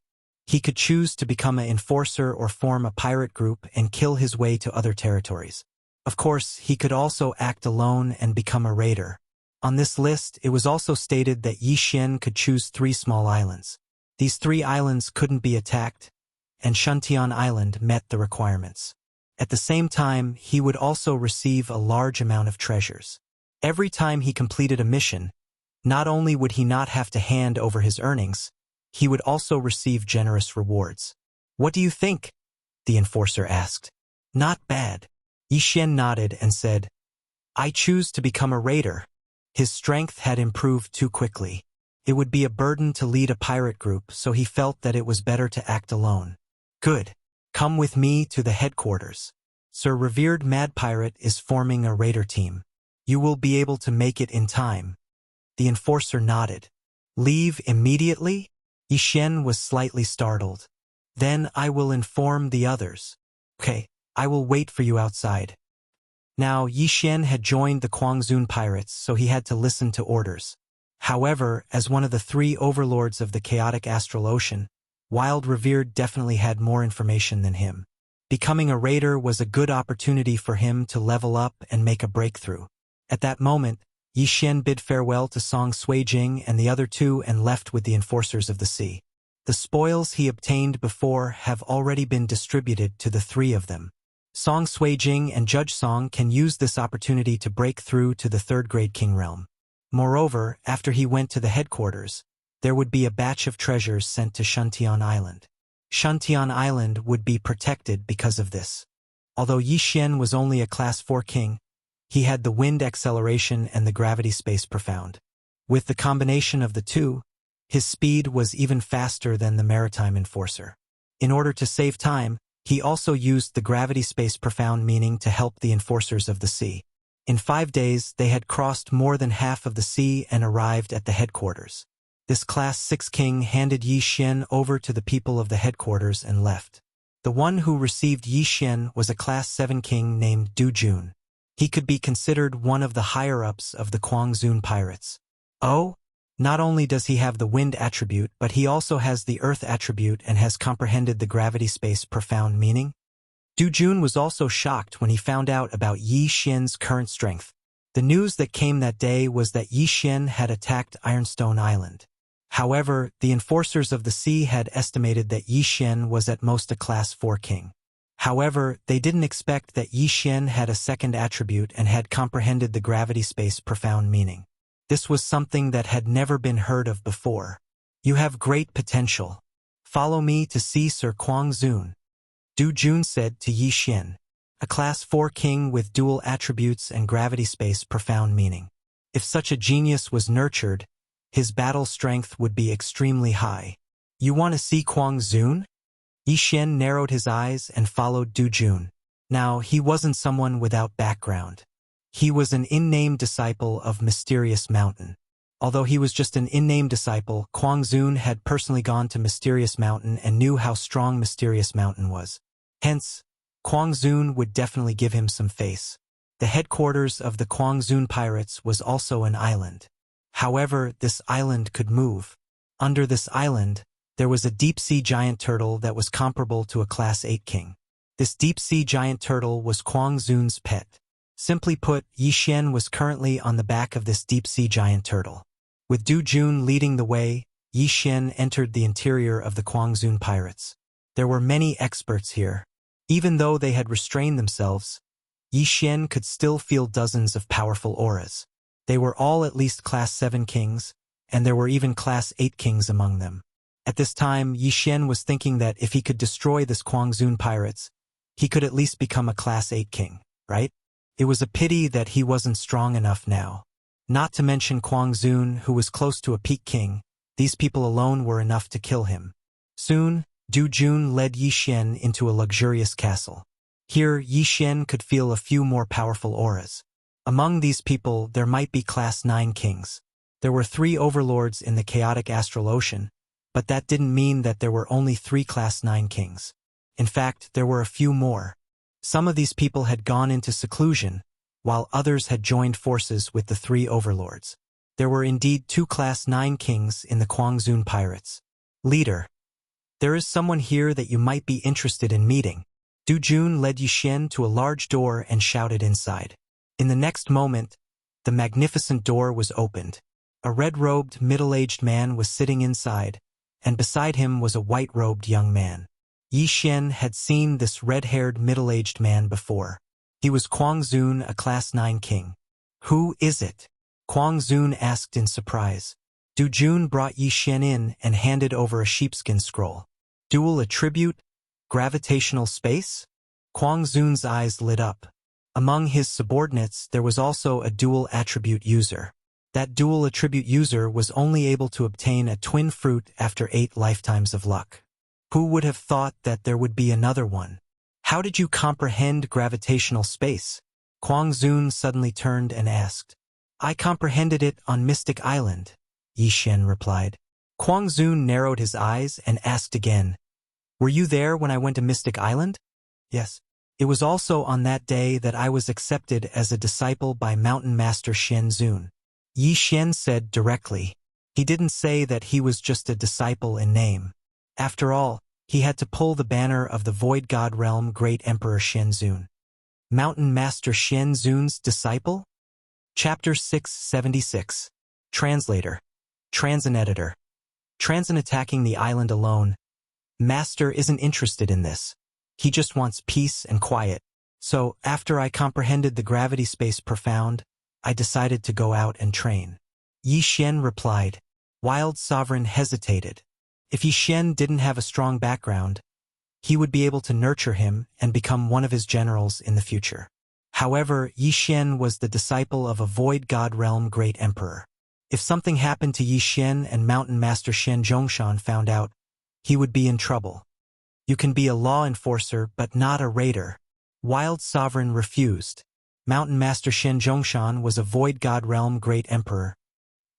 He could choose to become an enforcer or form a pirate group and kill his way to other territories. Of course, he could also act alone and become a raider. On this list, it was also stated that Yishen could choose 3 small islands. These 3 islands couldn't be attacked, and Shuntian Island met the requirements. At the same time, he would also receive a large amount of treasures. Every time he completed a mission, not only would he not have to hand over his earnings, He would also receive generous rewards. What do you think? The enforcer asked. Not bad. Yi Xian nodded and said, I choose to become a raider. His strength had improved too quickly. It would be a burden to lead a pirate group, so he felt that it was better to act alone. Good. Come with me to the headquarters. Sir Revered Mad Pirate is forming a raider team. You will be able to make it in time. The enforcer nodded. Leave immediately? Yi Xian was slightly startled. Then I will inform the others. Okay, I will wait for you outside. Now, Yi Xian had joined the Quangzun pirates, so he had to listen to orders. However, as one of the 3 overlords of the chaotic astral ocean, Wild Revered definitely had more information than him. Becoming a raider was a good opportunity for him to level up and make a breakthrough. At that moment, Yi Xian bid farewell to Song Suijing and the other 2 and left with the enforcers of the sea. The spoils he obtained before have already been distributed to the 3 of them. Song Suijing and Judge Song can use this opportunity to break through to the 3rd grade king realm. Moreover, after he went to the headquarters, there would be a batch of treasures sent to Shuntian Island. Shuntian Island would be protected because of this. Although Yi Xian was only a Class 4 king, he had the wind acceleration and the gravity space profound. With the combination of the 2, his speed was even faster than the maritime enforcer. In order to save time, he also used the gravity space profound meaning to help the enforcers of the sea. In 5 days, they had crossed more than half of the sea and arrived at the headquarters. This Class 6 king handed Yi Xian over to the people of the headquarters and left. The one who received Yi Xian was a Class 7 king named Du Jun. He could be considered one of the higher-ups of the Quangzun pirates. Oh? Not only does he have the wind attribute, but he also has the earth attribute and has comprehended the gravity space profound meaning. Du Jun was also shocked when he found out about Yi Xian's current strength. The news that came that day was that Yi Xian had attacked Ironstone Island. However, the enforcers of the sea had estimated that Yi Xian was at most a Class 4 king. However, they didn't expect that Yi Xian had a second attribute and had comprehended the gravity space profound meaning. This was something that had never been heard of before. You have great potential. Follow me to see Sir Quangzun, Du Jun said to Yi Xian, a Class 4 king with dual attributes and gravity space profound meaning. If such a genius was nurtured, his battle strength would be extremely high. You want to see Quangzun? Yi Xian narrowed his eyes and followed Du Jun. Now, he wasn't someone without background. He was an in-name disciple of Mysterious Mountain. Although he was just an in-name disciple, Quangzun had personally gone to Mysterious Mountain and knew how strong Mysterious Mountain was. Hence, Quangzun would definitely give him some face. The headquarters of the Quangzun pirates was also an island. However, this island could move. Under this island, there was a deep-sea giant turtle that was comparable to a Class 8 king. This deep-sea giant turtle was Quangzun's pet. Simply put, Yi Xian was currently on the back of this deep-sea giant turtle. With Du Jun leading the way, Yi Xian entered the interior of the Quangzun pirates. There were many experts here. Even though they had restrained themselves, Yi Xian could still feel dozens of powerful auras. They were all at least Class 7 kings, and there were even Class 8 kings among them. At this time, Yi Xian was thinking that if he could destroy this Quangzun pirates, he could at least become a Class 8 king, right? It was a pity that he wasn't strong enough now. Not to mention Quangzun, who was close to a peak king, these people alone were enough to kill him. Soon, Du Jun led Yi Xian into a luxurious castle. Here, Yi Xian could feel a few more powerful auras. Among these people, there might be Class 9 kings. There were 3 overlords in the chaotic astral ocean, but that didn't mean that there were only 3 Class 9 kings. In fact, there were a few more. Some of these people had gone into seclusion, while others had joined forces with the 3 overlords. There were indeed 2 Class 9 kings in the Quangzun pirates. Leader, there is someone here that you might be interested in meeting. Du Jun led Yi Xian to a large door and shouted inside. In the next moment, the magnificent door was opened. A red-robed, middle-aged man was sitting inside, and beside him was a white-robed young man. Yi Xian had seen this red-haired, middle-aged man before. He was Quangzun, a Class 9 king. Who is it? Quangzun asked in surprise. Du Jun brought Yi Xian in and handed over a sheepskin scroll. Dual attribute? Gravitational space? Kwang Zun's eyes lit up. Among his subordinates there was also a dual attribute user. That dual attribute user was only able to obtain a twin fruit after 8 lifetimes of luck. Who would have thought that there would be another one? How did you comprehend gravitational space? Kwang Zun suddenly turned and asked. I comprehended it on Mystic Island, Yi Xian replied. Kwang Zun narrowed his eyes and asked again. Were you there when I went to Mystic Island? Yes. It was also on that day that I was accepted as a disciple by Mountain Master Shen Zun. Yi Xian said directly. He didn't say that he was just a disciple in name. After all, he had to pull the banner of the Void God Realm Great Emperor Shen Zun. Mountain Master Shen Zun's disciple? Chapter 676. Translator. Transin Editor. Transin attacking the island alone. Master isn't interested in this. He just wants peace and quiet. So, after I comprehended the gravity space profound, I decided to go out and train. Yi Xian replied. Wild Sovereign hesitated. If Yi Xian didn't have a strong background, he would be able to nurture him and become one of his generals in the future. However, Yi Xian was the disciple of a Void God Realm Great Emperor. If something happened to Yi Xian and Mountain Master Shen Zhongshan found out, he would be in trouble. You can be a law enforcer but not a raider. Wild Sovereign refused. Mountain Master Shen Zhongshan was a Void God Realm Great Emperor.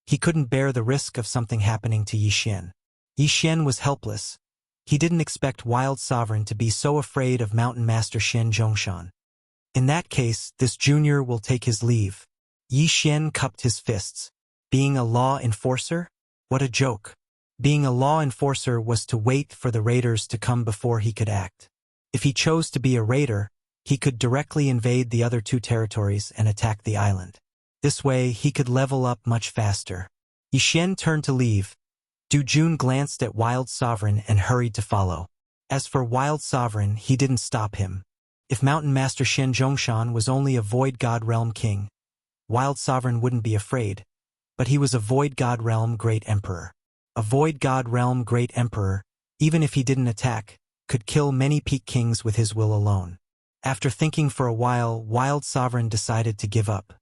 He couldn't bear the risk of something happening to Yi Xian. Yi Xian was helpless. He didn't expect Wild Sovereign to be so afraid of Mountain Master Shen Zhongshan. In that case, this junior will take his leave. Yi Xian cupped his fists. Being a law enforcer? What a joke. Being a law enforcer was to wait for the raiders to come before he could act. If he chose to be a raider, he could directly invade the other 2 territories and attack the island. This way, he could level up much faster. Yi Xian turned to leave. Du Jun glanced at Wild Sovereign and hurried to follow. As for Wild Sovereign, he didn't stop him. If Mountain Master Shen Zhongshan was only a Void God Realm King, Wild Sovereign wouldn't be afraid. But he was a Void God Realm Great Emperor. A Void God Realm Great Emperor, even if he didn't attack, could kill many Peak Kings with his will alone. After thinking for a while, Wild Sovereign decided to give up.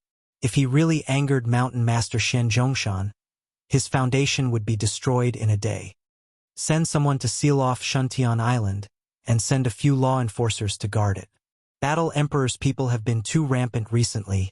If he really angered Mountain Master Shen Zhongshan, his foundation would be destroyed in a day. Send someone to seal off Shuntian Island, and send a few law enforcers to guard it. Battle Emperor's people have been too rampant recently.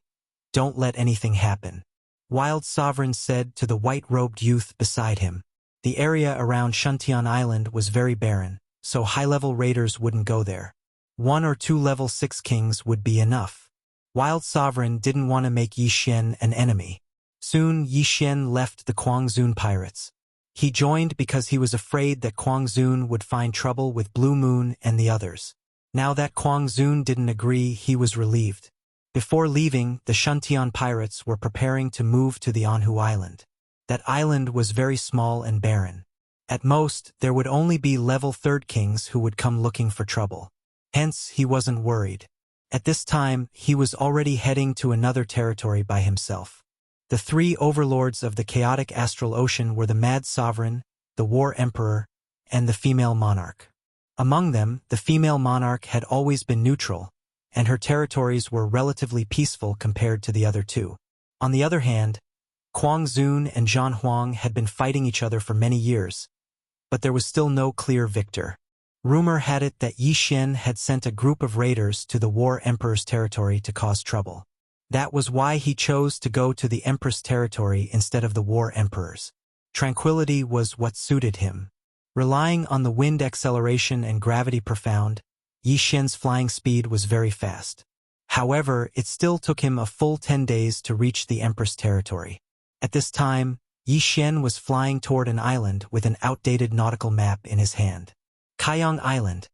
Don't let anything happen. Wild Sovereign said to the white-robed youth beside him. The area around Shuntian Island was very barren, so high-level raiders wouldn't go there. 1 or 2 level 6 kings would be enough. Wild Sovereign didn't want to make Yi Xian an enemy. Soon Yi Xian left the Kwang Zun pirates. He joined because he was afraid that Kwang Zun would find trouble with Blue Moon and the others. Now that Kwang Zun didn't agree, he was relieved. Before leaving, the Shuntian pirates were preparing to move to the Anhu Island. That island was very small and barren. At most, there would only be level 3rd kings who would come looking for trouble. Hence, he wasn't worried. At this time, he was already heading to another territory by himself. The 3 overlords of the chaotic astral ocean were the Mad Sovereign, the War Emperor, and the Female Monarch. Among them, the Female Monarch had always been neutral, and her territories were relatively peaceful compared to the other 2. On the other hand, Kwang Zun and Zhan Huang had been fighting each other for many years, but there was still no clear victor. Rumor had it that Yi Xian had sent a group of raiders to the War Emperor's territory to cause trouble. That was why he chose to go to the Empress territory instead of the War Emperor's. Tranquility was what suited him. Relying on the wind acceleration and gravity profound, Yi Xian's flying speed was very fast. However, it still took him a full 10 days to reach the Empress territory. At this time, Yi Xian was flying toward an island with an outdated nautical map in his hand. Kaiyang Island,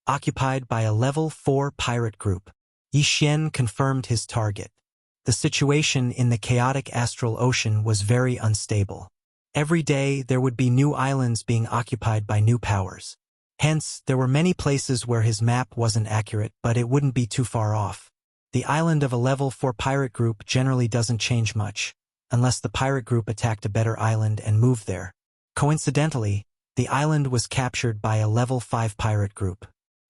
occupied by a level 4 pirate group. Yi Xian confirmed his target. The situation in the chaotic astral ocean was very unstable. Every day there would be new islands being occupied by new powers. Hence, there were many places where his map wasn't accurate, but it wouldn't be too far off. The island of a level 4 pirate group generally doesn't change much, unless the pirate group attacked a better island and moved there. Coincidentally, the island was captured by a level 5 pirate group.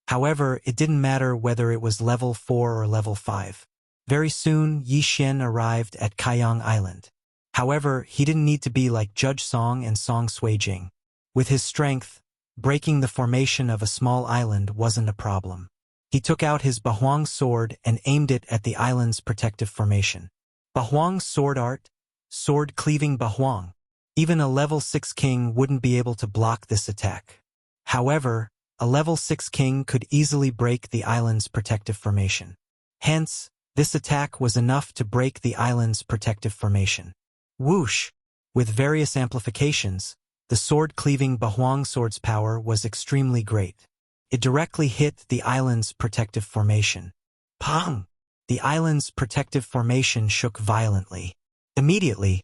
However, it didn't matter whether it was level 4 or level 5. Very soon, Yi Xian arrived at Kaiyang Island. However, he didn't need to be like Judge Song and Song Suijing. With his strength, breaking the formation of a small island wasn't a problem. He took out his Bahuang sword and aimed it at the island's protective formation. Bahuang's sword art, sword-cleaving Bahuang. Even a level 6 king wouldn't be able to block this attack. However, a level 6 king could easily break the island's protective formation. Hence, this attack was enough to break the island's protective formation. Whoosh! With various amplifications, the sword-cleaving Bahuang sword's power was extremely great. It directly hit the island's protective formation. Pang! The island's protective formation shook violently. Immediately,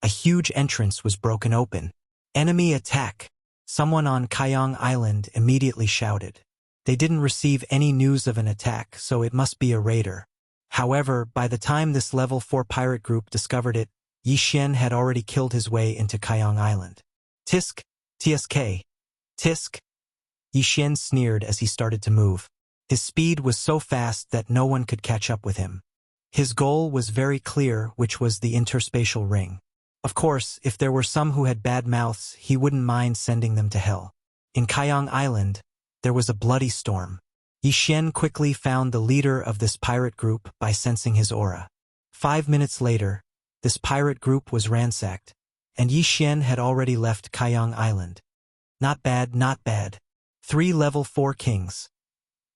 a huge entrance was broken open. Enemy attack! Someone on Kaiyang Island immediately shouted. They didn't receive any news of an attack, so it must be a raider. However, by the time this level 4 pirate group discovered it, Yi Xian had already killed his way into Kaiyang Island. Tisk, tsk, tisk. Yi Xian sneered as he started to move. His speed was so fast that no one could catch up with him. His goal was very clear, which was the interspatial ring. Of course, if there were some who had bad mouths, he wouldn't mind sending them to hell. In Kaiyang Island, there was a bloody storm. Yi Xian quickly found the leader of this pirate group by sensing his aura. 5 minutes later, this pirate group was ransacked, and Yi Xian had already left Kaiyang Island. Not bad, not bad. 3 level 4 kings.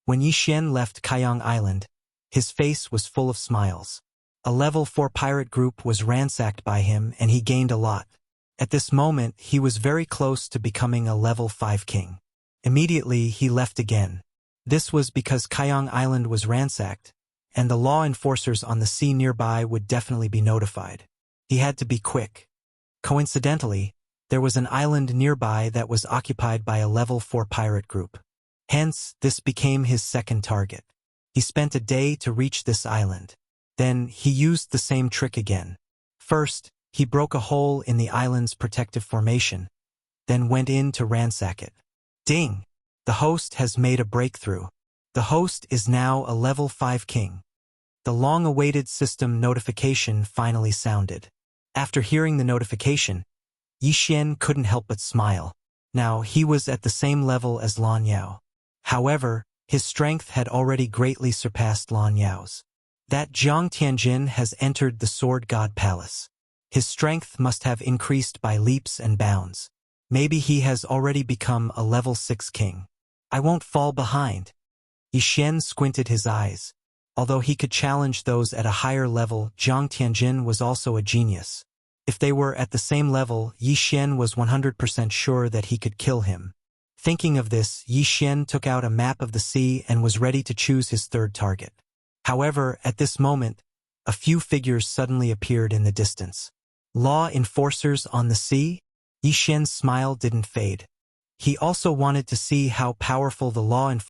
When Yi Xian left Kaiyang Island, his face was full of smiles. A level 4 pirate group was ransacked by him and he gained a lot. At this moment, he was very close to becoming a level 5 king. Immediately, he left again. This was because Kaiyang Island was ransacked, and the law enforcers on the sea nearby would definitely be notified. He had to be quick. Coincidentally, there was an island nearby that was occupied by a level 4 pirate group. Hence, this became his second target. He spent a day to reach this island. Then, he used the same trick again. First, he broke a hole in the island's protective formation, then went in to ransack it. Ding! The host has made a breakthrough. The host is now a level 5 king. The long-awaited system notification finally sounded. After hearing the notification, Yi Xian couldn't help but smile. Now, he was at the same level as Lan Yao. However, his strength had already greatly surpassed Lan Yao's. That Jiang Tianjin has entered the Sword God Palace. His strength must have increased by leaps and bounds. Maybe he has already become a level 6 king. I won't fall behind. Yi Xian squinted his eyes. Although he could challenge those at a higher level, Jiang Tianjin was also a genius. If they were at the same level, Yi Xian was 100% sure that he could kill him. Thinking of this, Yi Xian took out a map of the sea and was ready to choose his third target. However, at this moment, a few figures suddenly appeared in the distance. Law enforcers on the sea? Yi Xian's smile didn't fade. He also wanted to see how powerful the law enforcers